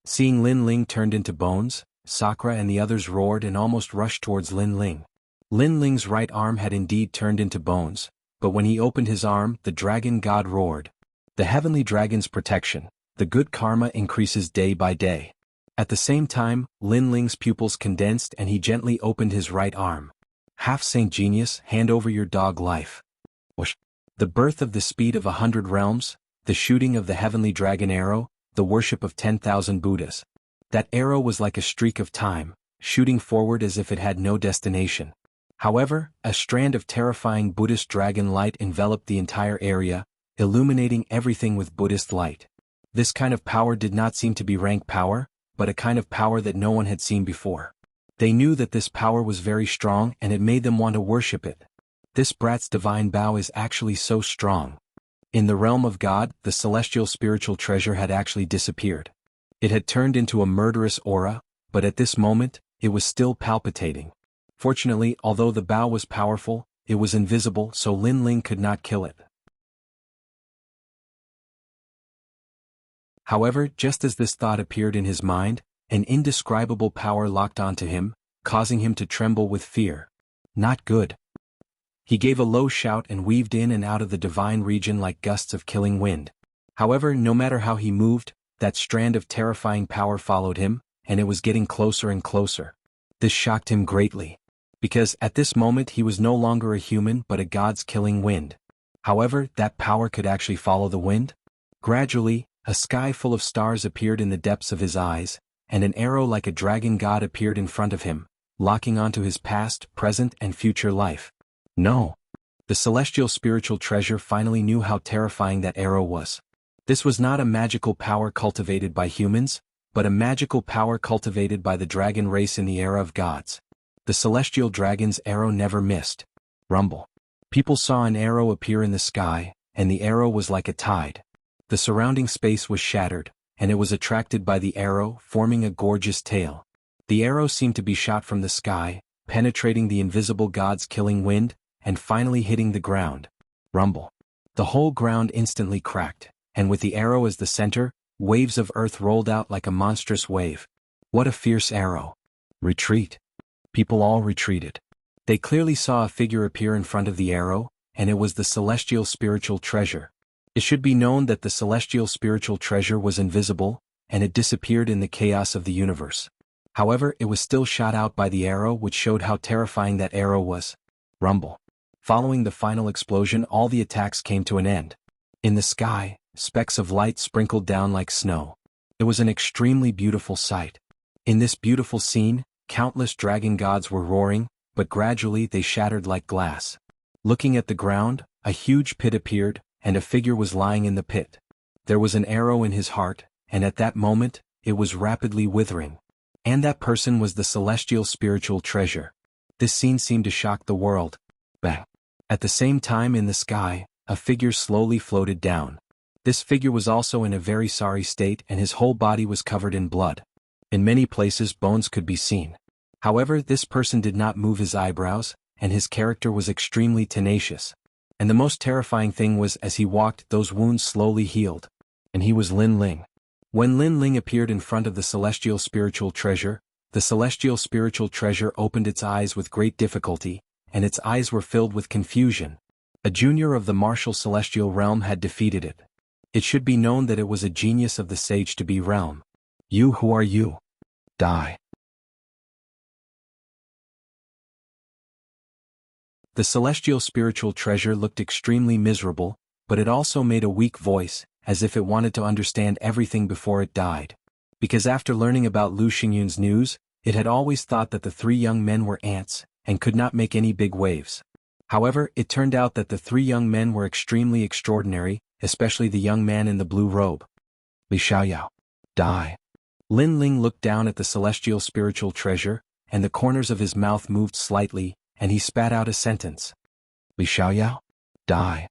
Seeing Lin Ling turned into bones, Sakura and the others roared and almost rushed towards Lin Ling. Lin Ling's right arm had indeed turned into bones, but when he opened his arm, the dragon god roared. The heavenly dragon's protection, the good karma increases day by day. At the same time, Lin Ling's pupils condensed and he gently opened his right arm. Half-Saint Genius, hand over your dog life. Whoosh. The birth of the speed of 100 realms, the shooting of the heavenly dragon arrow, the worship of 10,000 Buddhas. That arrow was like a streak of time, shooting forward as if it had no destination. However, a strand of terrifying Buddhist dragon light enveloped the entire area, illuminating everything with Buddhist light. This kind of power did not seem to be rank power, but a kind of power that no one had seen before. They knew that this power was very strong and it made them want to worship it. This brat's divine bow is actually so strong. In the realm of God, the celestial spiritual treasure had actually disappeared. It had turned into a murderous aura, but at this moment, it was still palpitating. Fortunately, although the bow was powerful, it was invisible, so Lin Ling could not kill it. However, just as this thought appeared in his mind, an indescribable power locked onto him, causing him to tremble with fear. Not good. He gave a low shout and weaved in and out of the divine region like gusts of killing wind. However, no matter how he moved, that strand of terrifying power followed him, and it was getting closer and closer. This shocked him greatly. Because at this moment he was no longer a human but a god's killing wind. However, that power could actually follow the wind. Gradually, a sky full of stars appeared in the depths of his eyes, and an arrow like a dragon god appeared in front of him, locking onto his past, present, and future life. No. The celestial spiritual treasure finally knew how terrifying that arrow was. This was not a magical power cultivated by humans, but a magical power cultivated by the dragon race in the era of gods. The celestial dragon's arrow never missed. Rumble. People saw an arrow appear in the sky, and the arrow was like a tide. The surrounding space was shattered, and it was attracted by the arrow, forming a gorgeous tail. The arrow seemed to be shot from the sky, penetrating the invisible god's killing wind, and finally hitting the ground. Rumble. The whole ground instantly cracked, and with the arrow as the center, waves of earth rolled out like a monstrous wave. What a fierce arrow. Retreat. People all retreated. They clearly saw a figure appear in front of the arrow, and it was the celestial spiritual treasure. It should be known that the celestial spiritual treasure was invisible, and it disappeared in the chaos of the universe. However, it was still shot out by the arrow, which showed how terrifying that arrow was. Rumble. Following the final explosion, all the attacks came to an end. In the sky, specks of light sprinkled down like snow. It was an extremely beautiful sight. In this beautiful scene, countless dragon gods were roaring, but gradually they shattered like glass. Looking at the ground, a huge pit appeared, and a figure was lying in the pit. There was an arrow in his heart, and at that moment, it was rapidly withering. And that person was the celestial spiritual treasure. This scene seemed to shock the world. Bang! At the same time in the sky, a figure slowly floated down. This figure was also in a very sorry state, and his whole body was covered in blood. In many places bones could be seen. However, this person did not move his eyebrows, and his character was extremely tenacious. And the most terrifying thing was, as he walked, those wounds slowly healed. And he was Lin Ling. When Lin Ling appeared in front of the celestial spiritual treasure, the celestial spiritual treasure opened its eyes with great difficulty, and its eyes were filled with confusion. A junior of the martial celestial realm had defeated it. It should be known that it was a genius of the sage-to-be realm. You, who are you? Die. The celestial spiritual treasure looked extremely miserable, but it also made a weak voice, as if it wanted to understand everything before it died. Because after learning about Lu Xingyun's news, it had always thought that the three young men were ants, and could not make any big waves. However, it turned out that the three young men were extremely extraordinary, especially the young man in the blue robe. Li Xiaoyao. Die. Lin Ling looked down at the celestial spiritual treasure, and the corners of his mouth moved slightly, and he spat out a sentence. Li Xiaoyao. Die.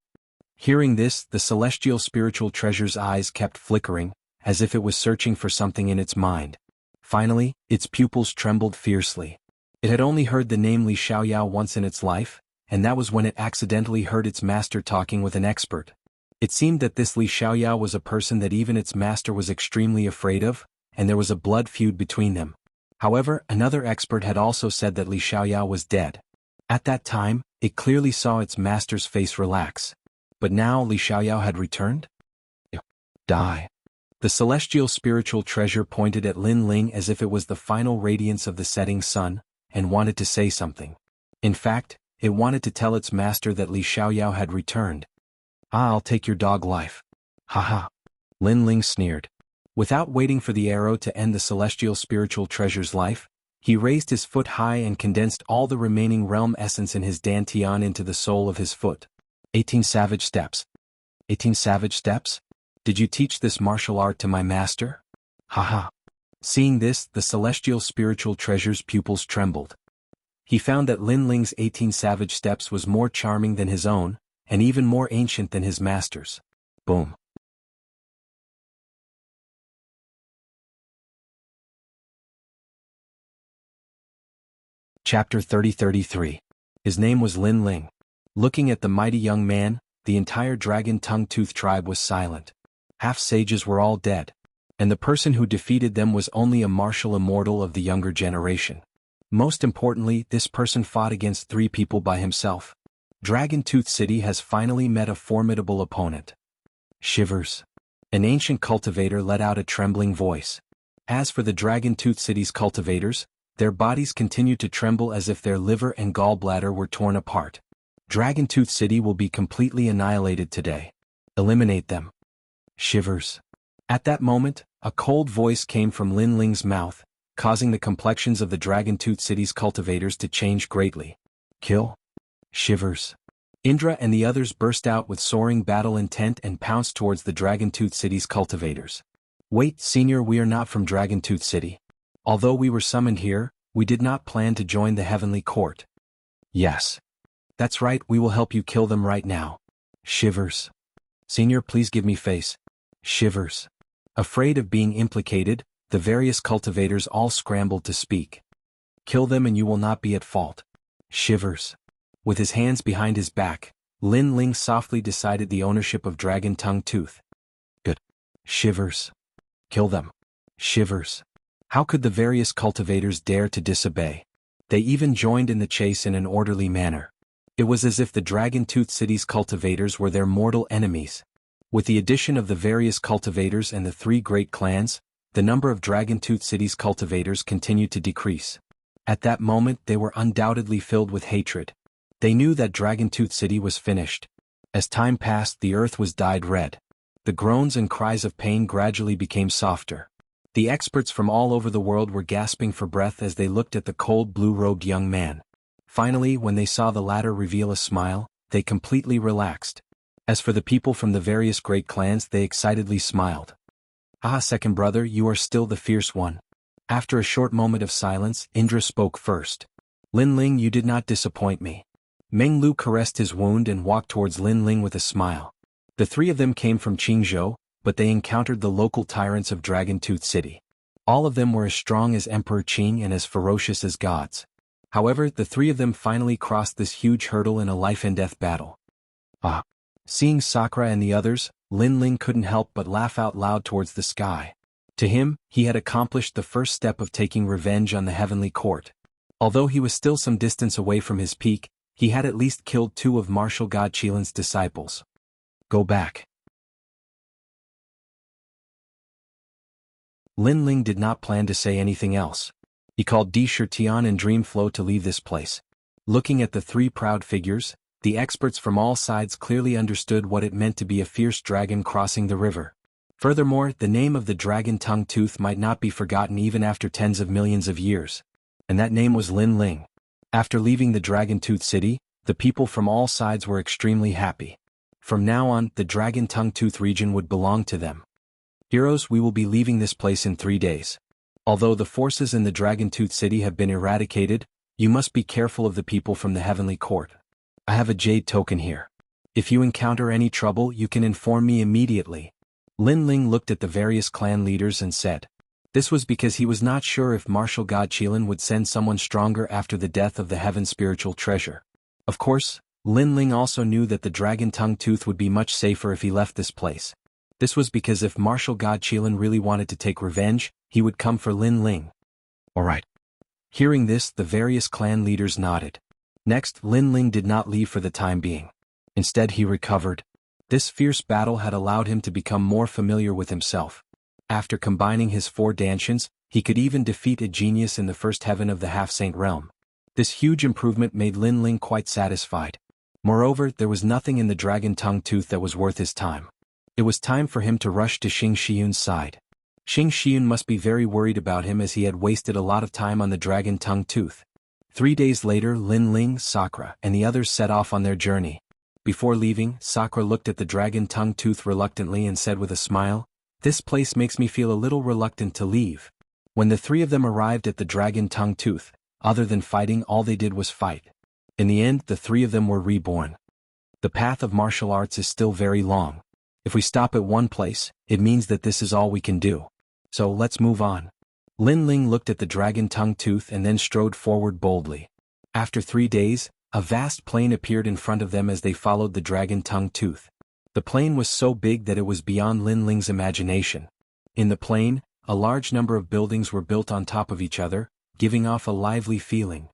Hearing this, the celestial spiritual treasure's eyes kept flickering, as if it was searching for something in its mind. Finally, its pupils trembled fiercely. It had only heard the name Li Xiaoyao once in its life, and that was when it accidentally heard its master talking with an expert. It seemed that this Li Xiaoyao was a person that even its master was extremely afraid of, and there was a blood feud between them. However, another expert had also said that Li Xiaoyao was dead. At that time, it clearly saw its master's face relax. But now Li Xiaoyao had returned? Die. The celestial spiritual treasure pointed at Lin Ling as if it was the final radiance of the setting sun, and wanted to say something. In fact, it wanted to tell its master that Li Xiaoyao had returned. I'll take your dog life. Haha. Lin Ling sneered. Without waiting for the arrow to end the celestial spiritual treasure's life, he raised his foot high and condensed all the remaining realm essence in his dantian into the sole of his foot. 18 savage steps. 18 savage steps? Did you teach this martial art to my master? Haha. Seeing this, the celestial spiritual treasure's pupils trembled. He found that Lin Ling's 18 savage steps was more charming than his own, and even more ancient than his master's. Boom. Chapter 30-33. His name was Lin Ling. Looking at the mighty young man, the entire dragon-tongue-tooth tribe was silent. Half-sages were all dead, and the person who defeated them was only a martial immortal of the younger generation. Most importantly, this person fought against 3 people by himself. Dragon Tooth City has finally met a formidable opponent. Shivers. An ancient cultivator let out a trembling voice. As for the Dragon Tooth City's cultivators, their bodies continued to tremble as if their liver and gallbladder were torn apart. Dragon Tooth City will be completely annihilated today. Eliminate them. Shivers. At that moment, a cold voice came from Lin Ling's mouth, causing the complexions of the Dragon Tooth City's cultivators to change greatly. Kill. Shivers. Indra and the others burst out with soaring battle intent and pounced towards the Dragon Tooth City's cultivators. Wait, senior, we are not from Dragon Tooth City. Although we were summoned here, we did not plan to join the Heavenly Court. Yes. That's right, we will help you kill them right now. Shivers. Senior, please give me face. Shivers. Afraid of being implicated, the various cultivators all scrambled to speak. Kill them and you will not be at fault. Shivers. With his hands behind his back, Lin Ling softly decided the ownership of Dragon Tongue Tooth. Good. Shivers. Kill them. Shivers. How could the various cultivators dare to disobey? They even joined in the chase in an orderly manner. It was as if the Dragon Tooth City's cultivators were their mortal enemies. With the addition of the various cultivators and the 3 great clans, the number of Dragon Tooth City's cultivators continued to decrease. At that moment they were undoubtedly filled with hatred. They knew that Dragon Tooth City was finished. As time passed, the earth was dyed red. The groans and cries of pain gradually became softer. The experts from all over the world were gasping for breath as they looked at the cold blue-robed young man. Finally, when they saw the latter reveal a smile, they completely relaxed. As for the people from the various great clans, they excitedly smiled. "Ah, second brother, you are still the fierce one." After a short moment of silence, Indra spoke first. "Lin Ling, you did not disappoint me." Meng Lu caressed his wound and walked towards Lin Ling with a smile. The 3 of them came from Qingzhou, but they encountered the local tyrants of Dragon Tooth City. All of them were as strong as Emperor Qing and as ferocious as gods. However, the 3 of them finally crossed this huge hurdle in a life-and-death battle. Ah! Seeing Sakura and the others, Lin Ling couldn't help but laugh out loud towards the sky. To him, he had accomplished the first step of taking revenge on the heavenly court. Although he was still some distance away from his peak, he had at least killed 2 of martial god Qilin's disciples. Go back. Lin Ling did not plan to say anything else. He called Di Shirtian and Dreamflow to leave this place. Looking at the 3 proud figures, the experts from all sides clearly understood what it meant to be a fierce dragon crossing the river. Furthermore, the name of the dragon tongue tooth might not be forgotten even after tens of millions of years. And that name was Lin Ling. After leaving the Dragon Tooth City, the people from all sides were extremely happy. From now on, the Dragon Tongue Tooth region would belong to them. Heroes, we will be leaving this place in 3 days. Although the forces in the Dragon Tooth City have been eradicated, you must be careful of the people from the Heavenly Court. I have a jade token here. If you encounter any trouble, you can inform me immediately. Lin Ling looked at the various clan leaders and said. This was because he was not sure if martial god Qilin would send someone stronger after the death of the heaven spiritual treasure. Of course, Lin Ling also knew that the dragon tongue tooth would be much safer if he left this place. This was because if martial god Qilin really wanted to take revenge, he would come for Lin Ling. Alright. Hearing this, the various clan leaders nodded. Next, Lin Ling did not leave for the time being. Instead, he recovered. This fierce battle had allowed him to become more familiar with himself. After combining his 4 Danshians, he could even defeat a genius in the first heaven of the half-saint realm. This huge improvement made Lin Ling quite satisfied. Moreover, there was nothing in the dragon tongue tooth that was worth his time. It was time for him to rush to Xing Xiyun's side. Xing Xiyun must be very worried about him as he had wasted a lot of time on the dragon tongue tooth. 3 days later, Lin Ling, Sakura, and the others set off on their journey. Before leaving, Sakura looked at the dragon tongue tooth reluctantly and said with a smile, "This place makes me feel a little reluctant to leave." When the 3 of them arrived at the dragon tongue tooth, other than fighting, all they did was fight. In the end, the 3 of them were reborn. The path of martial arts is still very long. If we stop at one place, it means that this is all we can do. So let's move on. Lin Ling looked at the dragon tongue tooth and then strode forward boldly. After 3 days, a vast plain appeared in front of them as they followed the dragon tongue tooth. The plain was so big that it was beyond Lin Ling's imagination. In the plain, a large number of buildings were built on top of each other, giving off a lively feeling.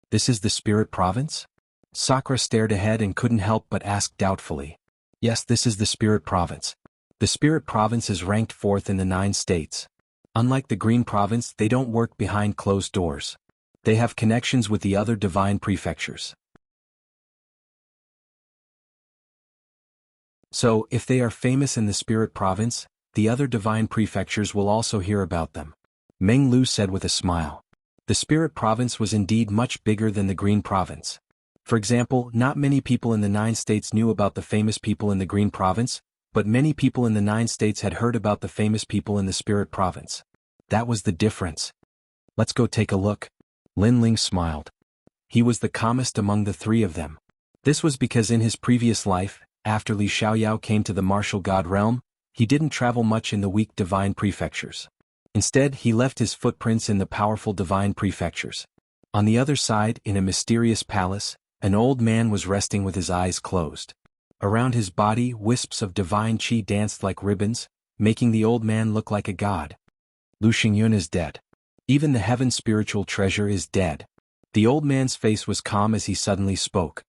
This is the Spirit Province? Sakura stared ahead and couldn't help but ask doubtfully. Yes, this is the Spirit Province. The Spirit Province is ranked 4th in the 9 states. Unlike the Green Province, they don't work behind closed doors. They have connections with the other divine prefectures. So, if they are famous in the Spirit Province, the other divine prefectures will also hear about them. Meng Lu said with a smile. The Spirit Province was indeed much bigger than the Green Province. For example, not many people in the 9 states knew about the famous people in the Green Province, but many people in the 9 states had heard about the famous people in the Spirit Province. That was the difference. Let's go take a look. Lin Ling smiled. He was the calmest among the 3 of them. This was because in his previous life, after Li Xiaoyao came to the martial god realm, he didn't travel much in the weak divine prefectures. Instead, he left his footprints in the powerful divine prefectures. On the other side, in a mysterious palace, an old man was resting with his eyes closed. Around his body, wisps of divine qi danced like ribbons, making the old man look like a god. Lu Xingyun is dead. Even the heaven spiritual treasure is dead. The old man's face was calm as he suddenly spoke.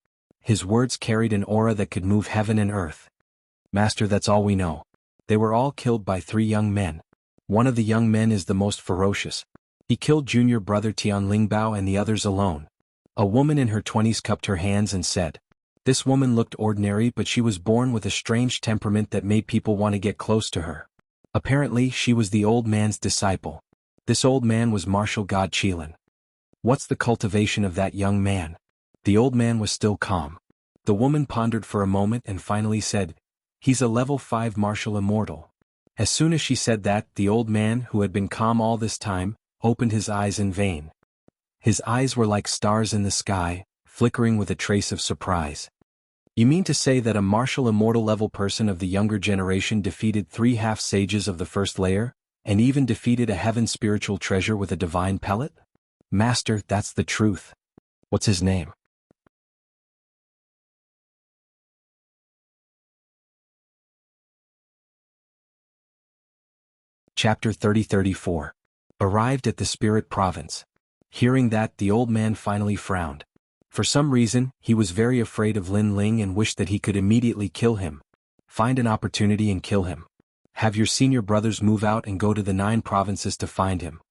His words carried an aura that could move heaven and earth. Master, that's all we know. They were all killed by 3 young men. One of the young men is the most ferocious. He killed junior brother Tian Lingbao and the others alone. A woman in her 20s cupped her hands and said. This woman looked ordinary, but she was born with a strange temperament that made people want to get close to her. Apparently, she was the old man's disciple. This old man was martial god Qilin. What's the cultivation of that young man? The old man was still calm. The woman pondered for a moment and finally said, he's a level 5 martial immortal. As soon as she said that, the old man, who had been calm all this time, opened his eyes in vain. His eyes were like stars in the sky, flickering with a trace of surprise. You mean to say that a martial immortal level person of the younger generation defeated 3 half-sages of the first layer, and even defeated a heaven spiritual treasure with a divine pellet? Master, that's the truth. What's his name? Chapter 30-34. Arrived at the Spirit Province. Hearing that, the old man finally frowned. For some reason, he was very afraid of Lin Ling and wished that he could immediately kill him. Find an opportunity and kill him. Have your senior brothers move out and go to the 9 provinces to find him.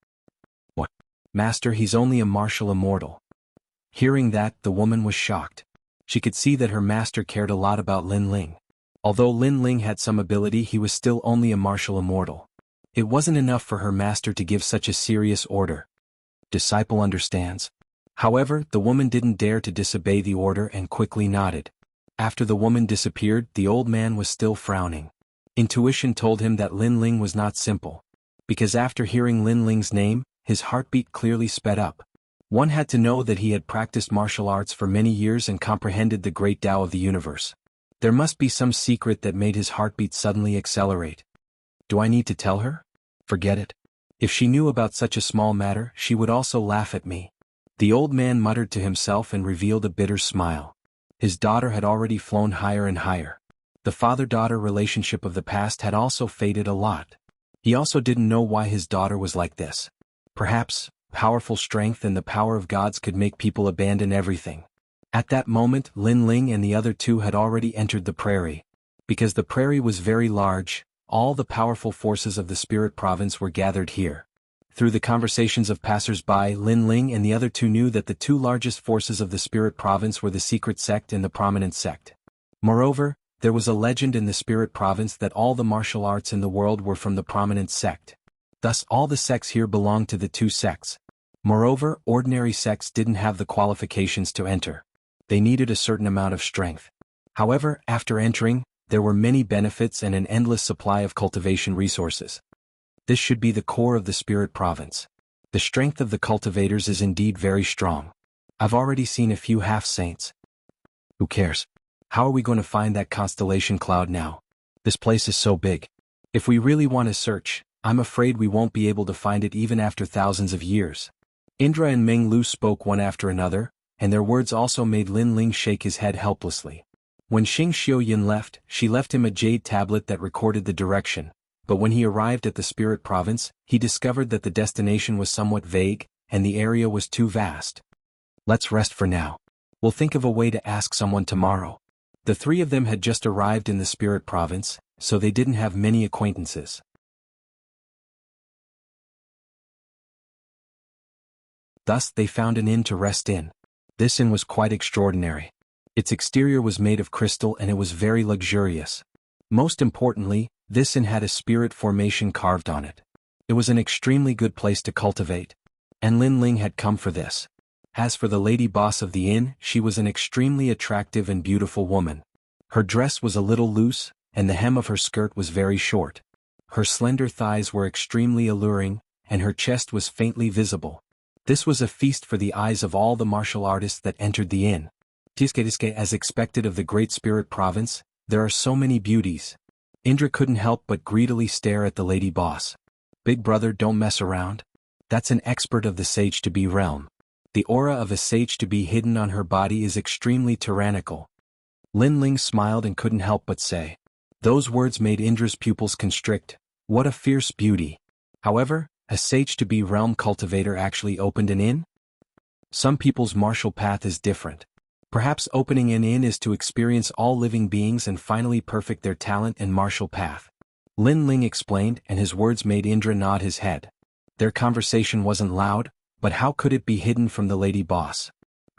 What? Master, he's only a martial immortal. Hearing that, the woman was shocked. She could see that her master cared a lot about Lin Ling. Although Lin Ling had some ability, he was still only a martial immortal. It wasn't enough for her master to give such a serious order. Disciple understands. However, the woman didn't dare to disobey the order and quickly nodded. After the woman disappeared, the old man was still frowning. Intuition told him that Lin Ling was not simple. Because after hearing Lin Ling's name, his heartbeat clearly sped up. One had to know that he had practiced martial arts for many years and comprehended the great Tao of the universe. There must be some secret that made his heartbeat suddenly accelerate. Do I need to tell her? Forget it. If she knew about such a small matter, she would also laugh at me. The old man muttered to himself and revealed a bitter smile. His daughter had already flown higher and higher. The father-daughter relationship of the past had also faded a lot. He also didn't know why his daughter was like this. Perhaps, powerful strength and the power of gods could make people abandon everything. At that moment, Lin Ling and the other 2 had already entered the prairie. Because the prairie was very large, all the powerful forces of the Spirit Province were gathered here. Through the conversations of passers-by, Lin Ling and the other 2 knew that the 2 largest forces of the Spirit Province were the Secret Sect and the Prominent Sect. Moreover, there was a legend in the Spirit Province that all the martial arts in the world were from the Prominent Sect. Thus all the sects here belonged to the 2 sects. Moreover, ordinary sects didn't have the qualifications to enter. They needed a certain amount of strength. However, after entering, there were many benefits and an endless supply of cultivation resources. This should be the core of the Spirit Province. The strength of the cultivators is indeed very strong. I've already seen a few half-saints. Who cares? How are we going to find that constellation cloud now? This place is so big. If we really want to search, I'm afraid we won't be able to find it even after thousands of years. Indra and Meng Lu spoke one after another, and their words also made Lin Ling shake his head helplessly. When Xing Xiuyin left, she left him a jade tablet that recorded the direction, but when he arrived at the Spirit Province, he discovered that the destination was somewhat vague, and the area was too vast. Let's rest for now. We'll think of a way to ask someone tomorrow. The 3 of them had just arrived in the Spirit Province, so they didn't have many acquaintances. Thus they found an inn to rest in. This inn was quite extraordinary. Its exterior was made of crystal and it was very luxurious. Most importantly, this inn had a spirit formation carved on it. It was an extremely good place to cultivate. And Lin Ling had come for this. As for the lady boss of the inn, she was an extremely attractive and beautiful woman. Her dress was a little loose, and the hem of her skirt was very short. Her slender thighs were extremely alluring, and her chest was faintly visible. This was a feast for the eyes of all the martial artists that entered the inn. As expected of the Great Spirit Province, there are so many beauties. Indra couldn't help but greedily stare at the lady boss. Big brother, don't mess around. That's an expert of the sage-to-be realm. The aura of a sage-to-be hidden on her body is extremely tyrannical. Lin Ling smiled and couldn't help but say. Those words made Indra's pupils constrict. What a fierce beauty. However, a sage-to-be realm cultivator actually opened an inn? Some people's martial path is different. Perhaps opening an inn is to experience all living beings and finally perfect their talent and martial path. Lin Ling explained, and his words made Indra nod his head. Their conversation wasn't loud, but how could it be hidden from the lady boss?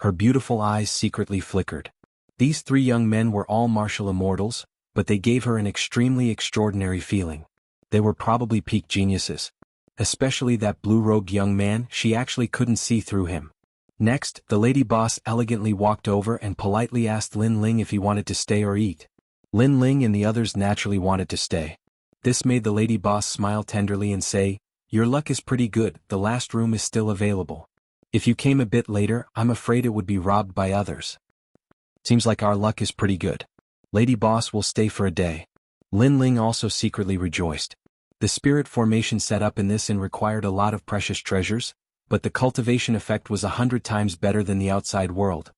Her beautiful eyes secretly flickered. These three young men were all martial immortals, but they gave her an extremely extraordinary feeling. They were probably peak geniuses. Especially that blue-robed young man, she actually couldn't see through him. Next, the lady boss elegantly walked over and politely asked Lin Ling if he wanted to stay or eat. Lin Ling and the others naturally wanted to stay. This made the lady boss smile tenderly and say, "Your luck is pretty good, the last room is still available. If you came a bit later, I'm afraid it would be robbed by others." Seems like our luck is pretty good. Lady boss will stay for a day. Lin Ling also secretly rejoiced. The spirit formation set up in this inn required a lot of precious treasures, but the cultivation effect was 100 times better than the outside world.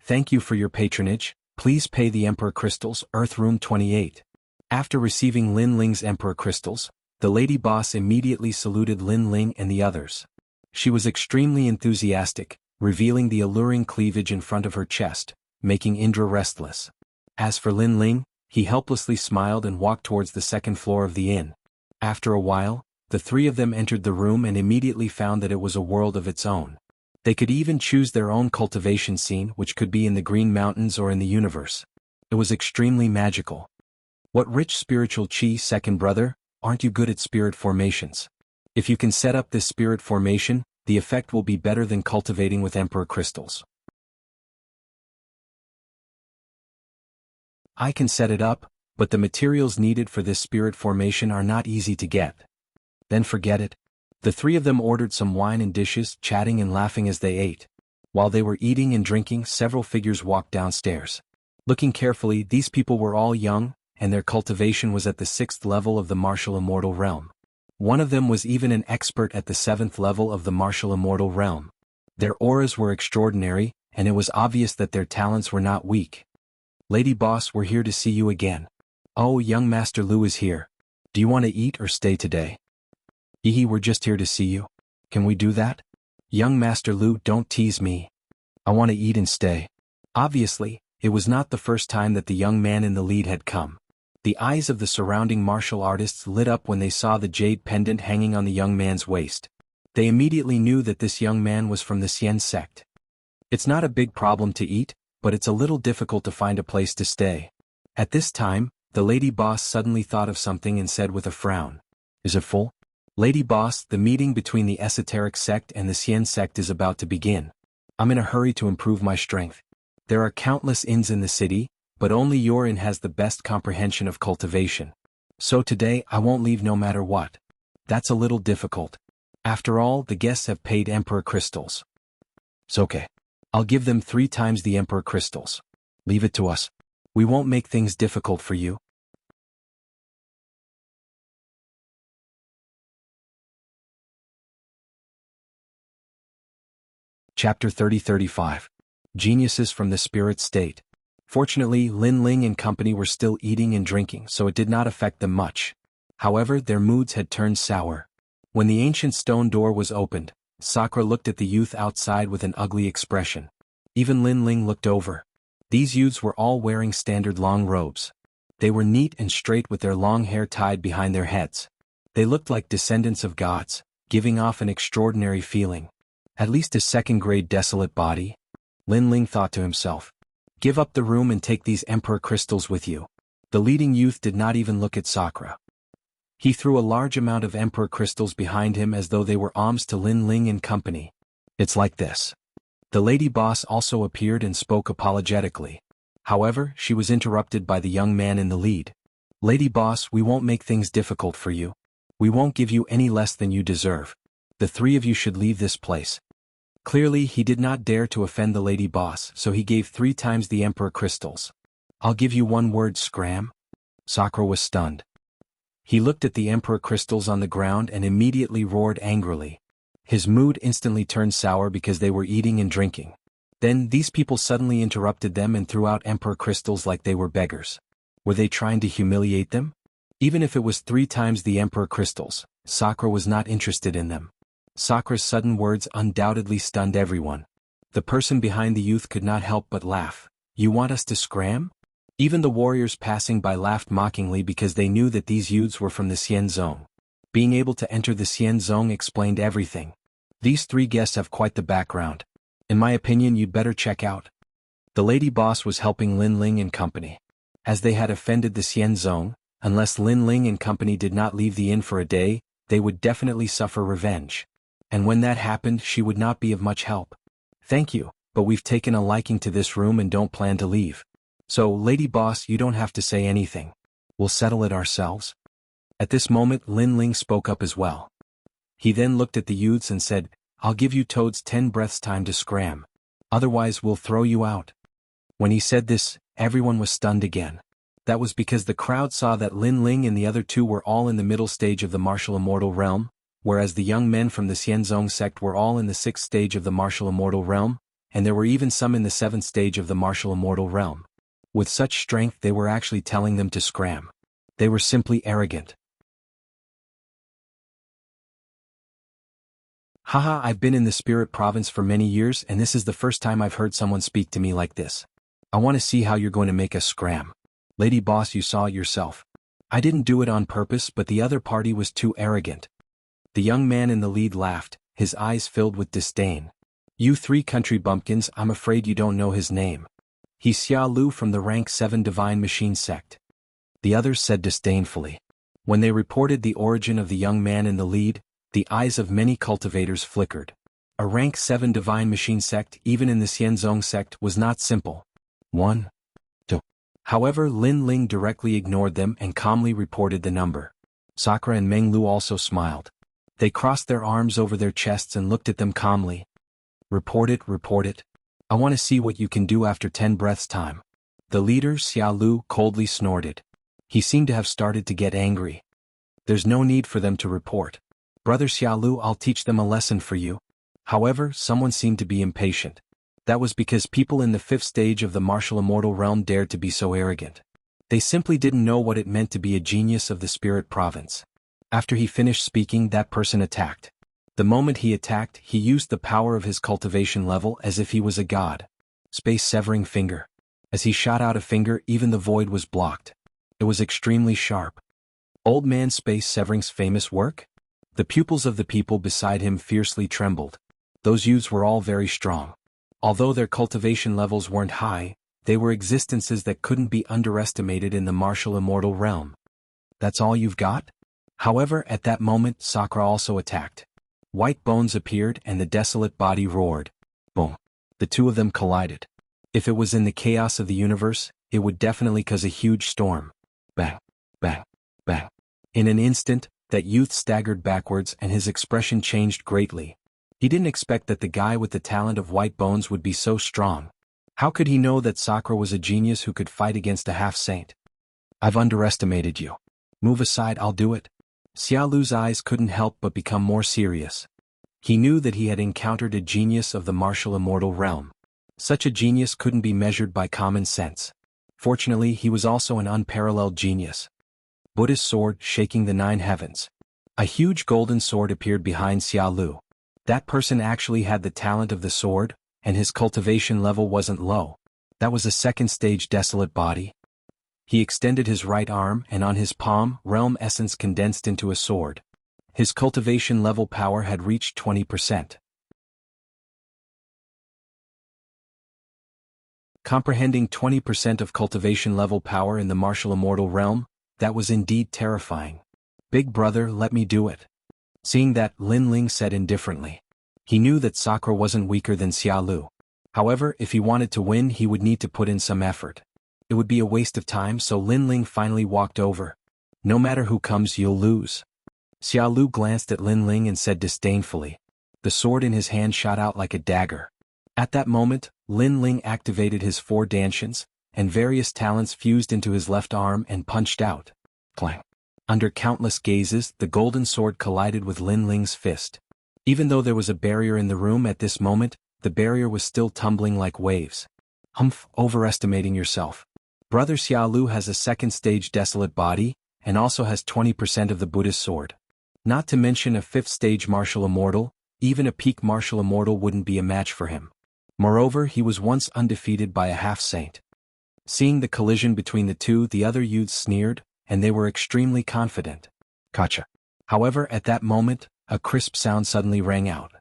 "Thank you for your patronage, please pay the Emperor Crystals, Earth Room 28. After receiving Lin Ling's Emperor Crystals, the lady boss immediately saluted Lin Ling and the others. She was extremely enthusiastic, revealing the alluring cleavage in front of her chest, making Indra restless. As for Lin Ling, he helplessly smiled and walked towards the second floor of the inn. After a while, the three of them entered the room and immediately found that it was a world of its own. They could even choose their own cultivation scene, which could be in the Green Mountains or in the universe. It was extremely magical. "What rich spiritual chi, second brother, aren't you good at spirit formations? If you can set up this spirit formation, the effect will be better than cultivating with Emperor Crystals." "I can set it up, but the materials needed for this spirit formation are not easy to get." "Then forget it." The three of them ordered some wine and dishes, chatting and laughing as they ate. While they were eating and drinking, several figures walked downstairs. Looking carefully, these people were all young, and their cultivation was at the 6th level of the martial immortal realm. One of them was even an expert at the 7th level of the martial immortal realm. Their auras were extraordinary, and it was obvious that their talents were not weak. "Lady boss, we're here to see you again." "Oh, young Master Lu is here. Do you want to eat or stay today?" "Hehe, we're just here to see you. Can we do that?" "Young Master Lu, don't tease me. I want to eat and stay." Obviously, it was not the first time that the young man in the lead had come. The eyes of the surrounding martial artists lit up when they saw the jade pendant hanging on the young man's waist. They immediately knew that this young man was from the Xian sect. It's not a big problem to eat, but it's a little difficult to find a place to stay. At this time, the lady boss suddenly thought of something and said with a frown, "Is it full?" "Lady boss, the meeting between the esoteric sect and the Xian sect is about to begin. I'm in a hurry to improve my strength. There are countless inns in the city, but only your inn has the best comprehension of cultivation. So today I won't leave no matter what." "That's a little difficult. After all, the guests have paid Emperor Crystals." "It's okay. I'll give them 3 times the Emperor Crystals. Leave it to us. We won't make things difficult for you." Chapter 30-35. Geniuses from the Spirit State. Fortunately, Lin Ling and company were still eating and drinking, so it did not affect them much. However, their moods had turned sour. When the ancient stone door was opened, Sakura looked at the youth outside with an ugly expression. Even Lin Ling looked over. These youths were all wearing standard long robes. They were neat and straight with their long hair tied behind their heads. They looked like descendants of gods, giving off an extraordinary feeling. At least a second-grade desolate body. Lin Ling thought to himself. Give up the room and take these Emperor Crystals with you. The leading youth did not even look at Sakura. He threw a large amount of Emperor Crystals behind him as though they were alms to Lin Ling and company. It's like this. The lady boss also appeared and spoke apologetically. However, she was interrupted by the young man in the lead. Lady boss, we won't make things difficult for you. We won't give you any less than you deserve. The 3 of you should leave this place. Clearly, he did not dare to offend the lady boss, so he gave 3 times the Emperor Crystals. I'll give you 1 word, scram. Sakura was stunned. He looked at the Emperor Crystals on the ground and immediately roared angrily. His mood instantly turned sour because they were eating and drinking. Then, these people suddenly interrupted them and threw out Emperor Crystals like they were beggars. Were they trying to humiliate them? Even if it was 3 times the Emperor Crystals, Sakura was not interested in them. Sakura's sudden words undoubtedly stunned everyone. The person behind the youth could not help but laugh. You want us to scram? Even the warriors passing by laughed mockingly because they knew that these youths were from the Xian Zone. Being able to enter the Xian Zone explained everything. These three guests have quite the background. In my opinion, you'd better check out. The lady boss was helping Lin Ling and company. As they had offended the Xian Zone, unless Lin Ling and company did not leave the inn for a day, they would definitely suffer revenge. And when that happened, she would not be of much help. Thank you, but we've taken a liking to this room and don't plan to leave. So, lady boss, you don't have to say anything. We'll settle it ourselves. At this moment, Lin Ling spoke up as well. He then looked at the youths and said, I'll give you toads 10 breaths time to scram. Otherwise we'll throw you out. When he said this, everyone was stunned again. That was because the crowd saw that Lin Ling and the other two were all in the middle stage of the martial immortal realm, whereas the young men from the Xianzong sect were all in the 6th stage of the martial immortal realm, and there were even some in the 7th stage of the martial immortal realm. With such strength they were actually telling them to scram. They were simply arrogant. Haha, I've been in the spirit province for many years and this is the first time I've heard someone speak to me like this. I want to see how you're going to make us scram. Lady boss, you saw it yourself. I didn't do it on purpose, but the other party was too arrogant. The young man in the lead laughed, his eyes filled with disdain. You three country bumpkins, I'm afraid you don't know his name. He's Xia Lu from the rank 7 Divine Machine sect. The others said disdainfully. When they reported the origin of the young man in the lead, the eyes of many cultivators flickered. A rank 7 Divine Machine sect, even in the Xianzong sect, was not simple. 1, 2. However, Lin Ling directly ignored them and calmly reported the number. Sakura and Meng Lu also smiled. They crossed their arms over their chests and looked at them calmly. Report it, report it. I want to see what you can do after 10 breaths time. The leader, Xia Lu, coldly snorted. He seemed to have started to get angry. There's no need for them to report. Brother Xia Lu, I'll teach them a lesson for you. However, someone seemed to be impatient. That was because people in the 5th stage of the martial immortal realm dared to be so arrogant. They simply didn't know what it meant to be a genius of the spirit province. After he finished speaking, that person attacked. The moment he attacked, he used the power of his cultivation level as if he was a god. Space-severing finger. As he shot out a finger, even the void was blocked. It was extremely sharp. Old man Space-Severing's famous work? The pupils of the people beside him fiercely trembled. Those youths were all very strong. Although their cultivation levels weren't high, they were existences that couldn't be underestimated in the martial immortal realm. That's all you've got? However, at that moment, Sakura also attacked. White bones appeared and the desolate body roared. Boom. The two of them collided. If it was in the chaos of the universe, it would definitely cause a huge storm. Bang, bang, bang. In an instant, that youth staggered backwards and his expression changed greatly. He didn't expect that the guy with the talent of white bones would be so strong. How could he know that Sakura was a genius who could fight against a half-saint? I've underestimated you. Move aside, I'll do it. Xia Lu's eyes couldn't help but become more serious. He knew that he had encountered a genius of the martial immortal realm. Such a genius couldn't be measured by common sense. Fortunately, he was also an unparalleled genius. Buddha's sword shaking the 9 heavens. A huge golden sword appeared behind Xia Lu. That person actually had the talent of the sword, and his cultivation level wasn't low. That was a 2nd stage desolate body. He extended his right arm and on his palm, realm essence condensed into a sword. His cultivation level power had reached 20%. Comprehending 20% of cultivation level power in the martial immortal realm, that was indeed terrifying. Big brother, let me do it. Seeing that, Lin Ling said indifferently. He knew that Sakura wasn't weaker than Xia Lu. However, if he wanted to win, he would need to put in some effort. It would be a waste of time, so Lin Ling finally walked over. No matter who comes, you'll lose. Xia Lu glanced at Lin Ling and said disdainfully. The sword in his hand shot out like a dagger. At that moment, Lin Ling activated his 4 dantians, and various talents fused into his left arm and punched out. Clang. Under countless gazes, the golden sword collided with Lin Ling's fist. Even though there was a barrier in the room at this moment, the barrier was still tumbling like waves. Humph, overestimating yourself. Brother Xia Lu has a 2nd stage desolate body, and also has 20% of the Buddha's sword. Not to mention a 5th stage martial immortal, even a peak martial immortal wouldn't be a match for him. Moreover, he was once undefeated by a half-saint. Seeing the collision between the two, the other youths sneered, and they were extremely confident. Gotcha. However, at that moment, a crisp sound suddenly rang out.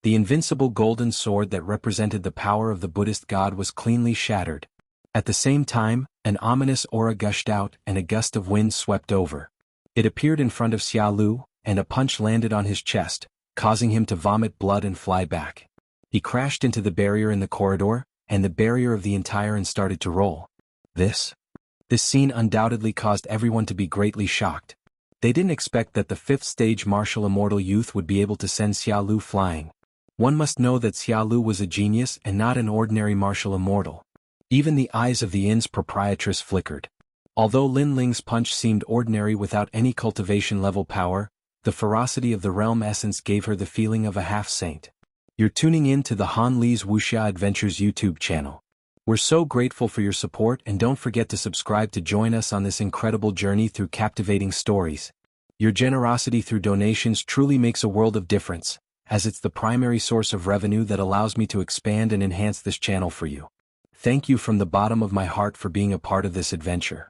The invincible golden sword that represented the power of the Buddhist god was cleanly shattered. At the same time, an ominous aura gushed out and a gust of wind swept over. It appeared in front of Xia Lu, and a punch landed on his chest, causing him to vomit blood and fly back. He crashed into the barrier in the corridor, and the barrier of the entire and started to roll. This scene undoubtedly caused everyone to be greatly shocked. They didn't expect that the 5th stage martial immortal youth would be able to send Xia Lu flying. One must know that Xia Lu was a genius and not an ordinary martial immortal. Even the eyes of the inn's proprietress flickered. Although Lin Ling's punch seemed ordinary without any cultivation level power, the ferocity of the realm essence gave her the feeling of a half-saint. You're tuning in to the Han Li's Wuxia Adventures YouTube channel. We're so grateful for your support, and don't forget to subscribe to join us on this incredible journey through captivating stories. Your generosity through donations truly makes a world of difference, as it's the primary source of revenue that allows me to expand and enhance this channel for you. Thank you from the bottom of my heart for being a part of this adventure.